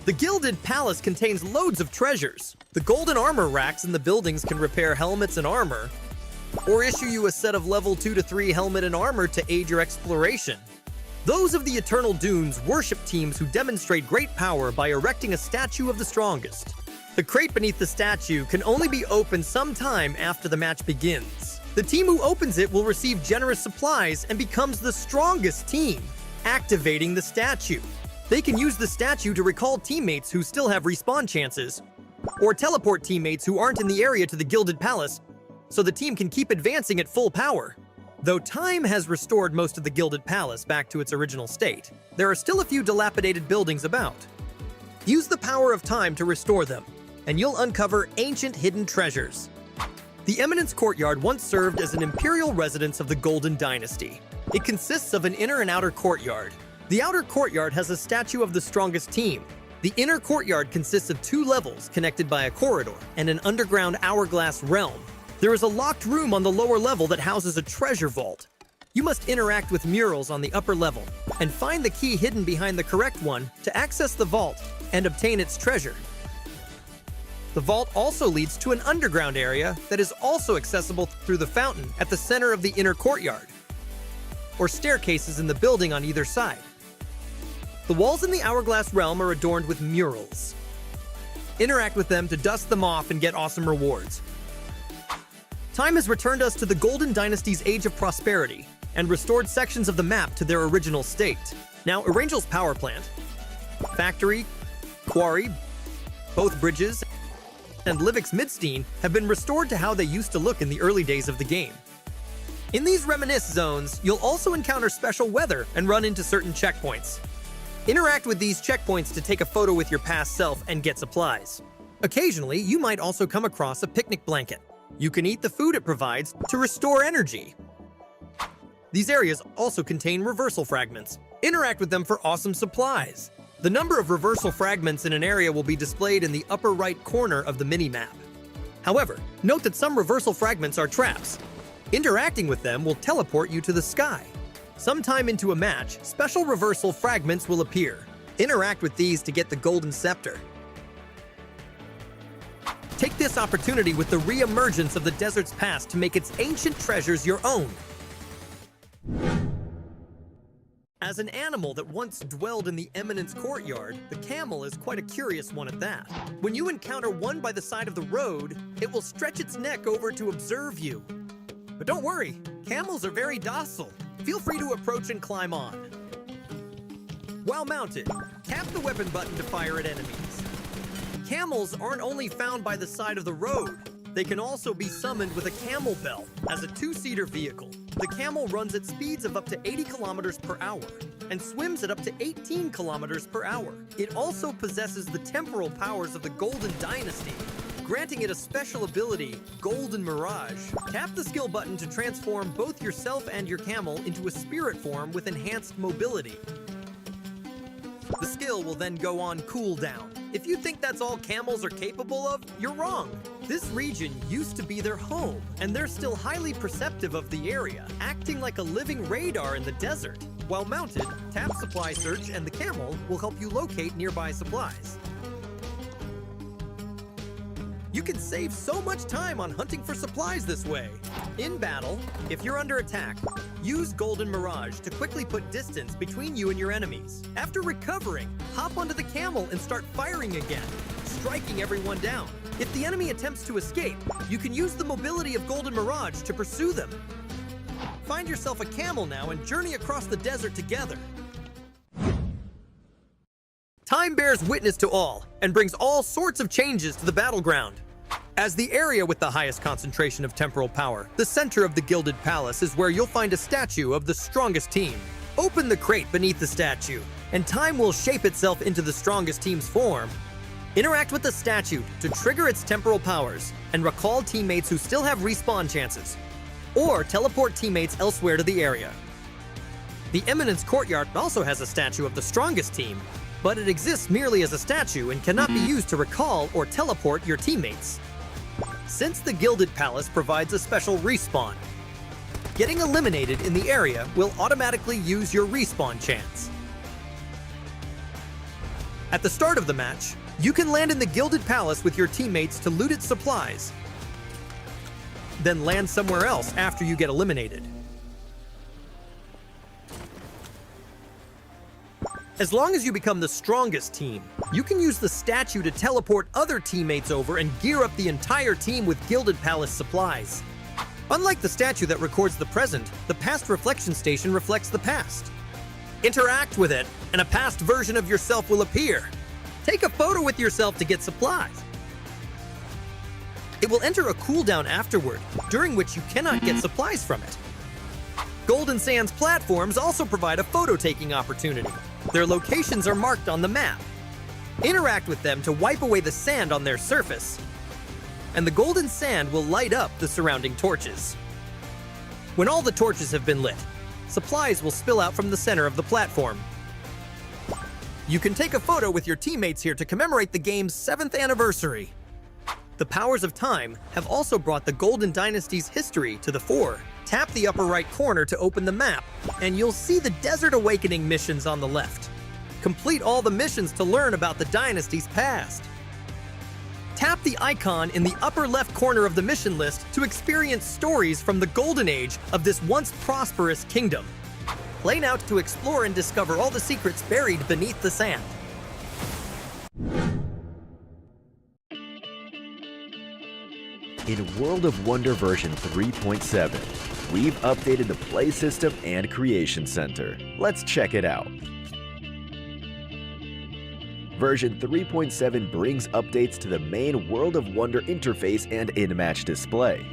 The Gilded Palace contains loads of treasures. The golden armor racks in the buildings can repair helmets and armor, or issue you a set of level 2 to 3 helmet and armor to aid your exploration. Those of the Eternal Dunes worship teams who demonstrate great power by erecting a statue of the strongest. The crate beneath the statue can only be opened sometime after the match begins. The team who opens it will receive generous supplies and becomes the strongest team, activating the statue. They can use the statue to recall teammates who still have respawn chances, or teleport teammates who aren't in the area to the Gilded Palace, so the team can keep advancing at full power. Though time has restored most of the Gilded Palace back to its original state, there are still a few dilapidated buildings about. Use the power of time to restore them, and you'll uncover ancient hidden treasures. The Eminence Courtyard once served as an imperial residence of the Golden Dynasty. It consists of an inner and outer courtyard. The outer courtyard has a statue of the strongest team. The inner courtyard consists of 2 levels connected by a corridor and an underground hourglass realm. There is a locked room on the lower level that houses a treasure vault. You must interact with murals on the upper level and find the key hidden behind the correct one to access the vault and obtain its treasure. The vault also leads to an underground area that is also accessible through the fountain at the center of the inner courtyard, or staircases in the building on either side. The walls in the Hourglass Realm are adorned with murals. Interact with them to dust them off and get awesome rewards. Time has returned us to the Golden Dynasty's Age of Prosperity and restored sections of the map to their original state. Now, Arangel's power plant, factory, quarry, both bridges, and Livik's Midstein have been restored to how they used to look in the early days of the game. In these Reminisce zones, you'll also encounter special weather and run into certain checkpoints. Interact with these checkpoints to take a photo with your past self and get supplies. Occasionally, you might also come across a picnic blanket. You can eat the food it provides to restore energy. These areas also contain reversal fragments. Interact with them for awesome supplies. The number of reversal fragments in an area will be displayed in the upper right corner of the mini-map. However, note that some reversal fragments are traps. Interacting with them will teleport you to the sky. Sometime into a match, special reversal fragments will appear. Interact with these to get the Golden Scepter. Take this opportunity with the re-emergence of the desert's past to make its ancient treasures your own. As an animal that once dwelled in the Eminence Courtyard, the camel is quite a curious one at that. When you encounter one by the side of the road, it will stretch its neck over to observe you. But don't worry, camels are very docile. Feel free to approach and climb on. While mounted, tap the weapon button to fire at enemies. Camels aren't only found by the side of the road. They can also be summoned with a camel bell as a 2-seater vehicle. The camel runs at speeds of up to 80 kilometers per hour. and swims at up to 18 kilometers per hour. It also possesses the temporal powers of the Golden Dynasty, granting it a special ability, Golden Mirage. Tap the skill button to transform both yourself and your camel into a spirit form with enhanced mobility. The skill will then go on cooldown. If you think that's all camels are capable of, you're wrong. This region used to be their home, and they're still highly perceptive of the area, acting like a living radar in the desert. While mounted, tap Supply Search and the camel will help you locate nearby supplies. You can save so much time on hunting for supplies this way. In battle, if you're under attack, use Golden Mirage to quickly put distance between you and your enemies. After recovering, hop onto the camel and start firing again, striking everyone down. If the enemy attempts to escape, you can use the mobility of Golden Mirage to pursue them. Find yourself a camel now and journey across the desert together. Time bears witness to all and brings all sorts of changes to the battleground. As the area with the highest concentration of temporal power, the center of the Gilded Palace is where you'll find a statue of the strongest team. Open the crate beneath the statue, and time will shape itself into the strongest team's form. Interact with the statue to trigger its temporal powers and recall teammates who still have respawn chances, or teleport teammates elsewhere to the area. The Eminence Courtyard also has a statue of the strongest team, but it exists merely as a statue and cannot be used to recall or teleport your teammates. Since the Gilded Palace provides a special respawn, getting eliminated in the area will automatically use your respawn chance. At the start of the match, you can land in the Gilded Palace with your teammates to loot its supplies, then land somewhere else after you get eliminated. As long as you become the strongest team, you can use the statue to teleport other teammates over and gear up the entire team with Gilded Palace supplies. Unlike the statue that records the present, the past reflection station reflects the past. Interact with it, and a past version of yourself will appear. Take a photo with yourself to get supplies. It will enter a cooldown afterward, during which you cannot get supplies from it. Golden Sands platforms also provide a photo-taking opportunity. Their locations are marked on the map. Interact with them to wipe away the sand on their surface, and the golden sand will light up the surrounding torches. When all the torches have been lit, supplies will spill out from the center of the platform. You can take a photo with your teammates here to commemorate the game's 7th anniversary. The powers of time have also brought the Golden Dynasty's history to the fore. Tap the upper right corner to open the map, and you'll see the Desert Awakening missions on the left. Complete all the missions to learn about the Dynasty's past. Tap the icon in the upper left corner of the mission list to experience stories from the Golden Age of this once prosperous kingdom. Play now to explore and discover all the secrets buried beneath the sand. In World of Wonder version 3.7, we've updated the play system and creation center. Let's check it out. Version 3.7 brings updates to the main World of Wonder interface and in-match display.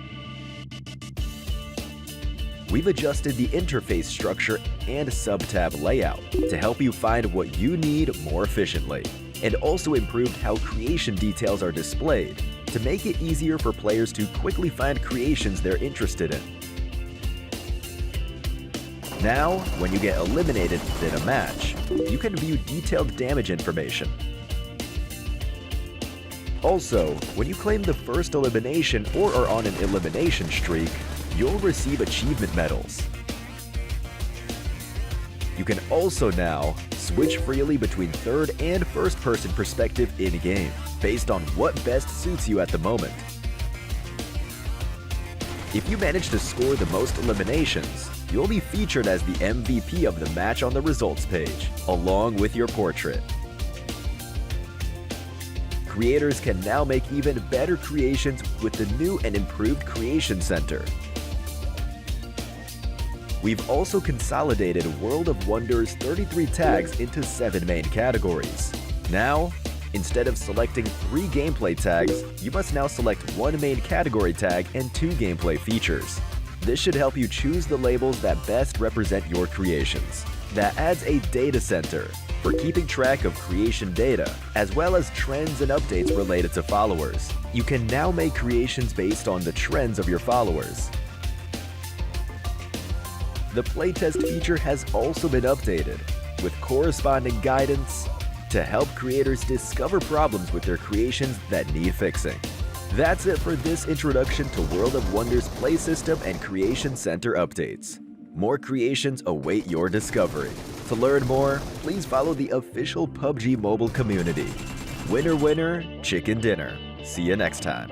We've adjusted the interface structure and sub-tab layout to help you find what you need more efficiently, and also improved how creation details are displayed to make it easier for players to quickly find creations they're interested in. Now, when you get eliminated in a match, you can view detailed damage information. Also, when you claim the first elimination or are on an elimination streak, you'll receive achievement medals. You can also now switch freely between third and first-person perspective in-game, based on what best suits you at the moment. If you manage to score the most eliminations, you'll be featured as the MVP of the match on the results page, along with your portrait. Creators can now make even better creations with the new and improved Creation Center. We've also consolidated World of Wonder's 33 tags into 7 main categories. Now, instead of selecting 3 gameplay tags, you must now select 1 main category tag and 2 gameplay features. This should help you choose the labels that best represent your creations. that adds a data center for keeping track of creation data, as well as trends and updates related to followers. You can now make creations based on the trends of your followers. The playtest feature has also been updated, with corresponding guidance to help creators discover problems with their creations that need fixing. That's it for this introduction to World of Wonders Play System and Creation Center updates. More creations await your discovery. To learn more, please follow the official PUBG mobile community. Winner, winner, chicken dinner. See you next time.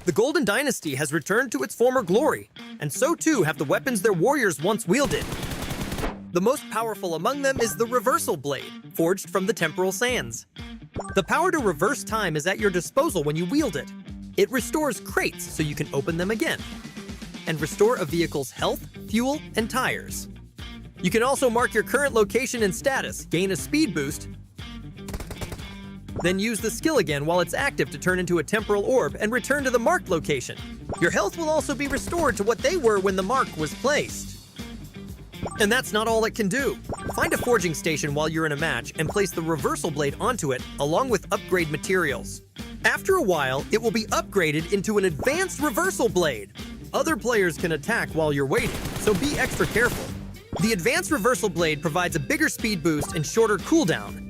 The Golden Dynasty has returned to its former glory, and so too have the weapons their warriors once wielded. The most powerful among them is the Reversal Blade, forged from the temporal sands. The power to reverse time is at your disposal when you wield it. It restores crates so you can open them again, and restore a vehicle's health, fuel, and tires. You can also mark your current location and status, gain a speed boost, then use the skill again while it's active to turn into a temporal orb and return to the marked location. Your health will also be restored to what they were when the mark was placed. And that's not all it can do. Find a forging station while you're in a match and place the Reversal Blade onto it along with upgrade materials. After a while, it will be upgraded into an advanced Reversal Blade. Other players can attack while you're waiting, so be extra careful. The advanced Reversal Blade provides a bigger speed boost and shorter cooldown,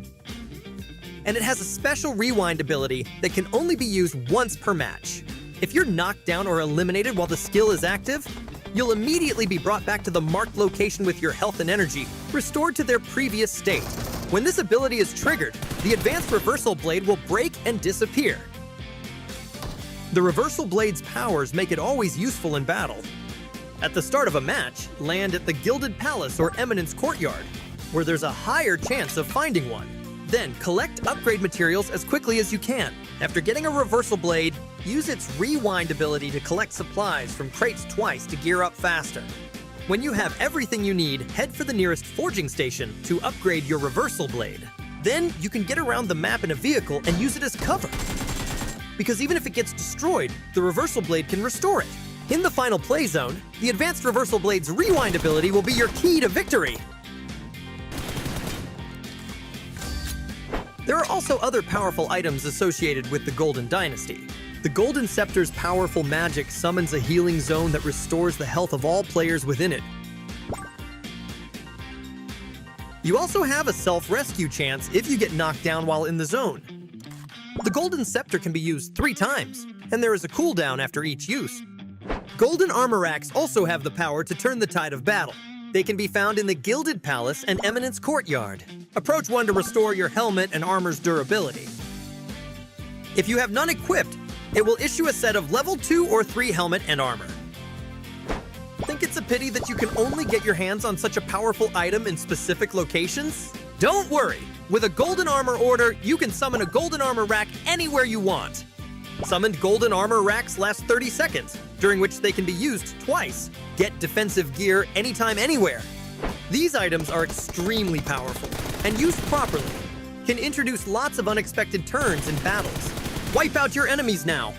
and it has a special rewind ability that can only be used once per match. If you're knocked down or eliminated while the skill is active, you'll immediately be brought back to the marked location with your health and energy restored to their previous state. When this ability is triggered, the advanced Reversal Blade will break and disappear. The Reversal Blade's powers make it always useful in battle. At the start of a match, land at the Gilded Palace or Eminence Courtyard, where there's a higher chance of finding one. Then collect upgrade materials as quickly as you can. After getting a Reversal Blade, use its rewind ability to collect supplies from crates twice to gear up faster. When you have everything you need, head for the nearest forging station to upgrade your Reversal Blade. Then you can get around the map in a vehicle and use it as cover. Because even if it gets destroyed, the Reversal Blade can restore it. In the final play zone, the advanced Reversal Blade's rewind ability will be your key to victory. There are also other powerful items associated with the Golden Dynasty. The Golden Scepter's powerful magic summons a healing zone that restores the health of all players within it. You also have a self-rescue chance if you get knocked down while in the zone. The Golden Scepter can be used 3 times, and there is a cooldown after each use. Golden armor racks also have the power to turn the tide of battle. They can be found in the Gilded Palace and Eminence Courtyard. Approach one to restore your helmet and armor's durability. If you have none equipped, it will issue a set of level 2 or 3 helmet and armor. Think it's a pity that you can only get your hands on such a powerful item in specific locations? Don't worry! With a Golden Armor order, you can summon a Golden Armor rack anywhere you want. Summoned Golden Armor racks last 30 seconds, during which they can be used twice. Get defensive gear anytime, anywhere. These items are extremely powerful, and used properly, can introduce lots of unexpected turns in battles. Wipe out your enemies now!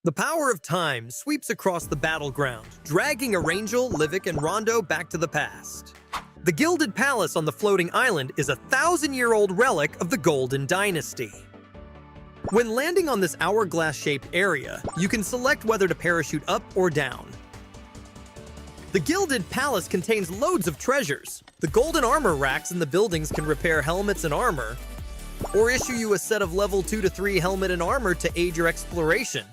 The power of time sweeps across the battleground, dragging Arangel, Livik, and Rondo back to the past. The Gilded Palace on the floating island is a 1,000-year-old relic of the Golden Dynasty. When landing on this hourglass-shaped area, you can select whether to parachute up or down. The Gilded Palace contains loads of treasures. The golden armor racks in the buildings can repair helmets and armor, or issue you a set of level 2 to 3 helmet and armor to aid your exploration.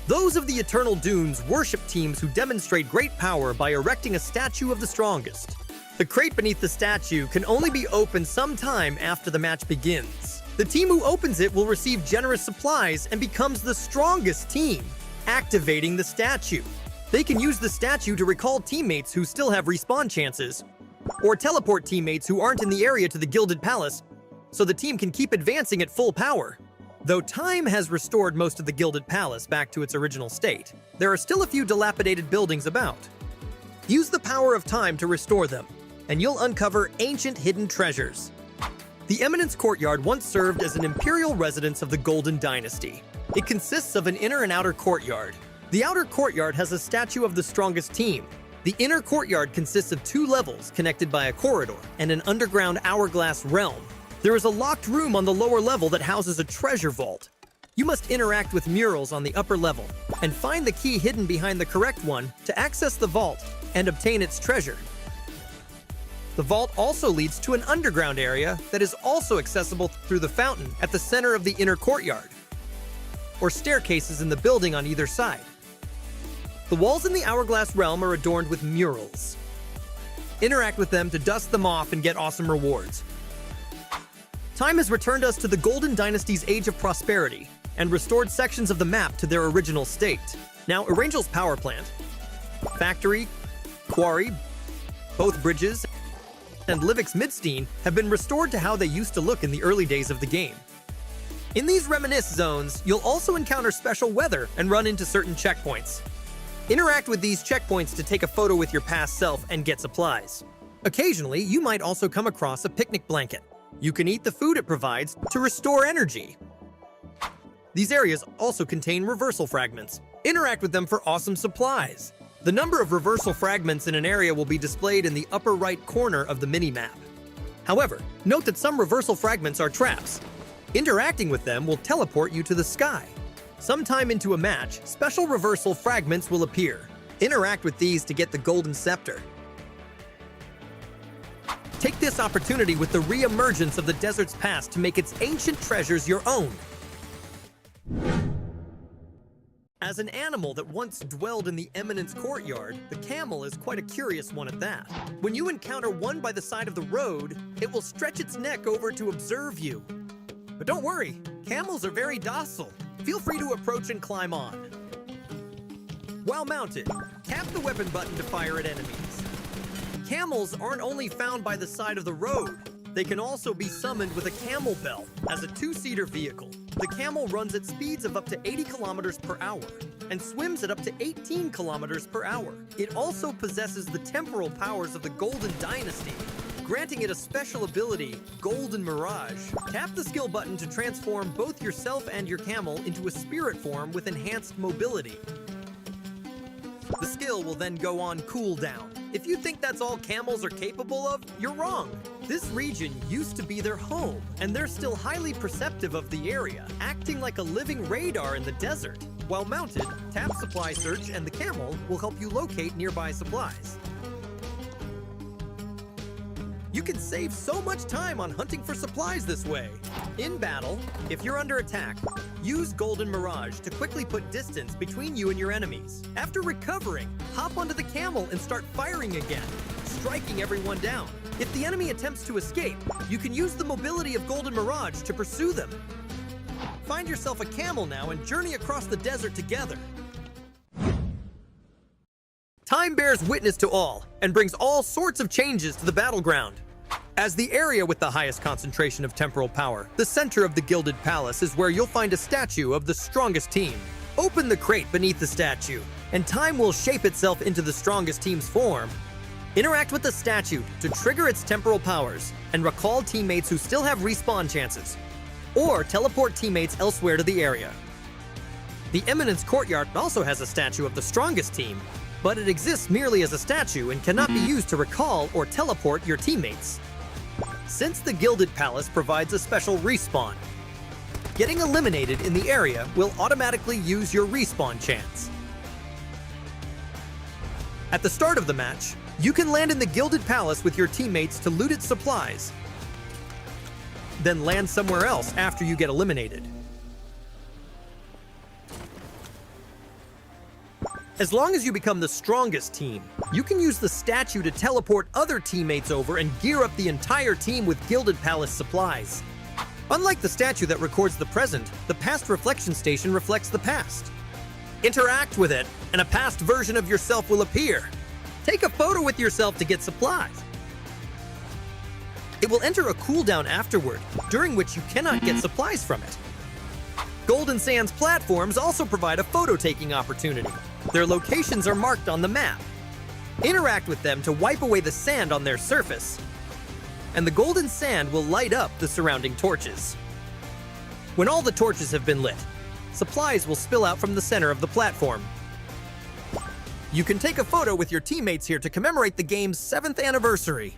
Those of the Eternal Dunes worship teams who demonstrate great power by erecting a statue of the strongest. The crate beneath the statue can only be opened sometime after the match begins. The team who opens it will receive generous supplies and becomes the strongest team, activating the statue. They can use the statue to recall teammates who still have respawn chances, or teleport teammates who aren't in the area to the Gilded Palace, so the team can keep advancing at full power. Though time has restored most of the Gilded Palace back to its original state, there are still a few dilapidated buildings about. Use the power of time to restore them, and you'll uncover ancient hidden treasures. The Eminence Courtyard once served as an imperial residence of the Golden Dynasty. It consists of an inner and outer courtyard. The outer courtyard has a statue of the strongest team. The inner courtyard consists of 2 levels connected by a corridor and an underground hourglass realm. There is a locked room on the lower level that houses a treasure vault. You must interact with murals on the upper level and find the key hidden behind the correct one to access the vault and obtain its treasure. The vault also leads to an underground area that is also accessible through the fountain at the center of the inner courtyard, or staircases in the building on either side. The walls in the Hourglass Realm are adorned with murals. Interact with them to dust them off and get awesome rewards. Time has returned us to the Golden Dynasty's Age of Prosperity and restored sections of the map to their original state. Now, Erangel's power plant, factory, quarry, both bridges, and Livik's Midstein have been restored to how they used to look in the early days of the game. In these Reminisce zones, you'll also encounter special weather and run into certain checkpoints. Interact with these checkpoints to take a photo with your past self and get supplies. Occasionally, you might also come across a picnic blanket. You can eat the food it provides to restore energy. These areas also contain reversal fragments. Interact with them for awesome supplies. The number of reversal fragments in an area will be displayed in the upper right corner of the mini-map. However, note that some reversal fragments are traps. Interacting with them will teleport you to the sky. Sometime into a match, special reversal fragments will appear. Interact with these to get the Golden Scepter. Take this opportunity with the re-emergence of the desert's past to make its ancient treasures your own. As an animal that once dwelled in the Eminence courtyard, the camel is quite a curious one at that. When you encounter one by the side of the road, it will stretch its neck over to observe you. But don't worry, camels are very docile. Feel free to approach and climb on. While mounted, tap the weapon button to fire at enemies. Camels aren't only found by the side of the road, they can also be summoned with a camel bell as a two-seater vehicle. The camel runs at speeds of up to 80 kilometers per hour and swims at up to 18 kilometers per hour. It also possesses the temporal powers of the Golden Dynasty, granting it a special ability, Golden Mirage. Tap the skill button to transform both yourself and your camel into a spirit form with enhanced mobility. The skill will then go on cooldown. If you think that's all camels are capable of, you're wrong. This region used to be their home, and they're still highly perceptive of the area, acting like a living radar in the desert. While mounted, tap Supply Search and the camel will help you locate nearby supplies. You can save so much time on hunting for supplies this way. In battle, if you're under attack, use Golden Mirage to quickly put distance between you and your enemies. After recovering, hop onto the camel and start firing again, striking everyone down. If the enemy attempts to escape, you can use the mobility of Golden Mirage to pursue them. Find yourself a camel now and journey across the desert together. Time bears witness to all and brings all sorts of changes to the battleground. As the area with the highest concentration of temporal power, the center of the Gilded Palace is where you'll find a statue of the strongest team. Open the crate beneath the statue, and time will shape itself into the strongest team's form. Interact with the statue to trigger its temporal powers and recall teammates who still have respawn chances, or teleport teammates elsewhere to the area. The Eminence Courtyard also has a statue of the strongest team, but it exists merely as a statue and cannot be used to recall or teleport your teammates. Since the Gilded Palace provides a special respawn, getting eliminated in the area will automatically use your respawn chance. At the start of the match, you can land in the Gilded Palace with your teammates to loot its supplies, then land somewhere else after you get eliminated. As long as you become the strongest team, you can use the statue to teleport other teammates over and gear up the entire team with Gilded Palace supplies. Unlike the statue that records the present, the past reflection station reflects the past. Interact with it, and a past version of yourself will appear. Take a photo with yourself to get supplies. It will enter a cooldown afterward, during which you cannot get supplies from it. Golden Sands platforms also provide a photo-taking opportunity. Their locations are marked on the map. Interact with them to wipe away the sand on their surface, and the golden sand will light up the surrounding torches. When all the torches have been lit, supplies will spill out from the center of the platform. You can take a photo with your teammates here to commemorate the game's 7th anniversary.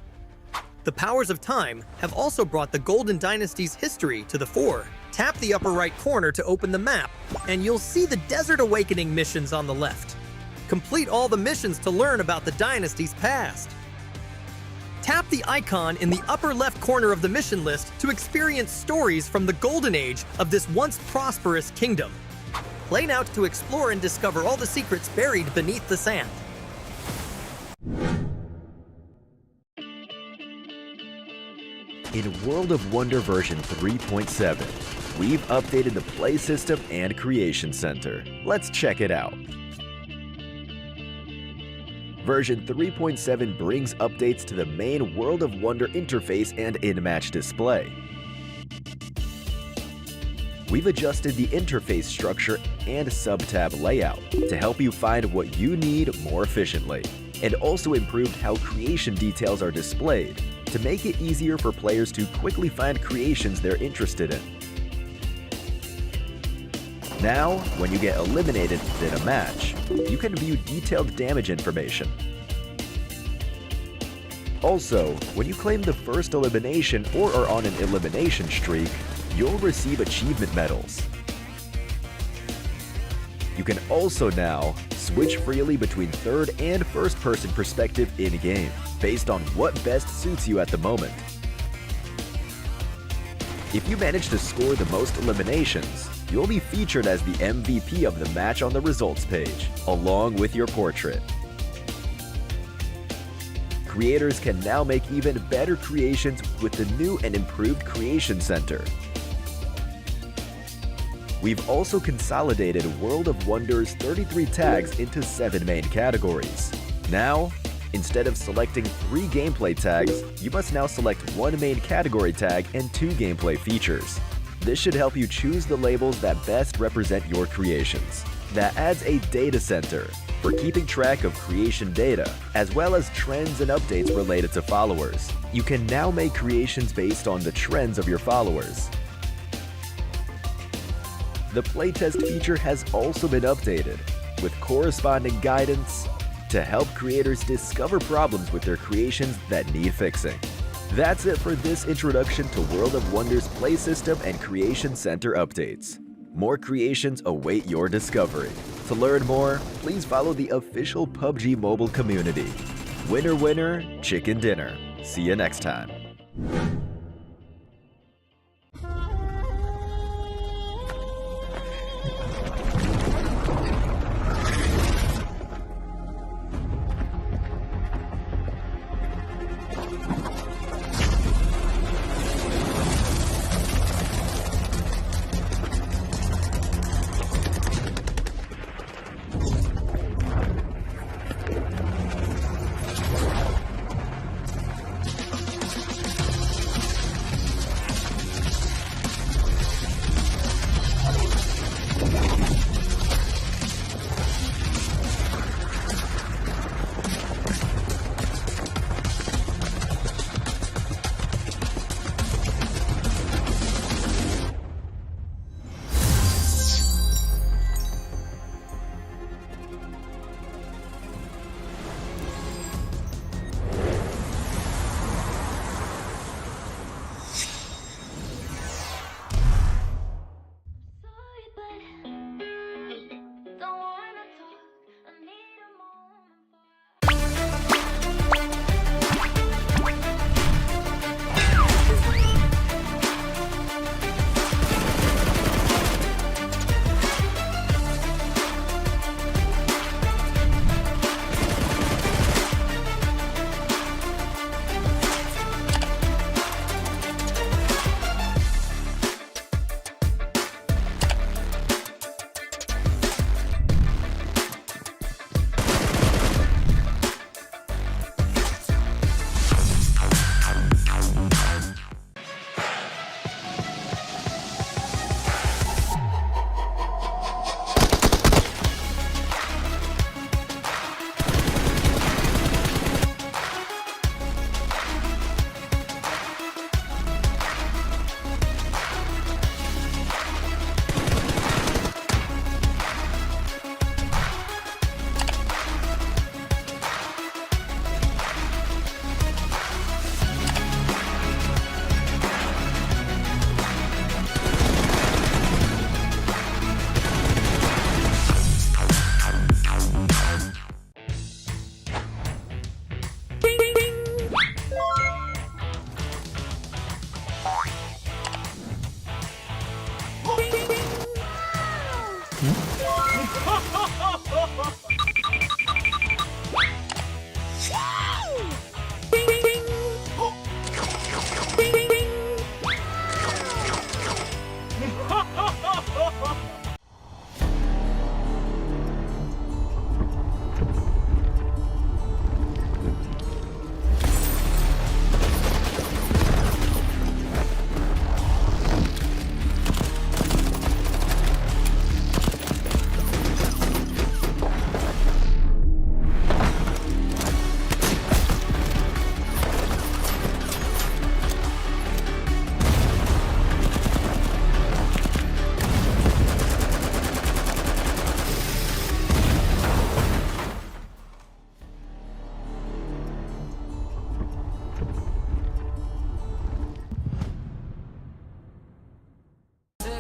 The powers of time have also brought the Golden Dynasty's history to the fore. Tap the upper right corner to open the map, and you'll see the Desert Awakening missions on the left. Complete all the missions to learn about the Dynasty's past. Tap the icon in the upper left corner of the mission list to experience stories from the golden age of this once prosperous kingdom. Play now to explore and discover all the secrets buried beneath the sand. In World of Wonder version 3.7, we've updated the play system and creation center. Let's check it out. Version 3.7 brings updates to the main World of Wonder interface and in-match display. We've adjusted the interface structure and sub-tab layout to help you find what you need more efficiently, and also improved how creation details are displayed to make it easier for players to quickly find creations they're interested in. Now, when you get eliminated in a match, you can view detailed damage information. Also, when you claim the first elimination or are on an elimination streak, you'll receive achievement medals. You can also now switch freely between third and first-person perspective in-game, based on what best suits you at the moment. If you manage to score the most eliminations, you'll be featured as the MVP of the match on the results page, along with your portrait. Creators can now make even better creations with the new and improved Creation Center. We've also consolidated World of Wonder's 33 tags into 7 main categories. Now, instead of selecting 3 gameplay tags, you must now select 1 main category tag and 2 gameplay features. This should help you choose the labels that best represent your creations. That adds a data center for keeping track of creation data, as well as trends and updates related to followers. You can now make creations based on the trends of your followers. The playtest feature has also been updated, with corresponding guidance to help creators discover problems with their creations that need fixing. That's it for this introduction to World of Wonder's play system and creation center updates. More creations await your discovery. To learn more, please follow the official PUBG mobile community. Winner, winner, chicken dinner. See you next time.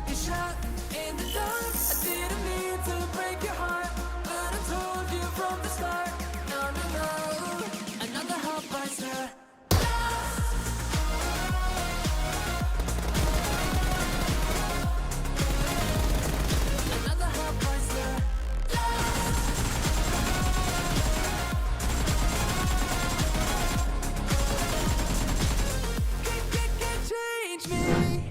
took a shot in the dark. I didn't mean to break your heart, but I told you from the start. No, no, no, another heartbreaker. Another heartbreaker. Can't change me.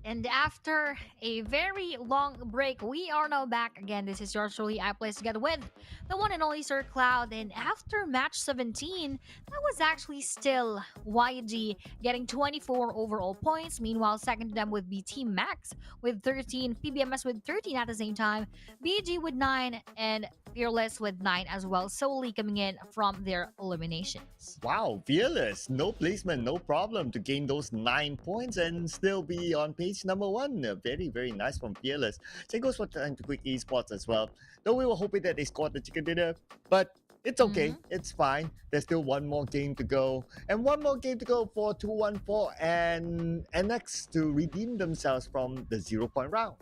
And after a very long break, we are now back again. This is yours truly, I Plays Together with the one and only Sir Cloud. And after match 17, that was actually still YG getting 24 overall points. Meanwhile, second to them would be Team Max with 13, PBMS with 13 at the same time, BG with 9, and Fearless with 9 as well, solely coming in from their eliminations. Wow, Fearless, no placement, no problem to gain those 9 points and still be on page number 1. Very, very nice from Fearless. Same goes for Time to Quick Esports as well. Though we were hoping that they scored the chicken dinner, but it's okay, it's fine. There's still one more game to go, and one more game to go for 214 and NX to redeem themselves from the 0-point round.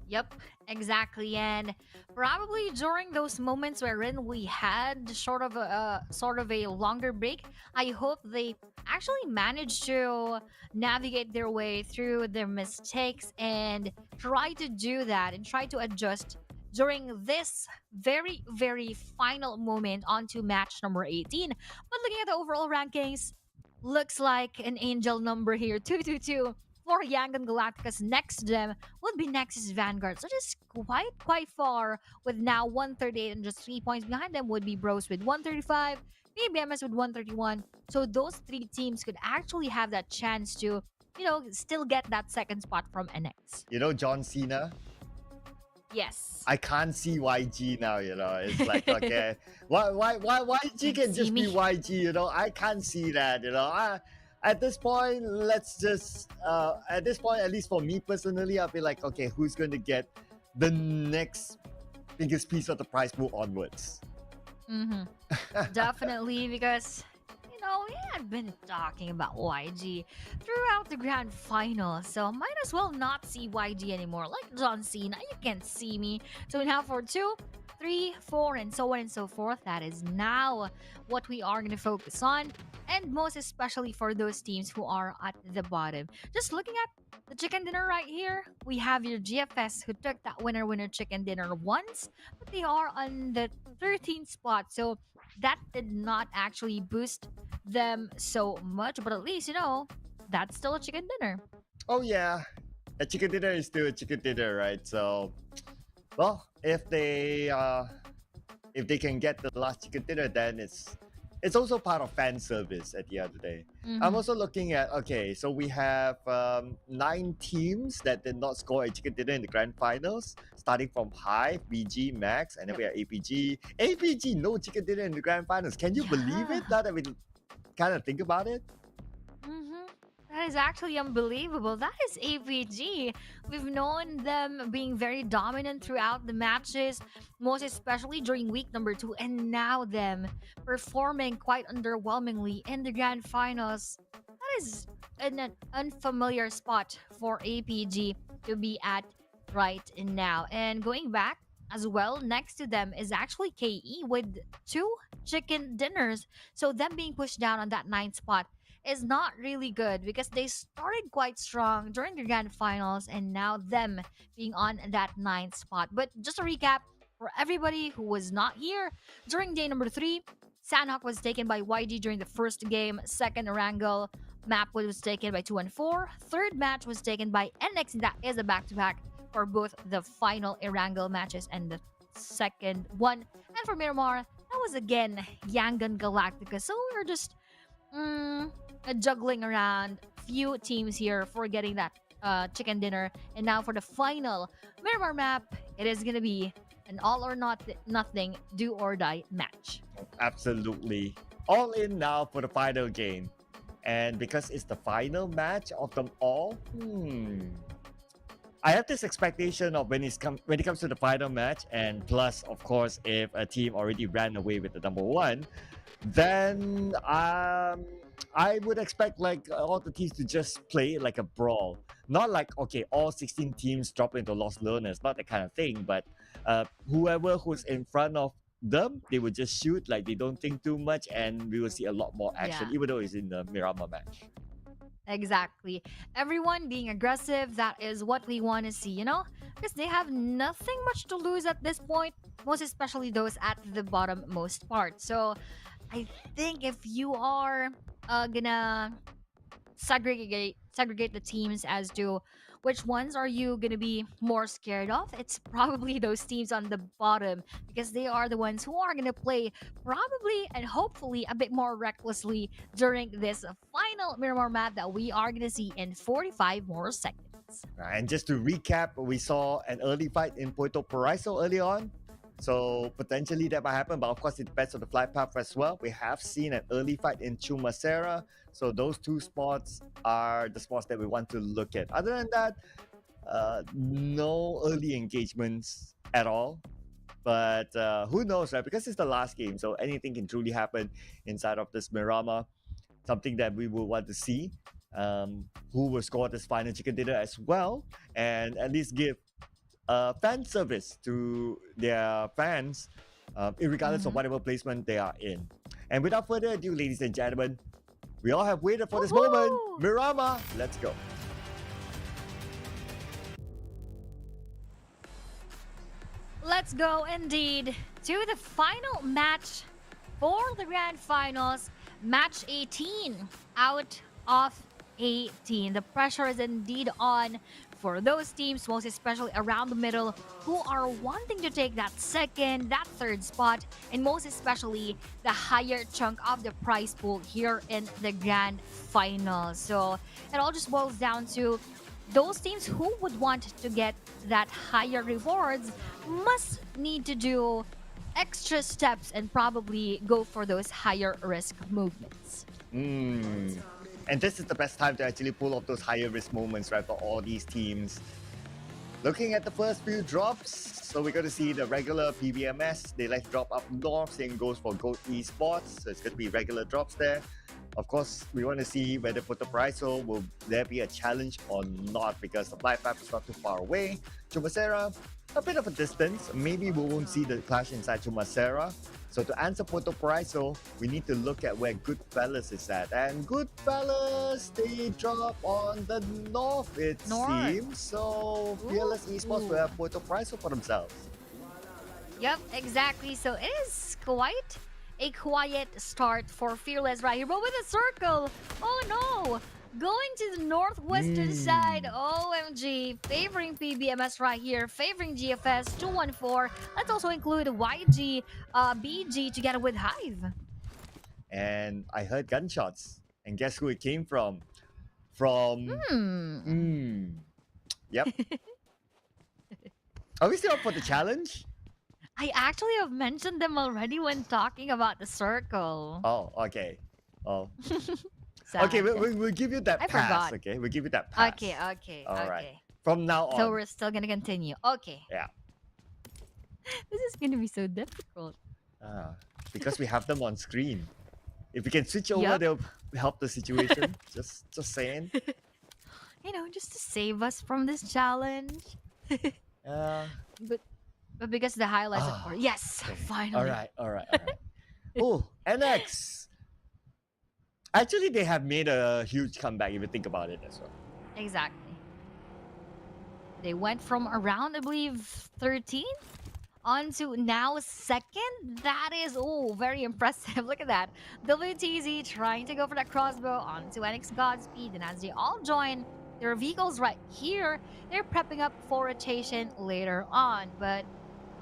Yep, exactly. And probably during those moments wherein we had sort of a longer break, I hope they actually managed to navigate their way through their mistakes and try to do that and try to adjust during this very, very final moment onto match number 18. But looking at the overall rankings, looks like an angel number here, 222. for Yangon Galacticos. Next to them would be Nexus Vanguard. So just quite far with now 138 and just 3 points. Behind them would be Bros with 135, PBMS with 131. So those three teams could actually have that chance to, still get that second spot from NX. You know John Cena? Yes. I can't see YG now, It's like, okay, why YG can See just be me? YG, I can't see that, At this point, at least for me personally, I'll be like, okay, who's going to get the next biggest piece of the prize pool onwards? Mm-hmm. Definitely, because we had been talking about YG throughout the grand final, so might as well not see YG anymore. Like John Cena, you can't see me. So now for 2, 3, 4, and so on and so forth, that is now what we are going to focus on, and most especially for those teams who are at the bottom. Just looking at the chicken dinner right here, we have your GFS who took that winner chicken dinner once, but they are on the 13th spot, so that did not actually boost them so much, but at least that's still a chicken dinner. Oh yeah, a chicken dinner is still a chicken dinner, right? So, well, if they can get the last chicken dinner, then it's also part of fan service at the end of the day. I'm also looking at, okay, so we have 9 teams that did not score a chicken dinner in the grand finals, starting from Hive, BG, Max, and then we have APG. APG, no chicken dinner in the grand finals. Can you believe it? Now that we kind of think about it. That is actually unbelievable. That is APG. We've known them being very dominant throughout the matches, most especially during week number 2, and now them performing quite underwhelmingly in the grand finals. That is an unfamiliar spot for APG to be at right now. And going back as well, next to them is actually KE with 2 chicken dinners. So them being pushed down on that 9th spot is not really good because they started quite strong during the grand finals, and now them being on that 9th spot. But just a recap for everybody who was not here, during day number 3, Sandhawk was taken by YG during the first game. Second Erangel map was taken by 2 and 4. Third match was taken by NX, and that is a back-to-back for both the final Erangel matches and the second one. And for Miramar, that was again Yangon Galactica. So we were just juggling around few teams here for getting that chicken dinner. And now for the final Miramar map, it is going to be an all or nothing do or die match. Absolutely. All in now for the final game. And because it's the final match of them all, I have this expectation of when it comes to the final match, and plus, of course, if a team already ran away with the number 1, then I would expect like all the teams to just play like a brawl. Not like, okay, all 16 teams drop into lost learners, not that kind of thing, but whoever who's in front of them, they will just shoot, like they don't think too much, and we will see a lot more action, even though it's in the Miramar match. Exactly. Everyone being aggressive, that is what we want to see, because they have nothing much to lose at this point, most especially those at the bottommost part. So I think if you are gonna segregate the teams as to which ones are you gonna be more scared of, it's probably those teams on the bottom, because they are the ones who are gonna play probably and hopefully a bit more recklessly during this final Miramar map that we are gonna see in 45 more seconds. And just to recap, we saw an early fight in Puerto Paraiso early on. So potentially that might happen, but of course it depends on the flight path as well. We have seen an early fight in Chumacera. So those 2 spots are the spots that we want to look at. Other than that, no early engagements at all. But who knows, right? Because it's the last game, so anything can truly happen inside of this Miramar. Something that we will want to see. Who will score this final chicken dinner as well, and at least give fan service to their fans, regardless of whatever placement they are in. And without further ado, ladies and gentlemen, we all have waited for this moment. Miramar, let's go. Let's go indeed to the final match for the grand finals, match 18 out of 18. The pressure is indeed on for those teams, most especially around the middle, who are wanting to take that second, that third spot, and most especially the higher chunk of the prize pool here in the grand final. So it all just boils down to those teams who would want to get that higher rewards must need to do extra steps and probably go for those higher risk movements. Mm. And this is the best time to actually pull off those higher risk moments, right, for all these teams. Looking at the first few drops, so we're going to see the regular PBMS. They like to drop up north, same goes for Gold Esports. So it's going to be regular drops there. Of course, we want to see whether for the Paraiso, will there be a challenge or not, because the flight path is not too far away. Chumacera, a bit of a distance. Maybe we won't see the clash inside Chumacera. So to answer Puerto Paraiso, we need to look at where Goodfellas is at. And Goodfellas, they drop on the north, it seems. So Fearless Esports will have Puerto Paraiso for themselves. Yep, exactly. So it is quite a quiet start for Fearless right here, but with a circle. Oh no! Going to the northwestern side, OMG, favoring PBMS right here, favoring GFS 214. Let's also include YG, BG together with Hive. And I heard gunshots. And guess who it came from? Yep. Are we still up for the challenge? I actually have mentioned them already when talking about the circle. Oh, okay. Oh. Sad. Okay, we'll give you that I pass. forgot. Okay, we'll give you that pass. Okay. All right. From now on. So we're still gonna continue. Okay. Yeah. This is gonna be so difficult. Because we have them on screen. If we can switch over, Yup. they'll help the situation. just saying. You know, just to save us from this challenge. But because the highlights of course. Yes, Okay. finally. All right. Oh, NX. Actually, they have made a huge comeback if you think about it as well. Exactly. They went from around, I believe, 13 on to now second. That is, very impressive. Look at that. WTZ trying to go for that crossbow onto NX Godspeed. And as they all join their vehicles right here, they're prepping up for rotation later on. But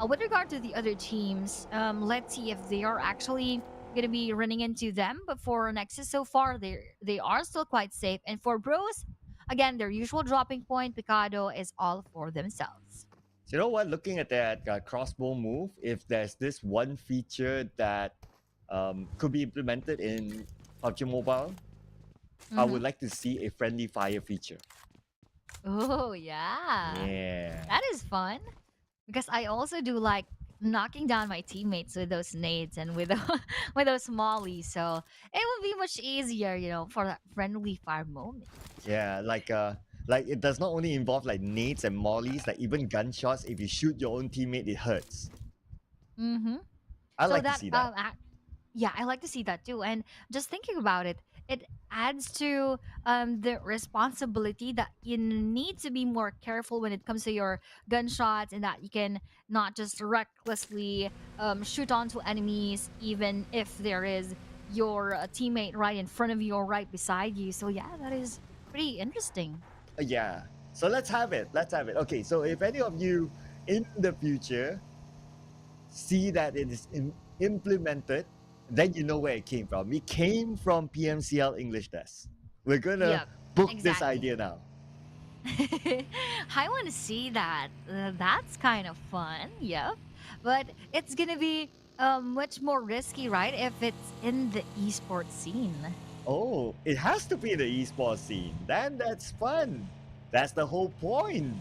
with regard to the other teams, let's see if they are actually going to be running into them. But for Nexus so far, they are still quite safe. And for Bros, again, their usual dropping point, Picado, is all for themselves. So you know what? Looking at that crossbow move, if there's this one feature that could be implemented in PUBG Mobile, I would like to see a friendly fire feature. Oh, yeah. Yeah. That is fun. Because I also do like knocking down my teammates with those nades and with with those mollies. So it would be much easier, for that friendly fire moment. Yeah, like it does not only involve like nades and mollies, like even gunshots. If you shoot your own teammate, it hurts. I like to see that. Yeah, I like to see that too. And just thinking about it, it adds to the responsibility that you need to be more careful when it comes to your gunshots, and that you can not just recklessly shoot onto enemies, even if there is your teammate right in front of you or right beside you. So yeah, that is pretty interesting. Yeah. So let's have it. Okay, so if any of you in the future see that it is implemented, then you know where it came from. It came from PMCL English Desk. We're gonna book this exactly. idea now. I want to see that. That's kind of fun. Yep. But it's gonna be much more risky, right? If it's in the esports scene. Oh, it has to be the esports scene. Then that's fun. That's the whole point.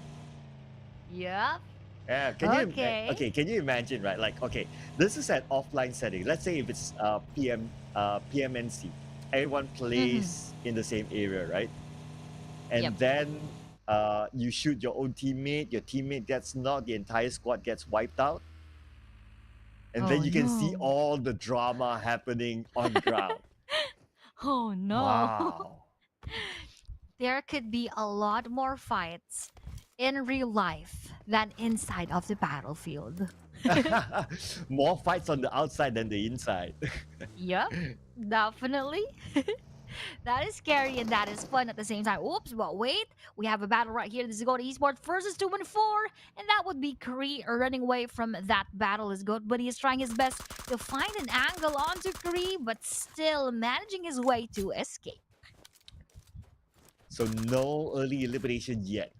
Yep. Yeah, can you imagine, right? Like, okay, this is an offline setting. Let's say if it's PMNC, everyone plays in the same area, right? And then you shoot your own teammate, your teammate gets knocked, the entire squad gets wiped out. And then you can see all the drama happening on ground. Oh no. Wow. There could be a lot more fights in real life than inside of the battlefield. More fights on the outside than the inside. Yep, definitely. That is scary and that is fun at the same time. Oops, but wait, we have a battle right here. This is going to Esports versus 2 and 4, and that would be Kree running away from that battle is good, but he is trying his best to find an angle onto Kree, but still managing his way to escape. So no early elimination yet.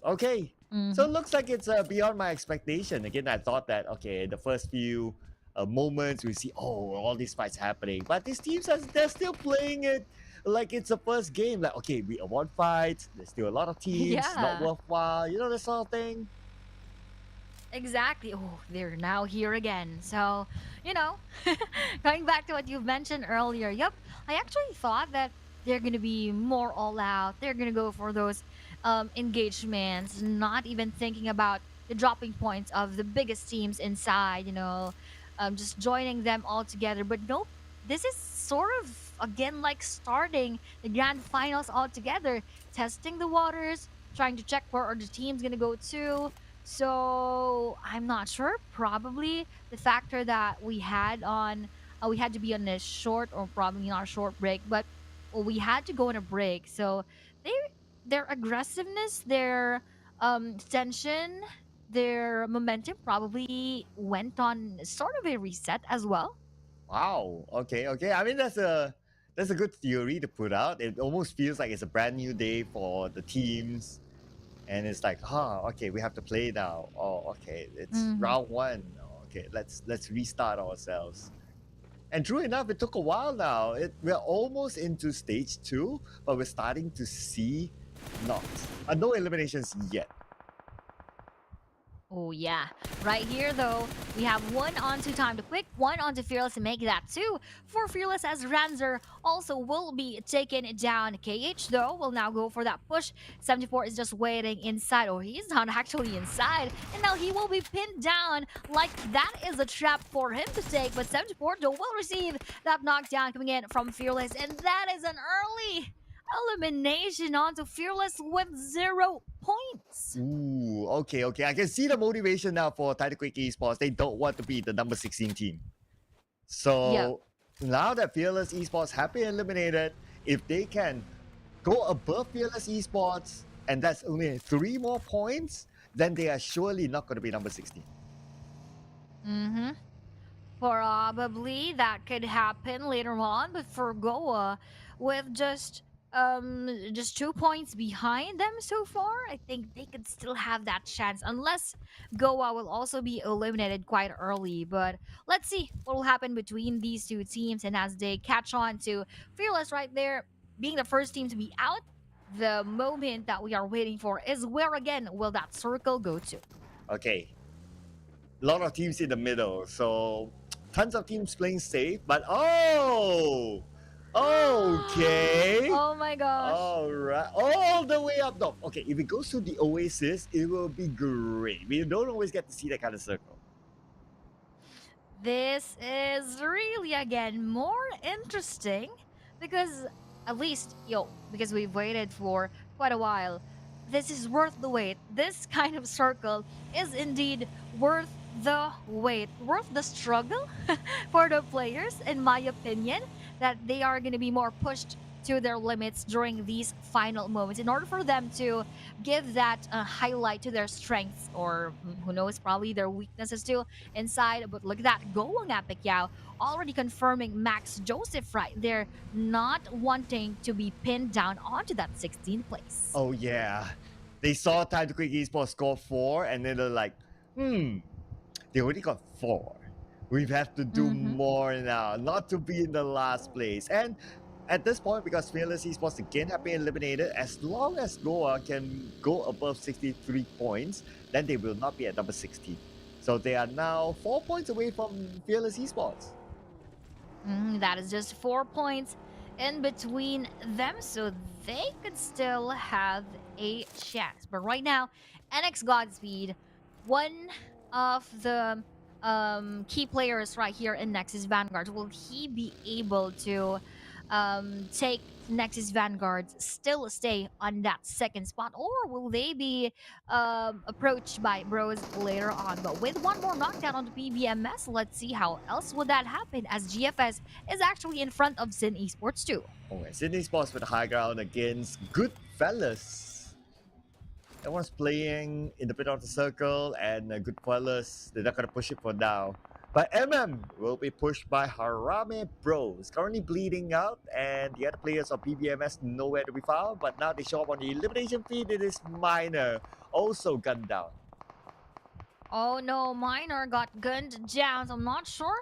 Okay. So Mhm. it looks like it's beyond my expectation. Again, I thought that, okay, the first few moments we see, oh, all these fights happening. But these teams, they're still playing it like it's the first game. Like, okay, we won fights. There's still a lot of teams, not Yeah. worthwhile. You know, that sort of thing. Exactly. Oh, they're now here again. So, you know, going back to what you mentioned earlier, yep, I actually thought that they're going to be more all out. They're going to go for those engagements, not even thinking about the dropping points of the biggest teams inside, just joining them all together. But nope, this is sort of, again, like starting the grand finals all together, testing the waters, trying to check where are the teams going to go to. So I'm not sure. Probably the factor that we had to be on a short or probably not a short break, but we had to go on a break. So they their aggressiveness, their tension, their momentum probably went on sort of a reset as well. Wow. Okay. Okay. I mean, that's a good theory to put out. It almost feels like it's a brand new day for the teams, and it's like, okay, we have to play now. Oh, okay, it's Hmm. round one. Okay, let's restart ourselves. And true enough, it took a while now. We're almost into stage two, but we're starting to see not no eliminations yet. Oh yeah. Right here though, we have one onto Time to Quick, one onto Fearless to make that two. For Fearless as Ranzer also will be taken down. KH though will now go for that push. 74 is just waiting inside, or he's not actually inside. And now he will be pinned down like that is a trap for him to take. But 74 though will receive that knockdown coming in from Fearless. And that is an early elimination onto Fearless with 0 points. Ooh, okay, okay. I can see the motivation now for Title Quick Esports. They don't want to be the number 16 team. Yep. So now that Fearless Esports have been eliminated, if they can go above Fearless Esports, and that's only 3 more points, then they are surely not going to be number 16. Mm-hmm. Probably that could happen later on, but for Goa, with just 2 points behind them so far, I think they could still have that chance unless Goa will also be eliminated quite early. But let's see what will happen between these two teams and as they catch on to Fearless right there, being the first team to be out. The moment that we are waiting for is where again will that circle go to? Okay, a lot of teams in the middle, so tons of teams playing safe, but okay. Oh my gosh. All right, all the way up top. Okay, if it goes to the Oasis, it will be great. We don't always get to see that kind of circle. This is really again more interesting because at least because we've waited for quite a while. This is worth the wait. This kind of circle is indeed worth the wait, worth the struggle for the players, in my opinion, that they are going to be more pushed to their limits during these final moments in order for them to give that highlight to their strengths or who knows, probably their weaknesses too inside. But look at that, going Epic Yao already confirming Max Joseph right there, not wanting to be pinned down onto that 16th place. Oh yeah, they saw Time to Quick Esports score 4, and then they're like, they already got 4. We have to do Mhm. more now, not to be in the last place. And at this point, because Fearless Esports again have been eliminated, as long as Goa can go above 63 points, then they will not be at number 16. So they are now 4 points away from Fearless Esports. That is just 4 points in between them, so they could still have a chance. But right now, NX Godspeed, one of the key players right here in Nexus Vanguard, will he be able to take Nexus Vanguards still stay on that second spot, or will they be approached by Bros later on? But with one more knockdown on the PBMS, let's see how else would that happen, as GFS is actually in front of Sin Esports too. Oh, and Sydney Sports with the high ground against Goodfellas. Everyone's playing in the middle of the circle, and Goodfellas, they're not going to push it for now. But MM will be pushed by Harame Bros. Currently bleeding out, and the other players of PBMS nowhere to be found. But now they show up on the elimination feed. It is Minor, also gunned down. Oh no, Minor got gunned down. So I'm not sure.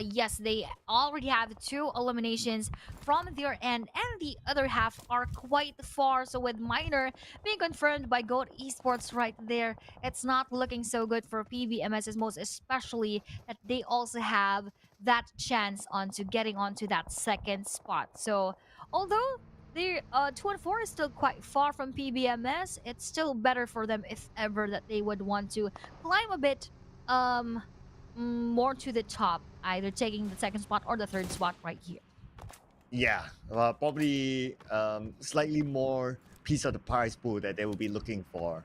Yes, they already have 2 eliminations from their end, and the other half are quite far. So with Minor being confirmed by Goat Esports right there, it's not looking so good for PBMS, most especially that they also have that chance onto getting onto that second spot. So although the 2 and 4 is still quite far from PBMS, it's still better for them if ever that they would want to climb a bit more to the top, either taking the second spot or the third spot right here. Yeah, probably slightly more piece of the prize pool that they will be looking for.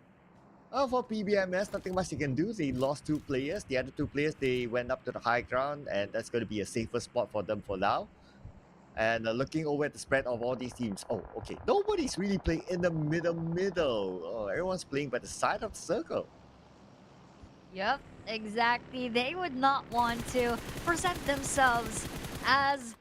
For PBMS, nothing much they can do. They lost 2 players. The other 2 players, they went up to the high ground, and that's going to be a safer spot for them for now. And looking over at the spread of all these teams. Oh, okay. Nobody's really playing in the middle. Oh, everyone's playing by the side of the circle. Yep, exactly. They would not want to present themselves as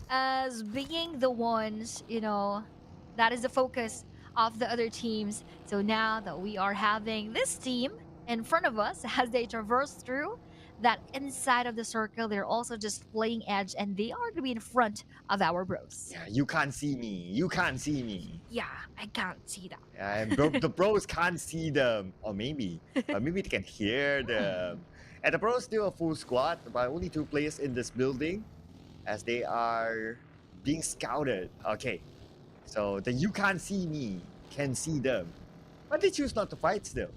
as being the ones, that is the focus of the other teams. So now that we are having this team in front of us as they traverse through that inside of the circle, they're also just playing edge, and they are going to be in front of our bros. Yeah, you can't see me. You can't see me. Yeah, I can't see that. Yeah, and the bros can't see them. Or maybe they can hear them. And the bros still a full squad, but only 2 players in this building as they are being scouted. Okay, so the you can't see me can see them. But they choose not to fight still.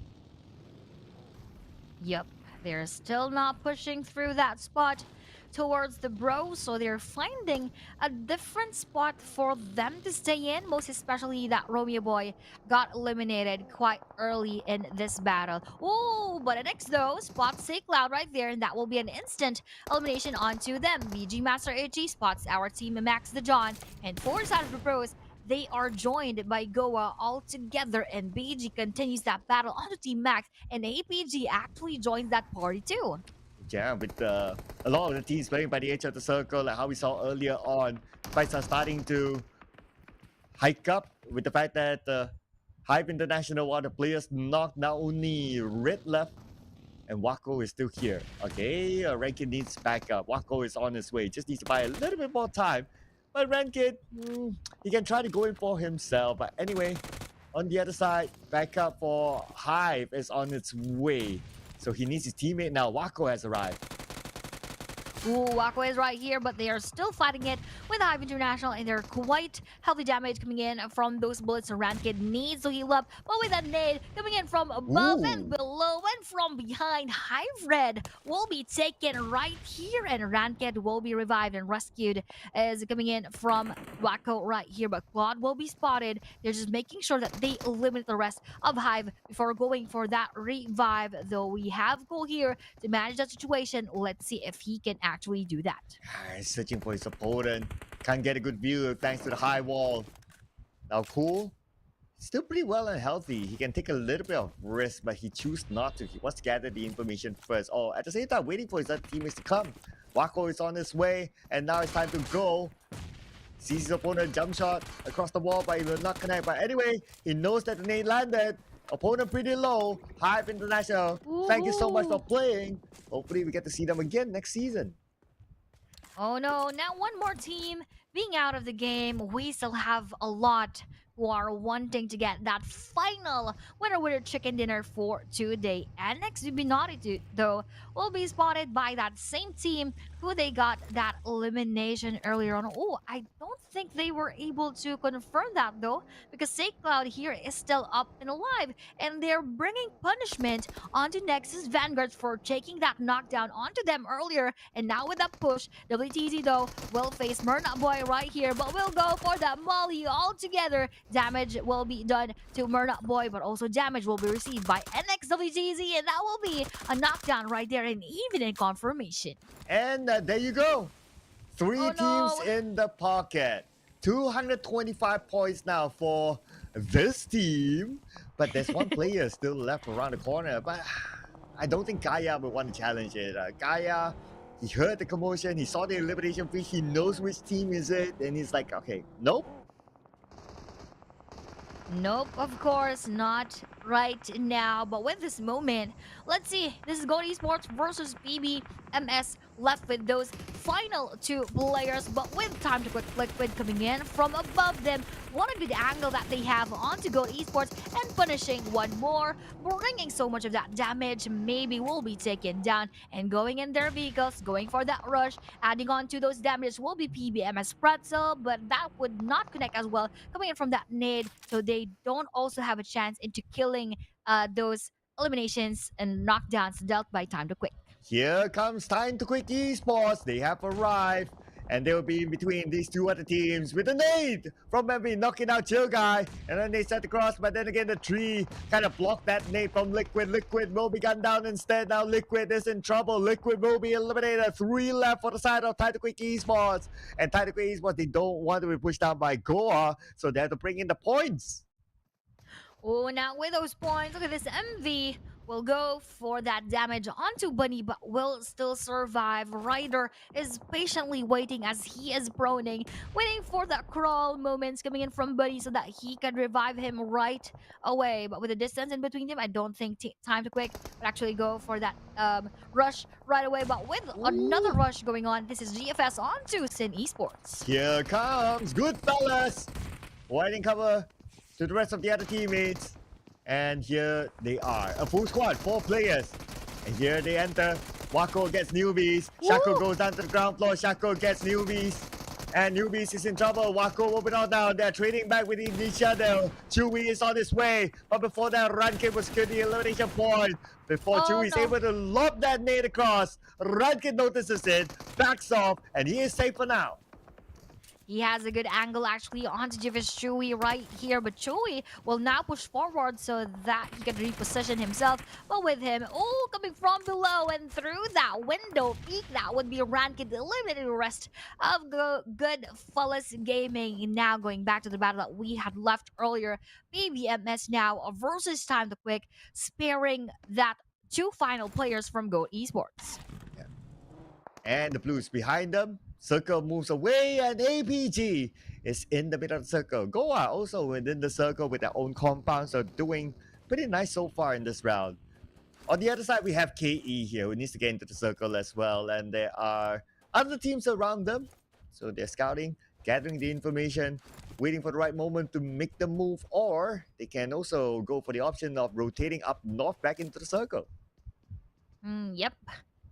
Yep, they're still not pushing through that spot towards the bros, so they're finding a different spot for them to stay in, most especially that Romeo boy got eliminated quite early in this battle. Oh, but next though, spots Say Cloud right there, and that will be an instant elimination onto them. BG Master HG spots our team Max the John, and 4 side of the pros, they are joined by Goa all together, and BG continues that battle onto Team Max, and APG actually joins that party too. Yeah, with a lot of the teams playing by the edge of the circle, like how we saw earlier on, fights are starting to hike up with the fact that Hive International, while the players knocked not only Red left, and Wako is still here. Okay, Rankin needs backup. Wako is on his way, just needs to buy a little bit more time. But Rankin, he can try to go in for himself. But anyway, on the other side, backup for Hive is on its way. So he needs his teammate now. Wako has arrived. Ooh, Wako is right here, but they are still fighting it with Hive International, and they're quite healthy damage coming in from those bullets. So Rankid needs to heal up, but with a nade coming in from above and below and from behind, Hive Red will be taken right here, and Rankid will be revived and rescued as coming in from Wako right here. But Claude will be spotted. They're just making sure that they eliminate the rest of Hive before going for that revive, though we have Cole here to manage that situation. Let's see if he can actually do that. He's searching for his opponent. Can't get a good view thanks to the high wall. Now Cool, still pretty well and healthy. He can take a little bit of risk, but he chooses not to. He wants to gather the information first. Oh, at the same time, waiting for his other teammates to come. Wako is on his way, and now it's time to go. Sees his opponent jump shot across the wall, but he will not connect. But anyway, he knows that the nade landed. Opponent pretty low. Hive International, thank you so much for playing. Hopefully we get to see them again next season. Oh no, now one more team being out of the game. We still have a lot who are wanting to get that final winner chicken dinner for today. And next to be naughty though will be spotted by that same team who they got that elimination earlier on. Oh, I don't think they were able to confirm that though, because Saint Cloud here is still up and alive, and they're bringing punishment onto Nexus Vanguards for taking that knockdown onto them earlier. And now with that push, WTZ though will face Murna Boy right here, but will go for that molly altogether. Damage will be done to Murna Boy, but also damage will be received by NXWTZ, and that will be a knockdown right there, and even in confirmation. And there you go. Three Oh, no. teams in the pocket. 225 points now for this team. But there's one player still left around the corner. But I don't think Gaia will want to challenge it. Gaia, he heard the commotion. He saw the elimination fish. He knows which team is it. And he's like, okay, nope. Nope, of course not right now. But with this moment, let's see. This is Gold Esports versus PBMS, left with those final two players. But with Time to Quick Liquid coming in from above them, what a good angle that they have onto Gold Esports and punishing one more, bringing so much of that damage. Maybe will be taken down and going in their vehicles, going for that rush. Adding on to those damage will be PBMS Pretzel, but that would not connect as well coming in from that nade, so they don't also have a chance into killing those eliminations and knockdowns dealt by Time to Quick. Here comes Time to Quick Esports. They have arrived. And they'll be in between these two other teams with a nade from Memby knocking out Chill Guy. And then they set across, but then again the tree kind of blocked that nade from Liquid. Liquid will be gunned down instead. Now Liquid is in trouble. Liquid will be eliminated. 3 left for the side of Time to Quick Esports. And Time to Quick Esports, they don't want to be pushed down by Goa, so they have to bring in the points. Oh, now with those points, look at this MV. Will go for that damage onto Bunny, but will still survive. Ryder is patiently waiting as he is proning, waiting for that crawl moments coming in from Bunny so that he can revive him right away. But with the distance in between them, I don't think Time to Quick would actually go for that rush right away. But with another rush going on, this is GFS onto Sin Esports. Here comes Goodfellas, winding cover to the rest of the other teammates. And here they are, a full squad, 4 players. And here they enter. Wako gets newbies. Shako goes down to the ground floor. Shako gets newbies. And newbies is in trouble. Wako will be knocked down. They're trading back with each other. Chewy is on his way. But before that, Rankin will secure the elimination point. Before Chewy is able to lob that nade across, Rankin notices it, backs off, and he is safe for now. He has a good angle actually onto Jivis Chewy right here, but Chewy will now push forward so that he can reposition himself. But with him, coming from below and through that window peak, that would be Rankin eliminating the rest of Goodfellas Gaming. Now going back to the battle that we had left earlier, PBMS now versus Time to Quick, sparing that 2 final players from Go Esports. Yeah. And the Blues behind them. Circle moves away, and APG is in the middle of the circle. Goa also within the circle with their own compound, so doing pretty nice so far in this round. On the other side, we have KE here, who needs to get into the circle as well, and there are other teams around them. So they're scouting, gathering the information, waiting for the right moment to make the move, or they can also go for the option of rotating up north back into the circle. Yep.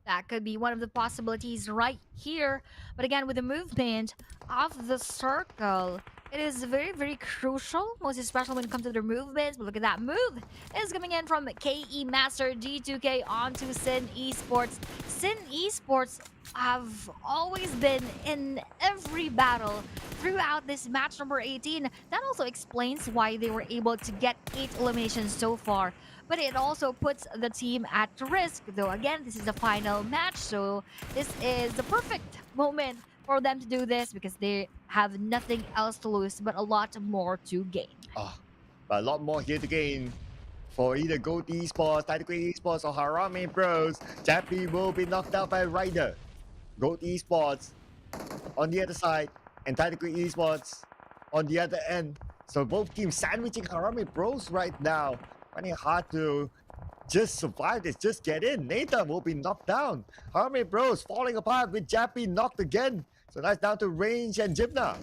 That could be one of the possibilities right here. But again, with the movement of the circle, it is very, very crucial, most especially when it comes to their movements. But look at that move. It's coming in from KE Master G2K onto Sin Esports. Sin Esports have always been in every battle throughout this match number 18. That also explains why they were able to get 8 eliminations so far. But it also puts the team at risk, though again, this is the final match, so this is the perfect moment for them to do this because they have nothing else to lose but a lot more to gain. But a lot more here to gain for either Gold Esports, Time to Quick Esports, or Harame Bros. Jappy will be knocked out by Ryder. Gold Esports on the other side, and Time to Quick Esports on the other end. So both teams sandwiching Harame Bros right now. Finding it hard to just survive this, just get in. Nathan will be knocked down. Harame Bros falling apart with Jappy knocked again. So that's down to Range and Jibna.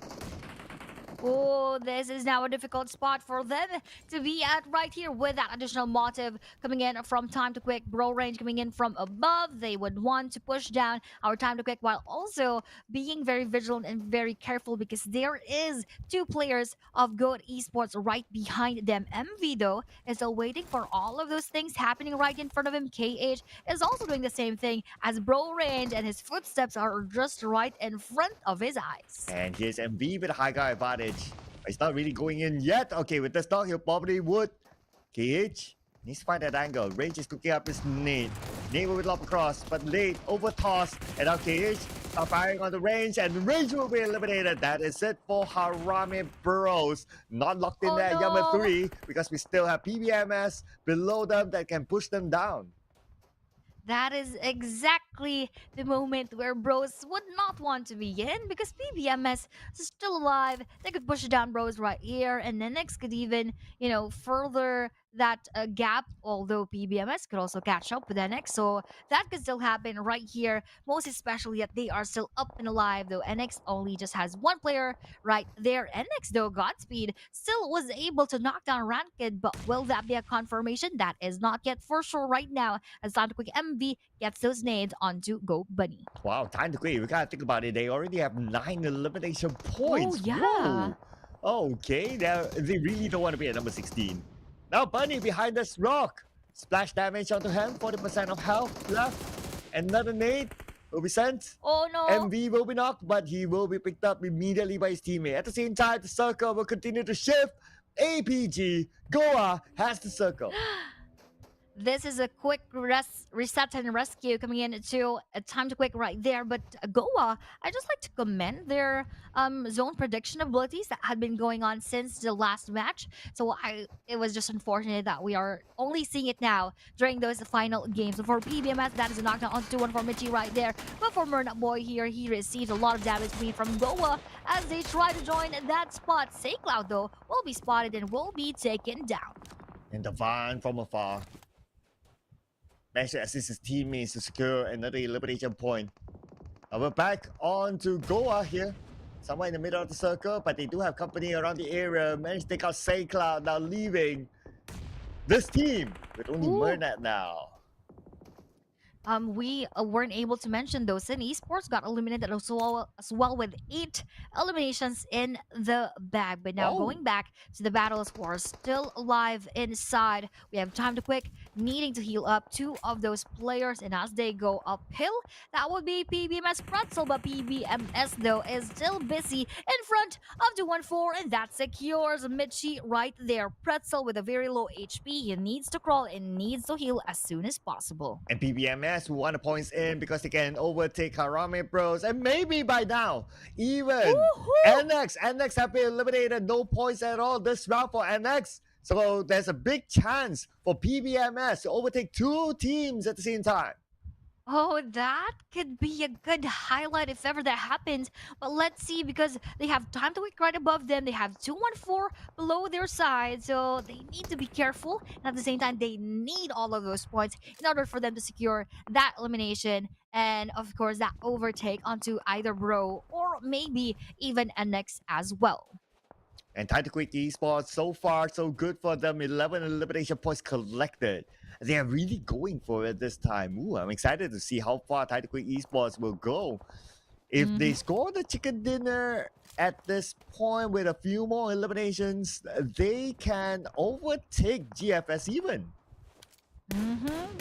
Oh, this is now a difficult spot for them to be at right here with that additional motive coming in from time to quick. Bro range coming in from above. They would want to push down our time to quick while also being very vigilant and very careful because there is two players of good esports right behind them. MV though is still waiting for all of those things happening right in front of him. KH is also doing the same thing as Bro range and his footsteps are just right in front of his eyes. And here's MV with a high guy advantage. It's not really going in yet. Okay, with the stock, he probably would. KH needs to find that angle. Range is cooking up his nade. Nade will lob across, but late over toss. And now KH are firing on the range, and the range will be eliminated. That is it for Harame Burrows. Not locked in Oh, there, no. Yama 3, because we still have PBMS below them that can push them down. That is exactly the moment where Bros would not want to be in because PBMS is still alive. They could push down Bros right here, and then next could even, further that gap. Although PBMS could also catch up with NX, so that could still happen right here. Most especially that they are still up and alive, though NX only just has one player right there. NX though, Godspeed still was able to knock down Ranked, but will that be a confirmation? That is not yet for sure right now. As time to quick MV gets those nades onto Go Bunny. Wow, time to quit. We gotta think about it. They already have 9 elimination points. yeah. Whoa. Okay, they really don't want to be at number 16. Now Bunny behind this rock. Splash damage onto him, 40% of health left. Another nade will be sent. Oh no! MV will be knocked, but he will be picked up immediately by his teammate. At the same time, the circle will continue to shift. APG, Goa has the circle. This is a quick reset and rescue coming in to a time to quick right there. But Goa, I just like to commend their zone prediction abilities that had been going on since the last match. So it was just unfortunate that we are only seeing it now during those final games. So for PBMS, that is a knockdown on 2-1 for Michi right there. But for Murna Boy here, he received a lot of damage from Goa as they try to join that spot. Cloud though will be spotted and will be taken down. And Devon from afar managed to assist his teammates to secure another elimination point. Now we're back on to Goa here. Somewhere in the middle of the circle, but they do have company around the area. Managed to take out Cloud, now leaving this team with only Murnat now. We weren't able to mention those. And Esports got eliminated as well with 8 eliminations in the bag. But now going back to the battles who are still alive inside, we have time to quick needing to heal up 2 of those players. And as they go uphill, that would be PBMS Pretzel. But PBMS though is still busy in front of 214, and that secures Michi right there. Pretzel with a very low HP. He needs to crawl and needs to heal as soon as possible. And PBMS who won the points in because they can overtake Harame Bros. And maybe by now, even NX have been eliminated. No points at all this round for NX. So there's a big chance for PBMS to overtake 2 teams at the same time. Oh, that could be a good highlight if ever that happens. But let's see, because they have time to quick right above them. They have 214 below their side, so they need to be careful. And at the same time, they need all of those points in order for them to secure that elimination. And of course, that overtake onto either Bro or maybe even NX as well. And time to quit Esports, so far so good for them. 11 elimination points collected. They are really going for it this time. Ooh, I'm excited to see how far Time to Quit Esports will go. If they score the chicken dinner at this point with a few more eliminations, they can overtake GFS even.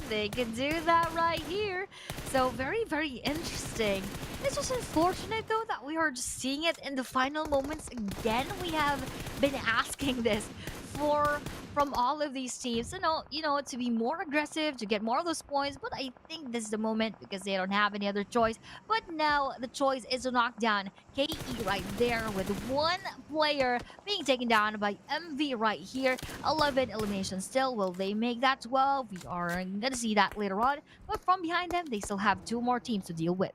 They could do that right here. So very, very interesting. It's just unfortunate though that we are just seeing it in the final moments again. We have been asking this from all of these teams, to be more aggressive, to get more of those points. But I think this is the moment because they don't have any other choice. But now the choice is to knock down KE right there with 1 player being taken down by MV right here. 11 eliminations still. Will they make that 12? We are gonna see that later on. But from behind them, they still have 2 more teams to deal with.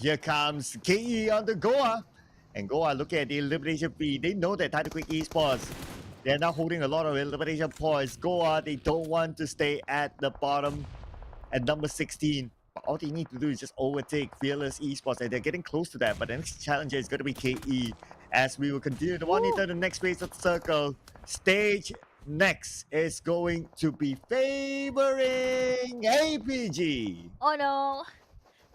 Here comes KE on the Goa. And Goa, looking at the elimination fee, they know that Time to Quit Esports, they're now holding a lot of elimination points. Goa, they don't want to stay at the bottom at number 16. But all they need to do is just overtake Fearless Esports, and they're getting close to that. But the next challenger is going to be KE. As we will continue to monitor the next phase of the circle, stage next is going to be favoring APG. Oh no.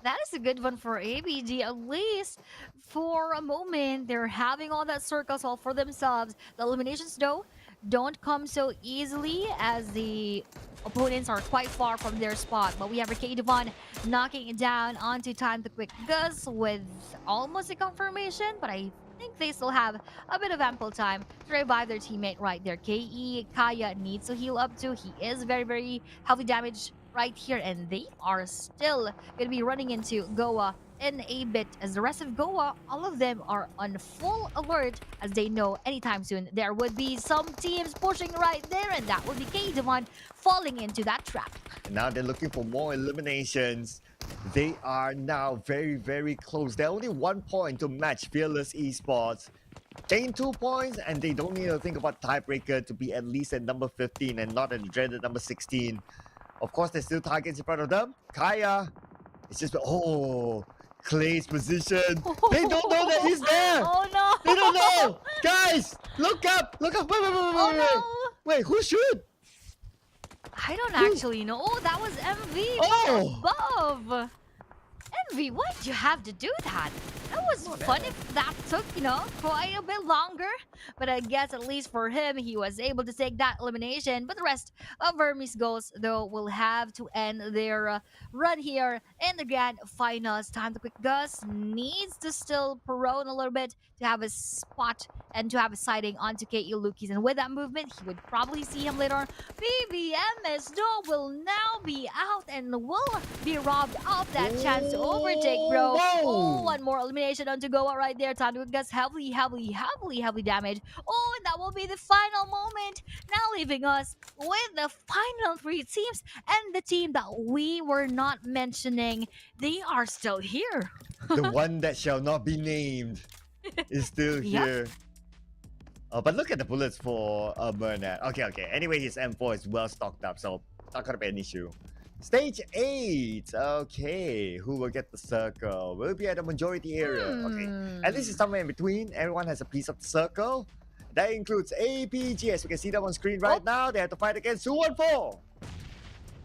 That is a good one for ABG. At least for a moment, they're having all that circles all for themselves. The eliminations, though, don't come so easily as the opponents are quite far from their spot. But we have Devon knocking it down onto Time to Quick Gus with almost a confirmation, but I think they still have a bit of ample time to revive their teammate right there. Kaya needs to heal up too. He is very, very heavily damaged right here, and they are still going to be running into Goa in a bit. As the rest of Goa, all of them are on full alert as they know anytime soon there would be some teams pushing right there, and that would be Devon falling into that trap. And now they're looking for more eliminations. They are now very, very close. They're only 1 point to match Fearless Esports. Gain 2 points, and they don't need to think about tiebreaker to be at least at number 15 and not at the dreaded number 16. Of course, there's still targets in front of them. Kaya, it's just, oh, Clay's position. They don't know that he's there. Oh no! They don't know. Guys, look up. Look up. Wait, Oh no! Wait, who should? I don't actually know. Oh, that was MV Oh. above. MV, why did you have to do that? That was fun if that took, quite a bit longer. But I guess at least for him, he was able to take that elimination. But the rest of Vermis Ghosts, though, will have to end their run here in the grand finals. Time to Quick Gus needs to still prone a little bit to have a spot and to have a sighting onto KE Lukis. And with that movement, he would probably see him later on. PBMS, though, will now be out and will be robbed of that chance to overtake, bro. Whoa. Oh, one more elimination on to go out right there. Time to Gus heavily damaged. Oh, and that will be the final moment. Now leaving us with the final 3 teams and the team that we were not mentioning. They are still here. The one that shall not be named is still Yep. here. Oh, but look at the bullets for Bernard. Okay. Anyway, his M4 is well stocked up, so not gonna be an issue. Stage 8. Okay, who will get the circle? Will it be at the majority area? Okay, at least it's somewhere in between. Everyone has a piece of the circle. That includes APG. As you can see them on screen right now. They have to fight against 214.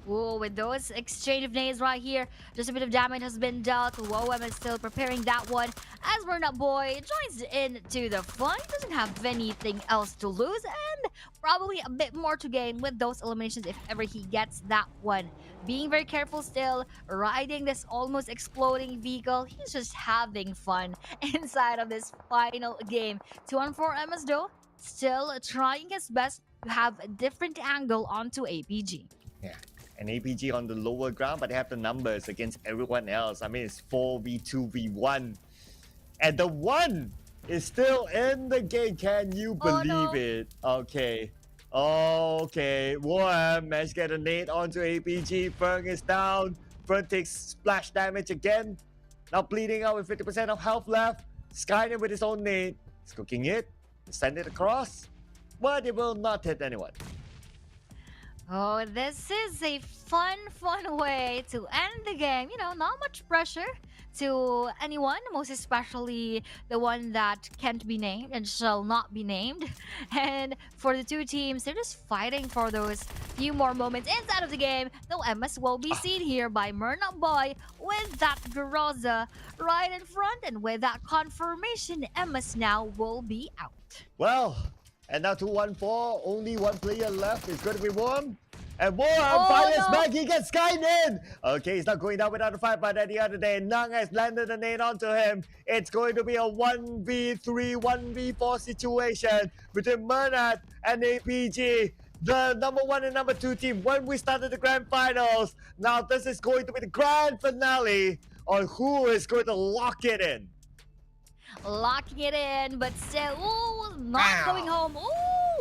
Whoa, with those exchange of nades right here, just a bit of damage has been dealt. WoM is still preparing that one. As Burnout Boy joins into the fun, doesn't have anything else to lose, and probably a bit more to gain with those eliminations if ever he gets that one. Being very careful still, riding this almost exploding vehicle, he's just having fun inside of this final game. 2-on-4 MS though, still trying his best to have a different angle onto APG. Yeah, and APG on the lower ground, but they have the numbers against everyone else. I mean, it's 4v2v1. And the 1 is still in the game. Can you believe no. it? Okay. WoM managed to get a nade onto APG. Fern is down. Fern takes splash damage again. Now bleeding out with 50% of health left. Skynet with his own nade. He's cooking it. Send it across. But it will not hit anyone. Oh, this is a fun way to end the game. Not much pressure to anyone, most especially the one that can't be named and shall not be named. And for the 2 teams, they're just fighting for those few more moments inside of the game. Though MS will be seen here by Murna Boy with that Groza right in front. And with that confirmation, MS now will be out. Well, and now 2-1-4, only 1 player left. It's going to be WoM. And WoM fires no. back. He gets Skynet. Okay, he's not going down without a fight, but at the other day, Nang has landed a nade onto him. It's going to be a 1v3, 1v4 situation between Mernat and APG. The number 1 and number 2 team when we started the grand finals. Now this is going to be the grand finale on who is going to lock it in. Locking it in, but still, not going home.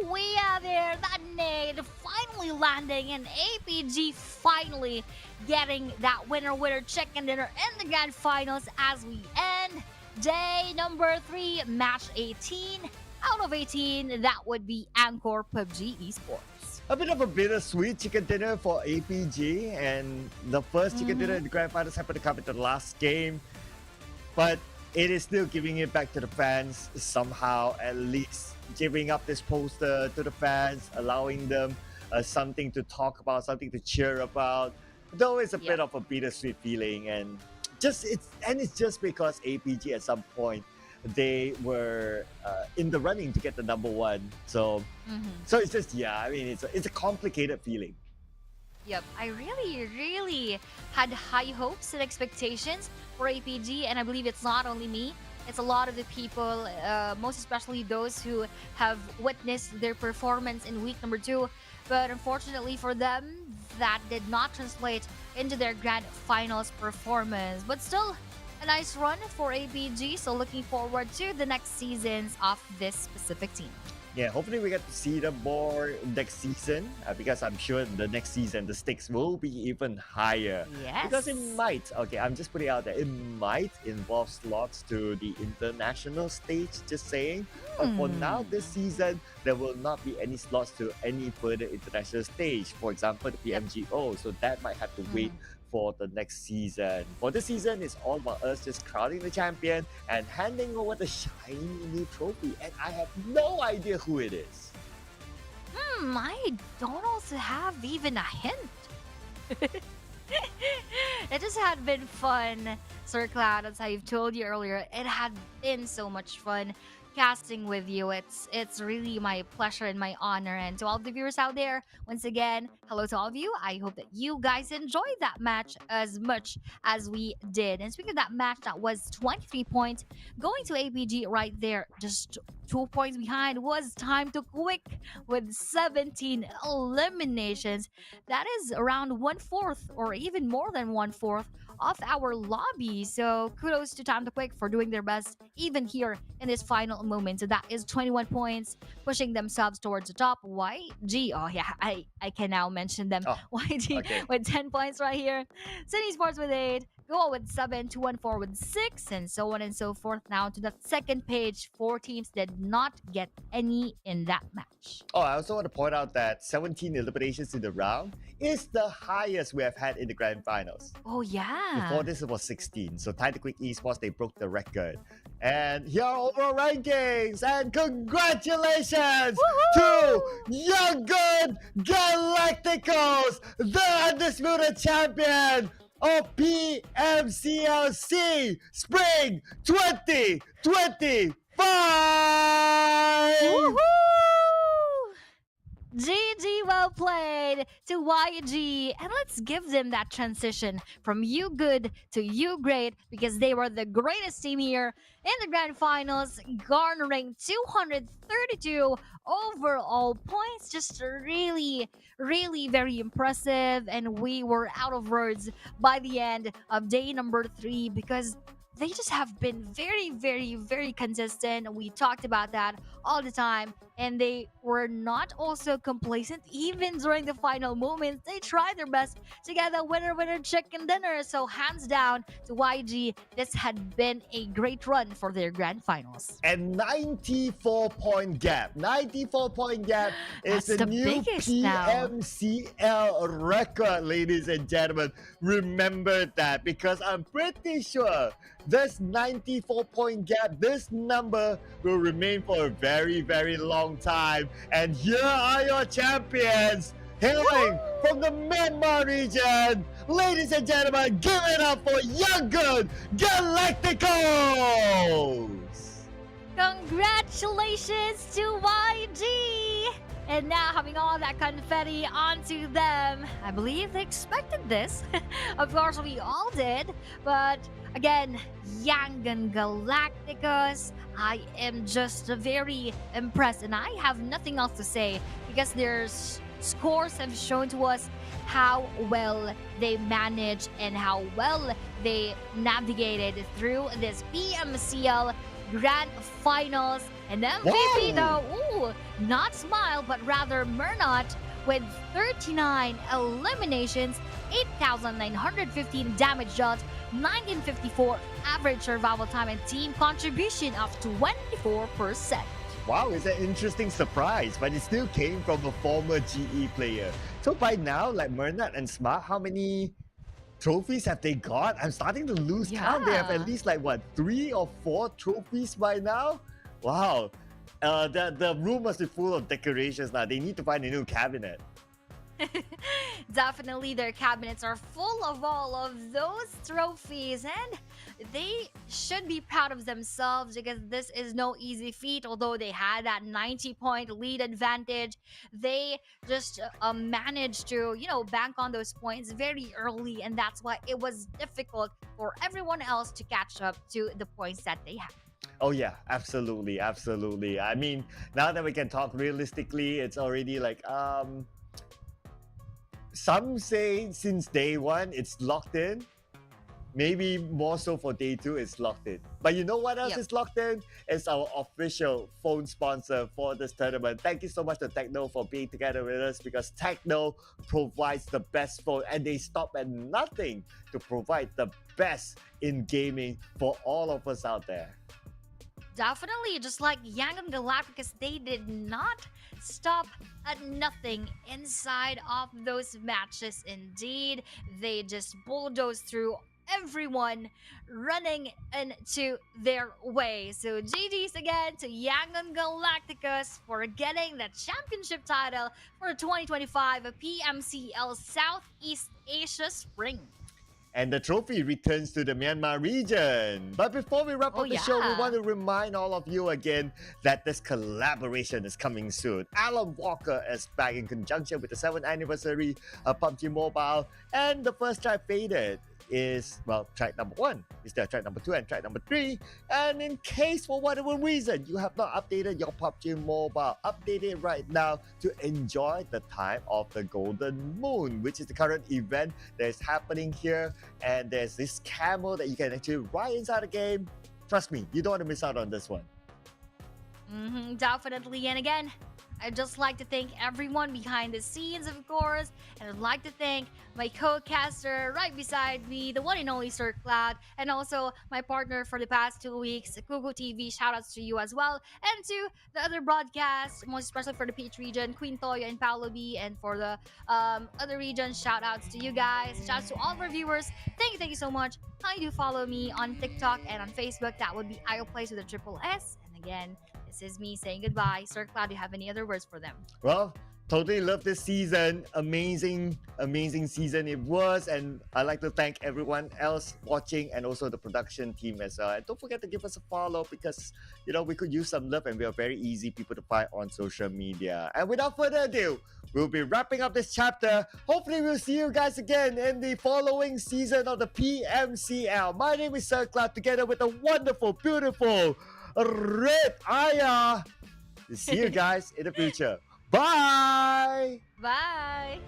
We have here that nade finally landing, and APG finally getting that winner chicken dinner in the grand finals as we end day number 3, match 18. Out of 18, that would be Anchor PUBG Esports. A bit of a bittersweet chicken dinner for APG, and the first chicken dinner in the grand finals happened to come into the last game. But it is still giving it back to the fans somehow, at least giving up this poster to the fans, allowing them something to talk about, something to cheer about. Though it's a bit of a bittersweet feeling, and it's just because APG at some point they were in the running to get the number one. So it's just I mean it's a complicated feeling. Yep, I really had high hopes and expectations for APG, and I believe it's not only me, it's a lot of the people, most especially those who have witnessed their performance in week number 2. But unfortunately for them, that did not translate into their grand finals performance. But still, a nice run for APG, so looking forward to the next seasons of this specific team. Yeah, hopefully we get to see them more next season, because I'm sure the next season the stakes will be even higher. Yes. Because it might, okay, I'm just putting out there, it might involve slots to the international stage, just saying. But for now, this season, there will not be any slots to any further international stage. For example, the PMGO, so that might have to wait for the next season. For this season, it's all about us just crowning the champion and handing over the shiny new trophy. And I have no idea who it is. I don't also have even a hint. It just had been fun, Sir Cloud, as I've told you earlier. It had been so much fun casting with you. It's really my pleasure and my honor. And to all the viewers out there, once again, hello to all of you. I hope that you guys enjoyed that match as much as we did. And speaking of that match, that was 23 points going to APG right there. Just 2 points behind was Time to Quick with 17 eliminations. That is around 1/4 or even more than 1/4 of our lobby. So kudos to Time to Quick for doing their best even here in this final moment. So that is 21 points, pushing themselves towards the top. YG, oh yeah, I can now mention them. YG with 10 points right here. City Sports with 8, Goa with 7, 214 with 6, and so on and so forth. Now to the second page, 4 teams did not get any in that match. Oh, I also want to point out that 17 eliminations in the round is the highest we have had in the grand finals. Oh yeah. Before this, it was 16. So Time to Quick Esports, they broke the record. And here are overall rankings. And congratulations to Young Good Galacticos, the undisputed champion of PMCL SEA Spring 2025! Woohoo! GG, well played to YG. And let's give them that transition from you good to you great, because they were the greatest team here in the grand finals, garnering 232 overall points. Just really very impressive. And we were out of words by the end of day number 3, because they just have been very consistent. We talked about that all the time, and they were not also complacent even during the final moments. They tried their best to get a winner chicken dinner. So hands down to YG, this had been a great run for their grand finals. And 94-point gap. 94-point gap is the new PMCL record, ladies and gentlemen. Remember that, because I'm pretty sure this 94-point gap, this number will remain for a very long time. And here are your champions, hailing from the Myanmar region. Ladies and gentlemen, give it up for Young Good Galacticos! Congratulations to YG! And now having all that confetti onto them. I believe they expected this. Of course, we all did. But again, Young and Galacticos, I am just very impressed. And I have nothing else to say, because their scores have shown to us how well they managed and how well they navigated through this PMCL Grand Finals. And MVP though, not Smile, but rather Mernot with 39 eliminations, 8,915 damage dealt, 1954 average survival time, and team contribution of 24%. Wow, it's an interesting surprise, but it still came from a former GE player. So by now, like Mernat and Smart, how many trophies have they got? I'm starting to lose count. They have Yeah. at least like what, 3 or 4 trophies by now? Wow. The room must be full of decorations now. They need to find a new cabinet. Definitely, their cabinets are full of all of those trophies, and they should be proud of themselves because this is no easy feat. Although they had that 90-point lead advantage, they just managed to, bank on those points very early, and that's why it was difficult for everyone else to catch up to the points that they had. Oh yeah, absolutely, absolutely. I mean, now that we can talk realistically, it's already like some say since day one it's locked in. Maybe more so for day 2, it's locked in. But you know what else Yep. is locked in? It's our official phone sponsor for this tournament. Thank you so much to Techno for being together with us, because Techno provides the best phone and they stop at nothing to provide the best in gaming for all of us out there. Definitely, just like Yang and Galacticus, they did not stop at nothing inside of those matches. Indeed, they just bulldozed through everyone running into their way. So GG's again to Yang and Galacticus for getting the championship title for 2025 PMCL Southeast Asia Spring. And the trophy returns to the Myanmar region. But before we wrap up the show, we yeah. want to remind all of you again that this collaboration is coming soon. Alan Walker is back in conjunction with the 7th anniversary of PUBG Mobile. And the first track faded is, well, track number 1. Is there track number 2 and track number 3? And in case for whatever reason you have not updated your PUBG Mobile, update it right now to enjoy the time of the Golden Moon, which is the current event that is happening here. And there's this camel that you can actually ride inside the game. Trust me, you don't want to miss out on this one. Definitely. And again, I'd just like to thank everyone behind the scenes, of course, and I'd like to thank my co-caster right beside me, the one and only Sir Cloud, and also my partner for the past 2 weeks, Kugu TV. Shoutouts to you as well, and to the other broadcasts, most especially for the Peach region, Queen Toya and Paolo B, and for the other regions, shoutouts to you guys. Shoutouts to all of our viewers. Thank you so much. Kindly do follow me on TikTok and on Facebook. That would be IOPlays with a triple S. And again, this is me saying goodbye. Sir Cloud, do you have any other words for them? Well, totally love this season. Amazing season it was. And I'd like to thank everyone else watching and also the production team as well. And don't forget to give us a follow because, we could use some love and we are very easy people to find on social media. And without further ado, we'll be wrapping up this chapter. Hopefully we'll see you guys again in the following season of the PMCL. My name is Sir Cloud together with the wonderful, beautiful Red Aya. See you guys in the future. Bye! Bye!